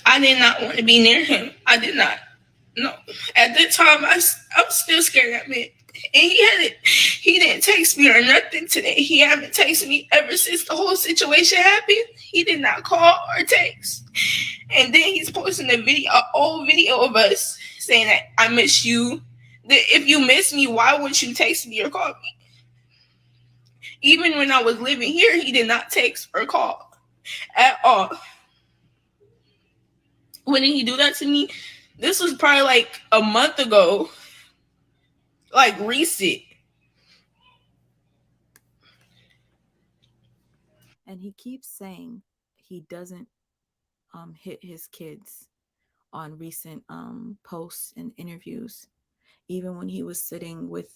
I did not want to be near him. I did not. No. At that time, I'm still scared of that man. And he didn't text me or nothing today. He haven't texted me ever since the whole situation happened. He did not call or text. And then he's posting an old video of us saying that I miss you. That if you miss me, why wouldn't you text me or call me? Even when I was living here, he did not text or call at all. When did he do that to me? This was probably a month ago. Recent. And he keeps saying he doesn't hit his kids on recent posts and interviews. Even when he was sitting with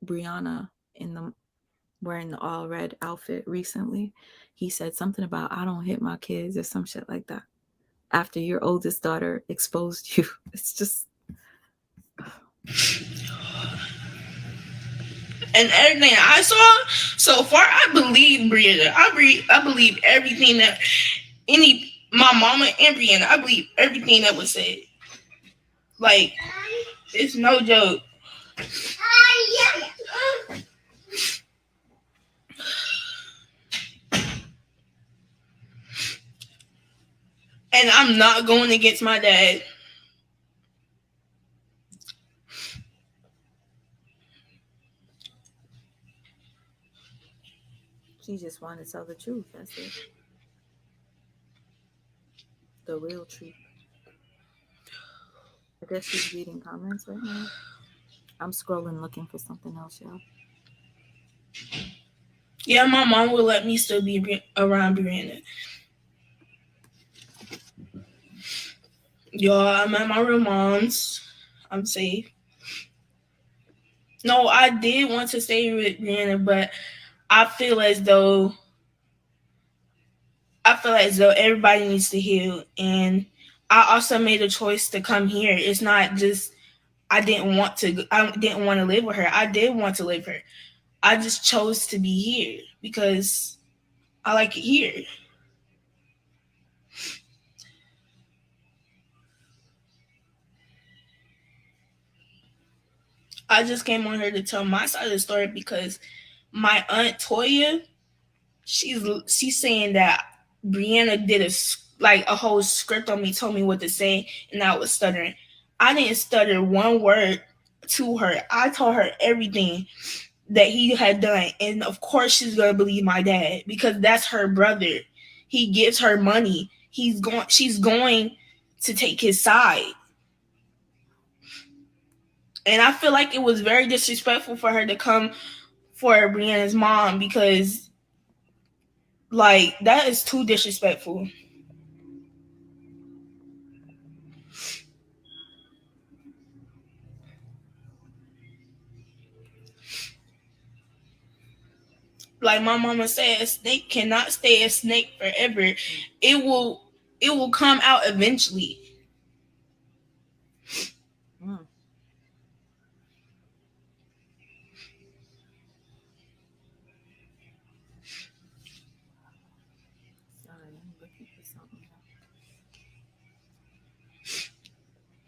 Brianna in the wearing the all red outfit recently, he said something about I don't hit my kids or some shit like that. After your oldest daughter exposed you. It's just and everything I saw so far, I believe Brianna. I believe everything that my mama and Brianna. I believe everything that was said. Like, it's no joke. And I'm not going against my dad. she just wanted to tell the truth. That's it. The real truth. I guess she's reading comments right now. I'm scrolling looking for something else, y'all. Yeah, my mom would let me still be around Brianna. Y'all, I'm at my real mom's. I'm safe. No, I did want to stay with Brianna, but I feel as though everybody needs to heal, and I also made a choice to come here. It's not just I didn't want to live with her. I did want to live with her. I just chose to be here because I like it here. I just came on here to tell my side of the story because my aunt Toya, she's saying that Brianna did a whole script on me, told me what to say, and I was stuttering. I didn't stutter one word to her. I told her everything that he had done, and of course she's gonna believe my dad because that's her brother. He gives her money. She's going to take his side. And I feel like it was very disrespectful for her to come for Brianna's mom because, like, that is too disrespectful. Like my mama said, a snake cannot stay a snake forever. It will come out eventually.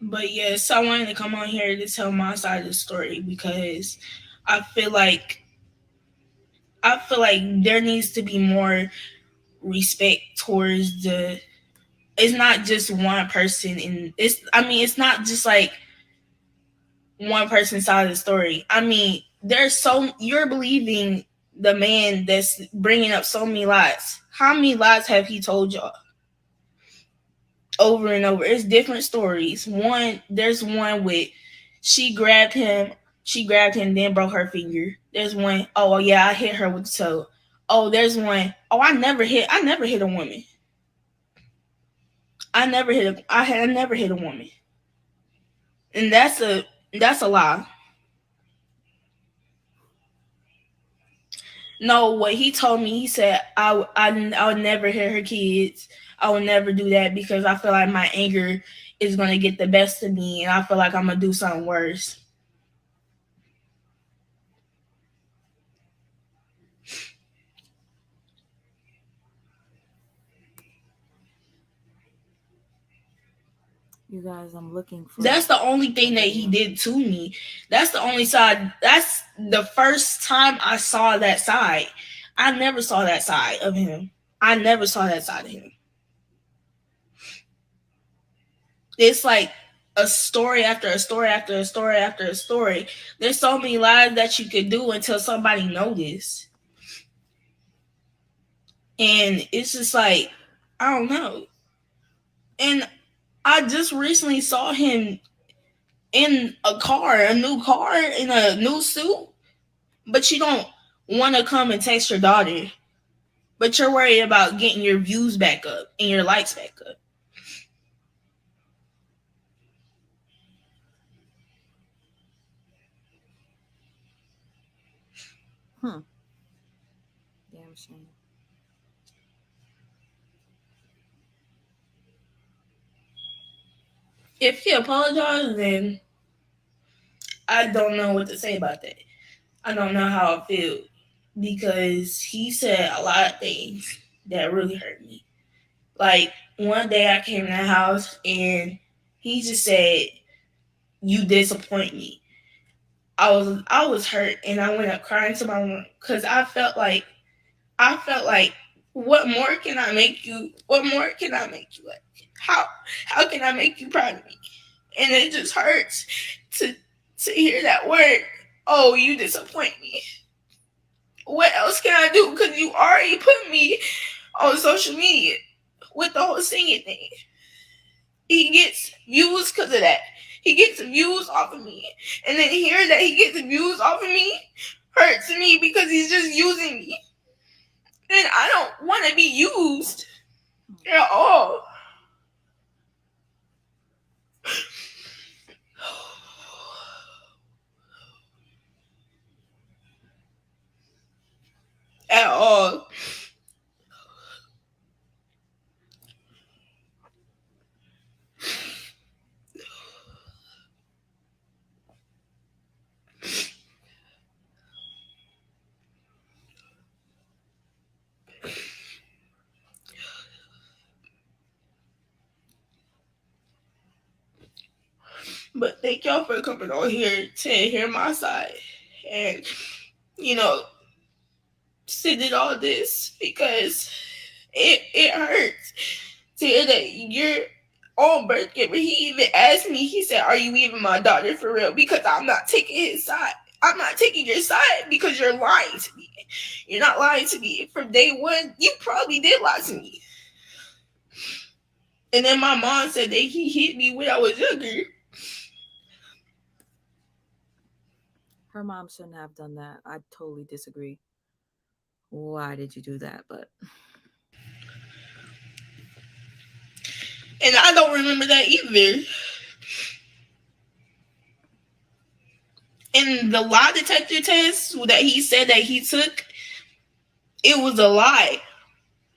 But yes, I wanted to come on here to tell my side of the story because I feel like there needs to be more respect towards it's not just one person, and it's not just like one person's side of the story. I mean, you're believing the man that's bringing up so many lies. How many lies have he told y'all? Over and over. It's different stories. There's one with she grabbed him, then broke her finger. There's one, oh yeah, I hit her with the toe. Oh, there's one, oh I never hit a woman. I never hit a woman. And that's a lie. No, what he told me, he said I would never hit her kids. I would never do that because I feel like my anger is gonna get the best of me, and I feel like I'm gonna do something worse. You guys, I'm looking for. That's the only thing that he did to me. That's the only side. That's the first time I saw that side. I never saw that side of him. It's like a story after a story after a story after a story. There's so many lies that you could do until somebody notices. And it's just like, I don't know. And I just recently saw him in a new car, in a new suit. But you don't want to come and text your daughter. but you're worried about getting your views back up and your likes back up. Damn shame. If he apologized, then I don't know what to say about that. I don't know how I feel because he said a lot of things that really hurt me. Like one day I came in the house and he just said, "You disappoint me." I was hurt and I went up crying to my room because I felt like what more can I make you? What more can I make you like? How can I make you proud of me? And it just hurts to hear that word. Oh, you disappoint me. What else can I do? Because you already put me on social media with the whole singing thing. He gets views because of that. He gets views off of me. And then hearing that he gets views off of me hurts me because he's just using me. And I don't want to be used at all. At all. But thank y'all for coming on here to hear my side. And, sending all this because it hurts to hear that your own birth giver, he even asked me, he said, "Are you even my daughter for real?" Because I'm not taking his side. I'm not taking your side because you're lying to me. You're not lying to me. From day one, you probably did lie to me. And then my mom said that he hit me when I was younger. Her mom shouldn't have done that. I totally disagree. Why did you do that? But and I don't remember that either. And the lie detector test that he said that he took, it was a lie.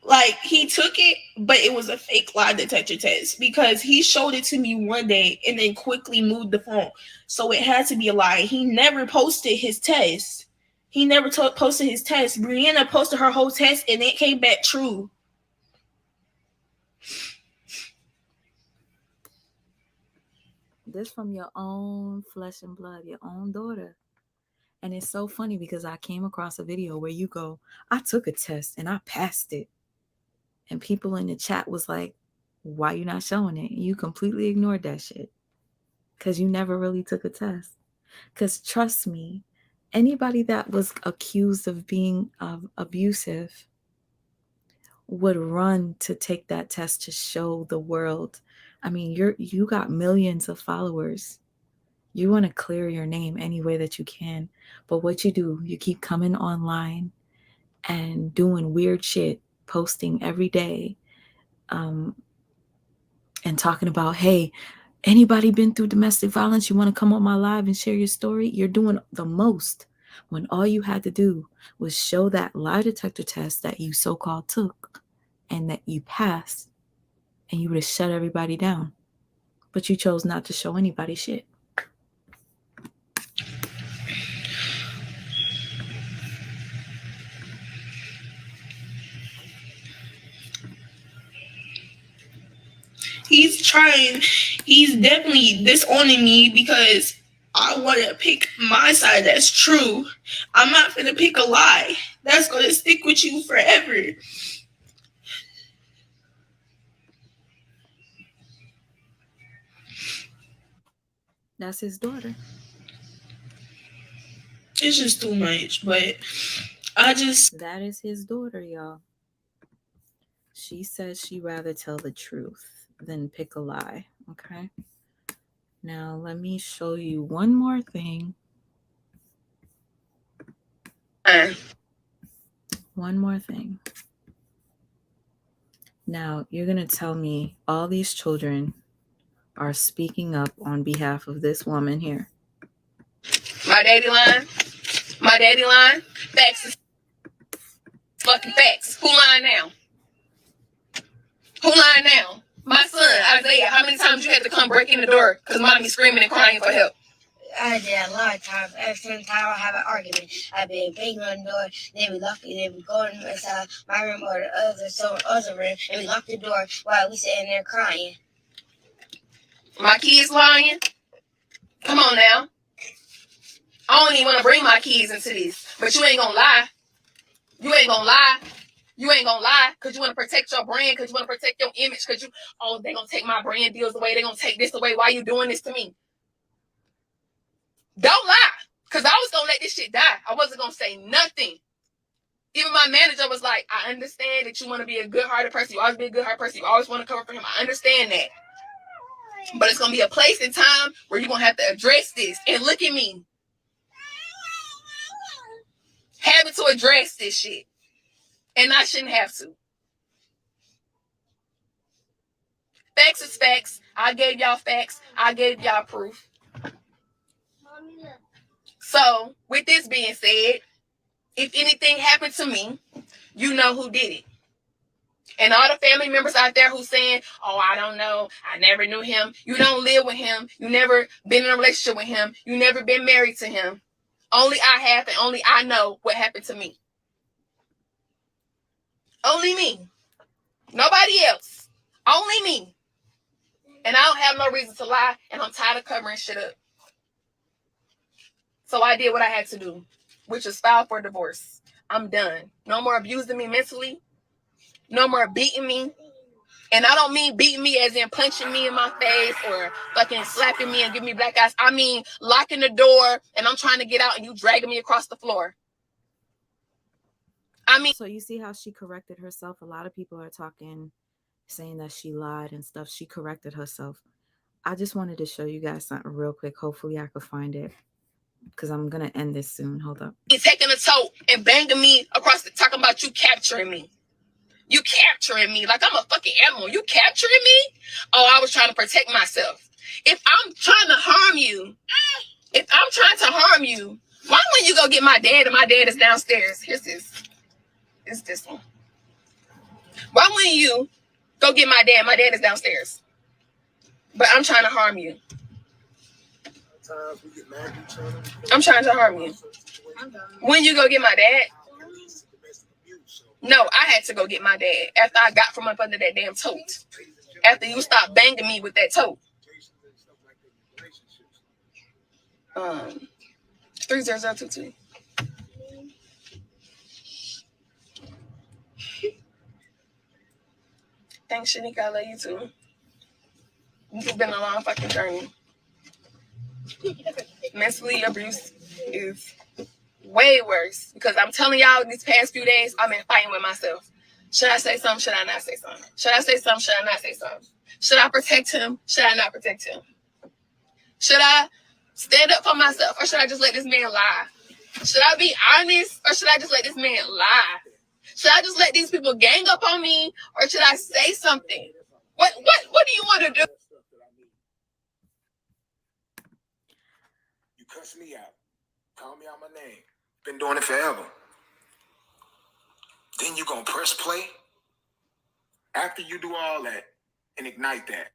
Like, he took it, but it was a fake lie detector test because he showed it to me one day and then quickly moved the phone. So it had to be a lie. He never posted his test. Posted his test. Brianna posted her whole test and it came back true. this from your own flesh and blood, your own daughter. And it's so funny because I came across a video where you go, "I took a test and I passed it." And people in the chat was like, "Why you not showing it?" You completely ignored that shit because you never really took a test. Because trust me, anybody that was accused of being abusive would run to take that test to show the world. I mean, you got millions of followers. You want to clear your name any way that you can. But what you do, you keep coming online and doing weird shit, posting every day, and talking about, "Hey, anybody been through domestic violence? You want to come on my live and share your story?" You're doing the most when all you had to do was show that lie detector test that you so-called took and that you passed, and you would have shut everybody down. But you chose not to show anybody shit. He's definitely disowning me because I want to pick my side that's true. I'm not going to pick a lie that's going to stick with you forever. That's his daughter. It's just too much, but that is his daughter, y'all. She says she'd rather tell the truth than pick a lie. Okay. Now let me show you one more thing. One more thing. Now, you're going to tell me all these children are speaking up on behalf of this woman here. My daddy line. My daddy line. Facts is fucking facts. Who lying now? Who lying now? My son, Isaiah. How many times you had to come break in the door because mommy screaming and crying for help? I did a lot of times. Every single time I have an argument, I've been banging on the door, then we lock it, then we go inside my room or the other room, and we lock the door while we sitting there crying. My kids lying? Come on now. I don't even want to bring my kids into this, but you ain't gonna lie. You ain't gonna lie. You ain't gonna lie because you want to protect your brand, because you want to protect your image, because they gonna take my brand deals away. They gonna take this away. Why you doing this to me? Don't lie, because I was gonna let this shit die. I wasn't gonna say nothing. Even my manager was like, I understand that you want to be a good-hearted person. You always be a good-hearted person. You always want to cover for him. I understand that. But it's gonna be a place and time where you're gonna have to address this. And look at me. Having to address this shit. And I shouldn't have to. Facts is facts. I gave y'all facts. I gave y'all proof. So, with this being said, if anything happened to me, you know who did it. And all the family members out there who saying, oh, I don't know, I never knew him. You don't live with him. You never been in a relationship with him. You never been married to him. Only I have and only I know what happened to me. Only me. Nobody else. Only me. And I don't have no reason to lie, and I'm tired of covering shit up. So I did what I had to do, which is file for divorce. I'm done. No more abusing me mentally. No more beating me. And I don't mean beating me as in punching me in my face or fucking slapping me and giving me black eyes. I mean locking the door and I'm trying to get out and you dragging me across the floor. So you see how she corrected herself? A lot of people are talking, saying that she lied and stuff. She corrected herself. I just wanted to show you guys something real quick. Hopefully I could find it, because I'm going to end this soon. Hold up. He's taking a tote and banging me across the, talking about you capturing me. You capturing me like I'm a fucking animal. You capturing me? Oh, I was trying to protect myself. If I'm trying to harm you, why wouldn't you go get my dad and my dad is downstairs? Here's this. It's this one. Why wouldn't you go get my dad? My dad is downstairs. But I'm trying to harm you. I'm trying to harm you. When you go get my dad? No, I had to go get my dad after I got from up under that damn tote. After you stopped banging me with that tote. 30022. Thanks, Shanika. I love you too. This has been a long fucking journey. Mentally abuse is way worse because I'm telling y'all these past few days I've been fighting with myself. Should I say something? Should I not say something? Should I say something? Should I not say something? Should I protect him? Should I not protect him? Should I stand up for myself or should I just let this man lie? Should I be honest or should I just let this man lie? Should I just let these people gang up on me or should I say something? What do you want to do? You cuss me out. Call me out my name. Been doing it forever. Then you gonna press play? After you do all that and ignite that,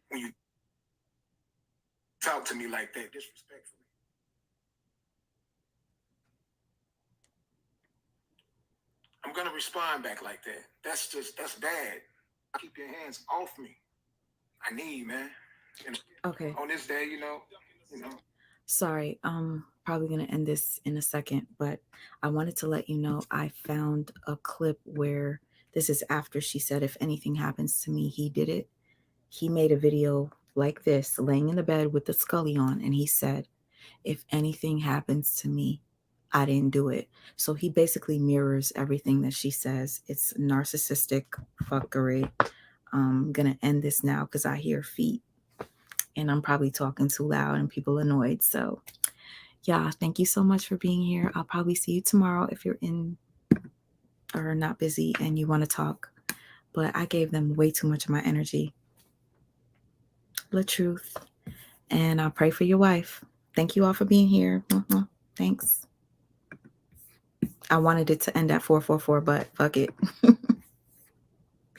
when you talk to me like that, disrespectfully. I'm gonna respond back like that. That's bad. Keep your hands off me. I need, man. And okay. On this day, you know. Sorry, I'm probably going to end this in a second, but I wanted to let you know I found a clip where this is after she said, if anything happens to me, he did it. He made a video like this, laying in the bed with the Scully on, and he said, if anything happens to me, I didn't do it. So he basically mirrors everything that she says. It's narcissistic fuckery. I'm going to end this now because I hear feet. And I'm probably talking too loud and people annoyed. So, yeah, thank you so much for being here. I'll probably see you tomorrow if you're in or not busy and you want to talk. but I gave them way too much of my energy. LATRUTH. And I'll pray for your wife. Thank you all for being here. Thanks. I wanted it to end at 444, but fuck it.